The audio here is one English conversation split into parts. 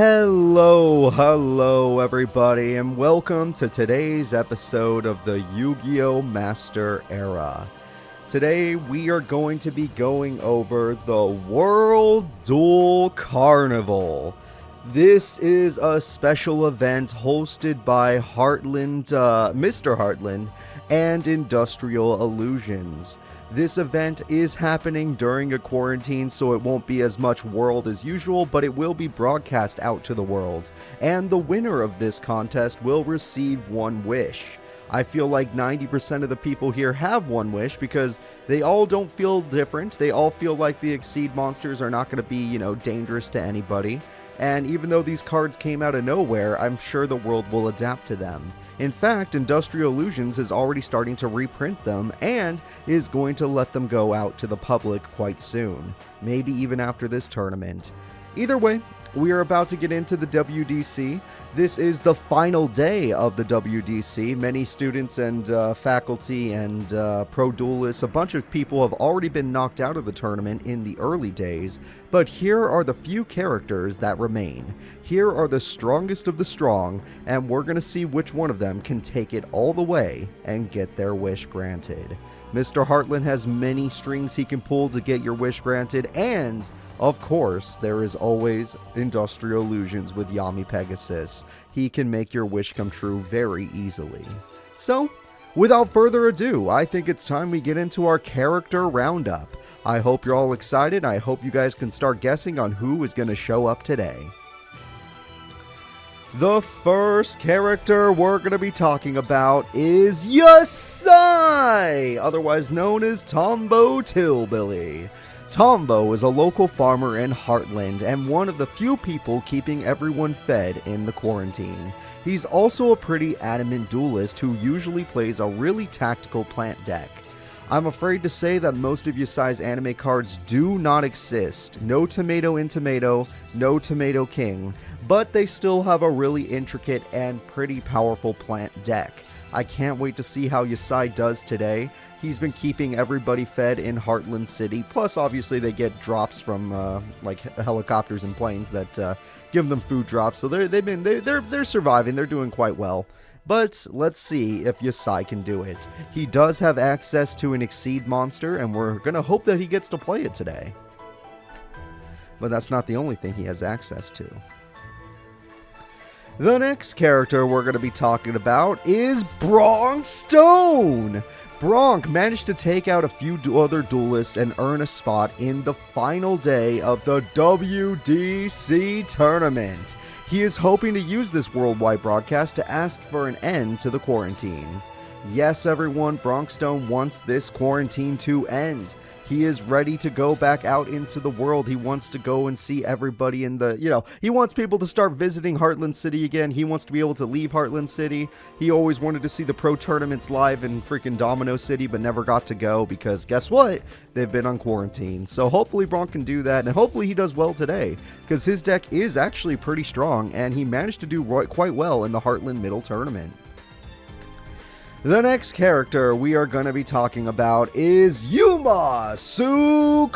Hello everybody, and welcome to today's episode of the Yu-Gi-Oh! Master Era. Today we are going to be going over the World Duel Carnival. This is a special event hosted by Mr. Heartland and Industrial Illusions. This event is happening during a quarantine, so it won't be as much world as usual, but it will be broadcast out to the world. And the winner of this contest will receive one wish. I feel like 90% of the people here have one wish because they all don't feel different. They all feel like the Exceed monsters are not going to be, dangerous to anybody. And even though these cards came out of nowhere, I'm sure the world will adapt to them. In fact, Industrial Illusions is already starting to reprint them and is going to let them go out to the public quite soon. Maybe even after this tournament. Either way, we are about to get into the WDC. This is the final day of the WDC. Many students and faculty and pro duelists, a bunch of people have already been knocked out of the tournament in the early days, but here are the few characters that remain. Here are the strongest of the strong, and we're going to see which one of them can take it all the way and get their wish granted. Mr. Heartland has many strings he can pull to get your wish granted, and, of course, there is always Industrial Illusions with Yami Pegasus. He can make your wish come true very easily. So, without further ado, I think it's time we get into our character roundup. I hope you're all excited. I hope you guys can start guessing on who is going to show up today. The first character we're going to be talking about is Yasai, otherwise known as Tombo Tillbilly. Tombo is a local farmer in Heartland and one of the few people keeping everyone fed in the quarantine. He's also a pretty adamant duelist who usually plays a really tactical plant deck. I'm afraid to say that most of Yasai's anime cards do not exist. No Tomato in Tomato, no Tomato King, but they still have a really intricate and pretty powerful plant deck. I can't wait to see how Yasai does today. He's been keeping everybody fed in Heartland City, plus obviously they get drops from helicopters and planes that give them food drops, so they're surviving, they're doing quite well. But let's see if Yasai can do it. He does have access to an Exceed monster, and we're gonna hope that he gets to play it today. But that's not the only thing he has access to. The next character we're going to be talking about is Bronx Stone. Bronx managed to take out a few other duelists and earn a spot in the final day of the WDC tournament. He is hoping to use this worldwide broadcast to ask for an end to the quarantine. Yes, everyone, Bronx Stone wants this quarantine to end. He is ready to go back out into the world. He wants to go and see everybody in the, he wants people to start visiting Heartland City again. He wants to be able to leave Heartland City. He always wanted to see the pro tournaments live in freaking Domino City, but never got to go because guess what? They've been on quarantine. So hopefully Bronx can do that, and hopefully he does well today because his deck is actually pretty strong, and he managed to do quite well in the Heartland Middle Tournament. The next character we are going to be talking about is Yuma Tsukumo.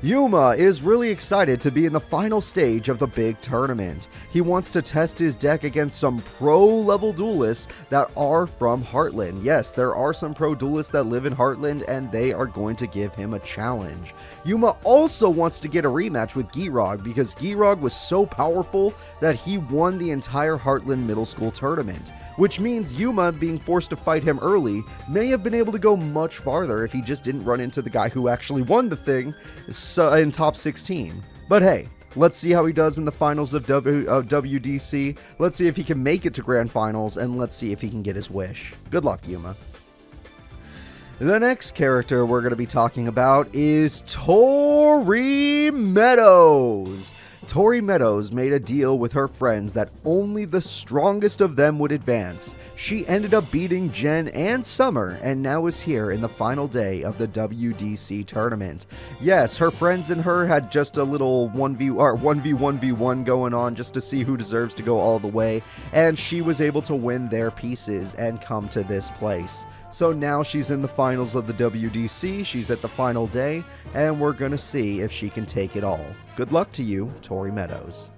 Yuma is really excited to be in the final stage of the big tournament. He wants to test his deck against some pro-level duelists that are from Heartland. Yes, there are some pro duelists that live in Heartland, and they are going to give him a challenge. Yuma also wants to get a rematch with Girog because Girog was so powerful that he won the entire Heartland Middle School tournament, which means Yuma, being forced to fight him early, may have been able to go much farther if he just didn't run into the guy who actually won the thing in top 16. But hey, let's see how he does in the finals of WDC. Let's see if he can make it to grand finals, and let's see if he can get his wish. Good luck, Yuma. The next character we're going to be talking about is Tori Meadows. Tori Meadows made a deal with her friends that only the strongest of them would advance. She ended up beating Jen and Summer, and now is here in the final day of the WDC tournament. Yes, her friends and her had just a little 1v1v1 going on just to see who deserves to go all the way, and she was able to win their pieces and come to this place. So now she's in the finals of the WDC, she's at the final day, and we're gonna see if she can take it all. good luck to you, Tori Meadows.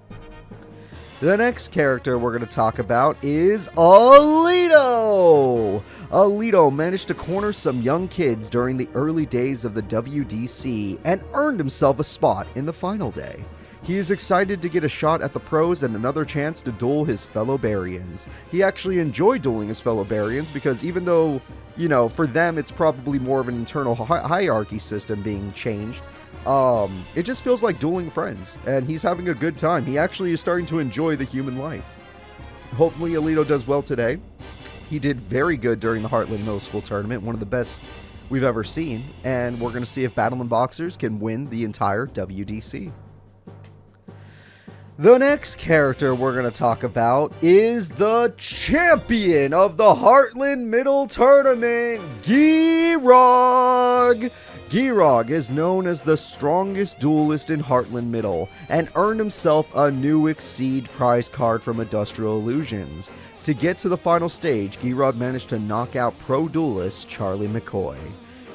The next character we're going to talk about is Alito! Alito managed to corner some young kids during the early days of the WDC and earned himself a spot in the final day. He is excited to get a shot at the pros and another chance to duel his fellow Barians. He actually enjoyed dueling his fellow Barians because even though, for them it's probably more of an internal hierarchy system being changed, it just feels like dueling friends, and he's having a good time. He actually is starting to enjoy the human life. Hopefully Alito does well today. He did very good during the Heartland Middle School tournament, one of the best we've ever seen, and we're going to see if Battling Boxers can win the entire WDC. The next character we're going to talk about is the champion of the Heartland Middle Tournament, Girog! Girog is known as the strongest duelist in Heartland Middle and earned himself a new Exceed prize card from Industrial Illusions. To get to the final stage, Girog managed to knock out pro duelist Charlie McCoy.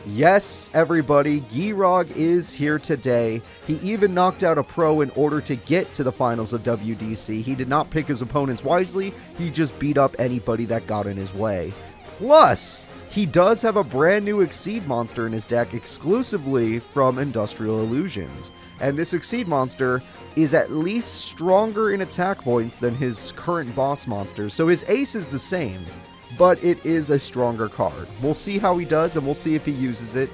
Yes, everybody, Girog is here today. He even knocked out a pro in order to get to the finals of WDC. He did not pick his opponents wisely, he just beat up anybody that got in his way. Plus, he does have a brand new Exceed monster in his deck exclusively from Industrial Illusions. And this Exceed monster is at least stronger in attack points than his current boss monster, so his ace is the same, but it is a stronger card. We'll see how he does, and we'll see if he uses it.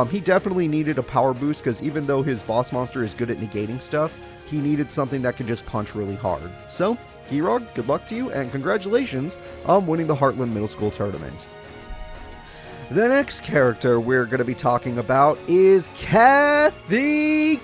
He definitely needed a power boost, because even though his boss monster is good at negating stuff, he needed something that can just punch really hard. So, Girog, good luck to you, and congratulations on winning the Heartland Middle School Tournament. The next character we're going to be talking about is Catherine!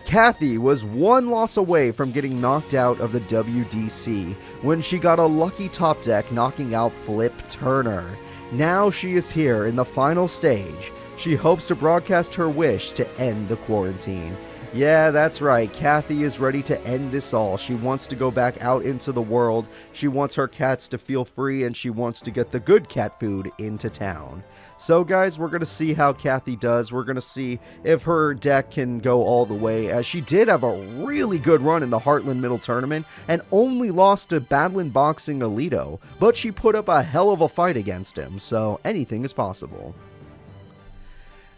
Kathy was one loss away from getting knocked out of the WDC when she got a lucky top deck knocking out Flip Turner. Now she is here in the final stage. She hopes to broadcast her wish to end the quarantine. Yeah, that's right. Kathy is ready to end this all. She wants to go back out into the world. She wants her cats to feel free, and she wants to get the good cat food into town. So guys, we're going to see how Kathy does. We're going to see if her deck can go all the way, as she did have a really good run in the Heartland Middle Tournament and only lost to Battling Boxing Alito, but she put up a hell of a fight against him, so anything is possible.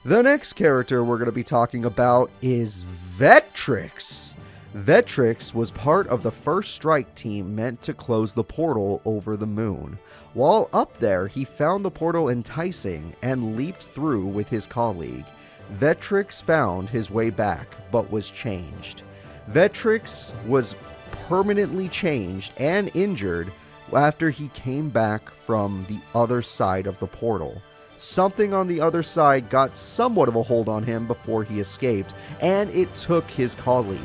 The next character we're going to be talking about is Vectrix. Vectrix was part of the first strike team meant to close the portal over the moon. While up there, he found the portal enticing and leaped through with his colleague. Vectrix found his way back, but was changed. Vectrix was permanently changed and injured after he came back from the other side of the portal. Something on the other side got somewhat of a hold on him before he escaped, and it took his colleague.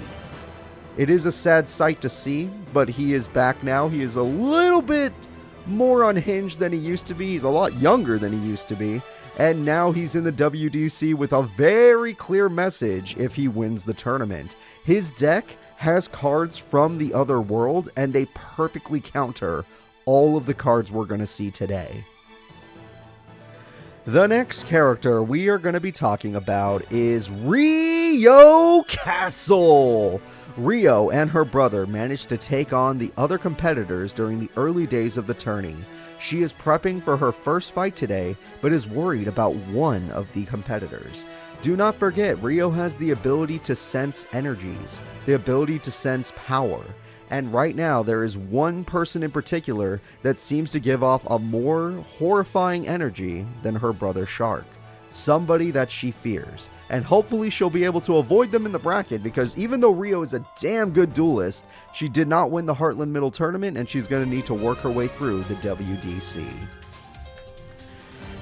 It is a sad sight to see, but he is back now. He is a little bit more unhinged than he used to be. He's a lot younger than he used to be, and now he's in the WDC with a very clear message if he wins the tournament. His deck has cards from the other world, and they perfectly counter all of the cards we're going to see today. The next character we are going to be talking about is Rio Castle. Rio and her brother managed to take on the other competitors during the early days of the tourney. She is prepping for her first fight today, but is worried about one of the competitors. Do not forget, Rio has the ability to sense energies, the ability to sense power. And right now, there is one person in particular that seems to give off a more horrifying energy than her brother Shark. Somebody that she fears. And hopefully she'll be able to avoid them in the bracket, because even though Rio is a damn good duelist, she did not win the Heartland Middle Tournament, and she's going to need to work her way through the WDC.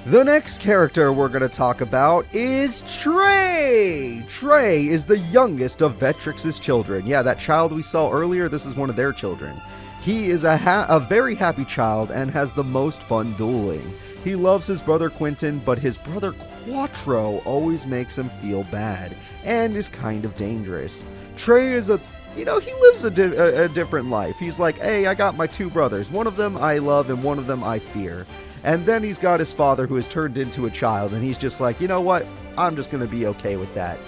The next character we're going to talk about is Trey! Trey is the youngest of Vectrix's children. Yeah, that child we saw earlier, this is one of their children. He is a very happy child and has the most fun dueling. He loves his brother Quentin, but his brother Quattro always makes him feel bad and is kind of dangerous. Trey is he lives a different life. He's like, hey, I got my two brothers. One of them I love and one of them I fear. And then he's got his father who has turned into a child, and he's just like, you know what? I'm just going to be okay with that.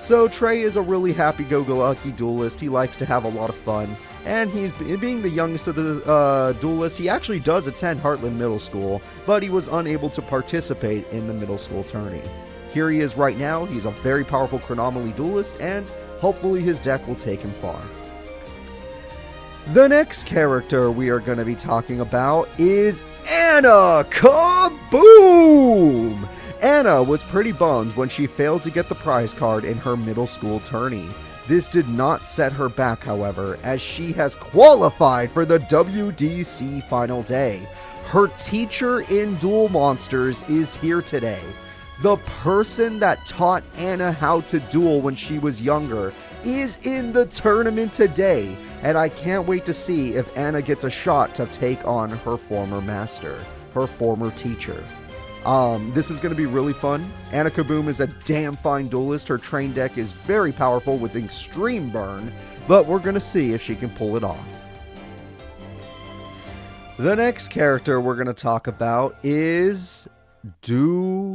So Trey is a really happy-go-lucky duelist. He likes to have a lot of fun. And he's being the youngest of the duelists. He actually does attend Heartland Middle School, but he was unable to participate in the middle school tourney. Here he is right now. He's a very powerful Chronomaly duelist, and hopefully his deck will take him far. The next character we are going to be talking about is Anna Kaboom! Anna was pretty bummed when she failed to get the prize card in her middle school tourney. This did not set her back, however, as she has qualified for the WDC final day. Her teacher in Duel Monsters is here today. The person that taught Anna how to duel when she was younger is in the tournament today, and I can't wait to see if Anna gets a shot to take on her former master, her former teacher. This is going to be really fun. Anna Kaboom is a damn fine duelist. Her train deck is very powerful with extreme burn, but we're going to see if she can pull it off. The next character we're going to talk about is Dumon.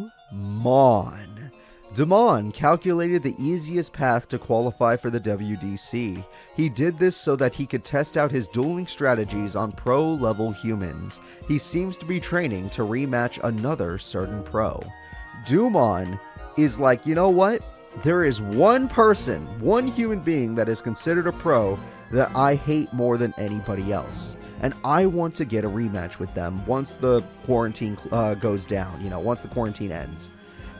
Dumon calculated the easiest path to qualify for the WDC. He did this so that he could test out his dueling strategies on pro-level humans. He seems to be training to rematch another certain pro. Dumon is like, you know what? There is one person, one human being that is considered a pro that I hate more than anybody else. And I want to get a rematch with them once the quarantine goes down, once the quarantine ends.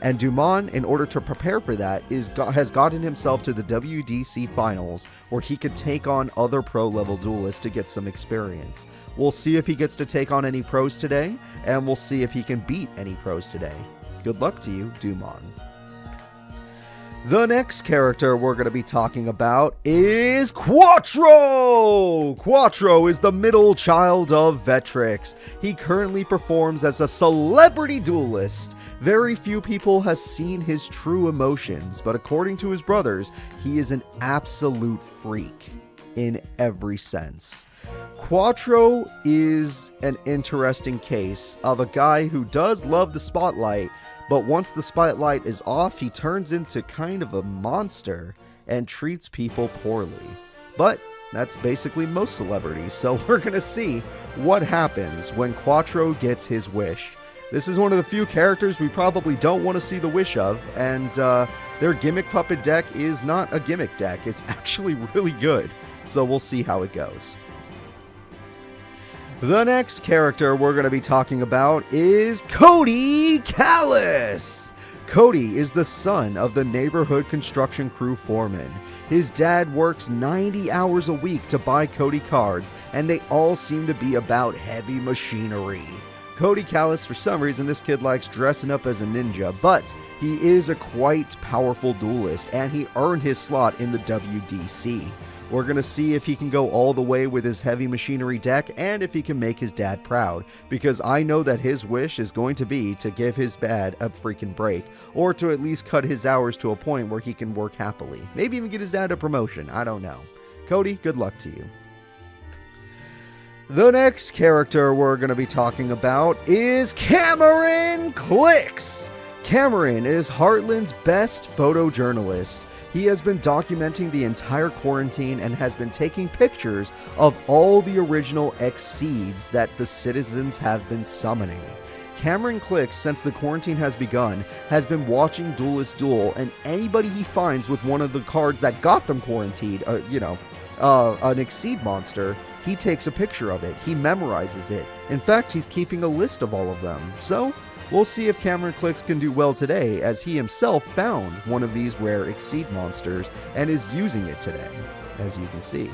And Dumon, in order to prepare for that, has gotten himself to the WDC finals, where he could take on other pro-level duelists to get some experience. We'll see if he gets to take on any pros today, and we'll see if he can beat any pros today. Good luck to you, Dumon. The next character we're going to be talking about is Quattro! Quattro is the middle child of Vectrix. He currently performs as a celebrity duelist. Very few people have seen his true emotions, but according to his brothers, he is an absolute freak in every sense. Quattro is an interesting case of a guy who does love the spotlight, but once the spotlight is off, he turns into kind of a monster and treats people poorly. But that's basically most celebrities, so we're going to see what happens when Quattro gets his wish. This is one of the few characters we probably don't want to see the wish of, and their gimmick puppet deck is not a gimmick deck. It's actually really good, so we'll see how it goes. The next character we're going to be talking about is Cody Callis. Cody is the son of the neighborhood construction crew foreman. His dad works 90 hours a week to buy Cody cards, and they all seem to be about heavy machinery. Cody Callis, for some reason, this kid likes dressing up as a ninja, but he is a quite powerful duelist, and he earned his slot in the WDC. We're going to see if he can go all the way with his heavy machinery deck and if he can make his dad proud, because I know that his wish is going to be to give his dad a freaking break, or to at least cut his hours to a point where he can work happily. Maybe even get his dad a promotion, I don't know. Cody, good luck to you. The next character we're going to be talking about is Cameron Clicks. Cameron is Heartland's best photojournalist. He has been documenting the entire quarantine and has been taking pictures of all the original Exceeds that the citizens have been summoning. Cameron Clicks, since the quarantine has begun, has been watching Duelist Duel, and anybody he finds with one of the cards that got them quarantined, an Exceed monster, he takes a picture of it. He memorizes it. In fact, he's keeping a list of all of them. So we'll see if Cameron Clicks can do well today, as he himself found one of these rare Exceed monsters and is using it today, as you can see.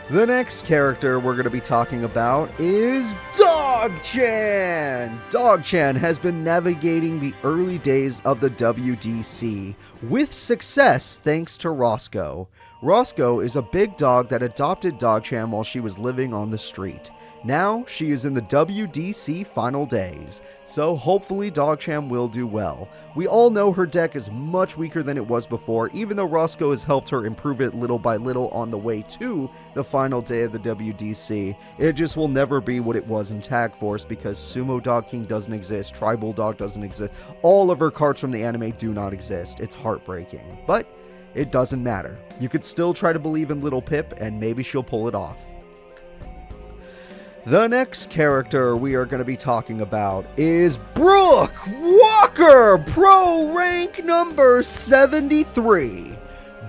The next character we're going to be talking about is Dog-chan! Dog-chan has been navigating the early days of the WDC with success thanks to Roscoe. Roscoe is a big dog that adopted Dog-chan while she was living on the street. Now she is in the WDC final days, so hopefully Dogchamp will do well. We all know her deck is much weaker than it was before, even though Roscoe has helped her improve it little by little on the way to the final day of the WDC. It just will never be what it was in Tag Force because Sumo Dog King doesn't exist, Tribal Dog doesn't exist, all of her cards from the anime do not exist. It's heartbreaking, but it doesn't matter. You could still try to believe in Little Pip and maybe she'll pull it off. The next character we are going to be talking about is Brooke Walker, Pro Rank number 73.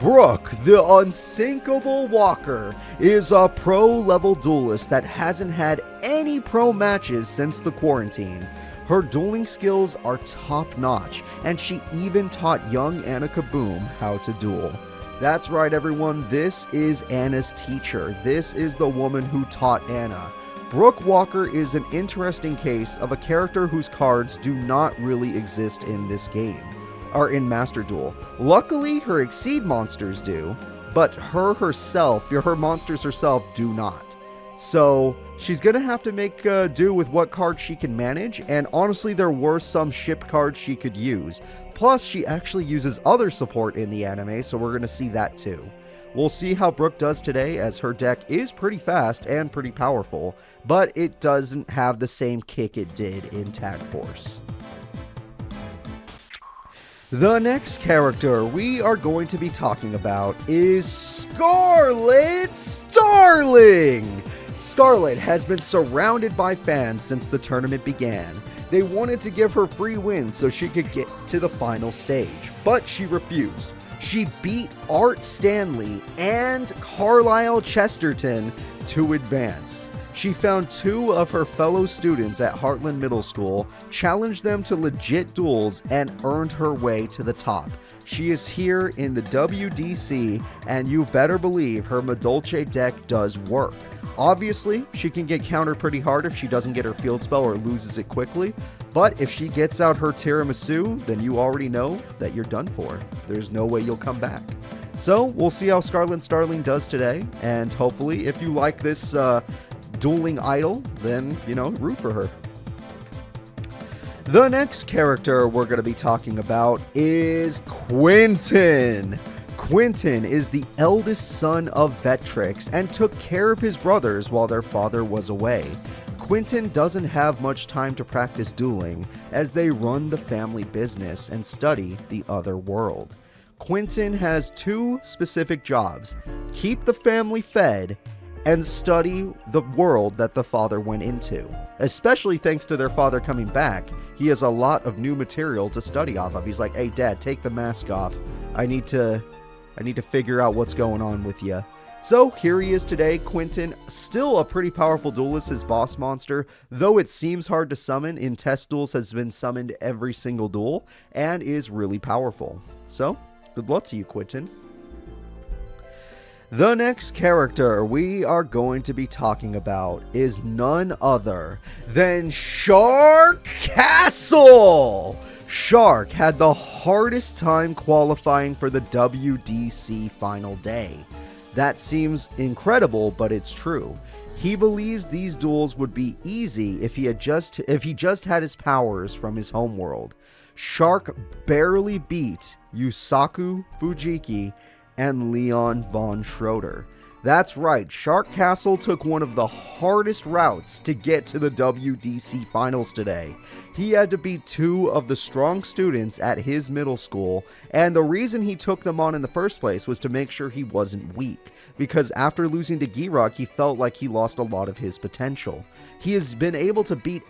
Brooke, the unsinkable Walker, is a pro-level duelist that hasn't had any pro matches since the quarantine. Her dueling skills are top-notch, and she even taught young Anna Kaboom how to duel. That's right, everyone, this is Anna's teacher. This is the woman who taught Anna. Brooke Walker is an interesting case of a character whose cards do not really exist in this game, or in Master Duel. Luckily, her Exceed monsters do, but her monsters herself do not. So she's going to have to make do with what cards she can manage, and honestly, there were some ship cards she could use. Plus, she actually uses other support in the anime, so we're going to see that too. We'll see how Brooke does today, as her deck is pretty fast and pretty powerful, but it doesn't have the same kick it did in Tag Force. The next character we are going to be talking about is Scarlet Starling! Scarlet has been surrounded by fans since the tournament began. They wanted to give her free wins so she could get to the final stage, but she refused. She beat Art Stanley and Carlisle Chesterton to advance. She found 2 of her fellow students at Heartland Middle School, challenged them to legit duels, and earned her way to the top. She is here in the WDC, and you better believe her Madolche deck does work. Obviously, she can get countered pretty hard if she doesn't get her field spell or loses it quickly, but if she gets out her tiramisu, then you already know that you're done for. There's no way you'll come back. So, we'll see how Scarlet Starling does today, and hopefully, if you like this dueling idol, then, root for her. The next character we're going to be talking about is Quentin. Quentin is the eldest son of Vetrix and took care of his brothers while their father was away. Quentin doesn't have much time to practice dueling as they run the family business and study the other world. Quentin has 2 specific jobs: keep the family fed and study the world that the father went into. Especially thanks to their father coming back, he has a lot of new material to study off of. He's like, hey dad, take the mask off. I need to figure out what's going on with you. So here he is today, Quentin, still a pretty powerful duelist, his boss monster, though it seems hard to summon. In test duels has been summoned every single duel and is really powerful. So, good luck to you, Quentin. The next character we are going to be talking about is none other than Shark Castle! Shark had the hardest time qualifying for the WDC final day. That seems incredible, but it's true. He believes these duels would be easy if he just had his powers from his homeworld. Shark barely beat Yusaku Fujiki and Leon von Schroeder. That's right, Shark Castle took one of the hardest routes to get to the WDC finals today. He had to beat 2 of the strong students at his middle school, and the reason he took them on in the first place was to make sure he wasn't weak, because after losing to Girak, he felt like he lost a lot of his potential. He has been able to beat,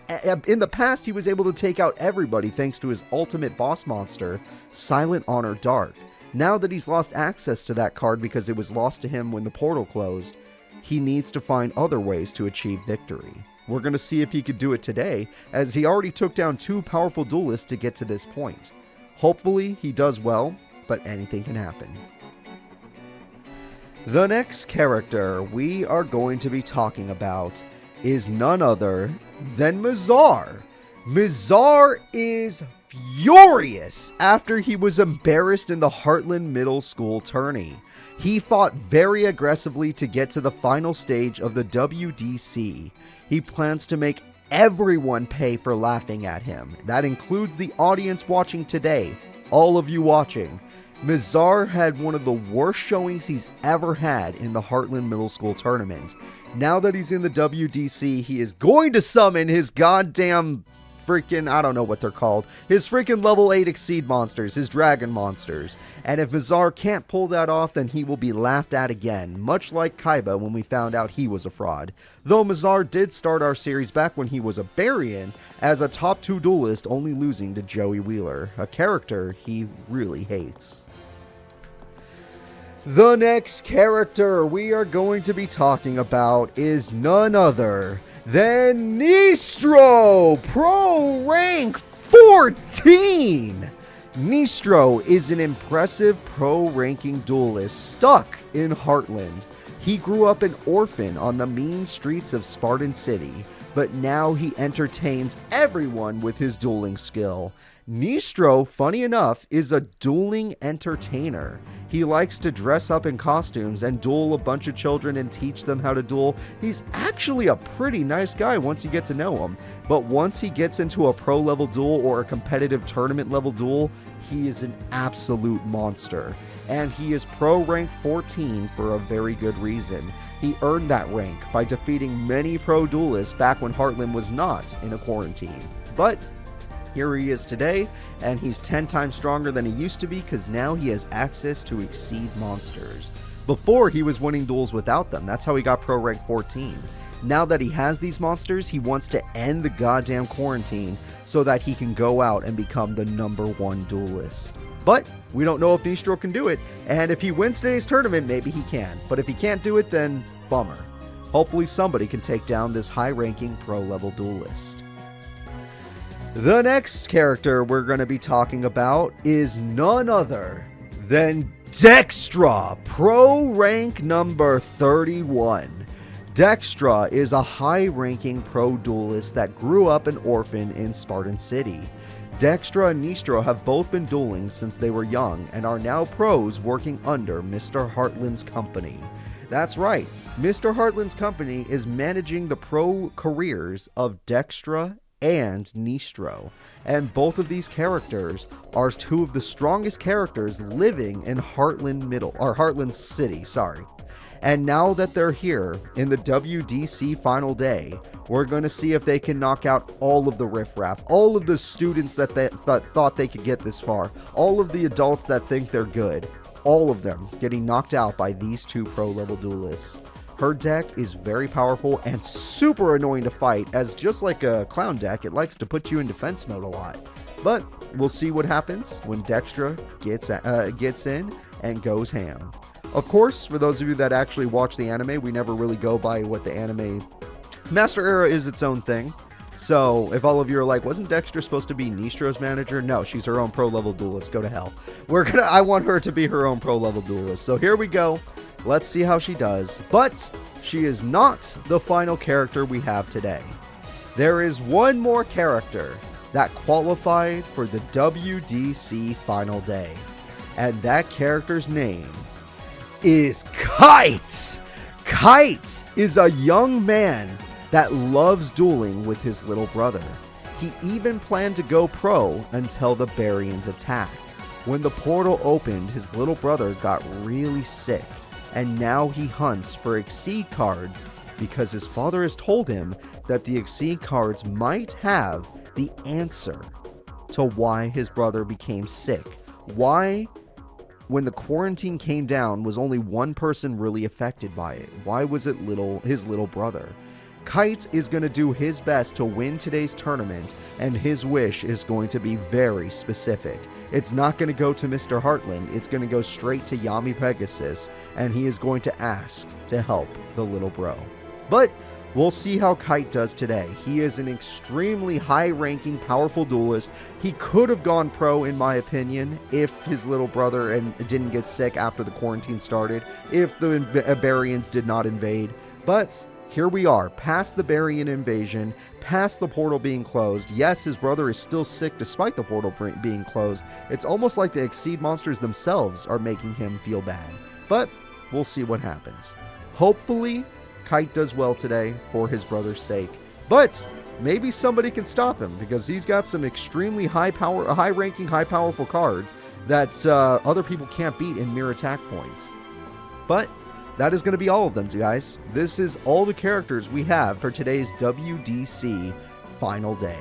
in the past he was able to take out everybody thanks to his ultimate boss monster, Silent Honor Dark. Now that he's lost access to that card because it was lost to him when the portal closed, he needs to find other ways to achieve victory. We're going to see if he could do it today, as he already took down 2 powerful duelists to get to this point. Hopefully he does well, but anything can happen. The next character we are going to be talking about is none other than Mazar. Mizar is furious after he was embarrassed in the Heartland Middle School tourney. He fought very aggressively to get to the final stage of the WDC. He plans to make everyone pay for laughing at him. That includes the audience watching today, all of you watching. Mizar had one of the worst showings he's ever had in the Heartland Middle School tournament. Now that he's in the WDC, he is going to summon his goddamn freaking, I don't know what they're called, his freaking level 8 Exceed monsters, his dragon monsters. And if Mizar can't pull that off, then he will be laughed at again, much like Kaiba when we found out he was a fraud. Though Mizar did start our series back when he was a Barian, as a top 2 duelist, only losing to Joey Wheeler, a character he really hates. The next character we are going to be talking about is none other than Nistro, Pro Rank 14! Nistro is an impressive pro ranking duelist stuck in Heartland. He grew up an orphan on the mean streets of Spartan City, but now he entertains everyone with his dueling skill. Nistro, funny enough, is a dueling entertainer. He likes to dress up in costumes and duel a bunch of children and teach them how to duel. He's actually a pretty nice guy once you get to know him. But once he gets into a pro level duel or a competitive tournament level duel, he is an absolute monster. And he is pro rank 14 for a very good reason. He earned that rank by defeating many pro duelists back when Heartland was not in a quarantine. But here he is today, and he's 10 times stronger than he used to be because now he has access to Exceed monsters. Before, he was winning duels without them. That's how he got pro rank 14. Now that he has these monsters, he wants to end the goddamn quarantine so that he can go out and become the #1 duelist. But we don't know if Nistro can do it, and if he wins today's tournament, maybe he can. But if he can't do it, then bummer. Hopefully somebody can take down this high-ranking pro-level duelist. The next character we're going to be talking about is none other than Dextra, pro rank number 31. Dextra is a high-ranking pro duelist that grew up an orphan in Spartan City. Dextra and Nistro have both been dueling since they were young and are now pros working under Mr. Heartland's company. That's right, Mr. Heartland's company is managing the pro careers of Dextra and Nistro, and both of these characters are 2 of the strongest characters living in Heartland City, And now that they're here in the WDC final day, we're going to see if they can knock out all of the riffraff, all of the students that thought they could get this far, all of the adults that think they're good, all of them getting knocked out by these 2 pro-level duelists. Her deck is very powerful and super annoying to fight, as just like a clown deck, it likes to put you in defense mode a lot. But we'll see what happens when Dextra gets in and goes ham. Of course, for those of you that actually watch the anime, we never really go by what the anime... Master Era is its own thing. So, if all of you are like, wasn't Dextra supposed to be Nistro's manager? No, she's her own pro-level duelist. Go to hell. I want her to be her own pro-level duelist. So here we go. Let's see how she does. But she is not the final character we have today. There is one more character that qualified for the WDC final day. And that character's name is Kite! Kite is a young man that loves dueling with his little brother. He even planned to go pro until the Barians attacked. When the portal opened, his little brother got really sick, and now he hunts for Exceed cards because his father has told him that the Exceed cards might have the answer to why his brother became sick. Why, when the quarantine came down, was only one person really affected by it? Why was it his little brother? Kite is going to do his best to win today's tournament, and his wish is going to be very specific. It's not going to go to Mr. Heartland, it's going to go straight to Yami Pegasus, and he is going to ask to help the little bro. But we'll see how Kite does today. He is an extremely high-ranking, powerful duelist. He could have gone pro, in my opinion, if his little brother didn't get sick after the quarantine started, if the Barians did not invade. But here we are, past the Barian invasion, past the portal being closed. Yes, his brother is still sick despite the portal being closed. It's almost like the Exceed monsters themselves are making him feel bad. But we'll see what happens. Hopefully, Kite does well today for his brother's sake. But maybe somebody can stop him, because he's got some extremely high-ranking, high-powerful cards that other people can't beat in mere attack points. But that is going to be all of them, guys. This is all the characters we have for today's WDC final day.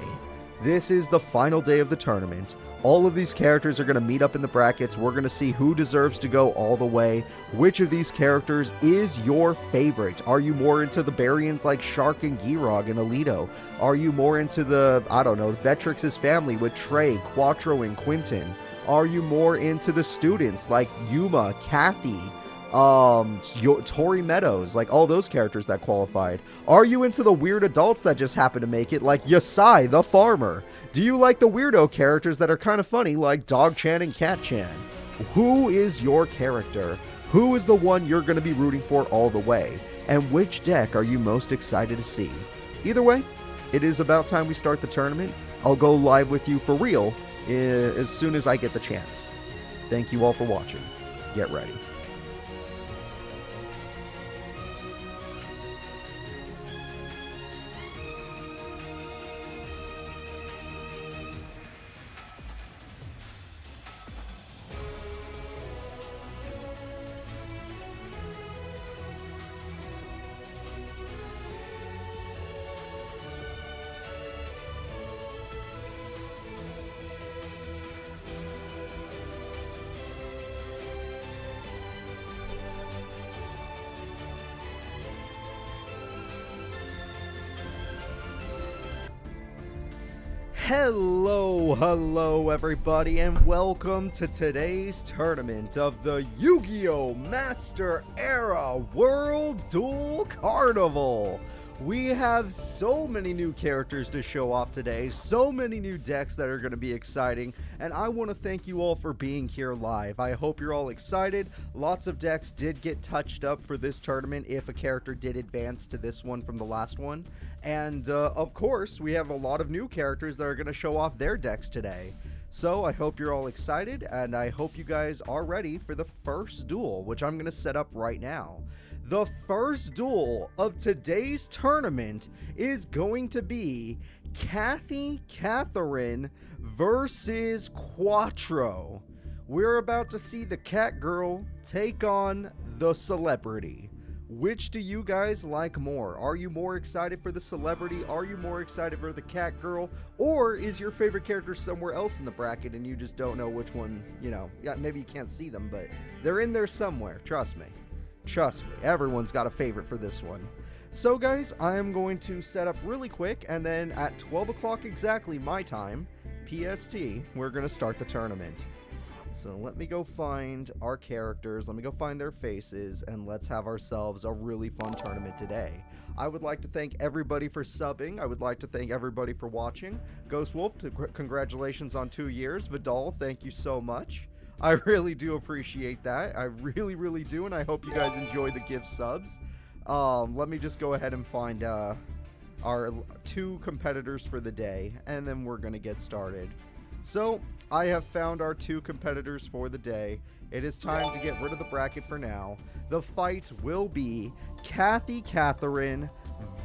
This is the final day of the tournament. All of these characters are going to meet up in the brackets. We're going to see who deserves to go all the way. Which of these characters is your favorite? Are you more into the Barians like Shark and Giroud and Alito? Are you more into the, I don't know, Vetrix's family with Trey, Quattro, and Quinton? Are you more into the students like Yuma, Kathy, Tori Meadows, like all those characters that qualified? Are you into the weird adults that just happen to make it, like Yasai the farmer? Do you like the weirdo characters that are kind of funny, like Dog Chan and Cat Chan? Who is your character? Who is the one you're going to be rooting for all the way? And which deck are you most excited to see? Either way, it is about time we start the tournament. I'll go live with you for real as soon as I get the chance. Thank you all for watching. Get ready. Hello everybody, and welcome to today's tournament of the Yu-Gi-Oh! Master Era World Duel Carnival. We have so many new characters to show off today, so many new decks that are going to be exciting, and I want to thank you all for being here live. I hope you're all excited. Lots of decks did get touched up for this tournament if a character did advance to this one from the last one. And of course, we have a lot of new characters that are going to show off their decks today. So I hope you're all excited, and I hope you guys are ready for the first duel, which I'm going to set up right now. The first duel of today's tournament is going to be Kathy Catherine versus Quattro. We're about to see the Cat Girl take on the Celebrity. Which do you guys like more? Are you more excited for the Celebrity? Are you more excited for the Cat Girl? Or is your favorite character somewhere else in the bracket and you just don't know which one, you know, yeah, maybe you can't see them, but they're in there somewhere. Trust me. Trust me. Everyone's got a favorite for this one. So guys, I am going to set up really quick, and then at 12 o'clock exactly my time, PST, we're going to start the tournament. So let me go find our characters, let me go find their faces, and let's have ourselves a really fun tournament today. I would like to thank everybody for subbing. I would like to thank everybody for watching. Ghost Wolf, congratulations on 2 years. Vidal, thank you so much. I really do appreciate that. I really do, and I hope you guys enjoy the gift subs. Let me just go ahead and find our 2 competitors for the day, and then we're going to get started. So, I have found our 2 competitors for the day. It is time to get rid of the bracket for now. The fight will be Kathy Catherine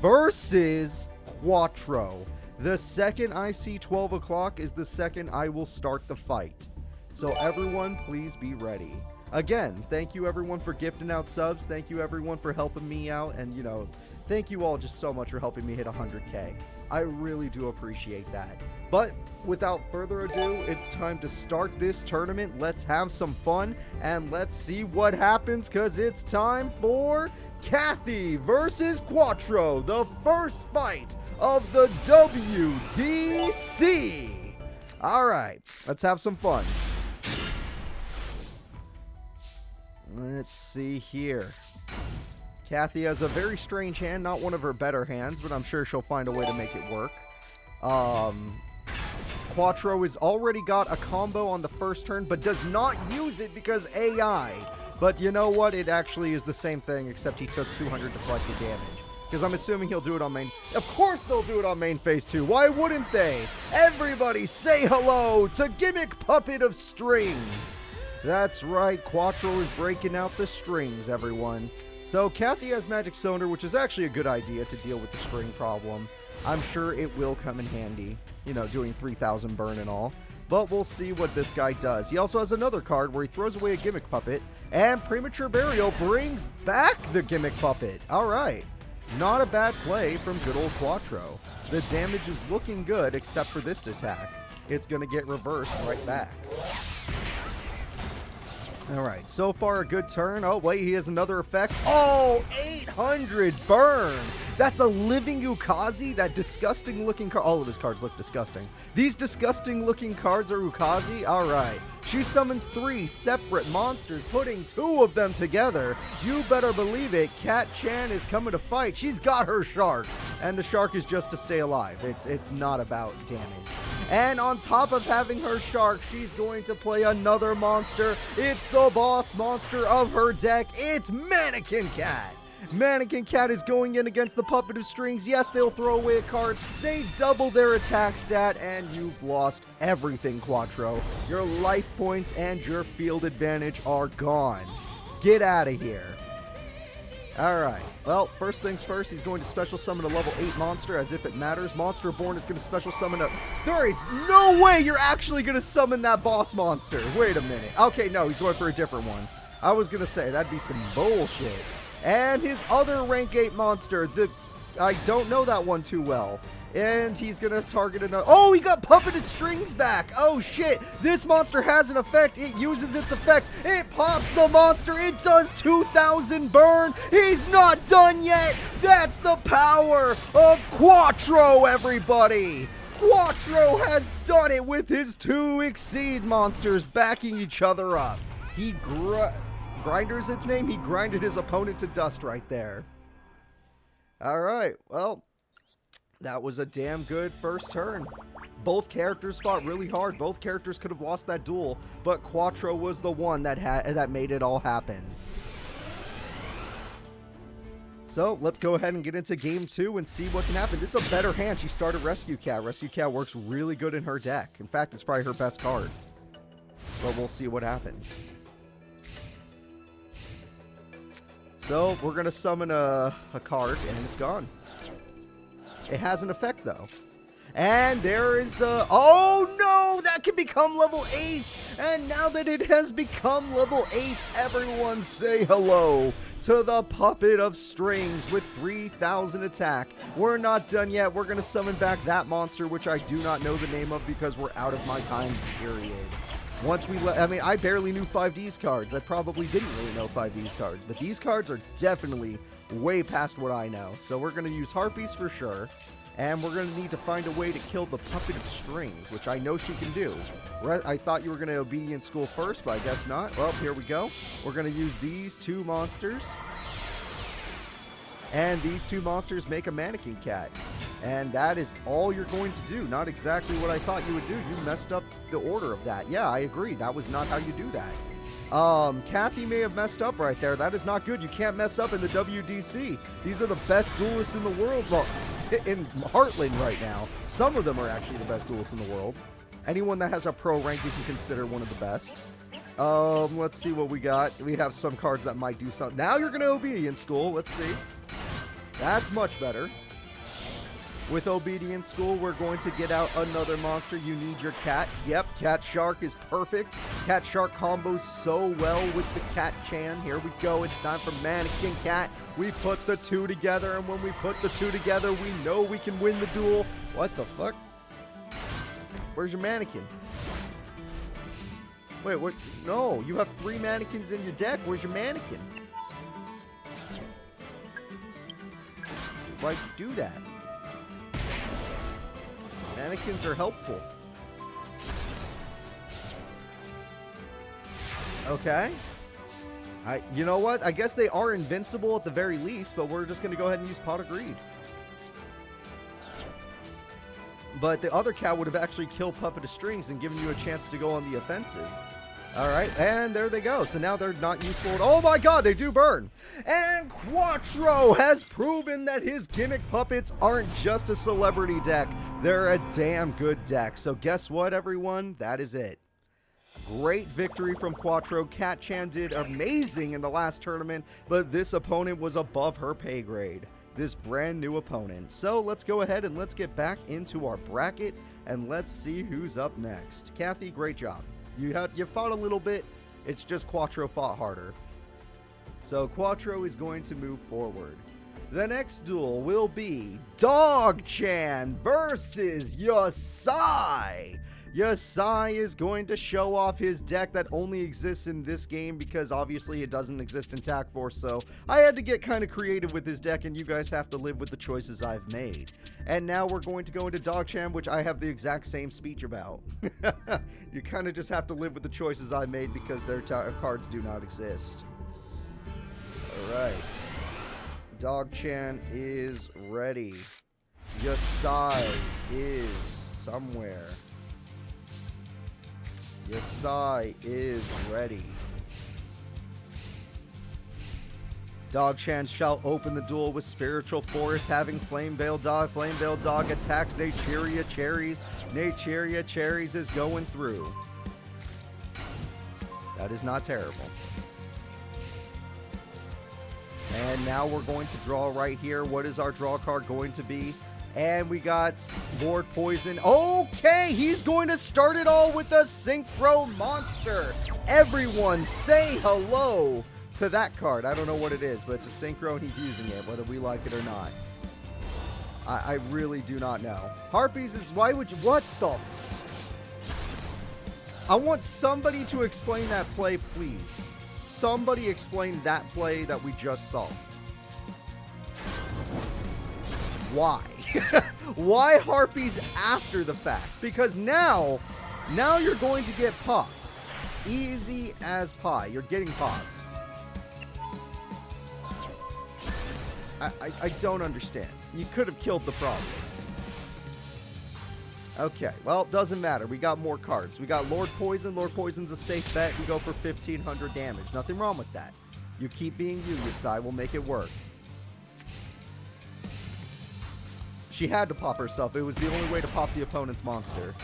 versus Quattro. The second I see 12 o'clock is the second I will start the fight. So everyone, please be ready. Again, thank you everyone for gifting out subs. Thank you everyone for helping me out. And, you know, thank you all just so much for helping me hit 100K. I really do appreciate that. But without further ado, it's time to start this tournament. Let's have some fun and let's see what happens, because it's time for Kathy versus Quattro, the first fight of the WDC. All right, let's have some fun. Let's see here. Kathy has a very strange hand, not one of her better hands, but I'm sure she'll find a way to make it work. Quattro has already got a combo on the first turn, but does not use it because AI. But you know what? It actually is the same thing, except he took 200 deflected damage. Because I'm assuming he'll do it on main. Of course they'll do it on main phase 2. Why wouldn't they? Everybody say hello to Gimmick Puppet of Strings. That's right, Quattro is breaking out the strings, everyone. So Kathy has Magic Cylinder, which is actually a good idea to deal with the string problem. I'm sure it will come in handy, you know, doing 3,000 burn and all. But we'll see what this guy does. He also has another card where he throws away a Gimmick Puppet, and Premature Burial brings back the Gimmick Puppet. All right. Not a bad play from good old Quattro. The damage is looking good, except for this attack. It's going to get reversed right back. All right, so far a good turn. Oh, wait, he has another effect. Oh, 800 burn. That's a living Ukazi, that disgusting looking card. All of his cards look disgusting. These disgusting looking cards are Ukazi. All right, she summons 3 separate monsters, putting 2 of them together. You better believe it, Cat Chan is coming to fight. She's got her shark, and the shark is just to stay alive. It's not about damage. And on top of having her shark, she's going to play another monster. It's the boss monster of her deck. It's Mannequin Cat. Mannequin Cat is going in against the Puppet of Strings. Yes, they'll throw away a card. They double their attack stat, and you've lost everything, Quattro. Your life points and your field advantage are gone. Get out of here. Alright, well, first things first, he's going to special summon a level 8 monster, as if it matters. Monster Born is going to special summon a... There is no way you're actually going to summon that boss monster. Wait a minute. Okay, no, he's going for a different one. I was going to say, that'd be some bullshit. And his other rank 8 monster, I don't know that one too well. And he's going to target another... Oh, he got Puppeted Strings back. Oh, shit. This monster has an effect. It uses its effect. It pops the monster. It does 2,000 burn. He's not done yet. That's the power of Quattro, everybody. Quattro has done it with his 2 Exceed monsters backing each other up. He Grinder's its name? He grinded his opponent to dust right there. All right. Well... that was a damn good first turn. Both characters fought really hard. Both characters could have lost that duel, but Quattro was the one that made it all happen. So let's go ahead and get into game 2 and see what can happen. This is a better hand. She started Rescue Cat. Rescue Cat works really good in her deck. In fact, it's probably her best card. But we'll see what happens. So we're going to summon a card, and it's gone. It has an effect, though. And there is a... oh, no! That can become level 8! And now that it has become level 8, everyone say hello to the Puppet of Strings with 3,000 attack. We're not done yet. We're going to summon back that monster, which I do not know the name of because we're out of my time period. Once we I mean, I barely knew 5D's cards. I probably didn't really know 5D's cards. But these cards are definitely... way past what I know. So we're going to use Harpies for sure. And we're going to need to find a way to kill the Puppet of Strings, which I know she can do. I thought you were going to Obedience School first, but I guess not. Well, here we go. We're going to use these 2 monsters. And these 2 monsters make a Mannequin Cat. And that is all you're going to do. Not exactly what I thought you would do. You messed up the order of that. Yeah, I agree. That was not how you do that. Kathy may have messed up right there. That is not good. You can't mess up in the WDC. These are the best duelists in the world. Well, in Heartland right now. Some of them are actually the best duelists in the world. Anyone that has a pro rank you can consider one of the best. Let's see what we got. We have some cards that might do something. Now you're going to Obedience School. Let's see. That's much better. With Obedience School, we're going to get out another monster. You need your cat. Yep, Cat Shark is perfect. Cat Shark combos so well with the Cat Chan. Here we go. It's time for Mannequin Cat. We put the 2 together, and when we put the 2 together, we know we can win the duel. What the fuck? Where's your mannequin? Wait, what? No, you have 3 mannequins in your deck. Where's your mannequin? Why'd you do that? Mannequins are helpful. Okay. You know what? I guess they are invincible at the very least, but we're just going to go ahead and use Pot of Greed. But the other cat would have actually killed Puppet of Strings and given you a chance to go on the offensive. Alright, and there they go. So now they're not useful. Oh my god, they do burn. And Quattro has proven that his gimmick puppets aren't just a celebrity deck. They're a damn good deck. So guess what, everyone? That is it. Great victory from Quattro. Cat-chan did amazing in the last tournament, but this opponent was above her pay grade. This brand new opponent. So let's go ahead and let's get back into our bracket and let's see who's up next. Kathy, great job. You fought a little bit. It's just Quattro fought harder. So Quattro is going to move forward. The next duel will be Dog-chan versus Yosai. Yosai is going to show off his deck that only exists in this game because obviously it doesn't exist in Tac Force, so I had to get kind of creative with his deck, and you guys have to live with the choices I've made. And now we're going to go into Dog-chan, which I have the exact same speech about. You kind of just have to live with the choices I made because their cards do not exist. Alright. Dog-chan is ready. Yosai is somewhere. Yosai is ready. Dog-chan shall open the duel with Spiritual Forest, having Flame Veil Dog. Flame Veil Dog attacks Nacheria Cherries. Nacheria Cherries is going through. That is not terrible. And now we're going to draw right here. What is our draw card going to be? And we got Lord Poison. Okay, he's going to start it all with a Synchro Monster. Everyone say hello to that card. I don't know what it is, but it's a Synchro and he's using it, whether we like it or not. I really do not know. Harpies is, why would you, what the? I want somebody to explain that play, please. Somebody explain that play that we just saw. Why? Why Harpies after the fact? Because now you're going to get popped. Easy as pie. You're getting popped. I don't understand. You could have killed the problem. Okay, well, doesn't matter. We got more cards. We got Lord Poison. Lord Poison's a safe bet. We go for 1,500 damage. Nothing wrong with that. You keep being you, Yosai. We'll make it work. She had to pop herself. It was the only way to pop the opponent's monster.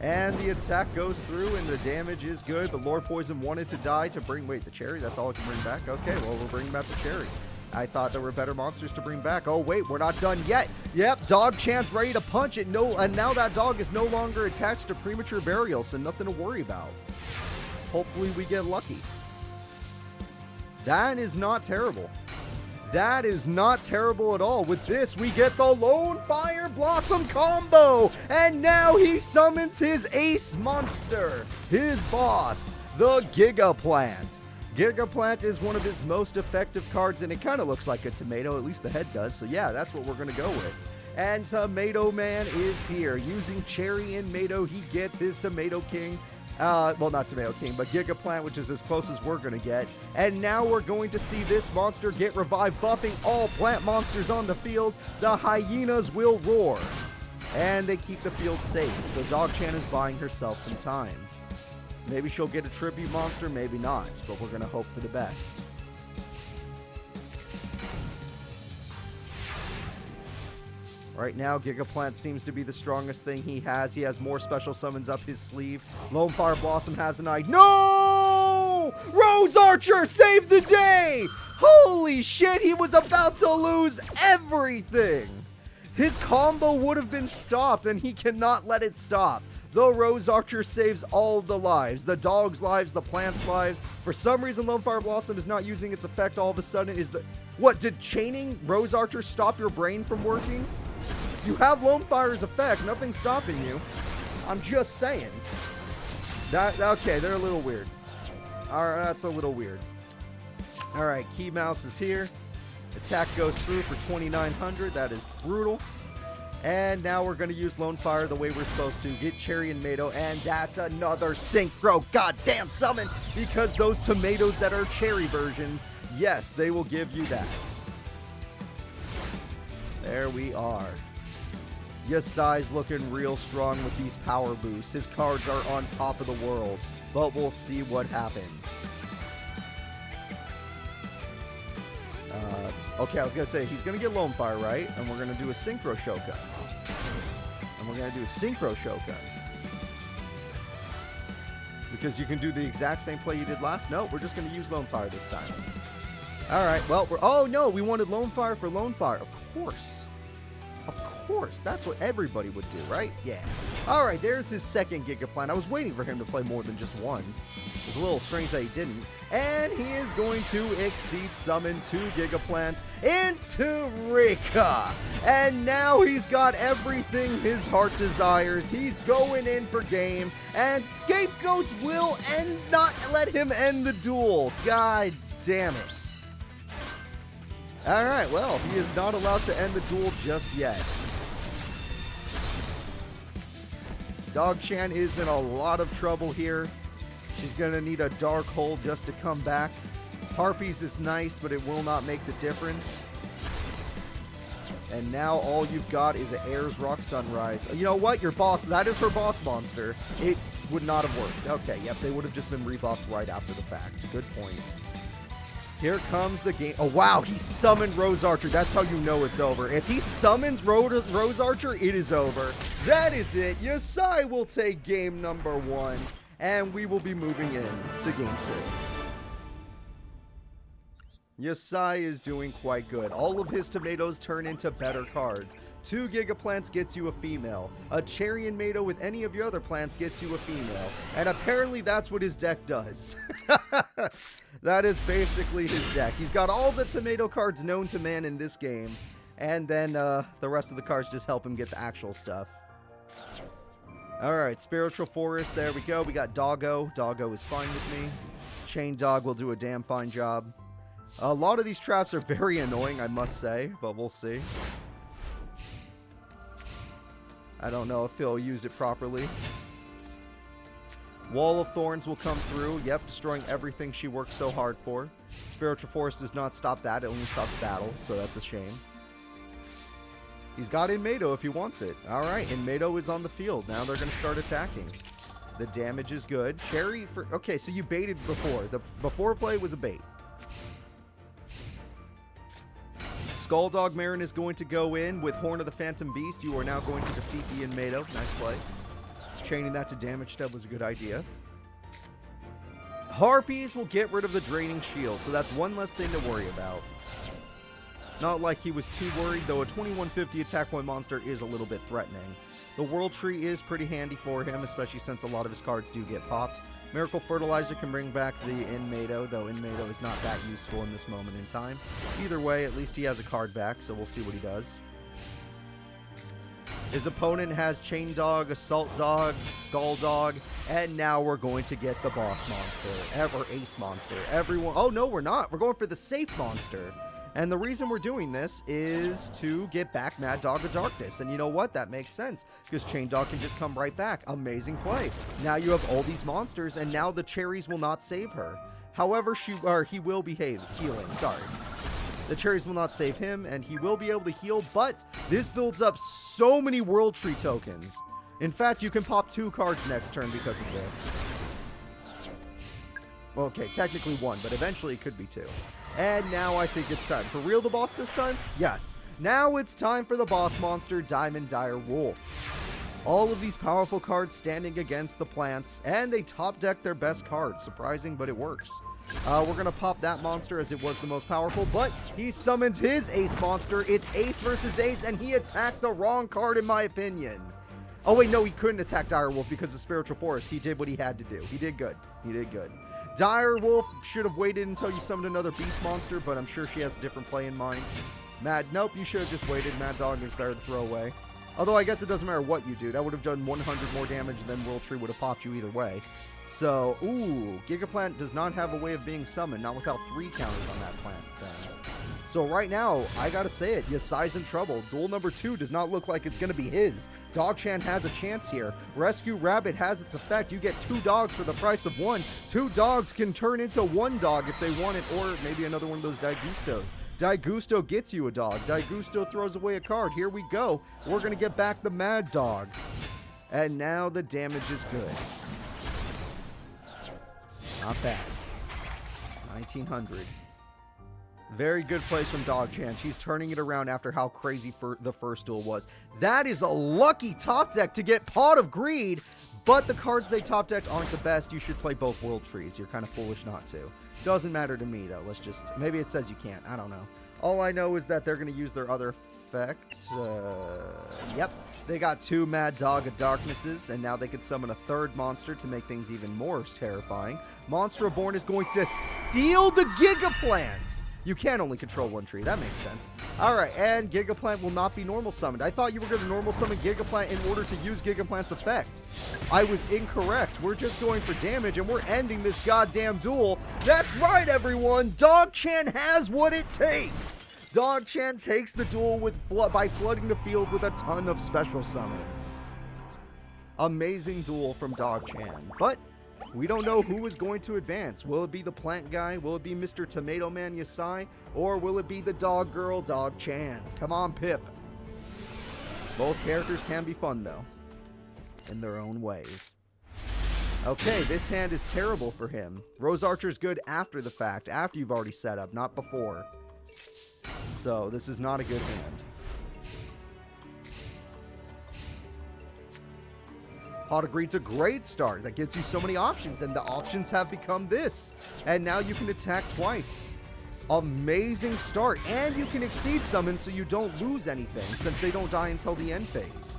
And the attack goes through and the damage is good, but Lord Poison wanted to die to bring... Wait, the cherry? That's all I can bring back? Okay, well, we're bringing back the cherry. I thought there were better monsters to bring back. Oh, wait, we're not done yet. Yep, Dog-chan's ready to punch it. No, and now that dog is no longer attached to Premature Burial, so nothing to worry about. Hopefully we get lucky. That is not terrible. That is not terrible at all. With this, we get the Lone Fire Blossom combo. And now he summons his ace monster, his boss, the Gigaplant. Gigaplant is one of his most effective cards, and it kind of looks like a tomato. At least the head does. So yeah, that's what we're going to go with. And Tomato Man is here. Using Cherry and Mato, he gets his Tomato King. Well, not Tomato King, but Gigaplant, which is as close as we're going to get. And now we're going to see this monster get revived, buffing all plant monsters on the field. The hyenas will roar. And they keep the field safe. So Dog-chan is buying herself some time. Maybe she'll get a tribute monster, maybe not. But we're going to hope for the best. Right now, Gigaplant seems to be the strongest thing he has. He has more special summons up his sleeve. Lone Fire Blossom has an eye. No! Rose Archer saved the day! Holy shit, he was about to lose everything! His combo would have been stopped, and he cannot let it stop. The Rose Archer saves all the lives. The dog's lives, the plant's lives. For some reason, Lone Fire Blossom is not using its effect all of a sudden. What, did chaining Rose Archer stop your brain from working? You have Lone Fire's effect. Nothing's stopping you. I'm just saying. Okay, they're a little weird. Alright, that's a little weird. Alright, Key Mouse is here. Attack goes through for 2,900. That is brutal. And now we're going to use Lone Fire the way we're supposed to. Get Cherry and Mato, and that's another Synchro goddamn summon, because those tomatoes that are Cherry versions, yes, they will give you that. There we are. Yasai's looking real strong with these power boosts. His cards are on top of the world, but we'll see what happens. Okay, I was going to say, he's going to get Lone Fire, right? And we're going to do a Synchro Shogun. Because you can do the exact same play you did last. No, we're just going to use Lone Fire this time. Alright, well, oh no, we wanted Lone Fire for Lone Fire. Of course, that's what everybody would do, right? Yeah. Alright, there's his second Giga Plant. I was waiting for him to play more than just one. It's a little strange that he didn't. And he is going to Exceed Summon 2 Giga Plants into Rika. And now he's got everything his heart desires. He's going in for game. And Scapegoats will not let him end the duel. God damn it. Alright, well, he is not allowed to end the duel just yet. Dog-chan is in a lot of trouble here. She's going to need a Dark Hole just to come back. Harpies is nice, but it will not make the difference. And now all you've got is an Air's Rock Sunrise. You know what? Your boss, that is her boss monster. It would not have worked. Okay, yep, they would have just been rebuffed right after the fact. Good point. Here comes the game. Oh, wow, he summoned Rose Archer. That's how you know it's over. If he summons Rose Archer, it is over. That is it. Yasai will take game number 1, and we will be moving in to game 2. Yasai is doing quite good. All of his tomatoes turn into better cards. 2 Giga Plants gets you a female. A Cherry and Mato with any of your other plants gets you a female. And apparently that's what his deck does. That is basically his deck. He's got all the tomato cards known to man in this game. And then the rest of the cards just help him get the actual stuff. Alright, Spiritual Forest, there we go. We got Doggo. Doggo is fine with me. Chain Dog will do a damn fine job. A lot of these traps are very annoying, I must say, but we'll see. I don't know if he'll use it properly. Wall of Thorns will come through. Yep, destroying everything she worked so hard for. Spiritual Force does not stop that. It only stops battle, so that's a shame. He's got Inmato if he wants it. Alright, Inmato is on the field. Now they're going to start attacking. The damage is good. Cherry for... Okay, so you baited before. The before play was a bait. Skulldog Marin is going to go in with Horn of the Phantom Beast. You are now going to defeat the Inmato. Nice play. Chaining that to damage stub was a good idea. Harpies will get rid of the Draining Shield, so that's one less thing to worry about. Not like he was too worried, though a 2150 attack point monster is a little bit threatening. The World Tree is pretty handy for him, especially since a lot of his cards do get popped. Miracle Fertilizer can bring back the Inmato, though Inmato is not that useful in this moment in time. Either way, at least he has a card back, so we'll see what he does. His opponent has Chain Dog, Assault Dog, Skull Dog, and now we're going to get the boss monster, or Ace monster. Everyone, oh no, we're not. We're going for the safe monster. And the reason we're doing this is to get back Mad Dog of Darkness. And you know what? That makes sense, because Chain Dog can just come right back. Amazing play. Now you have all these monsters, and now the cherries will not save her. However, he will be healing. Sorry. The cherries will not save him, and he will be able to heal, but this builds up so many World Tree tokens. In fact, you can pop 2 cards next turn because of this. Well, okay, technically 1, but eventually it could be 2. And now I think it's time. For real, the boss this time? Yes. Now it's time for the boss monster, Diamond Dire Wolf. All of these powerful cards standing against the plants, and they top deck their best card. Surprising, but it works. We're going to pop that monster as it was the most powerful, but he summons his Ace monster. It's Ace versus Ace, and he attacked the wrong card in my opinion. Oh wait, no, he couldn't attack Dire Wolf because of Spiritual Force. He did what he had to do. He did good. He did good. Dire Wolf should have waited until you summoned another beast monster, but I'm sure she has a different play in mind. Nope, you should have just waited. Mad Dog is better to throw away. Although I guess it doesn't matter what you do. That would have done 100 more damage than World Tree would have popped you either way. So, ooh, Gigaplant does not have a way of being summoned, not without 3 counters on that plant then. So right now, I gotta say it, Yasai's in trouble. Duel number 2 does not look like it's gonna be his. Dog-chan has a chance here. Rescue Rabbit has its effect. You get 2 dogs for the price of 1. 2 dogs can turn into 1 dog if they want it, or maybe another one of those Daigustos. Daigusto gets you a dog. Daigusto throws away a card. Here we go. We're going to get back the Mad Dog. And now the damage is good. Not bad. 1900. Very good plays from Dog-chan. She's turning it around after how crazy the first duel was. That is a lucky top deck to get Pot of Greed, but the cards they top decked aren't the best. You should play both World Trees. You're kind of foolish not to. Doesn't matter to me, though. Let's just... Maybe it says you can't. I don't know. All I know is that they're going to use their other effect. Yep. They got 2 Mad Dog of Darknesses, and now they can summon a 3rd monster to make things even more terrifying. Monster Reborn is going to steal the Gigaplant! You can only control 1 tree. That makes sense. Alright, and Gigaplant will not be normal summoned. I thought you were going to normal summon Gigaplant in order to use Gigaplant's effect. I was incorrect. We're just going for damage, and we're ending this goddamn duel. That's right, everyone! Dog-chan has what it takes! Dog-chan takes the duel by flooding the field with a ton of special summons. Amazing duel from Dog-chan. But... we don't know who is going to advance. Will it be the plant guy? Will it be Mr. Tomato Man Yasai? Or will it be the dog girl, Dog-chan? Come on, Pip. Both characters can be fun, though. In their own ways. Okay, this hand is terrible for him. Rose Archer's good after the fact. After you've already set up, not before. So, this is not a good hand. Pot of Greed's a great start. That gives you so many options, and the options have become this. And now you can attack twice. Amazing start. And you can exceed summon so you don't lose anything, since they don't die until the end phase.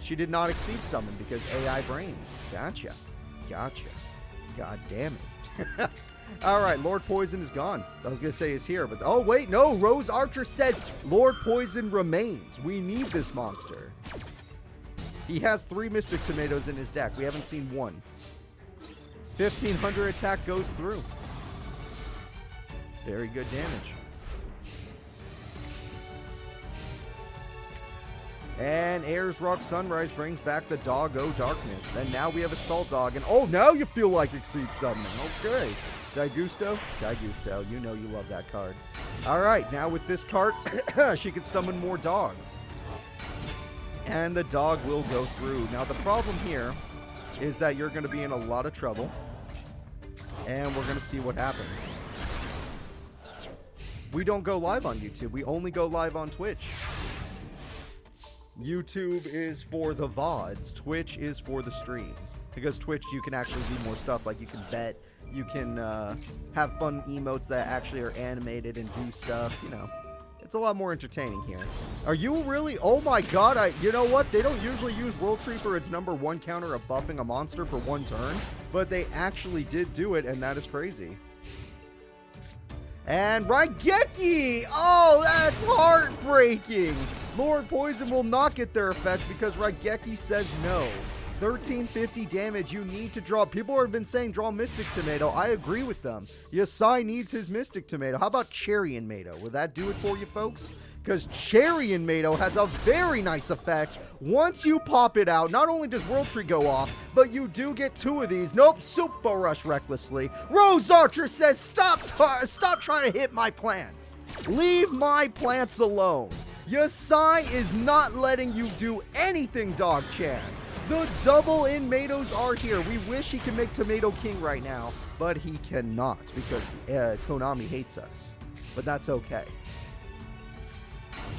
She did not exceed summon because AI brains. Gotcha. Gotcha. God damn it. Alright, Lord Poison is gone. I was going to say he's here, but... oh, wait, no. Rose Archer said Lord Poison remains. We need this monster. He has 3 Mystic Tomatoes in his deck. We haven't seen 1. 1500 attack goes through. Very good damage. And Ayers Rock Sunrise brings back the Doggo Darkness. And now we have Assault Dog. And oh, now you feel like Exceed Summoning. Okay. Daigusto? Daigusto. You know you love that card. Alright, now with this card, she can summon more dogs. And the dog will go through. Now, the problem here is that you're going to be in a lot of trouble. And we're going to see what happens. We don't go live on YouTube. We only go live on Twitch. YouTube is for the VODs. Twitch is for the streams. Because Twitch, you can actually do more stuff. Like, you can bet. You can have fun emotes that actually are animated and do stuff, you know. It's a lot more entertaining here. Are you really? Oh my god, you know what? They don't usually use World Tree for its number 1 counter of buffing a monster for 1 turn, but they actually did do it, and that is crazy. And Raigeki! Oh, that's heartbreaking! Lord Poison will not get their effect because Raigeki says no. 1350 damage, you need to draw. People have been saying draw Mystic Tomato. I agree with them. Yasai needs his Mystic Tomato. How about Cherry and Mato? Will that do it for you, folks? Because Cherry and Mato has a very nice effect. Once you pop it out, not only does World Tree go off, but you do get 2 of these. Nope, Super Rush recklessly. Rose Archer says, stop trying to hit my plants. Leave my plants alone. Yasai is not letting you do anything, Dog-chan. The double in Matos are here. We wish he could make Tomato King right now, but he cannot because Konami hates us. But that's okay.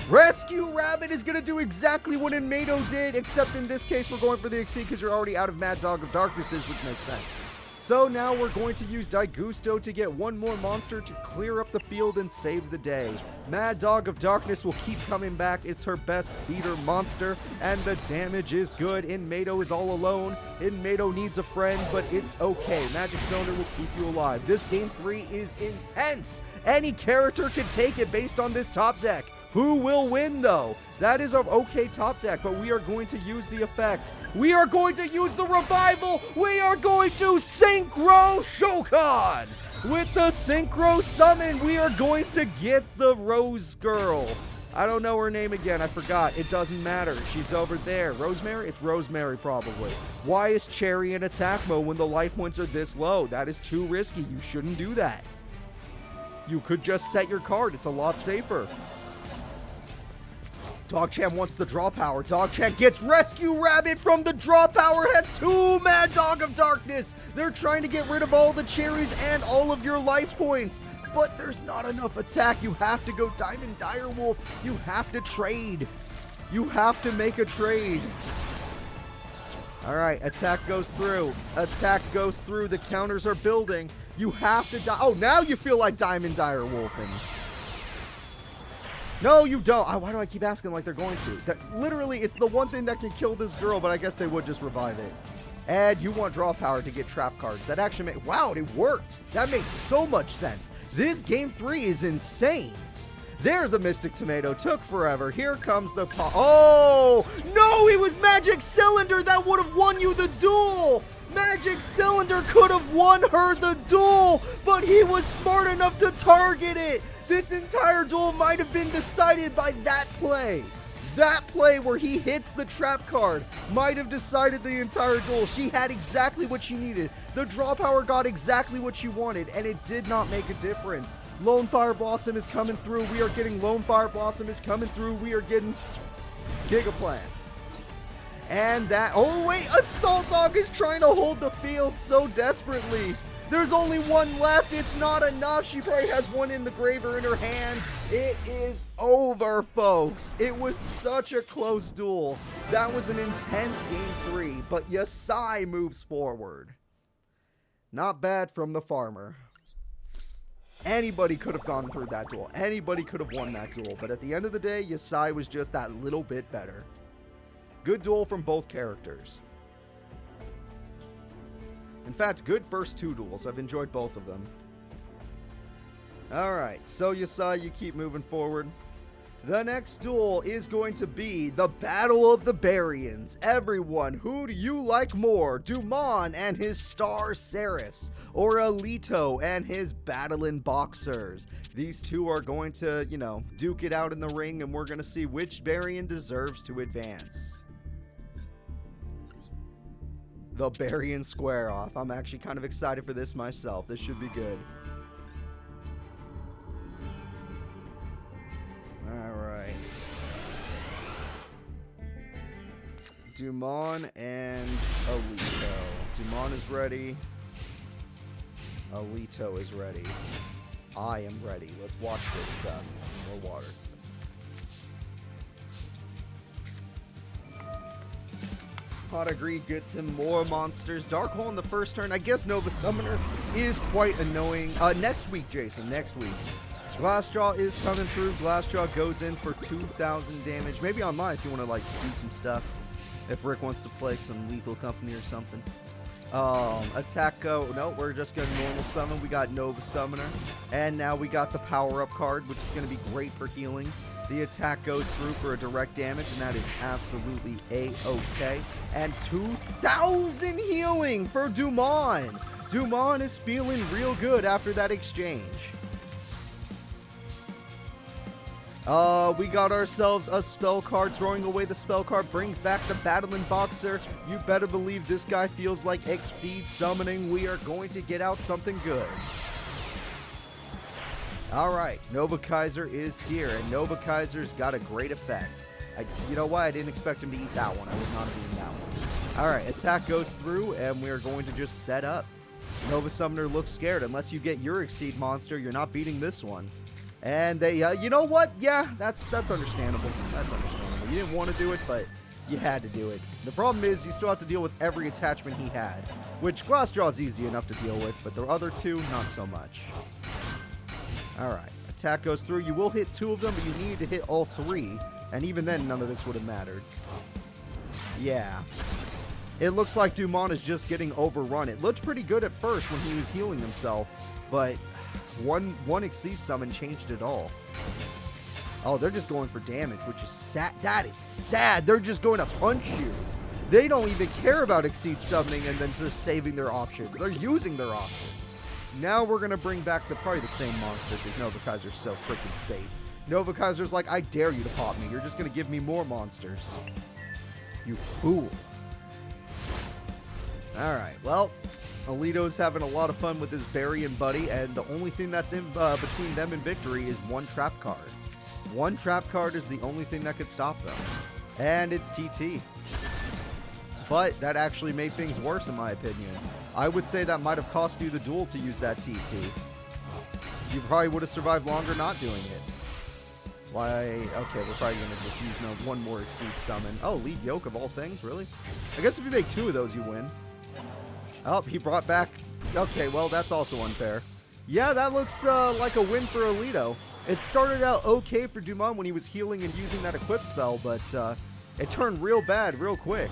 Rescue Rabbit is going to do exactly what Mato did, except in this case we're going for the Exceed because you're already out of Mad Dog of Darknesses, which makes sense. So now we're going to use Daigusto to get 1 more monster to clear up the field and save the day. Mad Dog of Darkness will keep coming back. It's her best beater monster, and the damage is good. Mato is all alone. Mato needs a friend, but it's okay. Magic Cylinder will keep you alive. This game 3 is intense. Any character can take it based on this top deck. Who will win, though? That is an okay top deck, but we are going to use the effect. We are going to use the revival. We are going to Synchro Shokan. With the Synchro Summon, we are going to get the Rose Girl. I don't know her name again. I forgot. It doesn't matter. She's over there. Rosemary? It's Rosemary, probably. Why is Cherry in attack mode when the life points are this low? That is too risky. You shouldn't do that. You could just set your card. It's a lot safer. Dogchamp wants the draw power. Dogchamp gets Rescue Rabbit from the draw power. Has 2 Mad Dog of Darkness. They're trying to get rid of all the cherries and all of your life points. But there's not enough attack. You have to go Diamond Direwolf. You have to trade. You have to make a trade. All right, attack goes through. Attack goes through. The counters are building. You have to die. Oh, now you feel like Diamond Direwolfing. No, you don't. Why do I keep asking like they're going to? Literally, it's the one thing that can kill this girl, but I guess they would just revive it. And you want draw power to get trap cards. That actually made... Wow, it worked. That makes so much sense. This game 3 is insane. There's a Mystic Tomato. Took forever. Here comes the... Oh! No, it was Magic Cylinder that would have won you the duel! Magic Cylinder could have won her the duel, but he was smart enough to target it. This entire duel might have been decided by that play. That play where he hits the trap card might have decided the entire duel. She had exactly what she needed. The draw power got exactly what she wanted, and it did not make a difference. Lone Fire Blossom is coming through. We are getting Lone Fire Blossom is coming through. We are getting Giga Plant. And that... Oh, wait! Assault Dog is trying to hold the field so desperately. There's only one left. It's not enough. She probably has one in the grave or in her hand. It is over, folks. It was such a close duel. That was an intense game 3, but Yasai moves forward. Not bad from the farmer. Anybody could have gone through that duel. Anybody could have won that duel, but at the end of the day, Yasai was just that little bit better. Good duel from both characters. In fact, good first 2 duels. I've enjoyed both of them. Alright, so Yasai, you keep moving forward. The next duel is going to be the Battle of the Barians. Everyone, who do you like more? Dumon and his Star Seraphs, or Alito and his Battlin' Boxers? These two are going to, you know, duke it out in the ring, and we're going to see which Barian deserves to advance. The Barian Square Off. I'm actually kind of excited for this myself. This should be good. Alright. Dumon and Alito. Dumon is ready. Alito is ready. I am ready. Let's watch this stuff. More water. Pot of Greed gets him more monsters. Dark Hole in the first turn. I guess Nova Summoner is quite annoying. Next week, Jason. Next week. Glassjaw is coming through. Glassjaw goes in for 2,000 damage. Maybe online if you want to, like, do some stuff. If Rick wants to play some Lethal Company or something. Attack go. No, we're just going to normal summon. We got Nova Summoner. And now we got the power-up card, which is going to be great for healing. The attack goes through for a direct damage, and that is absolutely A-okay. And 2,000 healing for Dumon. Dumon is feeling real good after that exchange. We got ourselves a spell card. Throwing away the spell card brings back the Battlin' Boxer. You better believe this guy feels like Exceed Summoning. We are going to get out something good. Alright, Nova Kaiser is here, and Nova Kaiser's got a great effect. You know why? I didn't expect him to eat that one. I was not eating that one. Alright, attack goes through, and we're going to just set up. Nova Summoner looks scared. Unless you get your Exceed monster, you're not beating this one. And they, you know what? Yeah, that's understandable. That's understandable. You didn't want to do it, but you had to do it. The problem is you still have to deal with every attachment he had, which Glassjaw is easy enough to deal with, but the other two, not so much. Alright, attack goes through. You will hit 2 of them, but you need to hit all 3, and even then, none of this would have mattered. Yeah. It looks like Dumon is just getting overrun. It looked pretty good at first when he was healing himself, but one Exceed summon changed it all. Oh, they're just going for damage, which is sad. That is sad. They're just going to punch you. They don't even care about Exceed summoning and then just saving their options. They're using their options. Now we're going to bring back probably the same monster because Nova Kaiser's so freaking safe. Nova Kaiser's like, I dare you to pop me. You're just going to give me more monsters. You fool. Alright, well, Alito's having a lot of fun with his Barry and Buddy, and the only thing that's in between them and victory is one trap card. One trap card is the only thing that could stop them. And it's TT. But that actually made things worse in my opinion. I would say that might have cost you the duel to use that TT. You probably would have survived longer not doing it. Why? Okay, we're probably going to just use one more Exceed Summon. Oh, Lead Yoke of all things? Really? I guess if you make 2 of those, you win. Oh, he brought back... Okay, well, that's also unfair. Yeah, that looks like a win for Alito. It started out okay for Dumont when he was healing and using that equip spell, but it turned real bad real quick.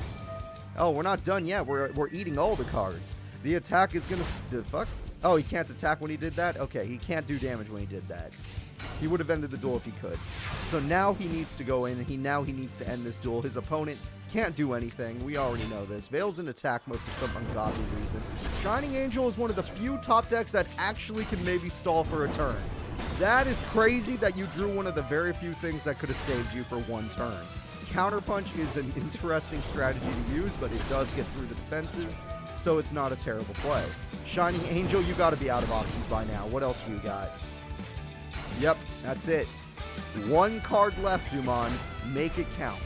Oh, we're not done yet. We're eating all the cards. The attack is going to... Fuck? Oh, he can't attack when he did that? Okay, he can't do damage when he did that. He would have ended the duel if he could. So now he needs to go in, and now he needs to end this duel. His opponent can't do anything. We already know this. Veil's in attack mode for some ungodly reason. Shining Angel is one of the few top decks that actually can maybe stall for a turn. That is crazy that you drew one of the very few things that could have saved you for one turn. Counterpunch is an interesting strategy to use, but it does get through the defenses, so it's not a terrible play. Shining Angel, you got to be out of options by now. What else do you got? Yep, that's it. One card left, Dumont. Make it count.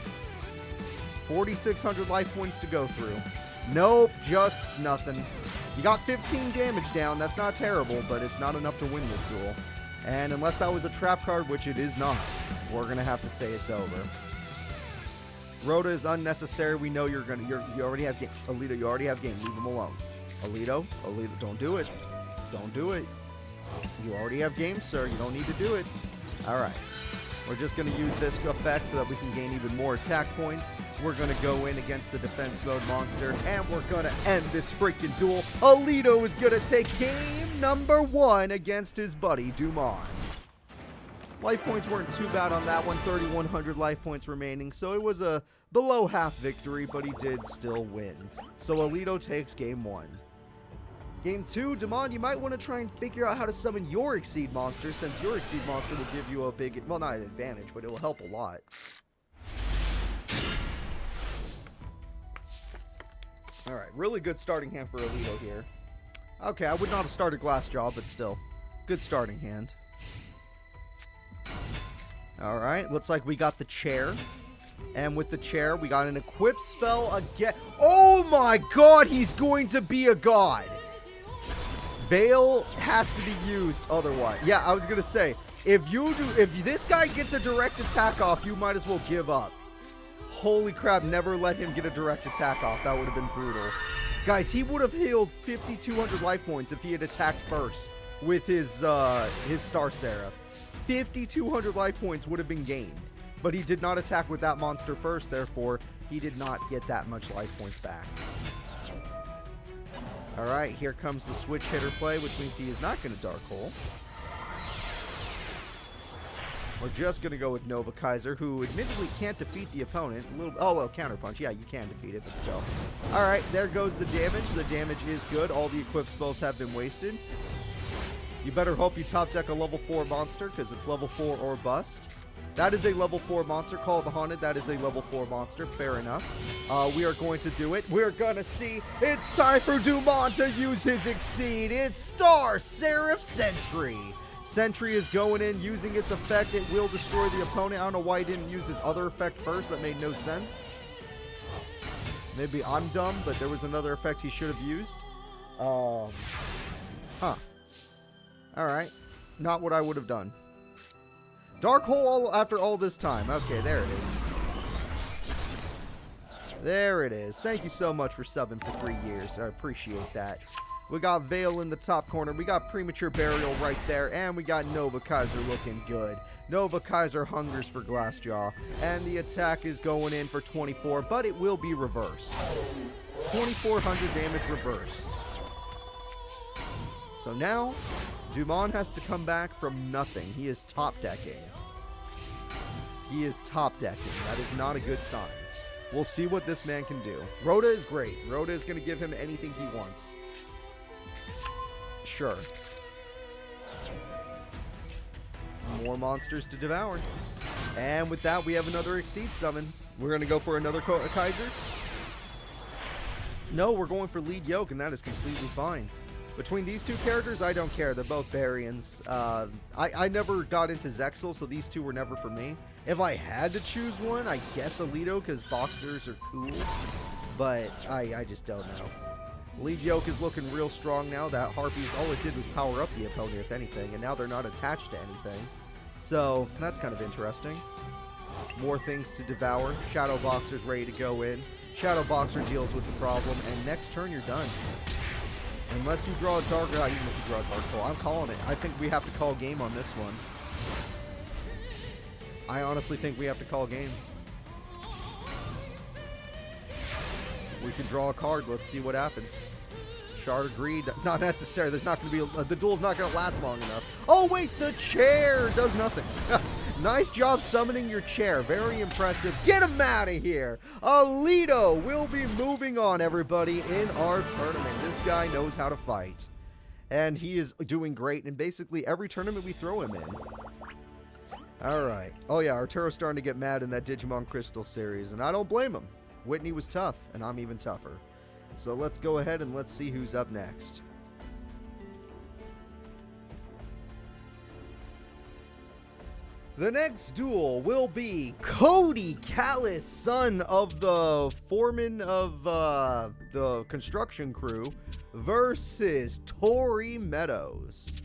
4,600 life points to go through. Nope, just nothing. You got 15 damage down. That's not terrible, but it's not enough to win this duel. And unless that was a trap card, which it is not, we're going to have to say it's over. Rhoda is unnecessary. We know you already have game. Alito, you already have game. Leave him alone. Alito, don't do it. Don't do it. You already have game, sir. You don't need to do it. All right. We're just going to use this effect so that we can gain even more attack points. We're going to go in against the defense mode monster, and we're going to end this freaking duel. Alito is going to take game number 1 against his buddy, Dumont. Life points weren't too bad on that one, 3,100 life points remaining, so it was a below half victory, but he did still win. So Alito takes game 1. Game 2, Dumont, you might want to try and figure out how to summon your Exceed monster, since your Exceed monster will give you a big, well, not an advantage, but it will help a lot. Alright, really good starting hand for Alito here. Okay, I would not have started Glassjaw, but still, good starting hand. Alright, looks like we got the chair. And with the chair, we got an equip spell again. Oh my god, he's going to be a god! Veil has to be used otherwise. Yeah, I was going to say, if this guy gets a direct attack off, you might as well give up. Holy crap, never let him get a direct attack off. That would have been brutal. Guys, he would have healed 5,200 life points if he had attacked first with his Star Seraph. 5,200 life points would have been gained. But he did not attack with that monster first, therefore, he did not get that much life points back. Alright, here comes the switch hitter play, which means he is not going to Dark Hole. We're just going to go with Nova Kaiser, who admittedly can't defeat the opponent. Oh, well, Counterpunch. Yeah, you can defeat it, but still. Alright, there goes the damage. The damage is good. All the equipped spells have been wasted. You better hope you top deck a level 4 monster, because it's level 4 or bust. That is a level 4 monster. Call of the Haunted. That is a level 4 monster. Fair enough. We are going to do it. We're going to see. It's time for Dumont to use his Exceed. It's Star Seraph Sentry. Sentry is going in, using its effect. It will destroy the opponent. I don't know why he didn't use his other effect first. That made no sense. Maybe I'm dumb, but there was another effect he should have used. Alright. Not what I would have done. Dark Hole after all this time. Okay, there it is. There it is. Thank you so much for subbing for 3 years. I appreciate that. We got Veil in the top corner. We got Premature Burial right there. And we got Nova Kaiser looking good. Nova Kaiser hungers for Glassjaw. And the attack is going in for 24, but it will be reversed. 2,400 damage reversed. So now, Dumont has to come back from nothing. He is top decking. He is top decking. That is not a good sign. We'll see what this man can do. Rhoda is great. Rhoda is going to give him anything he wants. Sure. More monsters to devour. And with that, we have another Exceed summon. We're going to go for another Kaiser. No, we're going for lead yoke, and that is completely fine. Between these two characters, I don't care. They're both Baryons. I never got into Zexal, so these two were never for me. If I had to choose one, I guess Alito, because boxers are cool. But I just don't know. Lead yoke is looking real strong now. That Harpies, all it did was power up the opponent, if anything, and now they're not attached to anything. So that's kind of interesting. More things to devour. Shadow Boxer's ready to go in. Shadow Boxer deals with the problem, and next turn you're done. Unless you draw a dark, even if you draw a dark hole, I'm calling it. I think we have to call game on this one. I honestly think we have to call game. We can draw a card. Let's see what happens. Shard agreed. Not necessary. There's not going to be the duel's not going to last long enough. Oh wait, the chair does nothing. Nice job summoning your chair. Very impressive. Get him out of here. Alito will be moving on, everybody, in our tournament. This guy knows how to fight. And he is doing great in basically every tournament we throw him in. Alright. Oh yeah, Arturo's starting to get mad in that Digimon Crystal series, and I don't blame him. Whitney was tough, and I'm even tougher. So let's go ahead and let's see who's up next. The next duel will be Cody Callis, son of the foreman of the construction crew, versus Tori Meadows.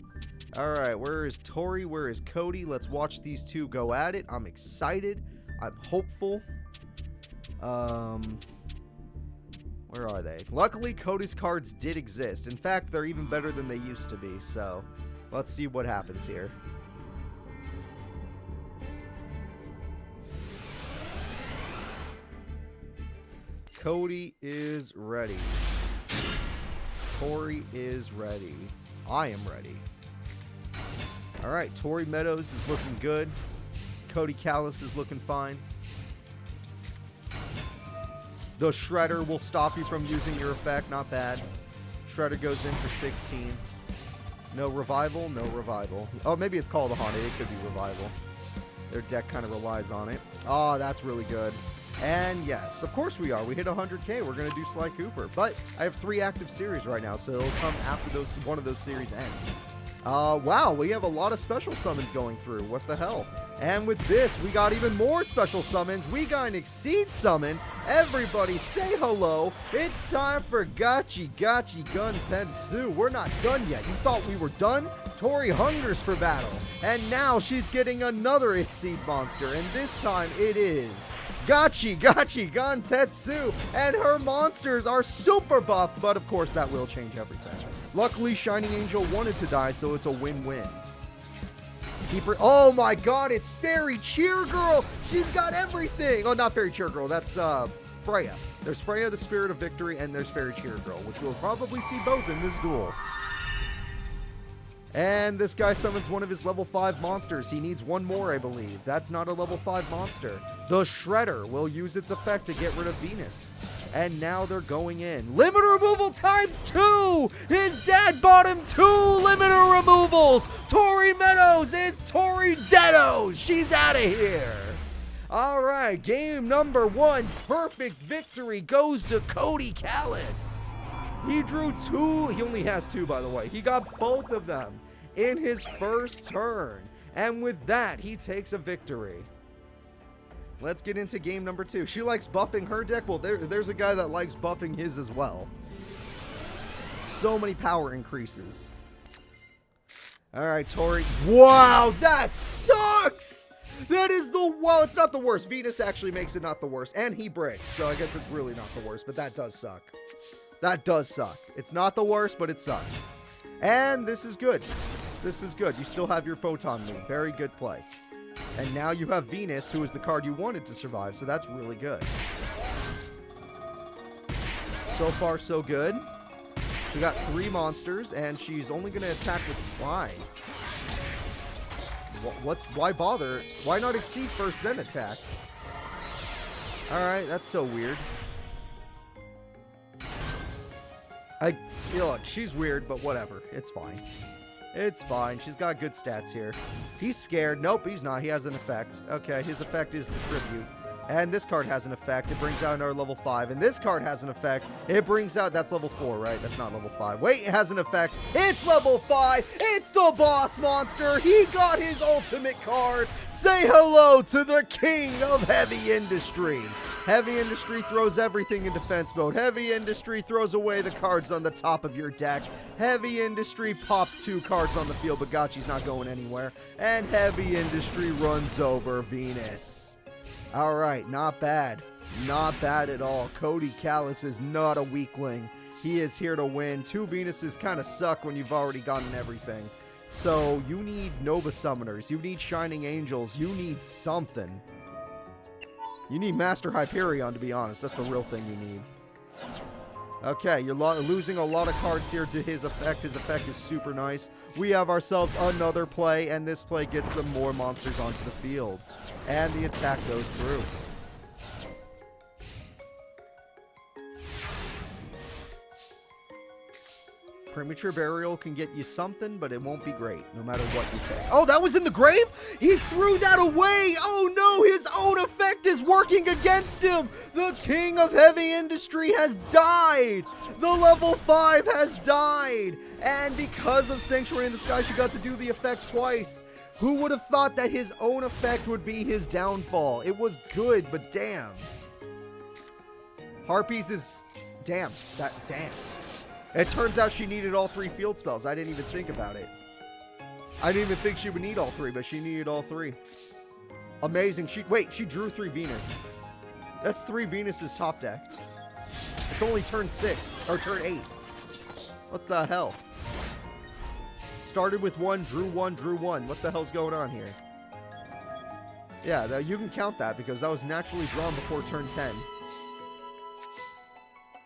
Alright, where is Tori? Where is Cody? Let's watch these two go at it. I'm excited. I'm hopeful. Where are they? Luckily, Cody's cards did exist. In fact, they're even better than they used to be. So, let's see what happens here. Cody is ready. Tori is ready. I am ready. Alright, Tori Meadows is looking good. Cody Callis is looking fine. The Shredder will stop you from using your effect. Not bad. Shredder goes in for 16. No revival? No revival. Oh, maybe it's called a Haunted. It could be revival. Their deck kind of relies on it. Oh, that's really good. And yes, of course we are. We hit 100K. We're going to do Sly Cooper. But I have 3 active series right now, so it'll come after one of those series ends. Wow, we have a lot of special summons going through. What the hell? And with this, we got even more special summons. We got an Exceed summon. Everybody say hello. It's time for Gachi Gachi Gun Tensu. We're not done yet. You thought we were done? Tori hungers for battle. And now she's getting another Exceed monster. And this time it is Gachi Gachi Gun Tetsu, and her monsters are super buffed, but of course that will change everything. Luckily, Shining Angel wanted to die, so it's a win-win. Oh my god, it's Fairy Cheer Girl! She's got everything! Oh, not Fairy Cheer Girl, that's Freya. There's Freya, the Spirit of Victory, and there's Fairy Cheer Girl, which we'll probably see both in this duel. And this guy summons one of his level 5 monsters. He needs one more, I believe. That's not a level 5 monster. The Shredder will use its effect to get rid of Venus. And now they're going in. Limiter removal times 2! His dad bought him 2 limiter removals! Tori Meadows is Tori Deados! She's out of here! Alright, game number 1. Perfect victory goes to Cody Callis. He drew 2. He only has 2, by the way. He got both of them in his first turn. And with that, he takes a victory. Let's get into game number 2. She likes buffing her deck. Well, there's a guy that likes buffing his as well. So many power increases. All right, Tori. Wow, that sucks! That is well, it's not the worst. Venus actually makes it not the worst. And he breaks, so I guess it's really not the worst. But that does suck. That does suck. It's not the worst, but it sucks. And this is good. This is good. You still have your Photon move. Very good play. And now you have Venus, who is the card you wanted to survive, so that's really good. So far, so good. She got 3 monsters, and she's only going to attack with... Why? Why bother? Why not Exceed first, then attack? Alright, that's so weird. Look, she's weird, but whatever. It's fine. It's fine. She's got good stats here. He's scared. Nope, he's not. He has an effect. Okay, his effect is the tribute. And this card has an effect. It brings out another level 5. And this card has an effect. It brings out... That's level 4, right? That's not level 5. Wait, it has an effect. It's level 5. It's the boss monster. He got his ultimate card. Say hello to the king of heavy industry. Heavy industry throws everything in defense mode. Heavy industry throws away the cards on the top of your deck. Heavy industry pops 2 cards on the field, but Gotchi's not going anywhere. And heavy industry runs over Venus. All right, not bad. Not bad at all. Cody Callis is not a weakling. He is here to win. 2 Venuses kind of suck when you've already gotten everything. So you need Nova Summoners. You need Shining Angels. You need something. You need Master Hyperion, to be honest. That's the real thing you need. Okay, you're losing a lot of cards here to his effect. His effect is super nice. We have ourselves another play, and this play gets them more monsters onto the field. And the attack goes through. Premature Burial can get you something, but it won't be great, no matter what you pick. Oh, that was in the grave? He threw that away! Oh no, his own effect is working against him! The king of heavy industry has died! The level 5 has died! And because of Sanctuary in the Sky, she got to do the effect twice. Who would have thought that his own effect would be his downfall? It was good, but damn. Harpies is... Damn. Damn. It turns out she needed all 3 field spells. I didn't even think about it. I didn't even think she would need all 3, but she needed all 3. Amazing. She drew 3 Venus. That's 3 Venuses top decked. It's only turn 6, or turn 8. What the hell? Started with 1, drew 1, drew 1. What the hell's going on here? Yeah, you can count that because that was naturally drawn before turn 10.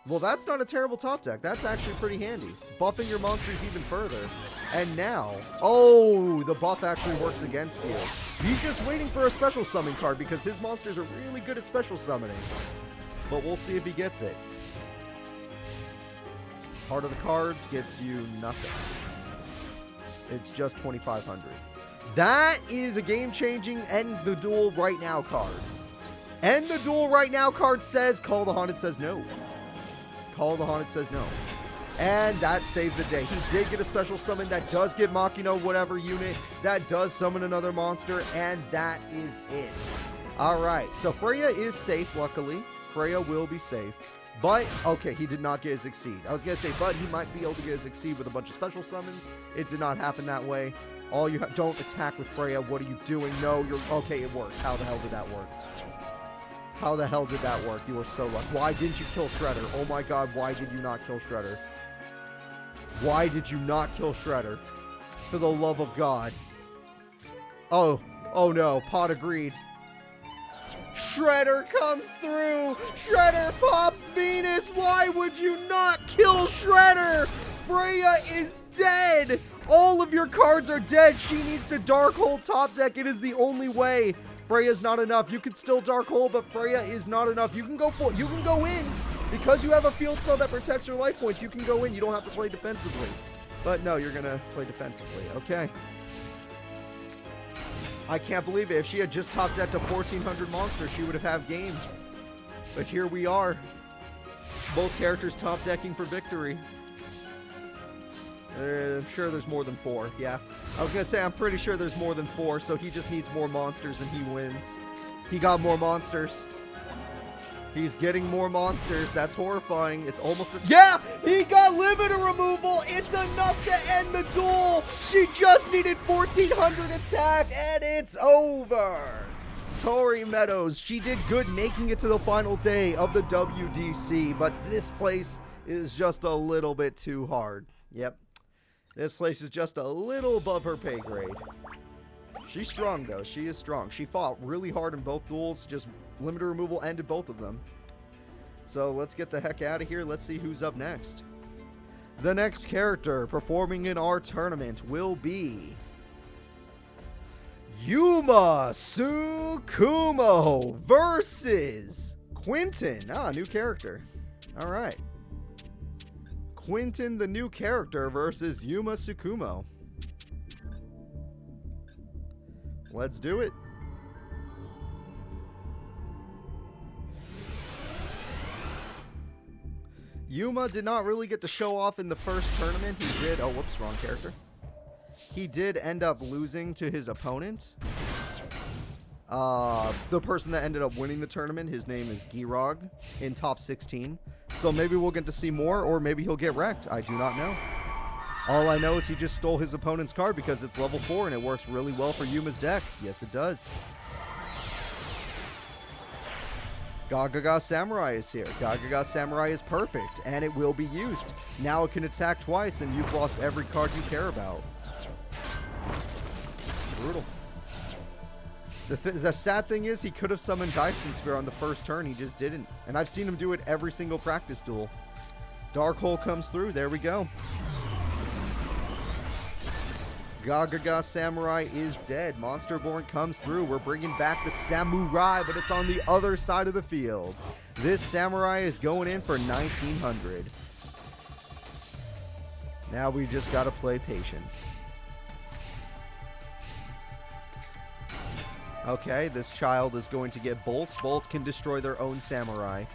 Well, that's not a terrible top deck. That's actually pretty handy. Buffing your monsters even further. And now... Oh, the buff actually works against you. He's just waiting for a special summon card because his monsters are really good at special summoning. But we'll see if he gets it. Heart of the Cards gets you nothing. It's just 2,500. That is a game-changing End the Duel Right Now card. End the Duel Right Now card says, Call the Haunted says no. Call the Haunted says no. And that saves the day. He did get a special summon that does get Machina whatever unit. That does summon another monster. And that is it. Alright, so Freya is safe, luckily. Freya will be safe. But, okay, he did not get his Exceed. I was going to say, but he might be able to get his Exceed with a bunch of special summons. It did not happen that way. All you don't attack with Freya. What are you doing? No, you're... Okay, it worked. How the hell did that work? How the hell did that work? You were so lucky. Why didn't you kill Shredder? Oh my god, why did you not kill Shredder? Why did you not kill Shredder? For the love of God. Oh no, Pot agreed. Shredder comes through! Shredder pops Venus! Why would you not kill Shredder? Freya is dead! All of your cards are dead! She needs to Dark Hole top deck. It is the only way. Freya's not enough. You can still Dark Hole, but Freya is not enough. You can go for it. You can go in. Because you have a field spell that protects your life points, you can go in. You don't have to play defensively. But no, you're going to play defensively. Okay. I can't believe it. If she had just top decked a 1,400 monster, she would have had game. But here we are. Both characters top decking for victory. I'm sure there's more than 4, yeah. I was going to say, I'm pretty sure there's more than 4, so he just needs more monsters and he wins. He got more monsters. He's getting more monsters. That's horrifying. It's almost... Yeah! He got limiter removal! It's enough to end the duel! She just needed 1,400 attack, and it's over! Tori Meadows, she did good making it to the final day of the WDC, but this place is just a little bit too hard. Yep. This place is just a little above her pay grade. She's strong, though. She is strong. She fought really hard in both duels. Just limiter removal ended both of them. So let's get the heck out of here. Let's see who's up next. The next character performing in our tournament will be Yuma Tsukumo versus Quentin. Ah, new character. All right. Quentin, the new character, versus Yuma Tsukumo. Let's do it. Yuma did not really get to show off in the first tournament. He did... Oh, whoops, wrong character. He did end up losing to his opponent. The person that ended up winning the tournament, his name is Girog in top 16. So maybe we'll get to see more, or maybe he'll get wrecked. I do not know. All I know is he just stole his opponent's card because it's level 4 and it works really well for Yuma's deck. Yes, it does. Gagaga Samurai is here. Gagaga Samurai is perfect, and it will be used. Now it can attack twice, and you've lost every card you care about. Brutal. The sad thing is, he could have summoned Dyson Sphere on the first turn. He just didn't. And I've seen him do it every single practice duel. Dark Hole comes through. There we go. Gagaga Samurai is dead. Monsterborn comes through. We're bringing back the Samurai, but it's on the other side of the field. This Samurai is going in for 1900. Now we just got to play patient. Okay, this child is going to get bolts. Bolts can destroy their own Samurai.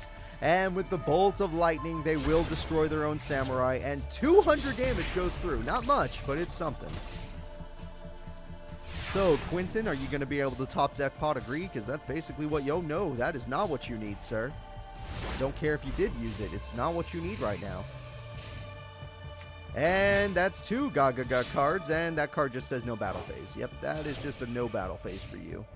And with the bolts of lightning, they will destroy their own Samurai. And 200 damage goes through. Not much, but it's something. So, Quentin, are you going to be able to top deck Pot of Greed? Because that's basically what... Yo, no, that is not what you need, sir. Don't care if you did use it. It's not what you need right now. And that's 2 Gagaga cards, and that card just says no battle phase. Yep, that is just a no battle phase for you.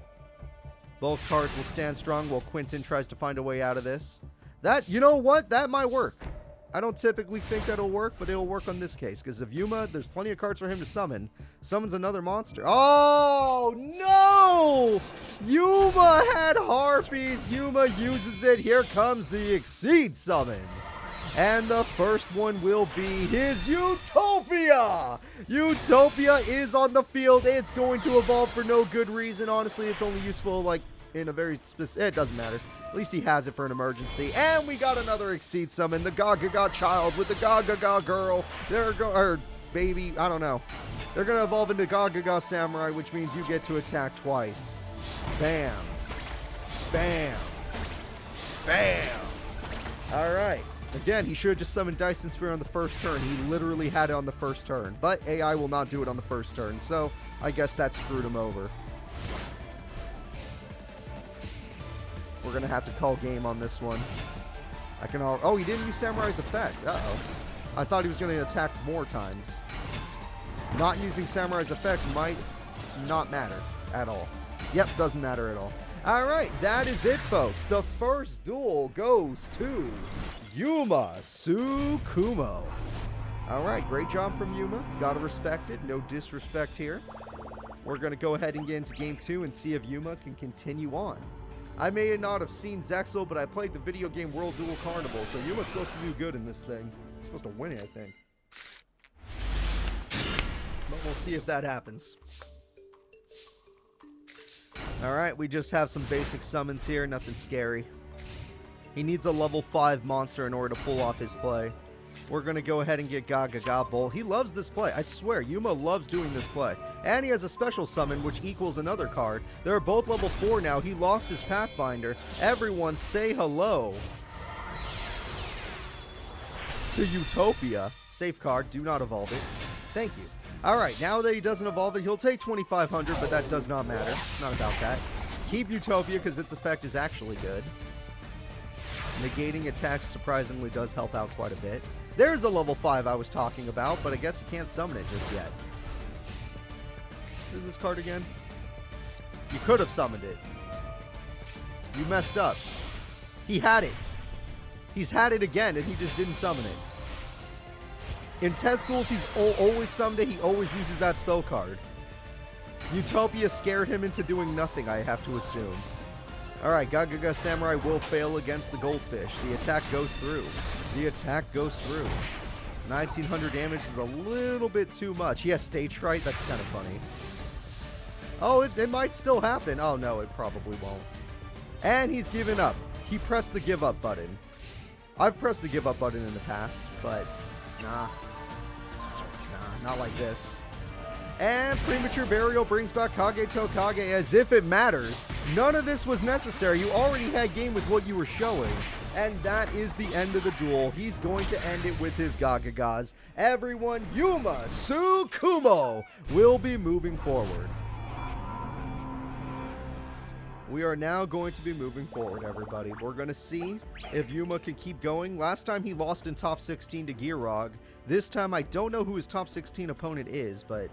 Both cards will stand strong while Quentin tries to find a way out of this. That, you know what? That might work. I don't typically think that'll work, but it'll work on this case. Because if Yuma, there's plenty of cards for him to summon. Summons another monster. Oh, no! Yuma had Harpies. Yuma uses it. Here comes the Exceed summons. And the first one will be his Utopia! Utopia is on the field. It's going to evolve for no good reason. Honestly, it's only useful, like, in a very specific... It doesn't matter. At least he has it for an emergency. And we got another Exceed summon. The Gagaga child with the Gagaga girl. Or baby, I don't know. They're going to evolve into Gagaga Samurai, which means you get to attack twice. Bam. Bam. Bam. All right. Again, he should have just summoned Dyson Sphere on the first turn. He literally had it on the first turn. But AI will not do it on the first turn. So I guess that screwed him over. We're going to have to call game on this one. I can... Oh, he didn't use Samurai's effect. Uh-oh. I thought he was going to attack more times. Not using Samurai's effect might not matter at all. Yep, doesn't matter at all. All right, that is it, folks. The first duel goes to Yuma Tsukumo. All right, great job from Yuma. Gotta respect it. No disrespect here. We're going to go ahead and get into game 2 and see if Yuma can continue on. I may not have seen Zexal, but I played the video game World Duel Carnival, so Yuma's supposed to do good in this thing. He's supposed to win it, I think. But we'll see if that happens. Alright, we just have some basic summons here, nothing scary. He needs a level 5 monster in order to pull off his play. We're going to go ahead and get Gagaga Bowl. He loves this play. I swear, Yuma loves doing this play. And he has a special summon, which equals another card. They're both level 4 now. He lost his Pathfinder. Everyone say hello to Utopia. Safe card. Do not evolve it. Thank you. Alright, now that he doesn't evolve it, he'll take 2,500, but that does not matter. It's not about that. Keep Utopia, because its effect is actually good. Negating attacks surprisingly does help out quite a bit. There's a level 5 I was talking about, but I guess you can't summon it just yet. Who's this card again? You could have summoned it. You messed up. He had it. He's had it again, and he just didn't summon it. In test duels, he's always summoned it. He always uses that spell card. Utopia scared him into doing nothing, I have to assume. Alright, Gagaga Samurai will fail against the Goldfish. The attack goes through. The attack goes through. 1,900 damage is a little bit too much. He has stage fright. That's kind of funny. Oh, it might still happen. Oh, no, it probably won't. And he's given up. He pressed the give up button. I've pressed the give up button in the past, but nah. Nah, not like this. And Premature Burial brings back Kage Tokage as if it matters. None of this was necessary. You already had game with what you were showing. And that is the end of the duel. He's going to end it with his Gagagas. Everyone, Yuma Tsukumo will be moving forward. We are now going to be moving forward, everybody. We're going to see if Yuma can keep going. Last time he lost in top 16 to Gearog. This time I don't know who his top 16 opponent is, but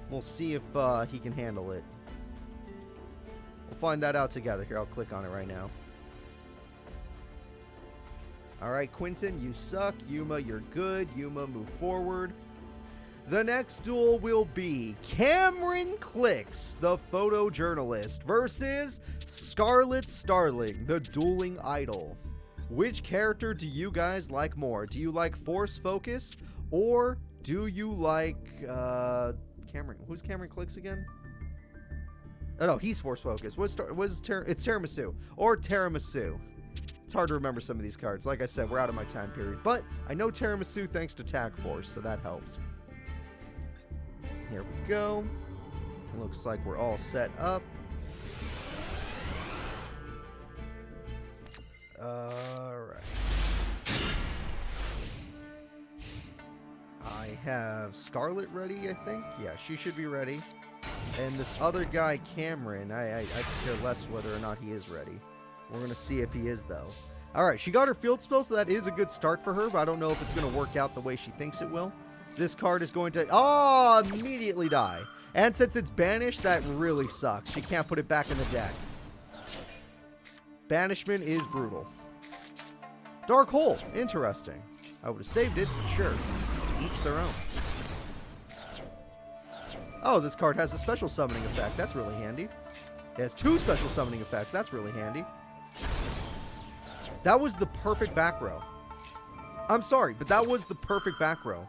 we'll see if he can handle it. We'll find that out together. Here, I'll click on it right now. Alright, Quentin, you suck. Yuma, you're good. Yuma, move forward. The next duel will be Cameron Clicks, the photojournalist, versus Scarlet Starling, the dueling idol. Which character do you guys like more? Do you like Force Focus, or do you like Cameron? Who's Cameron Clicks again? Oh no, he's Force Focus. It's Tiramisu or Tiramisu. It's hard to remember some of these cards. Like I said, we're out of my time period, but I know Tiramisu thanks to Tag Force, so that helps. Here we go. Looks like we're all set up. Alright. I have Scarlet ready, I think. Yeah, she should be ready. And this other guy, Cameron, I care less whether or not he is ready. We're going to see if he is, though. Alright, she got her field spell, so that is a good start for her, but I don't know if it's going to work out the way she thinks it will. This card is going to, immediately die. And since it's banished, that really sucks. She can't put it back in the deck. Banishment is brutal. Dark Hole, interesting. I would have saved it, but sure. To each their own. Oh, this card has a special summoning effect. That's really handy. It has 2 special summoning effects. That's really handy. That was the perfect back row. I'm sorry, but that was the perfect back row.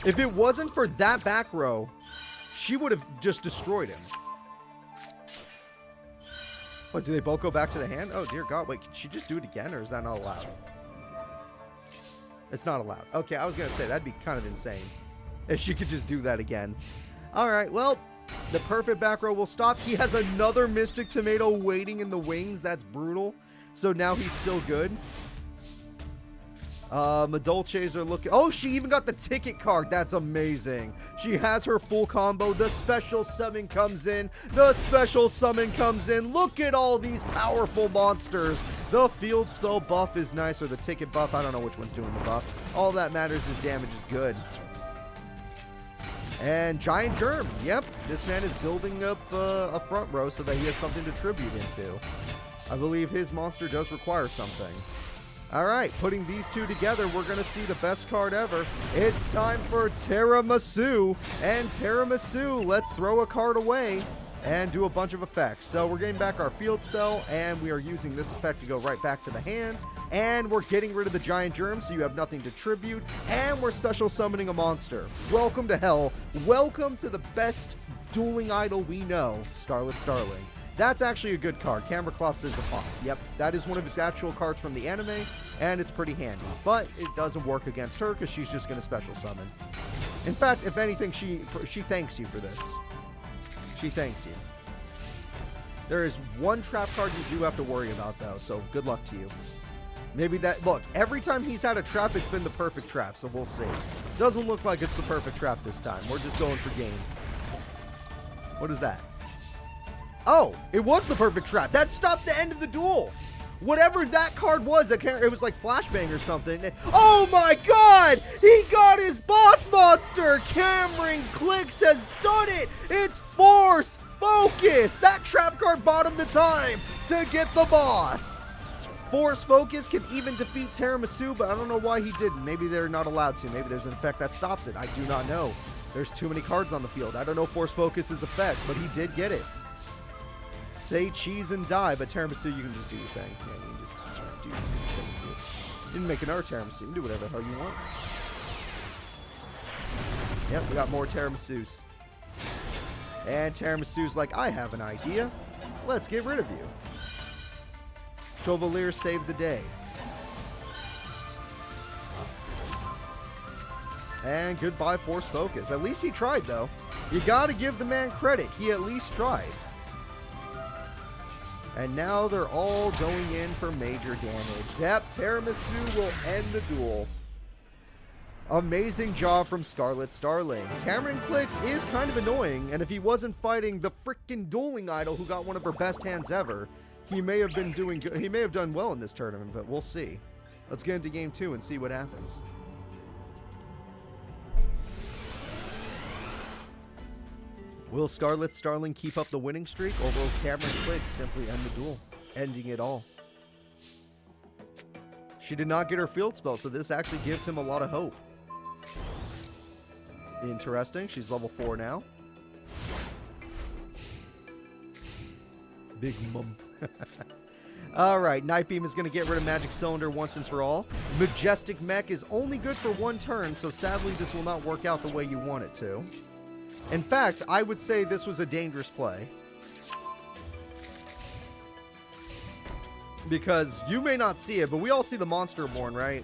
If it wasn't for that back row, she would have just destroyed him. What, do they both go back to the hand? Oh, dear God. Wait, can she just do it again, or is that not allowed? It's not allowed. Okay, I was going to say, that'd be kind of insane if she could just do that again. All right, well, the perfect back row will stop. He has another Mystic Tomato waiting in the wings. That's brutal. So now he's still good. Madolches are looking. Oh, she even got the ticket card. That's amazing. She has her full combo. The special summon comes in. The special summon comes in. Look at all these powerful monsters. The field spell buff is nice, or the ticket buff. I don't know which one's doing the buff. All that matters is damage is good. And Giant Germ. Yep, this man is building up a front row so that he has something to tribute into. I believe his monster does require something. Alright, putting these two together, we're going to see the best card ever. It's time for Tiramisu. And Tiramisu, let's throw a card away and do a bunch of effects. So we're getting back our field spell, and we are using this effect to go right back to the hand. And we're getting rid of the Giant Germ, so you have nothing to tribute. And we're special summoning a monster. Welcome to hell. Welcome to the best dueling idol we know, Scarlet Starling. That's actually a good card. Camberclops is a pop. Yep, that is one of his actual cards from the anime, and it's pretty handy. But it doesn't work against her because she's just going to special summon. In fact, if anything, she thanks you for this. She thanks you. There is one trap card you do have to worry about, though, so good luck to you. Maybe that... Look, every time he's had a trap, it's been the perfect trap, so we'll see. Doesn't look like it's the perfect trap this time. We're just going for game. What is that? Oh, it was the perfect trap. That stopped the end of the duel. Whatever that card was, it was like Flashbang or something. Oh my God! He got his boss monster! Cameron Clicks has done it! It's Force Focus! That trap card bought him the time to get the boss. Force Focus can even defeat Tiramisu, but I don't know why he didn't. Maybe they're not allowed to. Maybe there's an effect that stops it. I do not know. There's too many cards on the field. I don't know Force Focus's effect, but he did get it. Say cheese and die, but Tiramisu, you can just do your thing. Yeah, you can just do your thing. You didn't make another Tiramisu. You can do whatever the hell you want. Yep, we got more Tiramisu's. And Tiramisu's like, I have an idea. Let's get rid of you. Chevalier saved the day. And goodbye, Force Focus. At least he tried, though. You gotta give the man credit. He at least tried. And now they're all going in for major damage. That tiramisu will end the duel. Amazing job from Scarlet Starling. Cameron Clicks is kind of annoying, and if he wasn't fighting the freaking dueling idol who got one of her best hands ever, he may have been doing good. He may have done well in this tournament, but we'll see. Let's get into game 2 and see what happens. Will Scarlet Starling keep up the winning streak, or will Cameron Clicks simply end the duel, ending it all? She did not get her field spell, so this actually gives him a lot of hope. Interesting. She's level 4 now. Big mum. Alright, Night Beam is going to get rid of Magic Cylinder once and for all. Majestic Mech is only good for 1 turn, so sadly this will not work out the way you want it to. In fact, I would say this was a dangerous play. Because you may not see it, but we all see the Monster Born, right?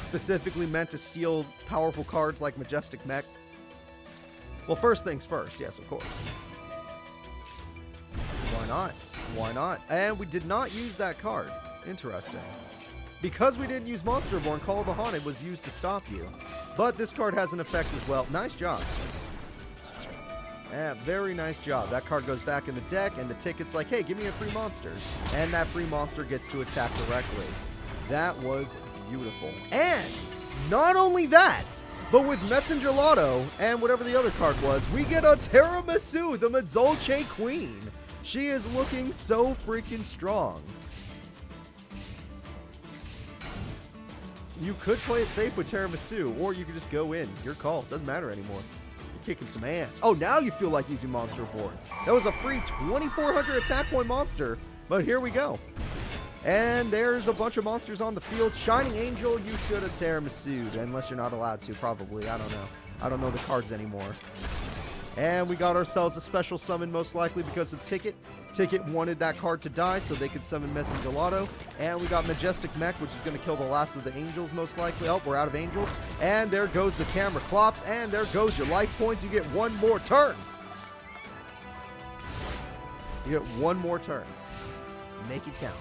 Specifically meant to steal powerful cards like Majestic Mech. Well, first things first, yes, of course. Why not? Why not? And we did not use that card. Interesting. Because we didn't use Monster Born, Call of the Haunted was used to stop you. But this card has an effect as well. Nice job. Yeah, very nice job. That card goes back in the deck, and the ticket's like, hey, give me a free monster. And that free monster gets to attack directly. That was beautiful. And not only that, but with Messenger Lotto and whatever the other card was, we get a Tiramisu, the Madolce Queen. She is looking so freaking strong. You could play it safe with Tiramisu, or you could just go in. Your call. Doesn't matter anymore. Kicking some ass. Oh, now you feel like using Monster Born. That was a free 2,400 attack point monster, but here we go. And there's a bunch of monsters on the field. Shining Angel, you should have Tiramisu'd, unless you're not allowed to, probably. I don't know. I don't know the cards anymore. And we got ourselves a special summon, most likely because of Ticket. Ticket wanted that card to die so they could summon Messenger Lotto. And we got Majestic Mech, which is going to kill the last of the Angels, most likely. Oh, we're out of Angels. And there goes the camera clops. And there goes your life points. You get one more turn. You get one more turn. Make it count.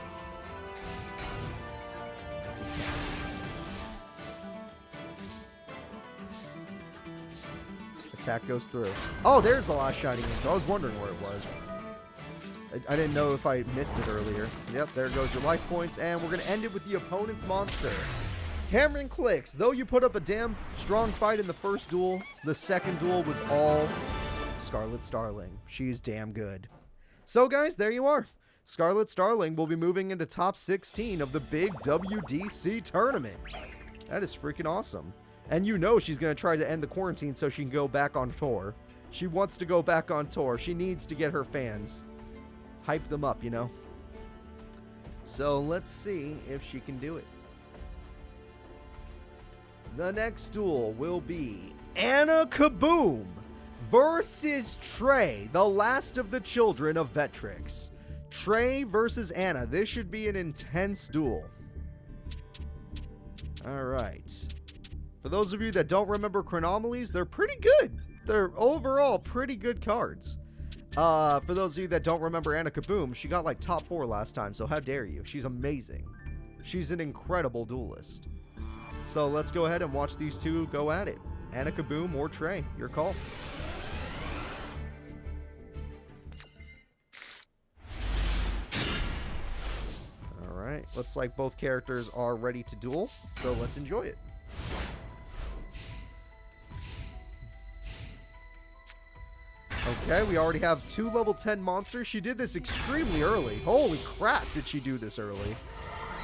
Attack goes through. Oh, there's the last Shining Angel. I was wondering where it was. I didn't know if I missed it earlier. Yep, there goes your life points, and we're going to end it with the opponent's monster. Cameron Clicks. Though you put up a damn strong fight in the first duel, the second duel was all Scarlet Starling. She's damn good. So, guys, there you are. Scarlet Starling will be moving into top 16 of the big WDC tournament. That is freaking awesome. And you know she's going to try to end the quarantine so she can go back on tour. She wants to go back on tour. She needs to get her fans. Hype them up, you know. So let's see if she can do it. The next duel will be Anna Kaboom versus Trey, the last of the children of Vetrix. Trey versus Anna. This should be an intense duel. Alright. For those of you that don't remember Chronomalies, they're pretty good. They're overall pretty good cards. For those of you that don't remember Anna Kaboom, she got like top 4 last time, so how dare you? She's amazing. She's an incredible duelist. So let's go ahead and watch these two go at it. Anna Kaboom or Trey, your call. Alright, looks like both characters are ready to duel, so let's enjoy it. Okay, we already have 2 level 10 monsters. She did this extremely early. Holy crap, did she do this early.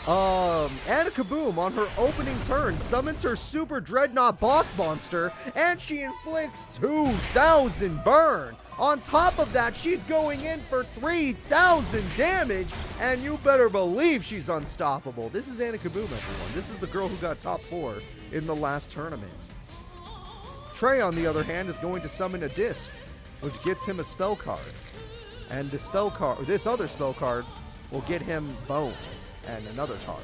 Anna Kaboom, on her opening turn, summons her Super Dreadnought boss monster, and she inflicts 2,000 burn. On top of that, she's going in for 3,000 damage, and you better believe she's unstoppable. This is Anna Kaboom, everyone. This is the girl who got top 4 in the last tournament. Trey, on the other hand, is going to summon a disc, which gets him a spell card. And the spell card, this other spell card, will get him bones and another card.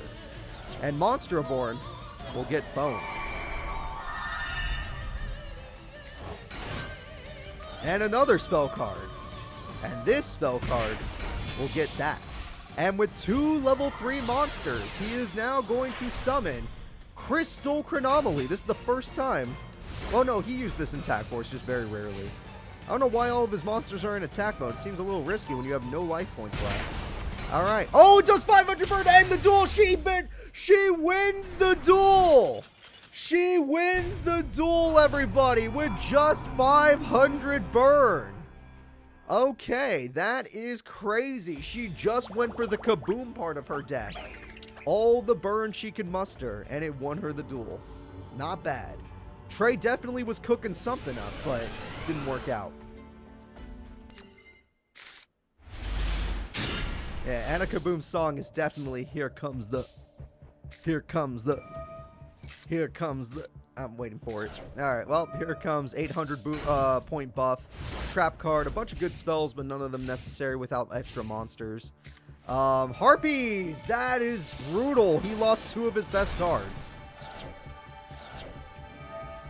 And Monster Born will get bones. And another spell card. And this spell card will get that. And with 2 level 3 monsters, he is now going to summon Crystal Chronomaly. This is the first time. Oh no, he used this in Attack Force just very rarely. I don't know why all of his monsters are in attack mode. It seems a little risky when you have no life points left. Alright. Oh, it does 500 burn to end the duel. She wins the duel. She wins the duel, everybody, with just 500 burn. Okay, that is crazy. She just went for the kaboom part of her deck. All the burn she could muster, and it won her the duel. Not bad. Trey definitely was cooking something up, but didn't work out. Yeah, Anna Kaboom's song is definitely Here Comes the... I'm waiting for it. Alright, well, here it comes. 800 point buff. Trap card. A bunch of good spells, but none of them necessary without extra monsters. Harpies! That is brutal. He lost 2 of his best cards.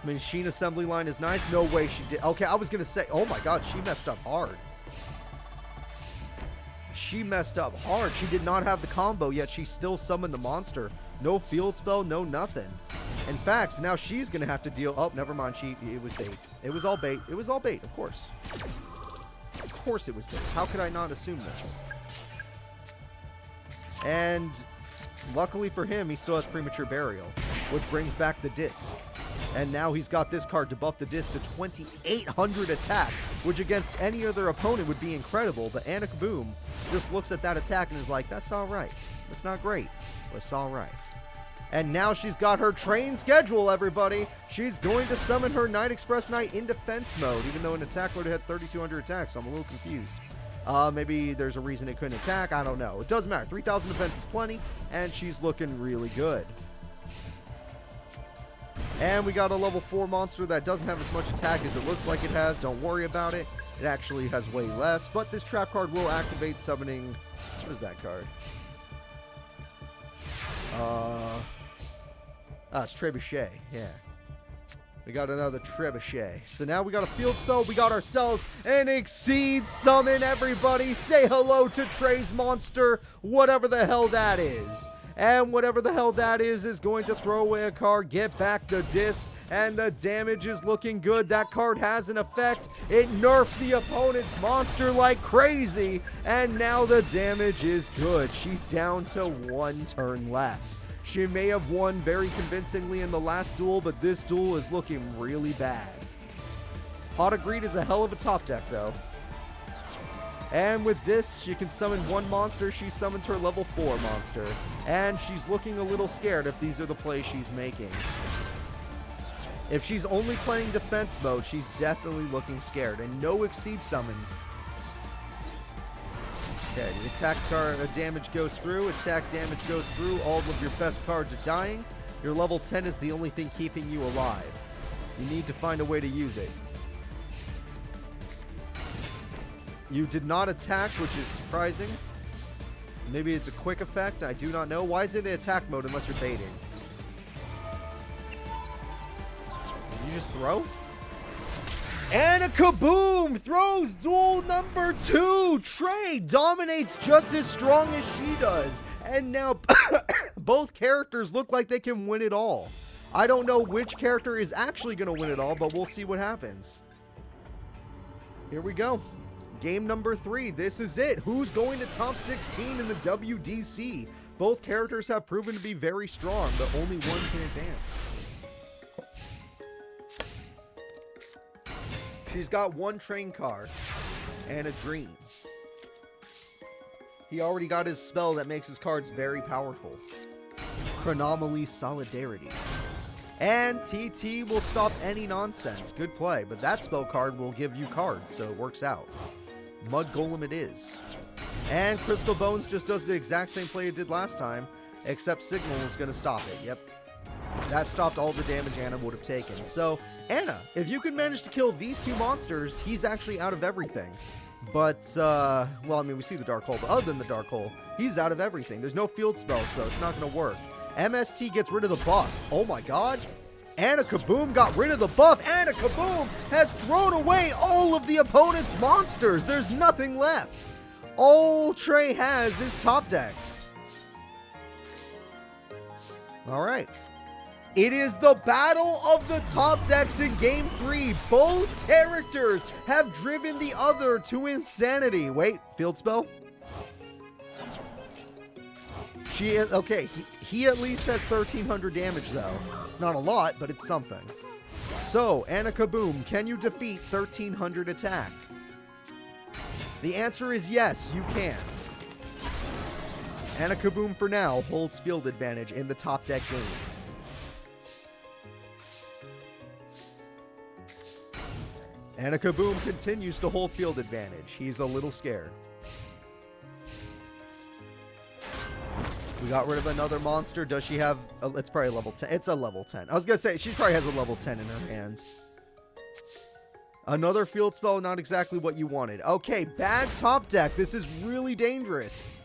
Machine assembly line is nice. No way she did. Okay, I was going to say, oh my god, she messed up hard. She messed up hard. She did not have the combo, yet she still summoned the monster. No field spell, no nothing. In fact, now she's going to have to deal... Oh, never mind. It was bait. It was all bait. It was all bait, of course. Of course it was bait. How could I not assume this? And luckily for him, he still has Premature Burial, which brings back the disc. And now he's got this card to buff the disc to 2,800 attack, which against any other opponent would be incredible. But Anna Kaboom just looks at that attack and is like, that's all right. That's not great, but it's all right. And now she's got her train schedule, everybody. She's going to summon her Night Express Knight in defense mode, even though in attack mode it had 3,200 attacks, so I'm a little confused. Maybe there's a reason it couldn't attack. I don't know. It doesn't matter. 3,000 defense is plenty, and she's looking really good. And we got a level 4 monster that doesn't have as much attack as it looks like it has. Don't worry about it. It actually has way less, but this trap card will activate summoning... What is that card? It's Trebuchet, yeah. We got another Trebuchet. So now we got a field spell. We got ourselves an Exceed Summon, everybody. Say hello to Trey's monster, whatever the hell that is. And whatever the hell that is going to throw away a card, get back the disc, and the damage is looking good. That card has an effect. It nerfed the opponent's monster like crazy, and now the damage is good. She's down to 1 turn left. She may have won very convincingly in the last duel, but this duel is looking really bad. Pot of Greed is a hell of a top deck, though. And with this, she can summon 1 monster. She summons her level 4 monster. And she's looking a little scared if these are the plays she's making. If she's only playing defense mode, she's definitely looking scared. And no Exceed summons. Okay, the attack card damage goes through. Attack damage goes through. All of your best cards are dying. Your level 10 is the only thing keeping you alive. You need to find a way to use it. You did not attack, which is surprising. Maybe it's a quick effect. I do not know. Why is it in attack mode unless you're baiting? Did you just throw? And a Kaboom throws duel number 2. Trey dominates just as strong as she does. And now both characters look like they can win it all. I don't know which character is actually going to win it all, but we'll see what happens. Here we go. Game number 3. This is it. Who's going to top 16 in the WDC? Both characters have proven to be very strong, but only one can advance. She's got 1 train card and a dream. He already got his spell that makes his cards very powerful. Chronomaly Solidarity. And TT will stop any nonsense. Good play, but that spell card will give you cards, so it works out. Mud Golem it is. And Crystal Bones just does the exact same play it did last time, except Signal is going to stop it. Yep. That stopped all the damage Anna would have taken. So, Anna, if you can manage to kill these 2 monsters, he's actually out of everything. But, well, I mean, we see the Dark Hole, but other than the Dark Hole, he's out of everything. There's no field spells, so it's not going to work. MST gets rid of the buff. Oh my god. Anna Kaboom got rid of the buff. Anna Kaboom has thrown away all of the opponent's monsters. There's nothing left. All Trey has is top decks. All right. It is the battle of the top decks in Game 3. Both characters have driven the other to insanity. Wait, field spell? She is, okay, he at least has 1,300 damage, though. It's not a lot, but it's something. So, Anna Kaboom, can you defeat 1,300 attack? The answer is yes, you can. Anna Kaboom, for now, holds field advantage in the top deck game. Anna Kaboom continues to hold field advantage. He's a little scared. We got rid of another monster. Does she have... it's probably a level 10. It's a level 10. I was going to say, she probably has a level 10 in her hands. Another field spell, not exactly what you wanted. Okay, bad top deck. This is really dangerous.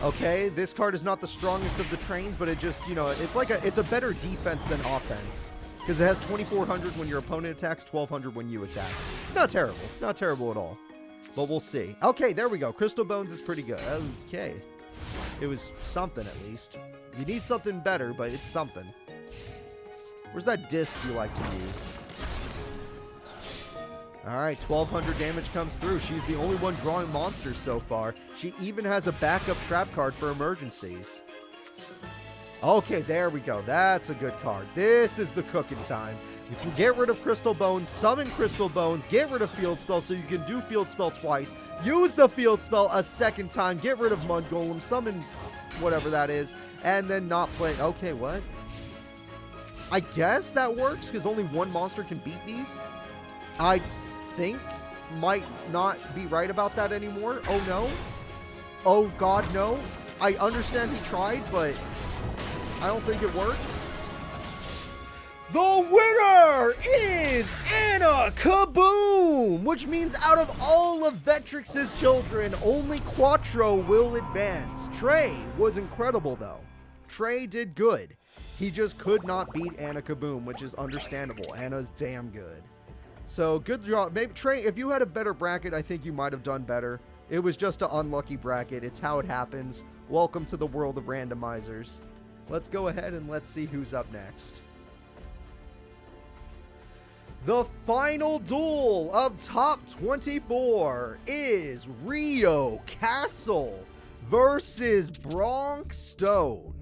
Okay, this card is not the strongest of the trains, but it just, you know, it's a better defense than offense. Because it has 2,400 when your opponent attacks, 1,200 when you attack. It's not terrible. It's not terrible at all. But we'll see. Okay, there we go. Crystal Bones is pretty good. Okay. It was something, at least. You need something better, but it's something. Where's that disc you like to use? Alright, 1,200 damage comes through. She's the only one drawing monsters so far. She even has a backup trap card for emergencies. Okay, there we go. That's a good card. This is the cooking time. If you get rid of Crystal Bones, summon Crystal Bones, get rid of Field Spell so you can do Field Spell twice, use the Field Spell a second time, get rid of Mud Golem, summon whatever that is, and then not play. Okay, what? I guess that works because only one monster can beat these. I think might not be right about that anymore. Oh, no. Oh, God, no. I understand he tried, but I don't think it worked. The winner is Anna Kaboom, which means out of all of Vectrix's children, only Quattro will advance. Trey was incredible, though. Trey did good. He just could not beat Anna Kaboom, which is understandable. Anna's damn good. So, good job. Maybe, Trey, if you had a better bracket, I think you might have done better. It was just an unlucky bracket. It's how it happens. Welcome to the world of randomizers. Let's go ahead and let's see who's up next. The final duel of top 24 is Rio Castle versus Bronx Stone.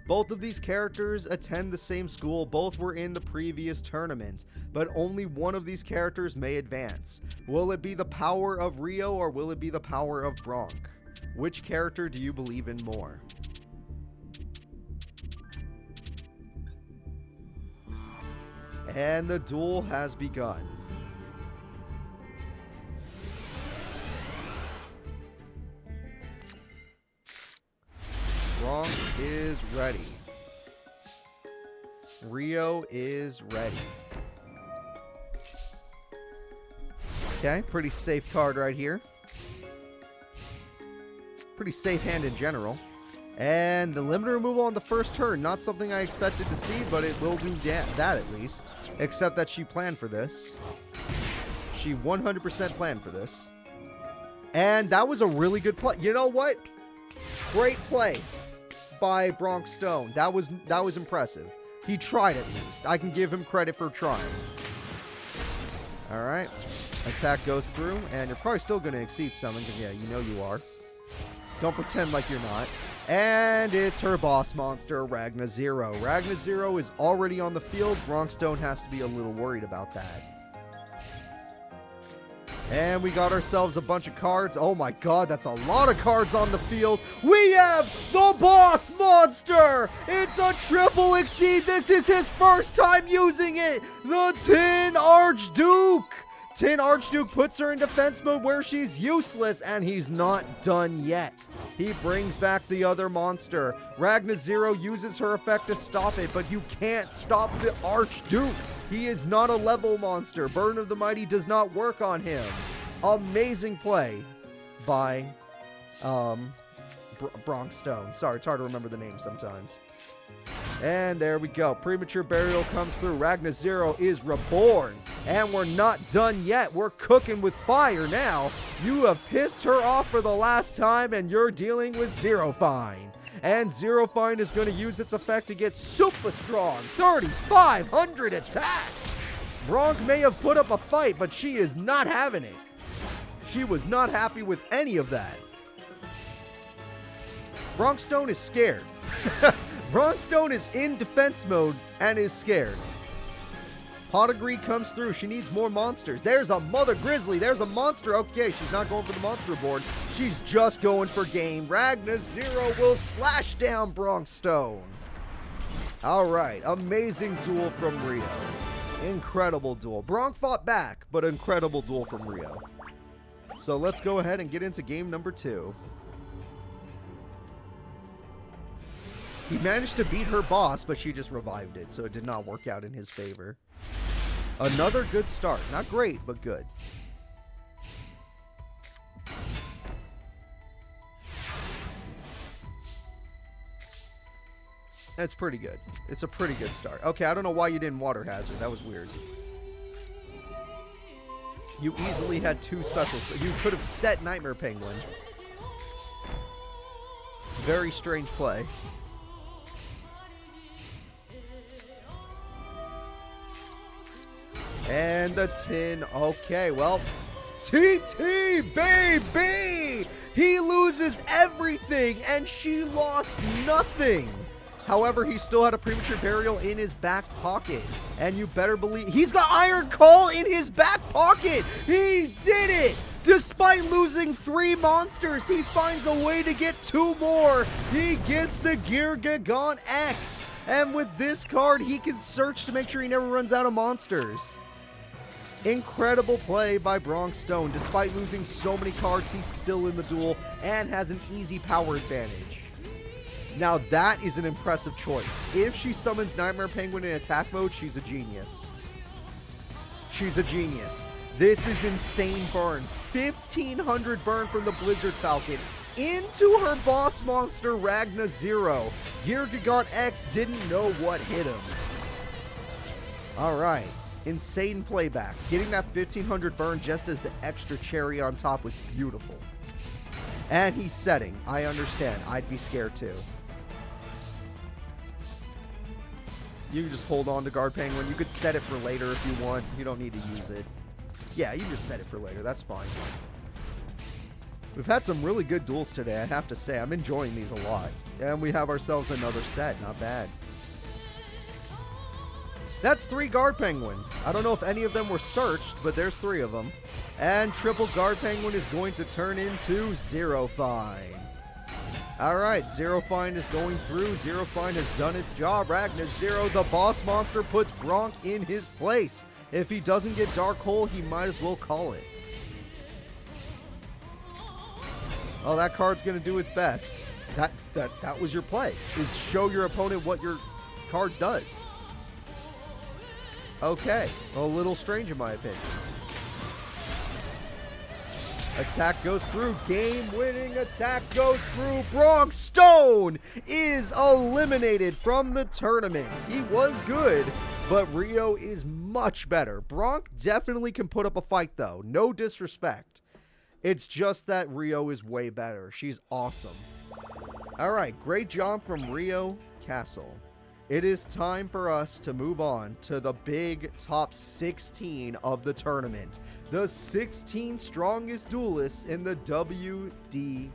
Both of these characters attend the same school. Both were in the previous tournament, but only one of these characters may advance. Will it be the power of Rio or will it be the power of Bronx? Which character do you believe in more? And the duel has begun. Bronx is ready. Rio is ready. Okay, pretty safe card right here. Pretty safe hand in general. And the limiter removal on the first turn, not something I expected to see, but it will do that at least. Except that she planned for this. She 100% planned for this. And that was a really good play. You know what? Great play by Bronx Stone. That was impressive. He tried at least. I can give him credit for trying. Alright. Attack goes through, and you're probably still going to exceed summon, because yeah, you know you are. Don't pretend like you're not. And it's her boss monster, Ragna Zero. Ragna Zero is already on the field. Bronx Stone has to be a little worried about that. And we got ourselves a bunch of cards. Oh my god, that's a lot of cards on the field. We have the boss monster! It's a triple exceed. This is his first time using it. The Tin Archduke. Tin Archduke puts her in defense mode where she's useless, and he's not done yet. He brings back the other monster. Ragna Zero uses her effect to stop it, but you can't stop the Archduke. He is not a level monster. Burden of the Mighty does not work on him. Amazing play by Bronx Stone. Sorry, it's hard to remember the name sometimes. And there we go. Premature burial comes through. Ragna Zero is reborn. And we're not done yet. We're cooking with fire now. You have pissed her off for the last time, and you're dealing with Zero Fine. And Zero Fine is going to use its effect to get super strong. 3,500 attack. Bronk may have put up a fight, but she is not having it. She was not happy with any of that. Bronkstone is scared. Bronkstone is in defense mode and is scared. Pot of Greed comes through. She needs more monsters. There's a Mother Grizzly. There's a monster. Okay, she's not going for the monster board. She's just going for game. Ragna Zero will slash down Bronkstone. All right, amazing duel from Rio. Incredible duel. Bronk fought back, but incredible duel from Rio. So let's go ahead and get into game number 2. He managed to beat her boss, but she just revived it, so it did not work out in his favor. Another good start. Not great, but good. That's pretty good. It's a pretty good start. Okay, I don't know why you didn't Water Hazard. That was weird. You easily had 2 specials. So you could have set Nightmare Penguin. Very strange play. And the tin. Okay, well, TT, baby! He loses everything, and she lost nothing. However, he still had a premature burial in his back pocket. And you better believe he's got Iron Call in his back pocket. He did it! Despite losing 3 monsters, he finds a way to get 2 more. He gets the Gear Gagon X. And with this card, he can search to make sure he never runs out of monsters. Incredible play by Bronkstone. Despite losing so many cards, he's still in the duel and has an easy power advantage. Now that is an impressive choice. If she summons Nightmare Penguin in attack mode, she's a genius. She's a genius. This is insane burn. 1,500 burn from the Blizzard Falcon into her boss monster Ragna Zero. Gear Gagon X didn't know what hit him. Alright. Insane playback. Getting that 1,500 burn just as the extra cherry on top was beautiful. And he's setting. I understand. I'd be scared too. You can just hold on to Guard Penguin. You could set it for later if you want. You don't need to use it. Yeah, you just set it for later. That's fine. We've had some really good duels today, I have to say. I'm enjoying these a lot. And we have ourselves another set. Not bad. That's 3 Guard Penguins. I don't know if any of them were searched, but there's 3 of them. And triple Guard Penguin is going to turn into Zero Fine. Alright, Zero Fine is going through. Zero Fine has done its job. Ragna Zero, the boss monster, puts Bronk in his place. If he doesn't get Dark Hole, he might as well call it. Oh, that card's going to do its best. That was your play, is show your opponent what your card does. Okay, a little strange in my opinion. Attack goes through. Game-winning attack goes through. Bronkstone is eliminated from the tournament. He was good, but Rio is much better. Bronk definitely can put up a fight, though. No disrespect. It's just that Rio is way better. She's awesome. All right, great job from Rio Castle. It is time for us to move on to the big top 16 of the tournament. The 16 strongest duelists in the WDC.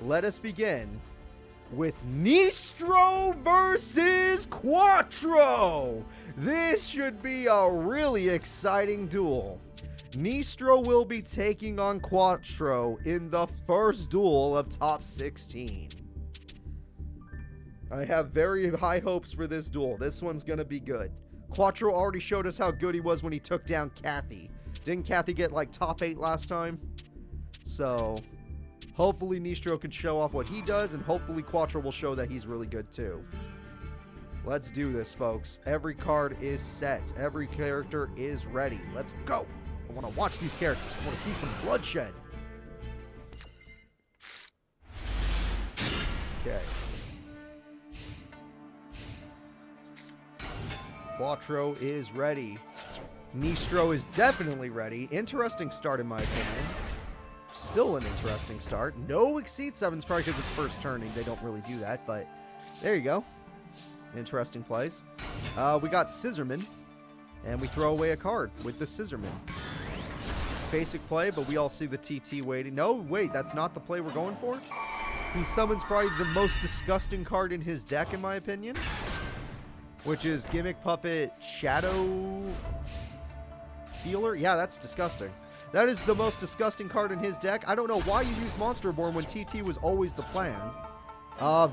Let us begin with Nistro versus Quattro. This should be a really exciting duel. Nistro will be taking on Quattro in the first duel of top 16. I have very high hopes for this duel. This one's going to be good. Quattro already showed us how good he was when he took down Kathy. Didn't Kathy get like top 8 last time? So, hopefully Nistro can show off what he does, and hopefully Quattro will show that he's really good too. Let's do this, folks. Every card is set. Every character is ready. Let's go. I want to watch these characters. I want to see some bloodshed. Okay. Quattro is ready. Nistro is definitely ready. Interesting start in my opinion. Still an interesting start. No Exceed Summons, probably because it's first turning. They don't really do that, but there you go. Interesting plays. We got Scissorman, and we throw away a card with the Scissorman. Basic play, but we all see the TT waiting. No, wait, that's not the play we're going for? He summons probably the most disgusting card in his deck, in my opinion, which is Gimmick Puppet Shadow Healer. Yeah, that's disgusting. That is the most disgusting card in his deck. I don't know why you use Monster Born when TT was always the plan.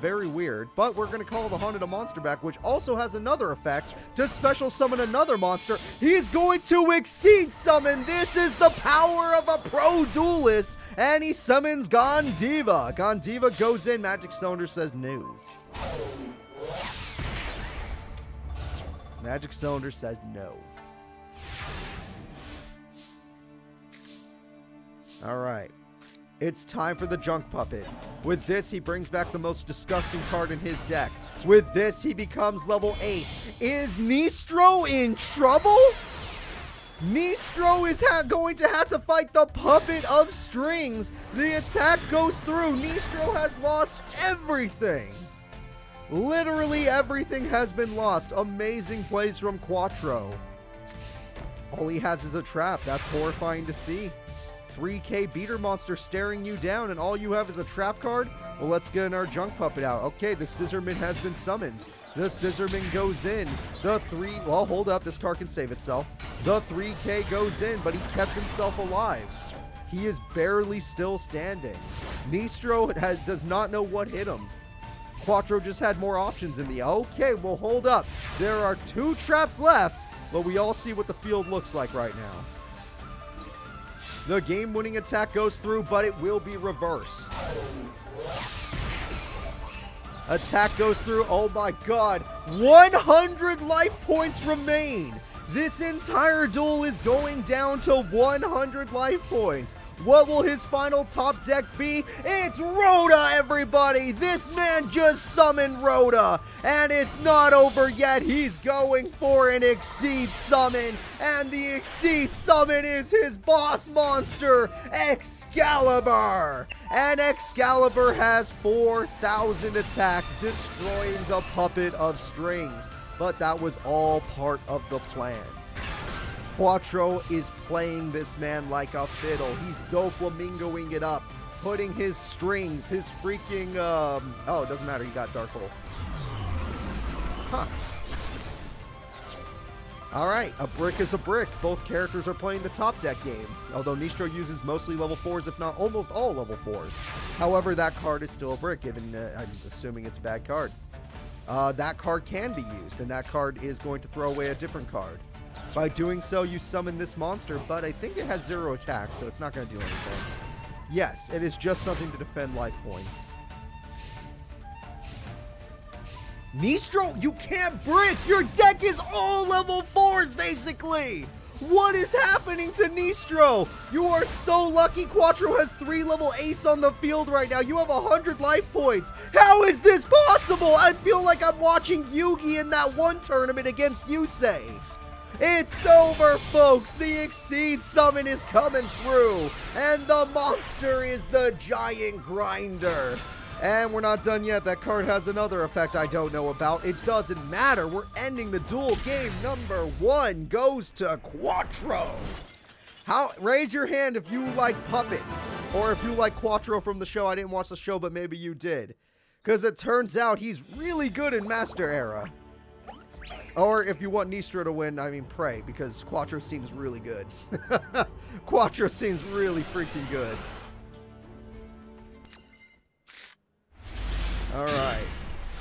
Very weird. But we're going to call the Haunted a monster back, which also has another effect to special summon another monster. He's going to Exceed Summon. This is the power of a pro duelist. And he summons Gondiva. Gondiva goes in. Magic Cylinder says no. Magic Cylinder says no. All right. It's time for the Junk Puppet. With this, he brings back the most disgusting card in his deck. With this, he becomes level 8. Is Nistro in trouble? Nistro is going to have to fight the Puppet of Strings. The attack goes through. Nistro has lost everything. Literally everything has been lost. Amazing plays from Quattro. All he has is a trap. That's horrifying to see. 3K beater monster staring you down, and all you have is a trap card? Well, let's get our Junk Puppet out. Okay, the Scissorman has been summoned. The Scissorman goes in. Well, hold up. This card can save itself. The 3K goes in, but he kept himself alive. He is barely still standing. Nistro does not know what hit him. Quattro just had more options in the... Okay, well, hold up. There are 2 traps left, but we all see what the field looks like right now. The game-winning attack goes through, but it will be reversed. Attack goes through. Oh my god. 100 life points remain. This entire duel is going down to 100 life points. What will his final top deck be? It's Rhoda, everybody! This man just summoned Rhoda, and it's not over yet. He's going for an Exceed Summon, and the Exceed Summon is his boss monster, Excalibur! And Excalibur has 4,000 attack, destroying the Puppet of Strings. But that was all part of the plan. Quattro is playing this man like a fiddle. He's Doflamingoing it up, putting his strings, his freaking, oh, it doesn't matter, he got Dark Hole. Huh. Alright, a brick is a brick. Both characters are playing the top deck game, although Nistro uses mostly level 4s, if not almost all level 4s. However, that card is still a brick, given, I'm assuming it's a bad card. That card can be used, and that card is going to throw away a different card. By doing so, you summon this monster, but I think it has 0 attacks, so it's not going to do anything. Yes, it is just something to defend life points. Nistro, you can't brick! Your deck is all level 4s, basically! What is happening to Nistro? You are so lucky Quattro has 3 level 8s on the field right now. You have 100 life points. How is this possible? I feel like I'm watching Yugi in that one tournament against Yusei. It's over, folks. The Exceed Summon is coming through, and the monster is the Giant Grinder. And we're not done yet. That card has another effect I don't know about. It doesn't matter. We're ending the duel. Game number 1 goes to Quattro. Raise your hand if you like puppets, or if you like Quattro from the show. I didn't watch the show, but maybe you did. Because it turns out he's really good in Master Era. Or if you want Nistro to win, I mean, pray, because Quattro seems really good. Quattro seems really freaking good. Alright,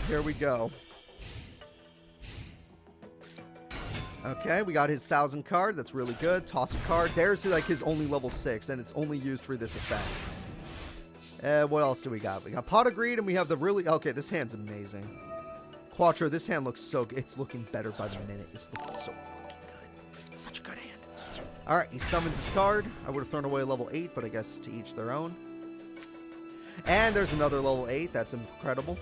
here we go. Okay, we got his 1,000 card. That's really good. Toss a card. There's like his only level 6, and it's only used for this effect. What else do we got? We got Pot of Greed, and we have the really... Okay, this hand's amazing. Quattro, this hand looks so good. It's looking better by the minute. It's looking so fucking good. Such a good hand. Alright, he summons his card. I would have thrown away level 8, but I guess to each their own. And there's another level 8. That's incredible.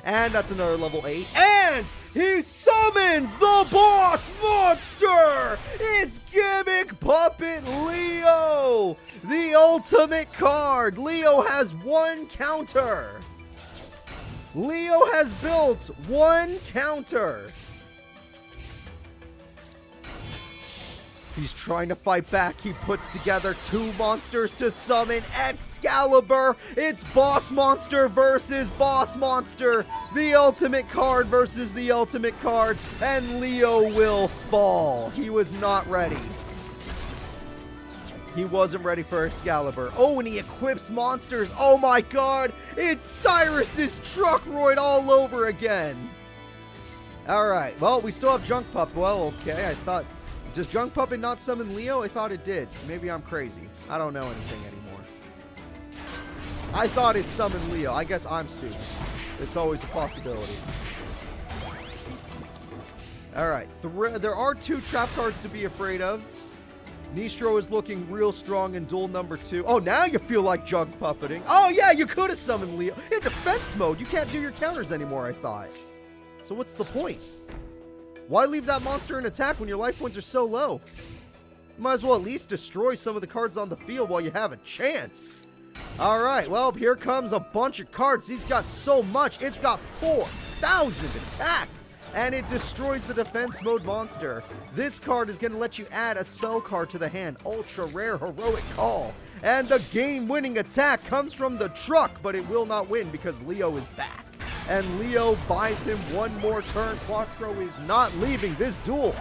And that's another level 8. And he summons the boss monster! It's Gimmick Puppet Leo! The ultimate card! Leo has 1 counter! Leo has built 1 counter! He's trying to fight back. He puts together 2 monsters to summon Excalibur. It's Boss Monster versus Boss Monster. The ultimate card versus the ultimate card. And Leo will fall. He was not ready. He wasn't ready for Excalibur. Oh, and he equips monsters. Oh my god. It's Cyrus's Truckroid all over again. Alright. Well, we still have Junk Pup. Well, okay. I thought... Does Junk Puppet not summon Leo? I thought it did. Maybe I'm crazy. I don't know anything anymore. I thought it summoned Leo. I guess I'm stupid. It's always a possibility. Alright. There are 2 trap cards to be afraid of. Nistro is looking real strong in duel number 2. Oh, now you feel like Junk Puppeting. Oh, yeah, you could have summoned Leo. In defense mode, you can't do your counters anymore, I thought. So what's the point? Why leave that monster in attack when your life points are so low? You might as well at least destroy some of the cards on the field while you have a chance. Alright, well, here comes a bunch of cards. He's got so much. It's got 4,000 attack. And it destroys the defense mode monster. This card is going to let you add a spell card to the hand. Ultra rare heroic call. And the game-winning attack comes from the truck, but it will not win because Leo is back. And Leo buys him 1 more turn. Quattro is not leaving this duel.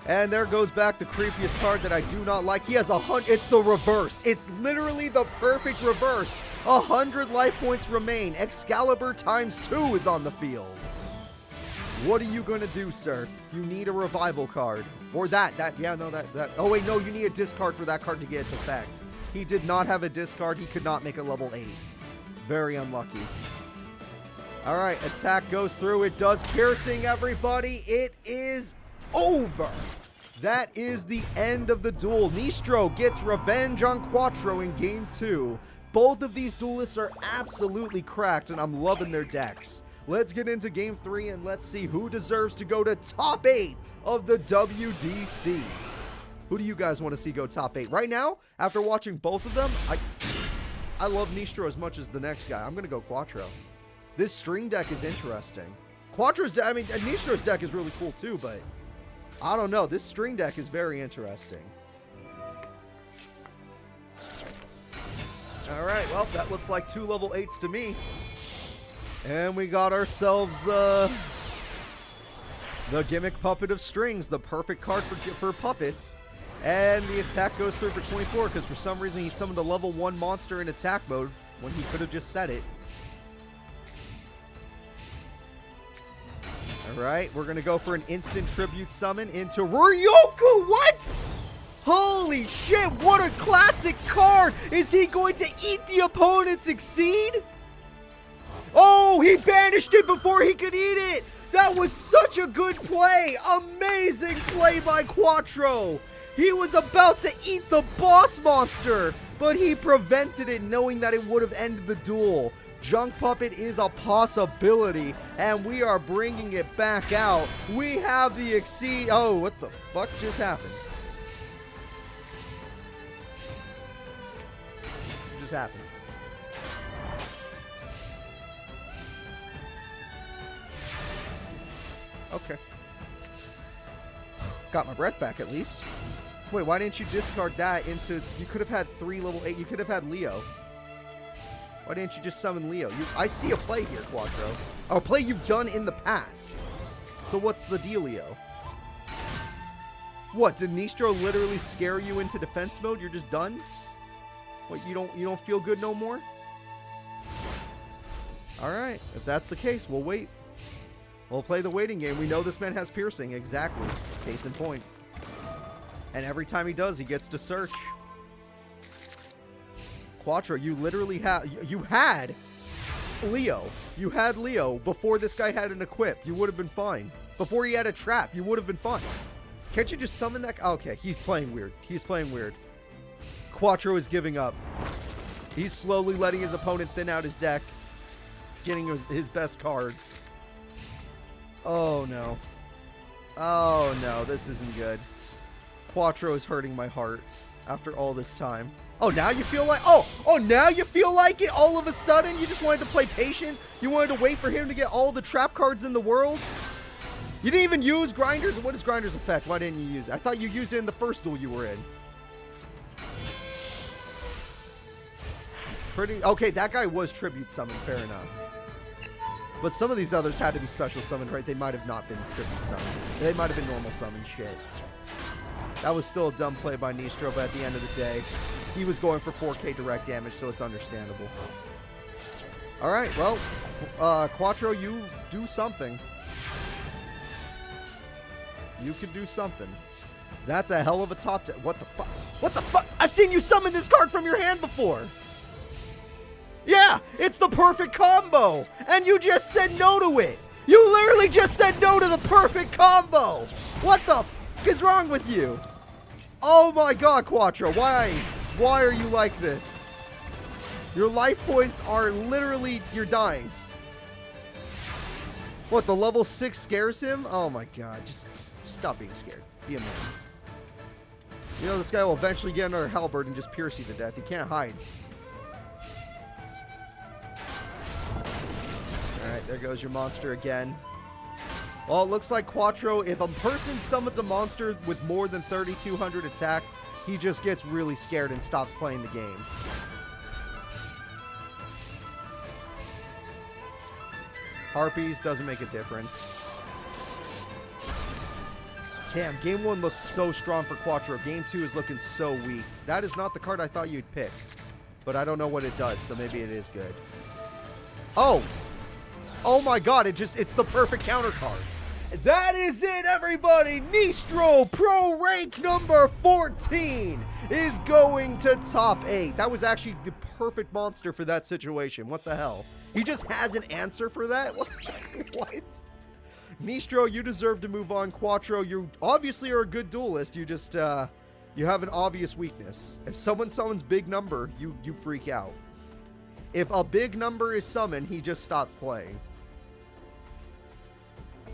And there goes back the creepiest card that I do not like. He has 100. It's the reverse. It's literally the perfect reverse. 100 life points remain. Excalibur ×2 is on the field. What are you going to do, sir? You need a revival card. Or that. Oh, wait, no, you need a discard for that card to get its effect. He did not have a discard. He could not make a level 8. Very unlucky. Alright, attack goes through. It does piercing, everybody. It is over. That is the end of the duel. Nistro gets revenge on Quattro in game 2. Both of these duelists are absolutely cracked, and I'm loving their decks. Let's get into game 3, and let's see who deserves to go to top 8 of the WDC. Who do you guys want to see go top 8? Right now, after watching both of them, I love Nistro as much as the next guy. I'm going to go Quattro. This string deck is interesting. Nistro's deck is really cool too, but I don't know. This string deck is very interesting. Alright, well, that looks like 2 level 8s to me. And we got ourselves the Gimmick Puppet of Strings, the perfect card for puppets. And the attack goes through for 24 because for some reason he summoned a level 1 monster in attack mode when he could have just said it. Alright, we're going to go for an instant tribute summon into Ryoku. What? Holy shit, what a classic card. Is he going to eat the opponent's Exceed? Oh, he banished it before he could eat it. That was such a good play. Amazing play by Quattro. He was about to eat the boss monster, but he prevented it knowing that it would have ended the duel. Junk Puppet is a possibility, and we are bringing it back out. We have the Exceed. Oh, what the fuck just happened? What just happened? Okay. Got my breath back at least. Wait, why didn't you discard that into... You could have had 3 level 8. You could have had Leo. Why didn't you just summon Leo? I see a play here, Quattro. A play you've done in the past. So what's the dealio? What, did Nistro literally scare you into defense mode? You're just done? What, you don't feel good no more? Alright, if that's the case, we'll wait. We'll play the waiting game. We know this man has piercing. Exactly. Case in point. And every time he does, he gets to search. Quattro, you literally had... You had Leo. You had Leo before this guy had an equip. You would have been fine. Before he had a trap, you would have been fine. Can't you just summon that... Okay, he's playing weird. He's playing weird. Quattro is giving up. He's slowly letting his opponent thin out his deck. getting his best cards. Oh, no. Oh, no. This isn't good. Quattro is hurting my heart after all this time. Oh, now you feel like... Oh, now you feel like it all of a sudden? You just wanted to play patient? You wanted to wait for him to get all the trap cards in the world? You didn't even use Grinders? What is Grinders' effect? Why didn't you use it? I thought you used it in the first duel you were in. Okay, that guy was tribute summoned, fair enough. But some of these others had to be special summoned, right? They might have not been tribute summoned. They might have been normal summoned shit. That was still a dumb play by Nistro, but at the end of the day, he was going for 4K direct damage, so it's understandable. Alright, well, Quattro, you do something. You can do something. That's a hell of a top deck. What the fuck? What the fuck? I've seen you summon this card from your hand before. Yeah, it's the perfect combo. And you just said no to it. You literally just said no to the perfect combo. What the fuck is wrong with you? Oh my god, Quattro. Why are you like this? Your life points are literally, you're dying. What, the level 6 scares him? Oh my god, just stop being scared. Be a man. You know this guy will eventually get another halberd and just pierce you to death. He can't hide. Alright, there goes your monster again. Well, it looks like Quattro, if a person summons a monster with more than 3,200 attack, he just gets really scared and stops playing the game. Harpies doesn't make a difference. Damn, game 1 looks so strong for Quattro. Game 2 is looking so weak. That is not the card I thought you'd pick. But I don't know what it does, so maybe it is good. Oh! Oh my god, it's the perfect counter card. That is it, everybody! Nistro Pro Rank number 14 is going to top 8. That was actually the perfect monster for that situation. What the hell? He just has an answer for that? What? Nistro, you deserve to move on. Quattro, you obviously are a good duelist. You just, you have an obvious weakness. If someone summons big number, you freak out. If a big number is summoned, he just stops playing.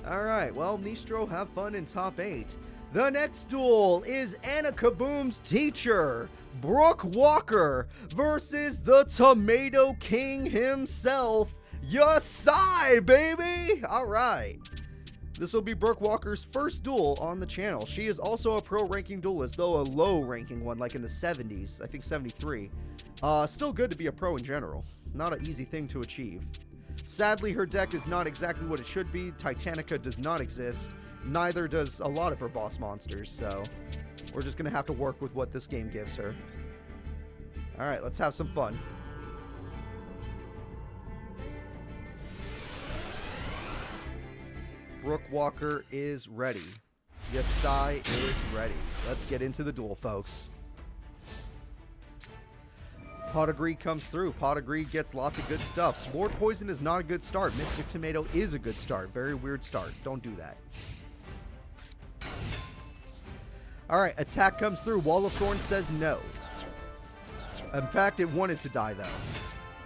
Alright, well, Nistro, have fun in top 8. The next duel is Anna Kaboom's teacher, Brooke Walker, versus the Tomato King himself, Yasai, baby! Alright. This will be Brooke Walker's first duel on the channel. She is also a pro ranking duelist, though a low ranking one, like in the 70s, I think 73. Still good to be a pro in general. Not an easy thing to achieve. Sadly, her deck is not exactly what it should be. Titanica does not exist. Neither does a lot of her boss monsters, so we're just going to have to work with what this game gives her. Alright, let's have some fun. Brooke Walker is ready. Yasai is ready. Let's get into the duel, folks. Pot of Greed comes through. Pot of Greed gets lots of good stuff. Lord Poison is not a good start. Mystic Tomato is a good start. Very weird start. Don't do that. Alright, attack comes through. Wall of Thorns says no. In fact, it wanted to die, though.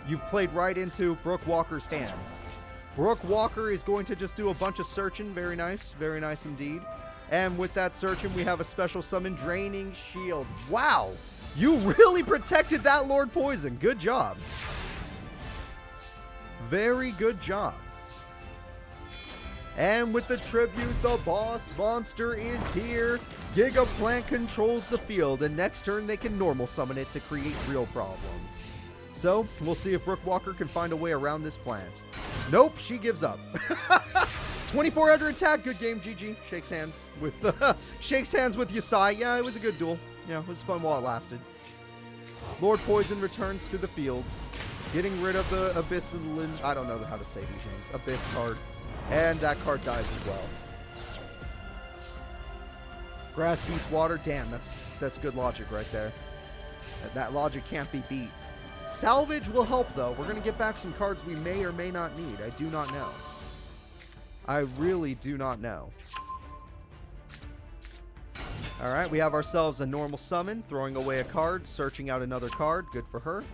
You've played right into Brooke Walker's hands. Brooke Walker is going to just do a bunch of searching. Very nice. Very nice indeed. And with that searching, we have a special summon, Draining Shield. Wow! You really protected that Lord Poison. Good job. Very good job. And with the tribute, the boss monster is here. Giga Plant controls the field, and next turn they can normal summon it to create real problems. So, we'll see if Brooke Walker can find a way around this plant. Nope, she gives up. 2400 attack, good game, GG. Shakes hands with Yasai. Yeah, it was a good duel. Yeah, it was fun while it lasted. Lord Poison returns to the field, getting rid of the Abyss and I don't know how to say these names. Abyss card. And that card dies as well. Grass beats water. Damn, that's good logic right there. That logic can't be beat. Salvage will help, though. We're going to get back some cards we may or may not need. I do not know. I really do not know. Alright, we have ourselves a normal summon, throwing away a card, searching out another card. Good for her.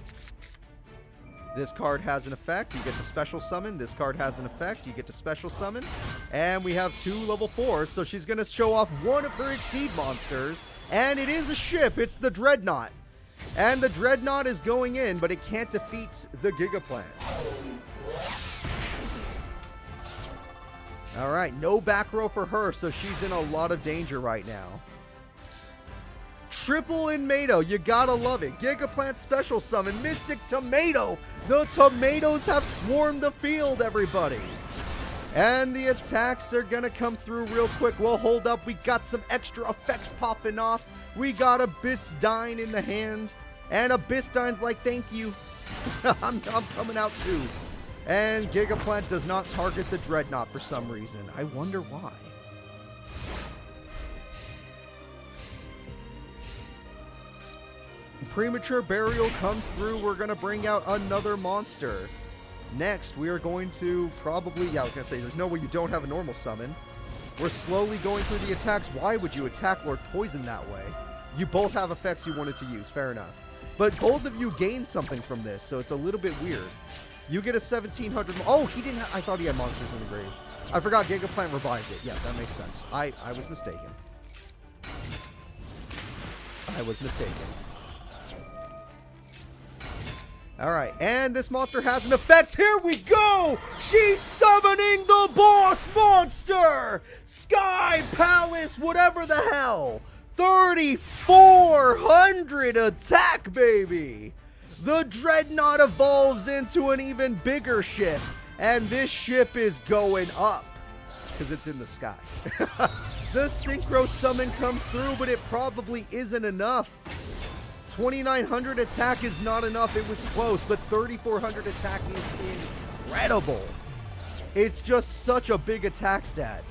This card has an effect. You get to special summon. This card has an effect. You get to special summon. And we have 2 level 4s. So she's going to show off one of her Exceed monsters. And it is a ship. It's the Dreadnought. And the Dreadnought is going in, but it can't defeat the Gigaplant. Alright, no back row for her, so she's in a lot of danger right now. Triple in Mato, you gotta love it. Gigaplant special summon, Mystic Tomato. The tomatoes have swarmed the field, everybody. And the attacks are gonna come through real quick. Well, hold up, we got some extra effects popping off. We got Abyssdine in the hand. And Abyssdine's like, thank you. I'm coming out too. And Gigaplant does not target the Dreadnought for some reason. I wonder why. Premature Burial comes through. We're going to bring out another monster. Next, we are going to probably... Yeah, I was going to say, there's no way you don't have a normal summon. We're slowly going through the attacks. Why would you attack Lord Poison that way? You both have effects you wanted to use. Fair enough. But both of you gained something from this, so it's a little bit weird. You get a 1700... Oh, he didn't have... I thought he had monsters in the grave. I forgot Gigaplant revived it. Yeah, that makes sense. I was mistaken. I was mistaken. Alright, and this monster has an effect. Here we go! She's summoning the boss monster! Sky Palace, whatever the hell! 3,400 attack, baby! The Dreadnought evolves into an even bigger ship. And this ship is going up. Because it's in the sky. The Synchro Summon comes through, but it probably isn't enough. 2,900 attack is not enough. It was close, but 3,400 attack is incredible. It's just such a big attack stat.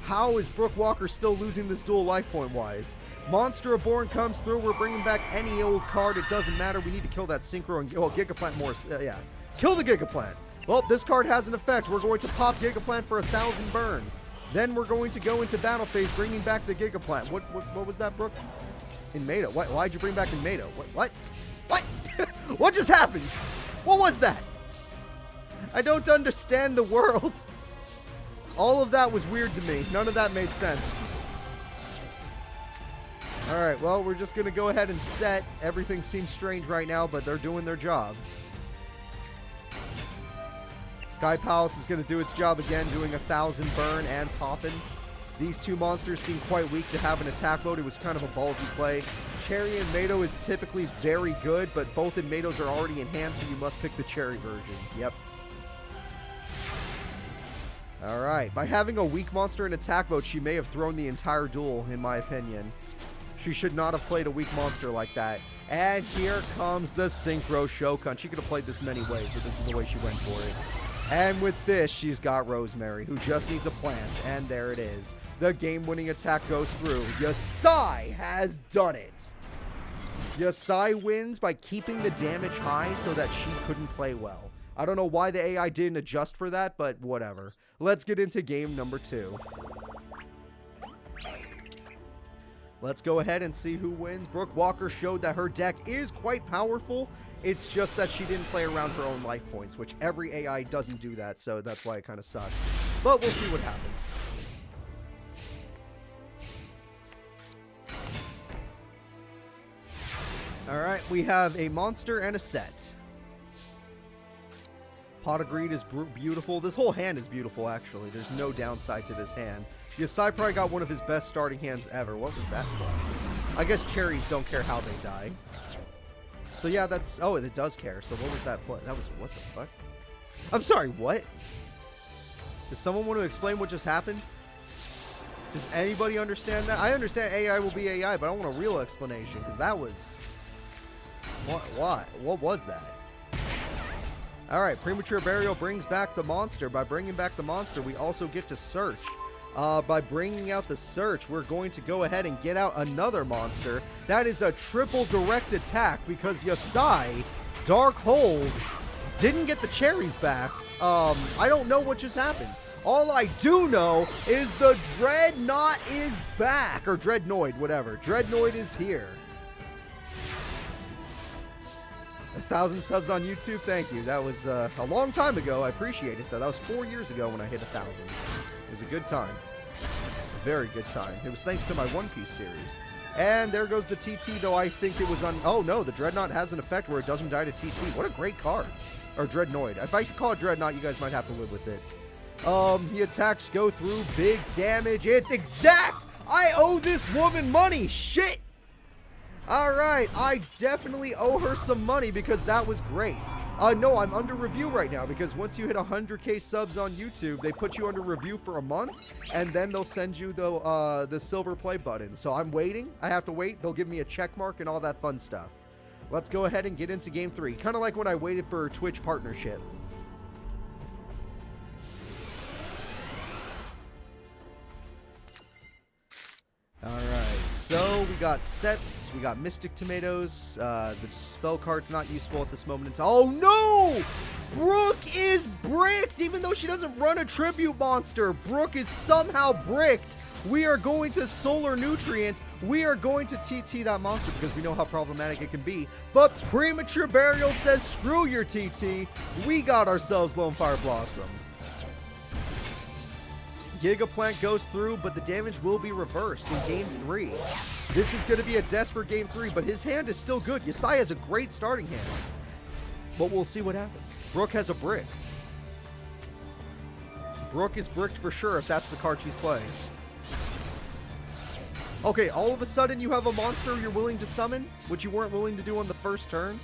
How is Brooke Walker still losing this duel life point wise? Monster Reborn comes through. We're bringing back any old card. It doesn't matter. We need to kill that Synchro and Gigaplant more. Yeah, kill the Gigaplant. Well, this card has an effect. We're going to pop Gigaplant for 1,000 burn. Then we're going to go into battle phase, bringing back the Gigaplant. What was that, Brooke? In Mato. Why'd you bring back in Mato? What? What just happened? What was that? I don't understand the world. All of that was weird to me. None of that made sense. Alright, well, we're just going to go ahead and set. Everything seems strange right now, but they're doing their job. Sky Palace is going to do its job again, doing 1,000 burn and popping. These two monsters seem quite weak to have an attack mode. It was kind of a ballsy play. Cherry and Mato is typically very good, but both in Matos are already in hand, so you must pick the Cherry versions. Yep. Alright, by having a weak monster in attack mode, she may have thrown the entire duel, in my opinion. She should not have played a weak monster like that. And here comes the Synchro Shokan. She could have played this many ways, but this is the way she went for it. And with this, she's got Rosemary, who just needs a plant. And there it is. The game-winning attack goes through. Yasai has done it. Yasai wins by keeping the damage high so that she couldn't play well. I don't know why the AI didn't adjust for that, but whatever. Let's get into game number 2. Let's go ahead and see who wins. Brooke Walker showed that her deck is quite powerful. It's just that she didn't play around her own life points, which every AI doesn't do that, so that's why it kind of sucks. But we'll see what happens. Alright, we have a monster and a set. Pot of Greed is beautiful. This whole hand is beautiful, actually. There's no downside to this hand. Yasai probably got one of his best starting hands ever. What was that for? I guess cherries don't care how they die. So yeah, that's... Oh, it does care. So what was that play? That was... What the fuck? I'm sorry, what? Does someone want to explain what just happened? Does anybody understand that? I understand AI will be AI, but I want a real explanation, because that was... What? What was that? Alright, Premature Burial brings back the monster. By bringing back the monster, we also get to search. By bringing out the search, we're going to go ahead and get out another monster. That is a triple direct attack because Yasai, Dark Hold, didn't get the cherries back. I don't know what just happened. All I do know is the Dreadnought is back. Or Dreadnoid, whatever. Dreadnoid is here. 1,000 subs on YouTube, thank you. That was a long time ago. I appreciate it, though. That was 4 years ago when I hit 1,000. It was a good time. A very good time. It was thanks to my One Piece series. And there goes the TT, though I think it was on... Oh, no, the Dreadnought has an effect where it doesn't die to TT. What a great card. Or Dreadnoid. If I call it Dreadnought, you guys might have to live with it. The attacks go through. Big damage. It's exact! I owe this woman money! Shit! Alright, I definitely owe her some money because that was great. No, I'm under review right now because once you hit 100k subs on YouTube, they put you under review for a month, and then they'll send you the silver play button. So I'm waiting. I have to wait. They'll give me a check mark and all that fun stuff. Let's go ahead and get into Game 3. Kind of like when I waited for Twitch partnership. Alright, so we got sets, we got Mystic Tomatoes, the spell card's not useful at this moment in time. Oh no! Brooke is bricked! Even though she doesn't run a tribute monster, Brooke is somehow bricked! We are going to Solar Nutrient, we are going to TT that monster because we know how problematic it can be. But Premature Burial says, screw your TT, we got ourselves Lone Fire Blossom. Gigaplant goes through, but the damage will be reversed in Game 3. This is going to be a desperate Game 3, but his hand is still good. Yasai has a great starting hand. But we'll see what happens. Brooke has a brick. Brooke is bricked for sure if that's the card she's playing. Okay, all of a sudden you have a monster you're willing to summon, which you weren't willing to do on the first turn.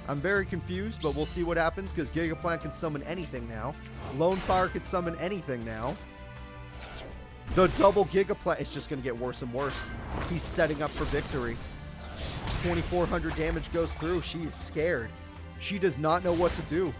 I'm very confused, but we'll see what happens because Gigaplant can summon anything now. Lone Fire can summon anything now. The double Gigaplant, it's just going to get worse and worse. He's setting up for victory. 2,400 damage goes through. She is scared. She does not know what to do.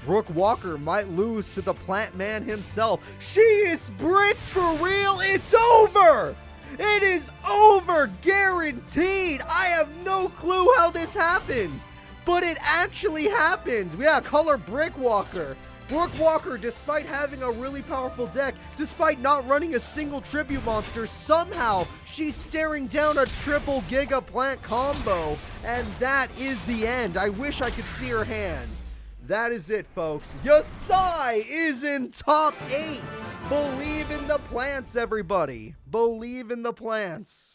Brooke Walker might lose to the Plant Man himself. She is bricked for real. It's over. It is over, guaranteed. I have no clue how this happened, but it actually happened. We got Color Brick Walker. Brooke Walker, despite having a really powerful deck, despite not running a single tribute monster, somehow she's staring down a triple Giga Plant combo, and that is the end. I wish I could see her hand. That is it, folks. Yasai is in top 8. Believe in the plants, everybody. Believe in the plants.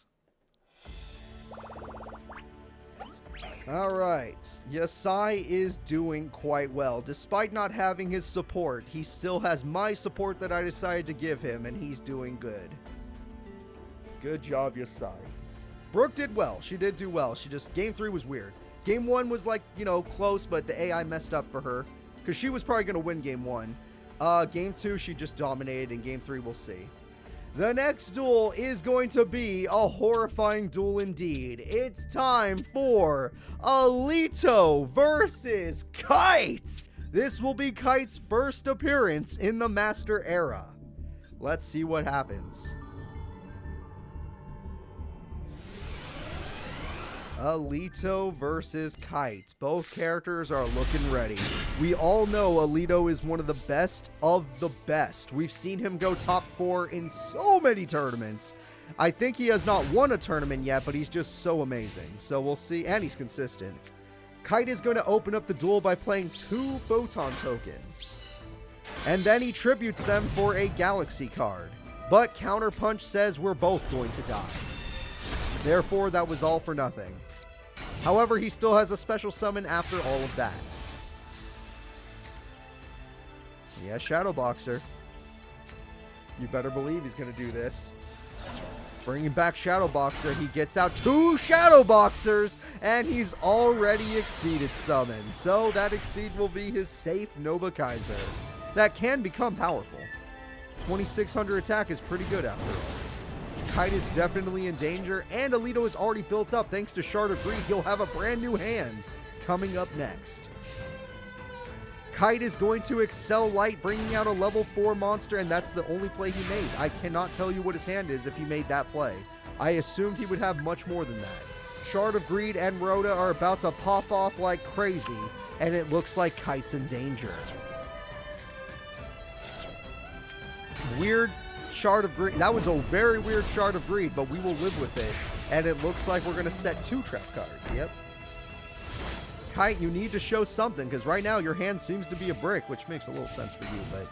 Alright, Yasai is doing quite well. Despite not having his support, he still has my support that I decided to give him, and he's doing good. Good job, Yasai. Brooke did well. She did do well. Game 3 was weird. Game 1 was like, you know, close, but the AI messed up for her. Because she was probably going to win Game 1. Game 2, she just dominated, and Game 3, we'll see. The next duel is going to be a horrifying duel indeed. It's time for Alito versus Kite. This will be Kite's first appearance in the Master Era. Let's see what happens. Alito versus Kite. Both characters are looking ready. We all know Alito is one of the best of the best. We've seen him go top 4 in so many tournaments. I think he has not won a tournament yet, but he's just so amazing. So we'll see, and he's consistent. Kite is going to open up the duel by playing 2 Photon tokens. And then he tributes them for a Galaxy card. But Counterpunch says we're both going to die. Therefore, that was all for nothing. However, he still has a special summon after all of that. Yeah, Shadow Boxer. You better believe he's going to do this. Bringing back Shadow Boxer, he gets out 2 Shadow Boxers, and he's already exceeded summon. So that exceed will be his safe Nova Kaiser. That can become powerful. 2,600 attack is pretty good after all. Kite is definitely in danger, and Alito is already built up. Thanks to Shard of Greed, he'll have a brand new hand coming up next. Kite is going to Excel Light, bringing out a level 4 monster, and that's the only play he made. I cannot tell you what his hand is if he made that play. I assumed he would have much more than that. Shard of Greed and Rhoda are about to pop off like crazy, and it looks like Kite's in danger. Weird Shard of Greed. That was a very weird Shard of Greed, but we will live with it. And it looks like we're going to set 2 trap cards. Yep. Kite, you need to show something, because right now your hand seems to be a brick, which makes a little sense for you, but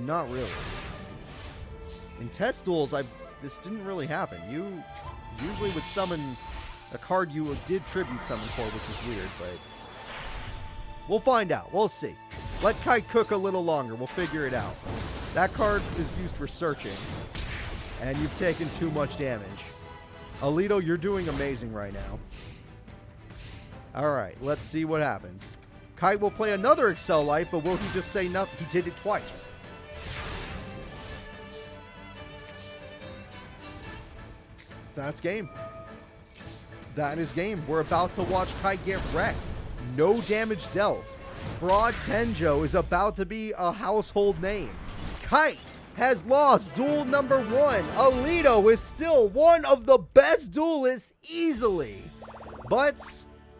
not really. In test duels, this didn't really happen. You usually would summon a card you did tribute summon for, which is weird, but we'll find out. We'll see. Let Kite cook a little longer. We'll figure it out. That card is used for searching, and you've taken too much damage. Alito, you're doing amazing right now. Alright, let's see what happens. Kite will play another Excel Light, but will he just say no? He did it twice. That's game. That is game. We're about to watch Kite get wrecked. No damage dealt. Broad Tenjo is about to be a household name. Kite has lost duel number 1. Alito is still one of the best duelists easily. But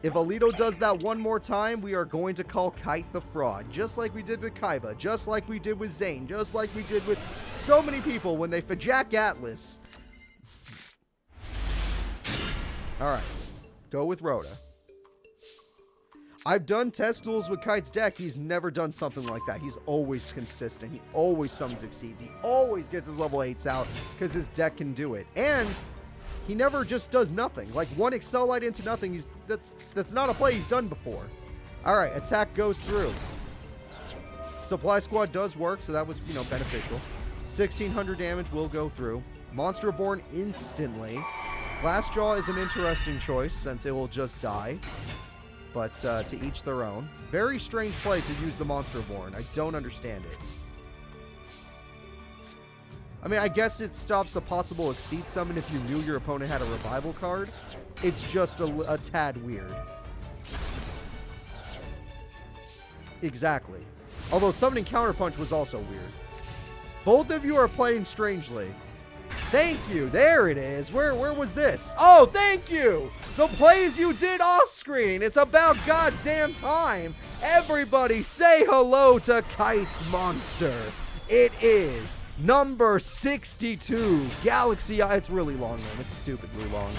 if Alito does that one more time, we are going to call Kite the fraud. Just like we did with Kaiba. Just like we did with Zane. Just like we did with so many people when they Jack Atlas. Alright. Go with Rhoda. I've done test duels with Kite's deck. He's never done something like that. He's always consistent. He always summons Exceeds. He always gets his level 8s out because his deck can do it. And he never just does nothing. Like one Excel Light into nothing. That's not a play he's done before. All right, attack goes through. Supply Squad does work, so that was, beneficial. 1,600 damage will go through. Monster Born instantly. Glassjaw is an interesting choice since it will just die. But to each their own. Very strange play to use the Monster Born. I don't understand it. I mean, I guess it stops a possible Exceed summon if you knew your opponent had a revival card. It's just a tad weird. Exactly. Although summoning Counterpunch was also weird. Both of you are playing strangely. Thank you. There it is. Where was this? Oh, thank you. The plays you did off screen. It's about goddamn time. Everybody say hello to Kite's monster. It is number 62. Galaxy Eye. It's really long, man. It's stupidly long.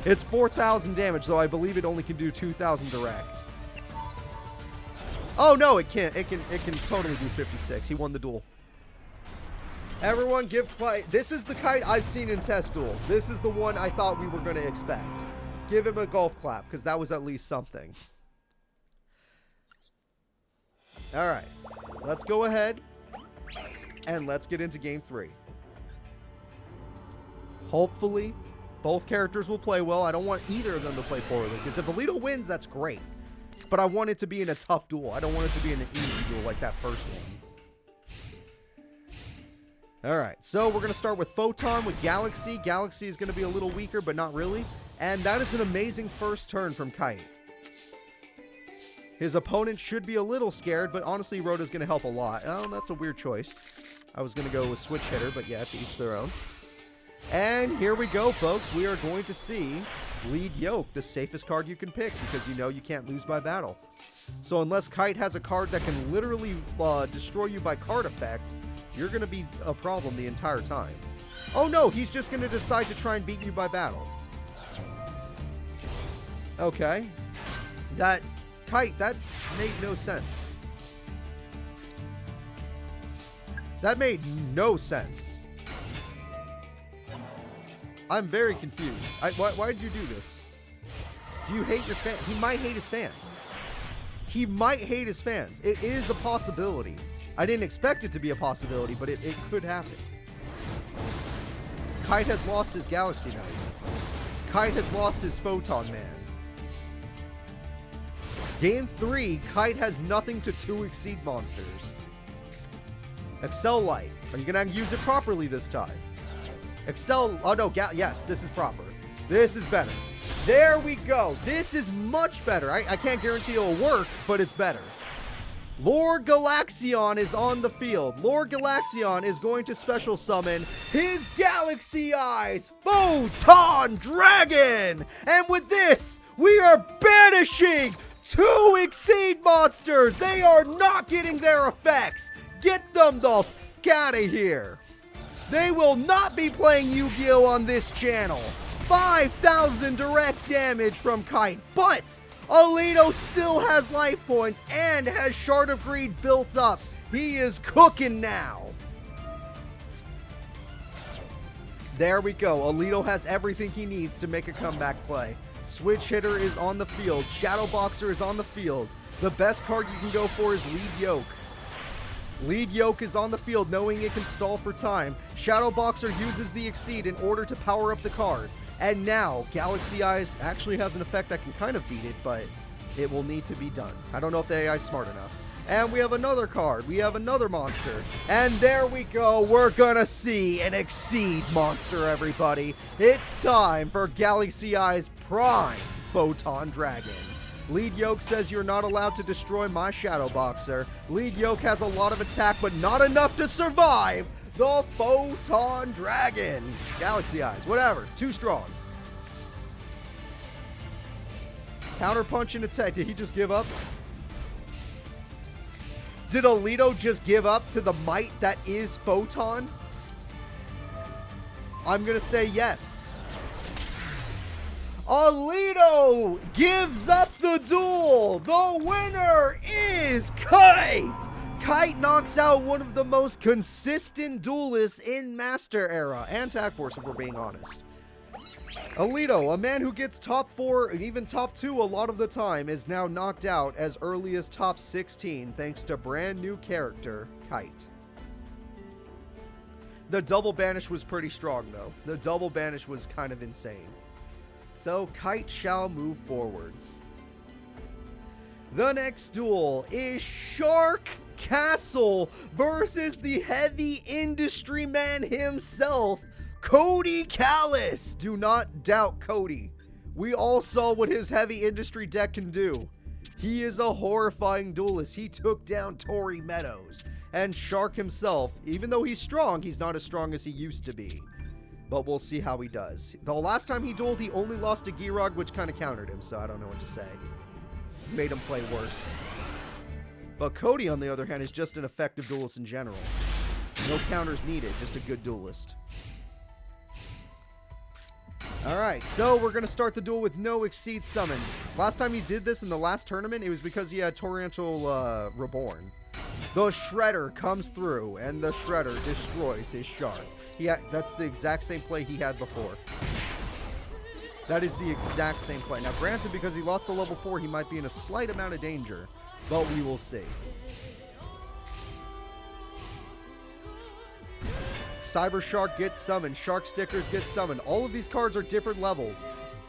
It's 4,000 damage, though I believe it only can do 2,000 direct. Oh, no, it can't. It can totally do 56. He won the duel. Everyone give Kite. This is the Kite I've seen in test duels. This is the one I thought we were going to expect. Give him a golf clap, because that was at least something. Alright. Let's go ahead. And let's get into game 3. Hopefully, both characters will play well. I don't want either of them to play poorly, because if Alito wins, that's great. But I want it to be in a tough duel. I don't want it to be in an easy duel like that first one. Alright, so we're going to start with Photon with Galaxy. Galaxy is going to be a little weaker, but not really. And that is an amazing first turn from Kite. His opponent should be a little scared, but honestly, Rhoda's going to help a lot. Oh, that's a weird choice. I was going to go with Switch Hitter, but yeah, to each their own. And here we go, folks. We are going to see Lead Yoke, the safest card you can pick, because you know you can't lose by battle. So unless Kite has a card that can literally destroy you by card effect, you're going to be a problem the entire time. Oh no, he's just going to decide to try and beat you by battle. Okay. Kite, that made no sense. That made no sense. I'm very confused. Why did you do this? Do you hate your fans? He might hate his fans. He might hate his fans. It is a possibility. I didn't expect it to be a possibility, but it could happen. Kite has lost his Galaxy Knight. Kite has lost his Photon Man. Game 3, Kite has nothing to 2 Exceed monsters. Excel Light. Are you going to use it properly this time? Excel... Oh, no. Yes, this is proper. This is better. There we go. This is much better. I can't guarantee it'll work, but it's better. Lord Galaxion is on the field. Lord Galaxion is going to special summon his Galaxy Eyes Photon Dragon. And with this, we are banishing 2 Exceed monsters. They are not getting their effects. Get them the f*** out of here. They will not be playing Yu-Gi-Oh! On this channel. 5,000 direct damage from Kite, but Alito still has life points and has Shard of Greed built up. He is cooking now. There we go. Alito has everything he needs to make a comeback play. Switch Hitter is on the field. Shadow Boxer is on the field. The best card you can go for is Lead Yoke. Lead Yoke is on the field knowing it can stall for time. Shadow Boxer uses the Exceed in order to power up the card. And now, Galaxy Eyes actually has an effect that can kind of beat it, but it will need to be done. I don't know if the AI is smart enough. And we have another card. We have another monster. And there we go. We're gonna see an Exceed monster, everybody. It's time for Galaxy Eyes Prime Photon Dragon. Lead Yoke says you're not allowed to destroy my Shadow Boxer. Lead Yoke has a lot of attack, but not enough to survive the Photon Dragon. Galaxy Eyes, whatever. Too strong. Counterpunch and attack. Did he just give up? Did Alito just give up to the might that is Photon? I'm going to say yes. Alito gives up the duel. The winner is Kite. Kite knocks out one of the most consistent duelists in Master Era and Tag Force, if we're being honest. Alito, a man who gets top 4 and even top 2 a lot of the time, is now knocked out as early as top 16 thanks to brand new character, Kite. The double banish was pretty strong though. The double banish was kind of insane. So Kite shall move forward. The next duel is Shark Castle versus the heavy industry man himself, Cody Callis. Do not doubt Cody. We all saw what his heavy industry deck can do. He is a horrifying duelist. He took down Tory Meadows. And Shark himself, even though he's strong, he's not as strong as he used to be. But we'll see how he does. The last time he dueled, he only lost to Girog, which kind of countered him, so I don't know what to say. Made him play worse. But Cody, on the other hand, is just an effective duelist in general. No counters needed, just a good duelist. Alright, so we're going to start the duel with no Exceed summon. Last time he did this in the last tournament, it was because he had Torrential Reborn. The Shredder comes through, and the Shredder destroys his Shark. That's the exact same play he had before. That is the exact same play. Now, granted, because he lost to level 4, he might be in a slight amount of danger, but we will see. Cyber Shark gets summoned. Shark Stickers get summoned. All of these cards are different levels,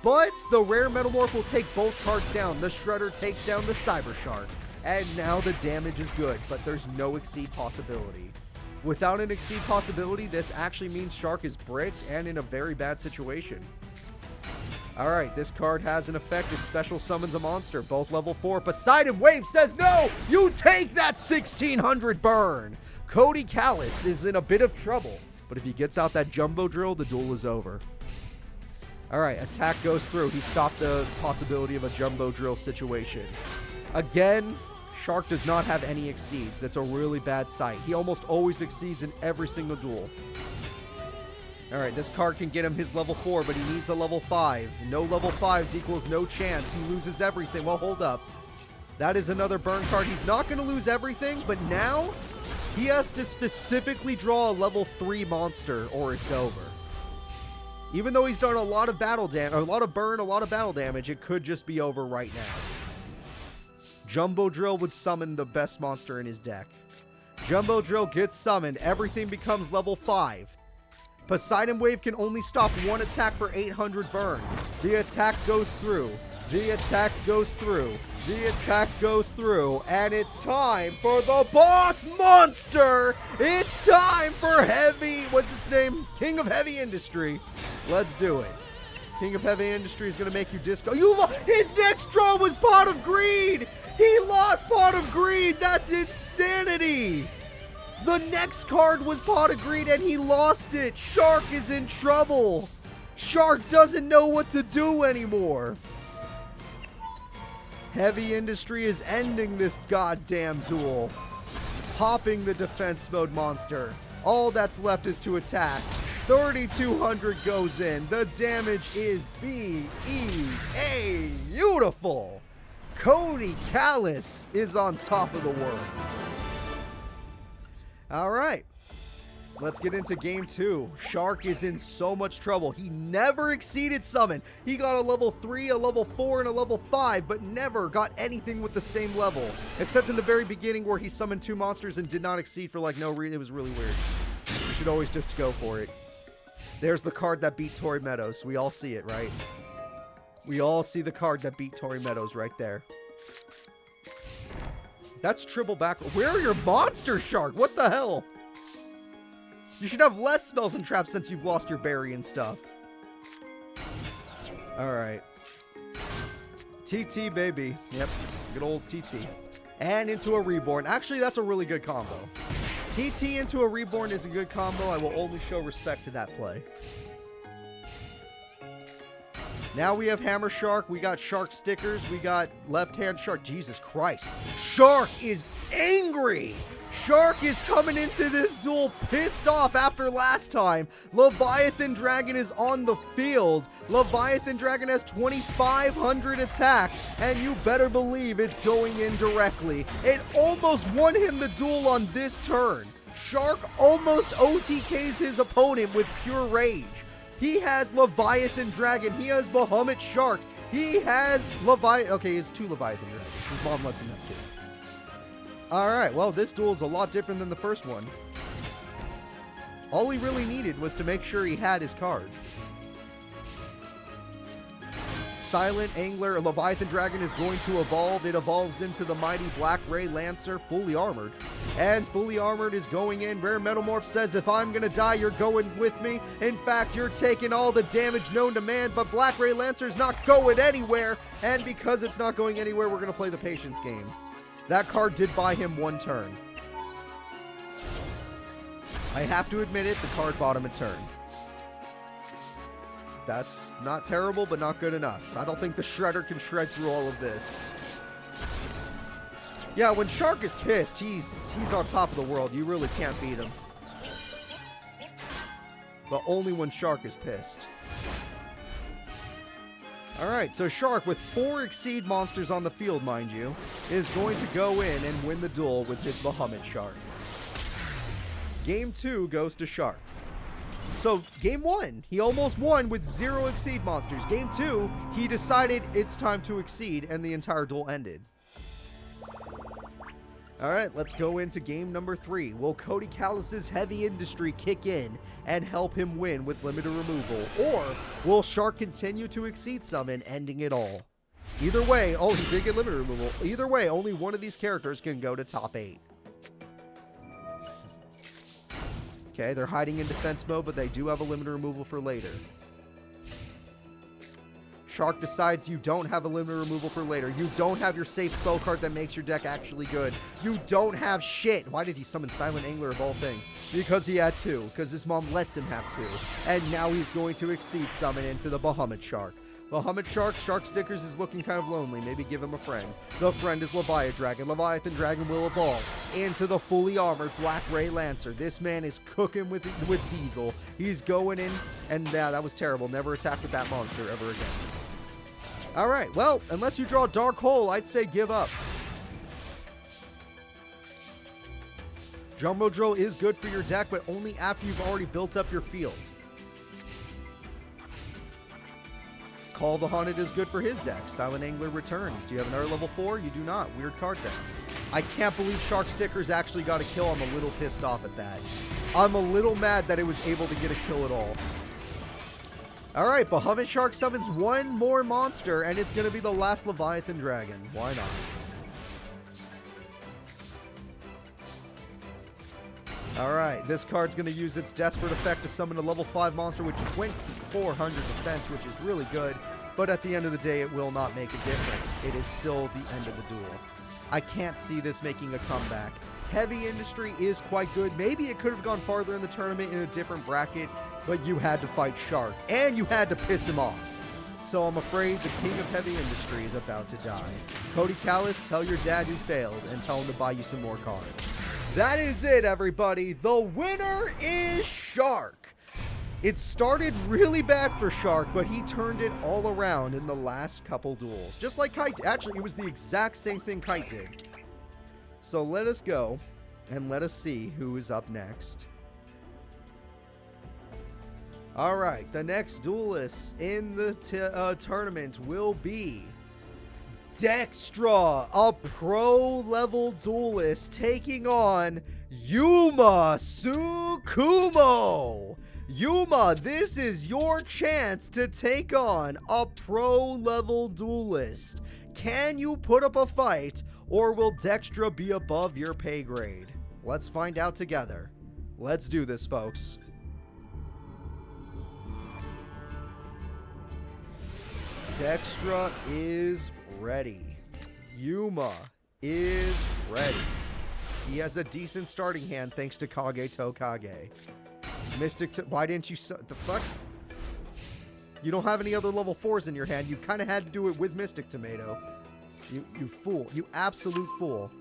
but the Rare Metamorph will take both cards down. The Shredder takes down the Cyber Shark, and now the damage is good, but there's no Exceed possibility. Without an Exceed possibility, this actually means Shark is bricked and in a very bad situation. Alright, this card has an effect. It special summons a monster, both level 4. Poseidon Wave says, no! You take that 1600 burn! Cody Callis is in a bit of trouble, but if he gets out that Jumbo Drill, the duel is over. Alright, attack goes through. He stopped the possibility of a Jumbo Drill situation. Again, Shark does not have any Exceeds. That's a really bad sight. He almost always exceeds in every single duel. Alright, this card can get him his level 4, but he needs a level 5. No level 5s equals no chance. He loses everything. Well, hold up. That is another burn card. He's not going to lose everything, but now he has to specifically draw a level 3 monster or it's over. Even though he's done a lot of battle damage, a lot of burn, a lot of battle damage, it could just be over right now. Jumbo Drill would summon the best monster in his deck. Jumbo Drill gets summoned. Everything becomes level 5. Poseidon Wave can only stop one attack for 800 burn. The attack goes through. The attack goes through. The attack goes through. And it's time for the boss monster. It's time for Heavy. What's its name? King of Heavy Industry. Let's do it. King of Heavy Industry is going to make you disco. His next draw was Pot of Greed. He lost Pot of Greed. That's insanity. The next card was Pot of Greed and he lost it. Shark is in trouble. Shark doesn't know what to do anymore. Heavy Industry is ending this goddamn duel. Popping the defense mode monster. All that's left is to attack. 3,200 goes in. The damage is B-E-A. Beautiful. Cody Callis is on top of the world. All right. Let's get into game 2. Shark is in so much trouble. He never exceeded summon. He got a level 3, a level 4, and a level 5, but never got anything with the same level. Except in the very beginning where he summoned 2 monsters and did not exceed for like no reason. It was really weird. You should always just go for it. There's the card that beat Tory Meadows. We all see it, right? We all see the card that beat Tory Meadows right there. That's triple back. Where are your monsters, Shark? What the hell? You should have less spells and traps since you've lost your berry and stuff. Alright. TT, baby. Yep. Good old TT. And into a reborn. Actually, that's a really good combo. TT into a reborn is a good combo. I will only show respect to that play. Now we have Hammer Shark. We got Shark stickers. We got Left Hand Shark. Jesus Christ. Shark is angry. Shark is coming into this duel pissed off after last time. Leviathan Dragon is on the field. Leviathan Dragon has 2,500 attack, and you better believe it's going in directly. It almost won him the duel on this turn. Shark almost OTKs his opponent with pure rage. He has Leviathan Dragon. He has Bahamut Shark. He has Leviathan. Okay, he has 2 Leviathan Dragons. His mom lets him have 2. Alright, well, this duel is a lot different than the first one. All he really needed was to make sure he had his card. Silent Angler Leviathan Dragon is going to evolve. It evolves into the mighty Black Ray Lancer, fully armored. And fully armored is going in. Rare Metamorph says, if I'm going to die, you're going with me. In fact, you're taking all the damage known to man, but Black Ray Lancer's not going anywhere. And because it's not going anywhere, we're going to play the Patience game. That card did buy him 1 turn. I have to admit it, the card bought him a turn. That's not terrible, but not good enough. I don't think the Shredder can shred through all of this. Yeah, when Shark is pissed, he's on top of the world. You really can't beat him. But only when Shark is pissed. Alright, so Shark, with 4 Exceed monsters on the field, mind you, is going to go in and win the duel with his Bahamut Shark. Game 2 goes to Shark. So, Game 1, he almost won with 0 Exceed monsters. Game 2, he decided it's time to Exceed, and the entire duel ended. Alright, let's go into game number 3. Will Cody Callis' heavy industry kick in and help him win with limited removal? Or will Shark continue to Exceed summon, ending it all? Either way, oh, he did get limited removal. Either way, only one of these characters can go to top 8. Okay, they're hiding in defense mode, but they do have a limited removal for later. Shark decides you don't have a limited removal for later. You don't have your safe spell card that makes your deck actually good. You don't have shit. Why did he summon Silent Angler of all things? Because he had 2. Because his mom lets him have 2. And now he's going to Exceed summon into the Bahamut Shark. Bahamut Shark, Shark Stickers is looking kind of lonely. Maybe give him a friend. The friend is Leviathan Dragon. Leviathan Dragon will evolve into the fully armored Black Ray Lancer. This man is cooking with Diesel. He's going in, and yeah, that was terrible. Never attack with that monster ever again. Alright, well, unless you draw Dark Hole, I'd say give up. Jumbo Drill is good for your deck, but only after you've already built up your field. Call the Haunted is good for his deck. Silent Angler returns. Do you have another level 4? You do not. Weird card deck. I can't believe Shark Stickers actually got a kill. I'm a little pissed off at that. I'm a little mad that it was able to get a kill at all. Alright, Bahamut Shark summons 1 more monster, and it's going to be the last Leviathan Dragon. Why not? Alright, this card's going to use its Desperate effect to summon a level 5 monster with 2,400 defense, which is really good. But at the end of the day, it will not make a difference. It is still the end of the duel. I can't see this making a comeback. Heavy Industry is quite good. Maybe it could have gone farther in the tournament in a different bracket, but you had to fight Shark, and you had to piss him off. So I'm afraid the king of Heavy Industry is about to die. Cody Callis, tell your dad you failed, and tell him to buy you some more cards. That is it, everybody. The winner is Shark. It started really bad for Shark, but he turned it all around in the last couple duels. Just like Kite. Actually, it was the exact same thing Kite did. So let us go and let us see who is up next. Alright, the next duelist in the tournament will be Dextra, a pro-level duelist taking on Yuma Tsukumo. Yuma, this is your chance to take on a pro-level duelist. Can you put up a fight, or will Dextra be above your pay grade? Let's find out together. Let's do this, folks. Dextra is ready. Yuma is ready. He has a decent starting hand thanks to Kage Tokage. Mystic, why didn't you, the fuck? You don't have any other level 4s in your hand. You kind of had to do it with Mystic Tomato. You fool. You absolute fool.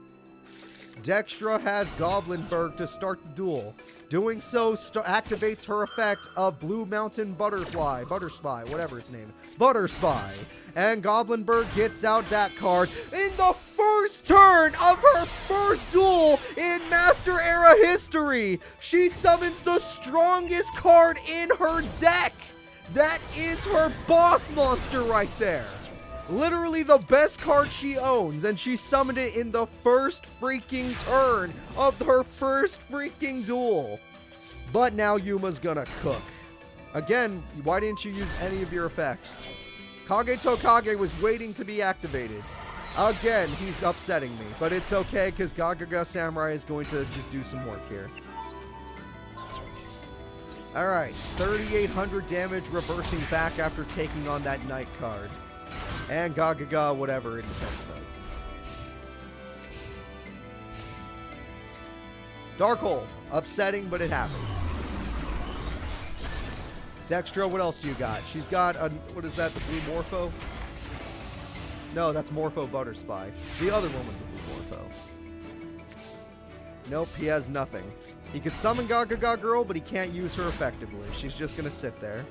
Dextra has Goblinberg to start the duel. Doing so activates her effect of Blue Mountain Butterfly, whatever its name, Butterspy. And Goblinberg gets out that card in the first turn of her first duel in Master Era history. She summons the strongest card in her deck. That is her boss monster right there. Literally the best card she owns, and she summoned it in the first freaking turn of her first freaking duel. But now Yuma's gonna cook. Again, why didn't you use any of your effects? Kage Tokage was waiting to be activated. Again, he's upsetting me, but it's okay because Gagaga Samurai is going to just do some work here. Alright, 3,800 damage reversing back after taking on that Knight card. And Gagaga, whatever, in defense mode. Dark Hole. Upsetting, but it happens. Dextra, what else do you got? She's got a, what is that, the Blue Morpho? No, that's Morpho Butterspy. The other one was the Blue Morpho. Nope, he has nothing. He could summon Gagaga Girl, but he can't use her effectively. She's just gonna sit there.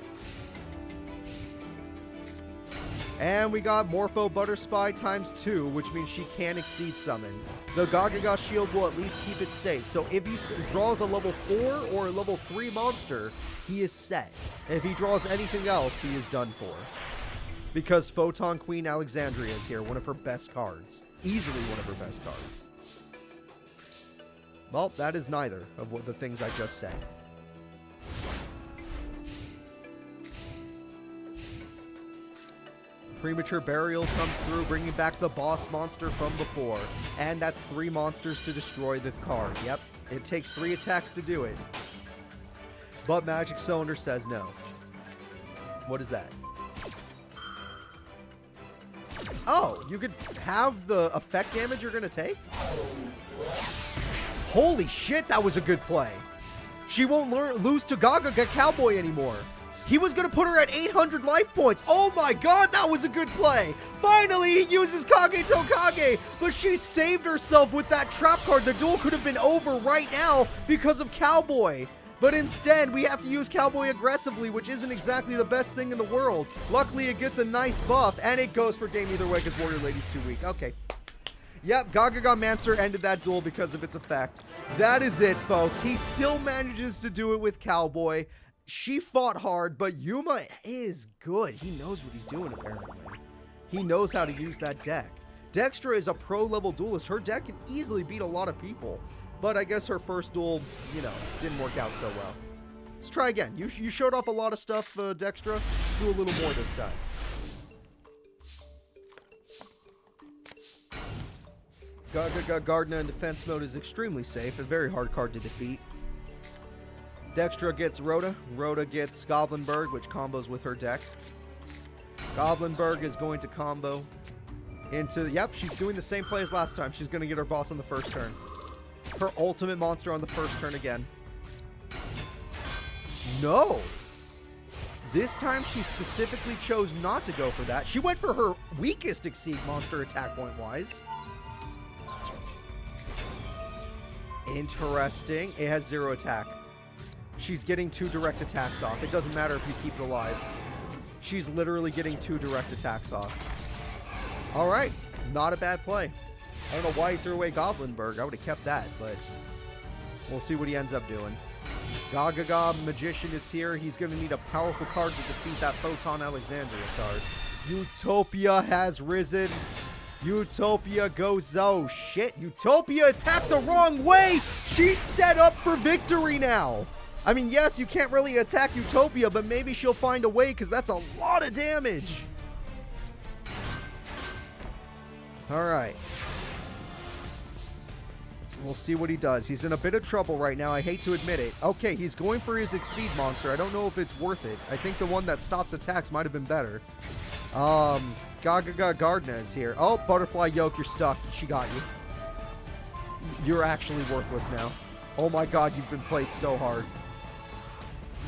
And we got Morpho Butterspy times 2, which means she can exceed summon. The Gagaga shield will at least keep it safe. So if he draws a level 4 or a level 3 monster, he is set. If he draws anything else, he is done for. Because Photon Queen Alexandria is here, one of her best cards. Easily one of her best cards. Well, that is neither of what the things I just said. Premature Burial comes through, bringing back the boss monster from before. And that's 3 monsters to destroy the card. Yep, it takes 3 attacks to do it. But Magic Cylinder says no. What is that? Oh, you could have the effect damage you're going to take? Holy shit, that was a good play. She won't lose to Gagaga Cowboy anymore. He was going to put her at 800 life points. Oh my god, that was a good play. Finally, he uses Kage Tokage, but she saved herself with that trap card. The duel could have been over right now because of Cowboy. But instead, we have to use Cowboy aggressively, which isn't exactly the best thing in the world. Luckily, it gets a nice buff, and it goes for game either way because Warrior Lady's too weak. Okay. Yep, Gagaga Mancer ended that duel because of its effect. That is it, folks. He still manages to do it with Cowboy. She fought hard, but Yuma is good. He knows what he's doing, apparently. He knows how to use that deck. Dextra is a pro-level duelist. Her deck can easily beat a lot of people. But I guess her first duel, you know, didn't work out so well. Let's try again. You showed off a lot of stuff, Dextra. Do a little more this time. Gagaga Gardner in defense mode is extremely safe. A very hard card to defeat. Dextra gets Rhoda. Rhoda gets Goblinberg, which combos with her deck. Goblinberg is going to combo into... Yep, she's doing the same play as last time. She's going to get her boss on the first turn. Her ultimate monster on the first turn again. No! This time she specifically chose not to go for that. She went for her weakest Exceed monster attack point-wise. Interesting. It has 0 attack. She's getting 2 direct attacks off. It doesn't matter if you keep it alive. She's literally getting 2 direct attacks off. Alright, not a bad play. I don't know why he threw away Goblinberg. I would have kept that, but we'll see what he ends up doing. Gagaga Magician is here. He's going to need a powerful card to defeat that Photon Alexandria card. Utopia has risen. Utopia goes, oh shit. Utopia attacked the wrong way. She's set up for victory now. I mean, yes, you can't really attack Utopia, but maybe she'll find a way because that's a lot of damage. Alright. We'll see what he does. He's in a bit of trouble right now. I hate to admit it. Okay, he's going for his Exceed monster. I don't know if it's worth it. I think the one that stops attacks might have been better. Gagaga Gardna is here. Oh, Butterfly Yoke, you're stuck. She got you. You're actually worthless now. Oh my god, you've been played so hard.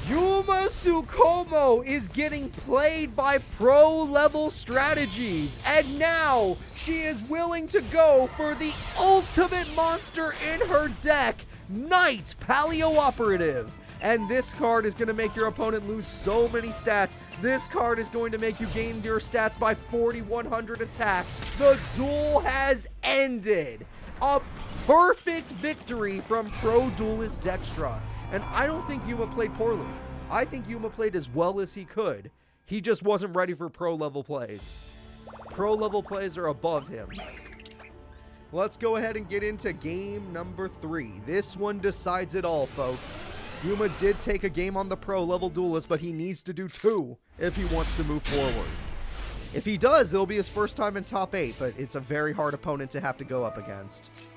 Yuma Tsukumo is getting played by pro-level strategies, and now she is willing to go for the ultimate monster in her deck, Knight Paleo Operative. And this card is going to make your opponent lose so many stats. This card is going to make you gain your stats by 4,100 attack. The duel has ended. A perfect victory from Pro Duelist Dextra. And I don't think Yuma played poorly. I think Yuma played as well as he could. He just wasn't ready for pro-level plays. Pro-level plays are above him. Let's go ahead and get into game number 3. This one decides it all, folks. Yuma did take a game on the pro-level duelist, but he needs to do 2 if he wants to move forward. If he does, it'll be his first time in top 8, but it's a very hard opponent to have to go up against.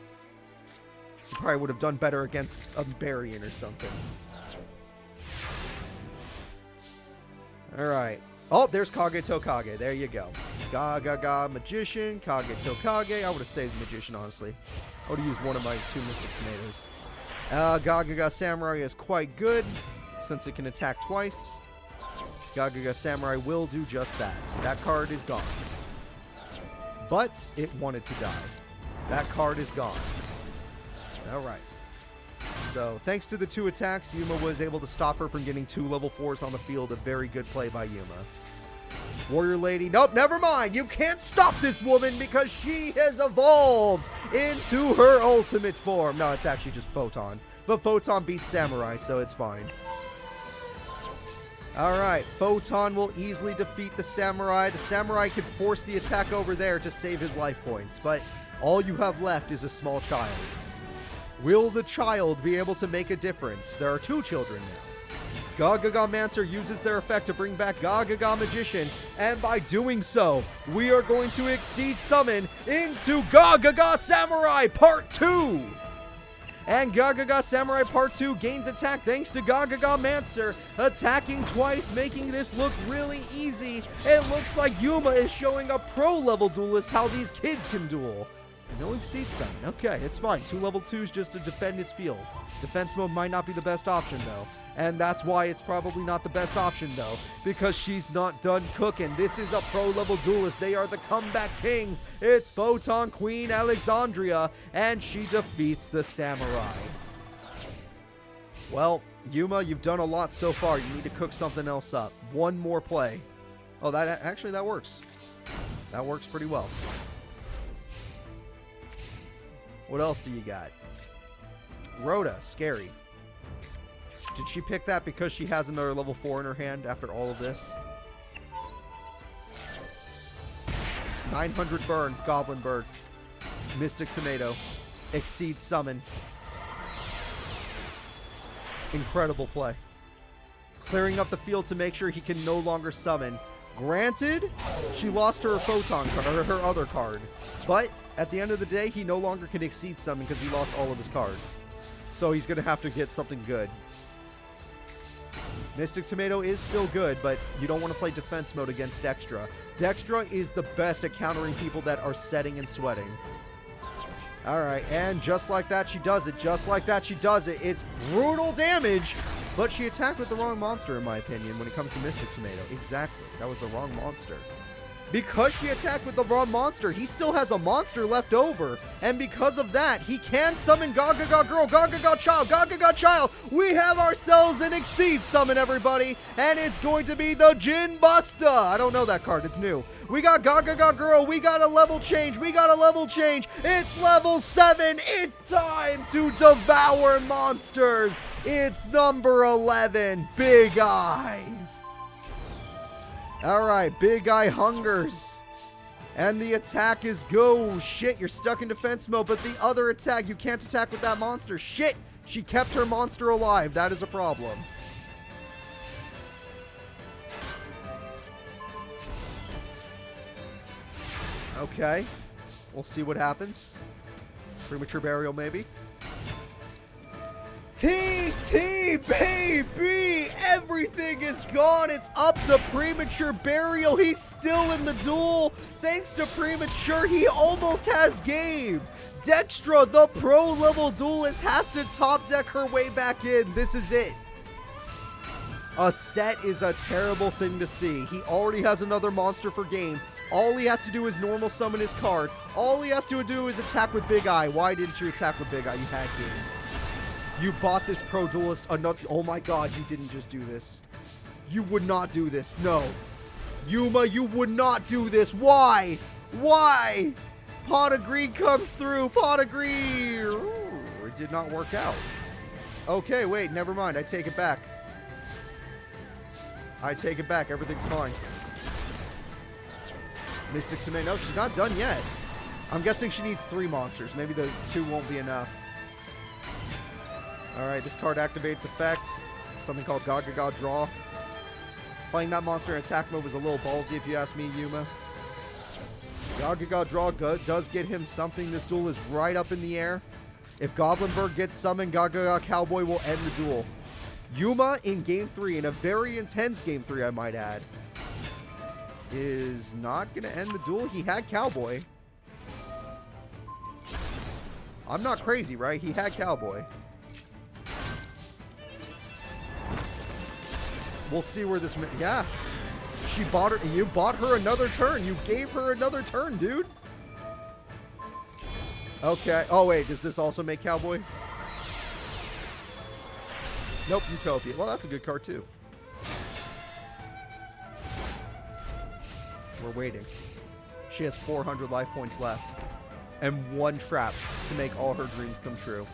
He probably would have done better against a Barian or something. Alright. Oh, there's Kage Tokage. There you go. Gagaga Magician, Kage Tokage. I would have saved Magician, honestly. I would have used one of my 2 Mystic Tomatoes. Gagaga Samurai is quite good, since it can attack twice. Gagaga Samurai will do just that. That card is gone. But it wanted to die. That card is gone. Alright. So, thanks to the 2 attacks, Yuma was able to stop her from getting 2 level 4s on the field. A very good play by Yuma. Warrior Lady. Nope, never mind. You can't stop this woman because she has evolved into her ultimate form. No, it's actually just Photon. But Photon beats Samurai, so it's fine. Alright, Photon will easily defeat the Samurai. The Samurai can force the attack over there to save his life points, but all you have left is a small child. Will the child be able to make a difference? There are 2 children now. Gagaga Mancer uses their effect to bring back Gagaga Magician, and by doing so, we are going to Exceed Summon into Gagaga Samurai Part 2! And Gagaga Samurai Part 2 gains attack thanks to Gagaga Mancer attacking twice, making this look really easy. It looks like Yuma is showing a pro-level duelist how these kids can duel. No Exceed Summon. Okay, it's fine. 2 level 2s just to defend his field. Defense mode might not be the best option, though. And that's why it's probably not the best option, though. Because she's not done cooking. This is a pro-level duelist. They are the comeback kings. It's Photon Queen Alexandria. And she defeats the Samurai. Well, Yuma, you've done a lot so far. You need to cook something else up. 1 more play. Oh, that works. That works pretty well. What else do you got? Rhoda, scary. Did she pick that because she has another level 4 in her hand after all of this? 900 burn, Goblinberg. Mystic Tomato. Exceed Summon. Incredible play. Clearing up the field to make sure he can no longer summon. Granted, she lost her Photon card, or her other card. But at the end of the day, he no longer can Exceed Summon because he lost all of his cards. So he's going to have to get something good. Mystic Tomato is still good, but you don't want to play defense mode against Dextra. Dextra is the best at countering people that are setting and sweating. Alright, and just like that, she does it. Just like that, she does it. It's brutal damage, but she attacked with the wrong monster, in my opinion, when it comes to Mystic Tomato. Exactly. That was the wrong monster. Because she attacked with the wrong monster, he still has a monster left over. And because of that, he can summon Gaga Girl, Gaga Child, Gaga Child. We have ourselves an Exceed summon, everybody. And it's going to be the Jin Busta. I don't know that card. It's new. We got Gaga Girl. We got a level change. We got a level change. It's level 7. It's time to devour monsters. It's number 11, Big Eye. Alright, Big Eye hungers. And the attack is go. Shit, you're stuck in defense mode, but the other attack, you can't attack with that monster. Shit, she kept her monster alive. That is a problem. Okay, we'll see what happens. Premature burial, maybe. TT, baby! Everything is gone. It's up to Premature Burial. He's still in the duel. Thanks to Premature, he almost has game. Dextra, the pro-level duelist, has to top deck her way back in. This is it. A set is a terrible thing to see. He already has another monster for game. All he has to do is normal summon his card. All he has to do is attack with Big Eye. Why didn't you attack with Big Eye? You had game. You bought this pro duelist another. Oh my god, you didn't just do this. You would not do this. No. Yuma, you would not do this. Why? Why? Pot of Greed comes through. Pot of Greed. Ooh, it did not work out. Okay, wait, never mind. I take it back. I take it back. Everything's fine. Mystic Tomato. No, she's not done yet. I'm guessing she needs 3 monsters. Maybe the 2 won't be enough. Alright, this card activates effect. Something called Gaga Draw. Playing that monster in attack mode was a little ballsy if you ask me, Yuma. Gaga Draw does get him something. This duel is right up in the air. If Goblinberg gets summoned, Gaga Cowboy will end the duel. Yuma in Game 3, in a very intense Game 3, I might add, is not going to end the duel. He had Cowboy. I'm not crazy, right? He had Cowboy. We'll see where this... Yeah. She bought her... You bought her another turn. You gave her another turn, dude. Okay. Oh, wait. Does this also make Cowboy? Nope. Utopia. Well, that's a good card, too. We're waiting. She has 400 life points left. And 1 trap to make all her dreams come true.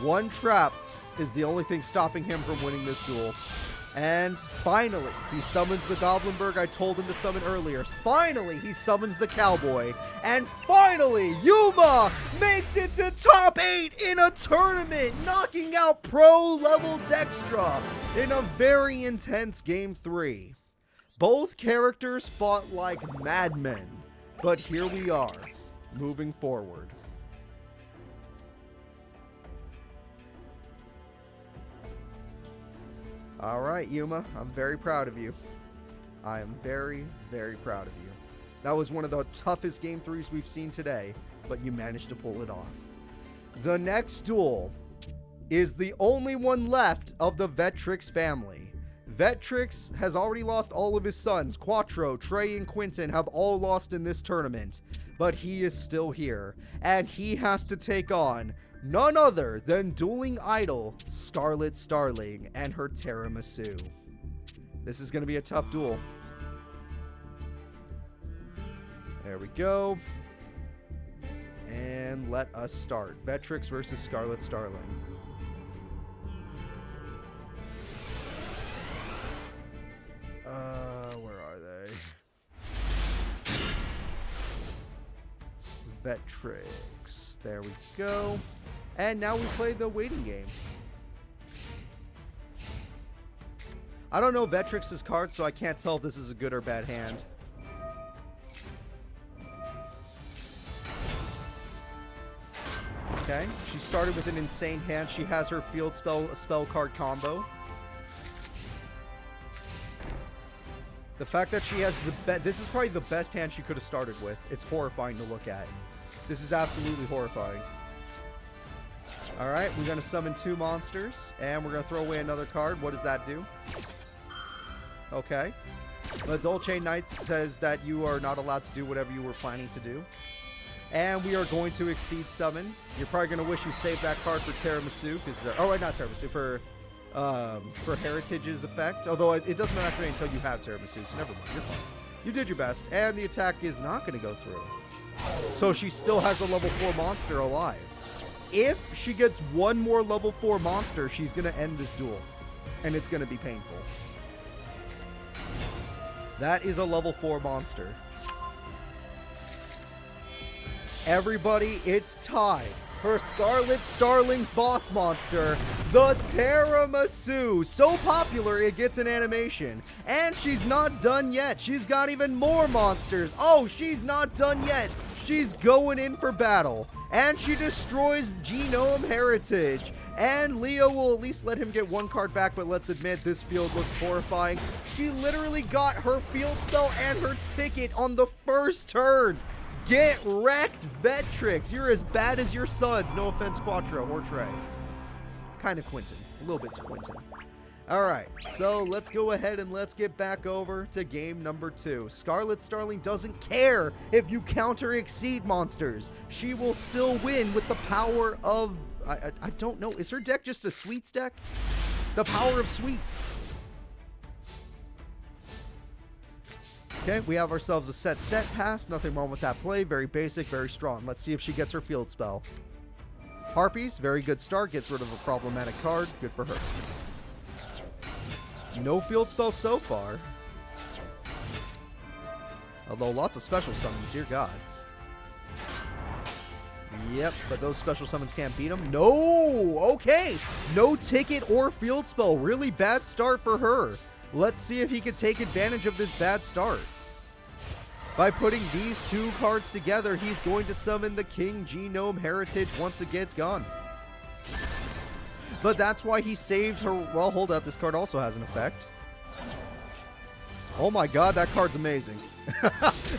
1 trap is the only thing stopping him from winning this duel. And finally, he summons the Goblinberg I told him to summon earlier. Finally, he summons the Cowboy. And finally, Yuma makes it to top 8 in a tournament, knocking out pro-level Dextra in a very intense Game 3. Both characters fought like madmen, but here we are, moving forward. All right, Yuma, I'm very proud of you. I am very, very proud of you. That was one of the toughest Game 3s we've seen today, but you managed to pull it off. The next duel is the only one left of the Vetrix family. Vetrix has already lost all of his sons. Quattro, Trey, and Quentin have all lost in this tournament, but he is still here, and he has to take on none other than dueling idol Scarlet Starling and her tiramisu. This is going to be a tough duel. There we go. And let us start. Vetrix versus Scarlet Starling. Where are they? Vetrix. There we go. And now we play the waiting game. I don't know Vetrix's cards, so I can't tell if this is a good or bad hand. Okay, she started with an insane hand. She has her field spell card combo. The fact that she has this is probably the best hand she could have started with. It's horrifying to look at. This is absolutely horrifying. Alright, we're going to summon 2 monsters, and we're going to throw away another card. What does that do? Okay. But Dolce Knights says that you are not allowed to do whatever you were planning to do. And we are going to exceed summon. You're probably going to wish you saved that card for Tiramisu, because oh, not Tiramisu, for Heritage's effect. Although it doesn't activate until you have Tiramisu, so never mind. You're fine. You did your best, and the attack is not going to go through. So she still has a level 4 monster alive. If she gets one more level 4 monster, she's going to end this duel, and it's going to be painful. That is a level 4 monster. Everybody, it's time for Scarlet Starling's boss monster, the Tiramisu. So popular, it gets an animation. And she's not done yet. She's got even more monsters. Oh, she's not done yet. She's going in for battle. And she destroys Genome Heritage. And Leo will at least let him get one card back, but let's admit this field looks horrifying. She literally got her field spell and her ticket on the first turn. Get wrecked, Vetrix. You're as bad as your sons. No offense, Quattro or Trey. Kind of Quentin. A little bit to Quentin. Alright, so let's go ahead and let's get back over to game number 2. Scarlet Starling doesn't care if you counter exceed monsters. She will still win with the power of... I don't know. Is her deck just a sweets deck? The power of sweets. Okay, we have ourselves a set pass. Nothing wrong with that play. Very basic, very strong. Let's see if she gets her field spell. Harpies, very good start. Gets rid of a problematic card. Good for her. No field spell so far. Although lots of special summons, dear God. Yep, but those special summons can't beat them. No! Okay! No ticket or field spell. Really bad start for her. Let's see if he can take advantage of this bad start. By putting these two cards together, he's going to summon the King Genome Heritage once it gets gone. But that's why he saved her. Well, hold up. This card also has an effect. Oh my God, that card's amazing.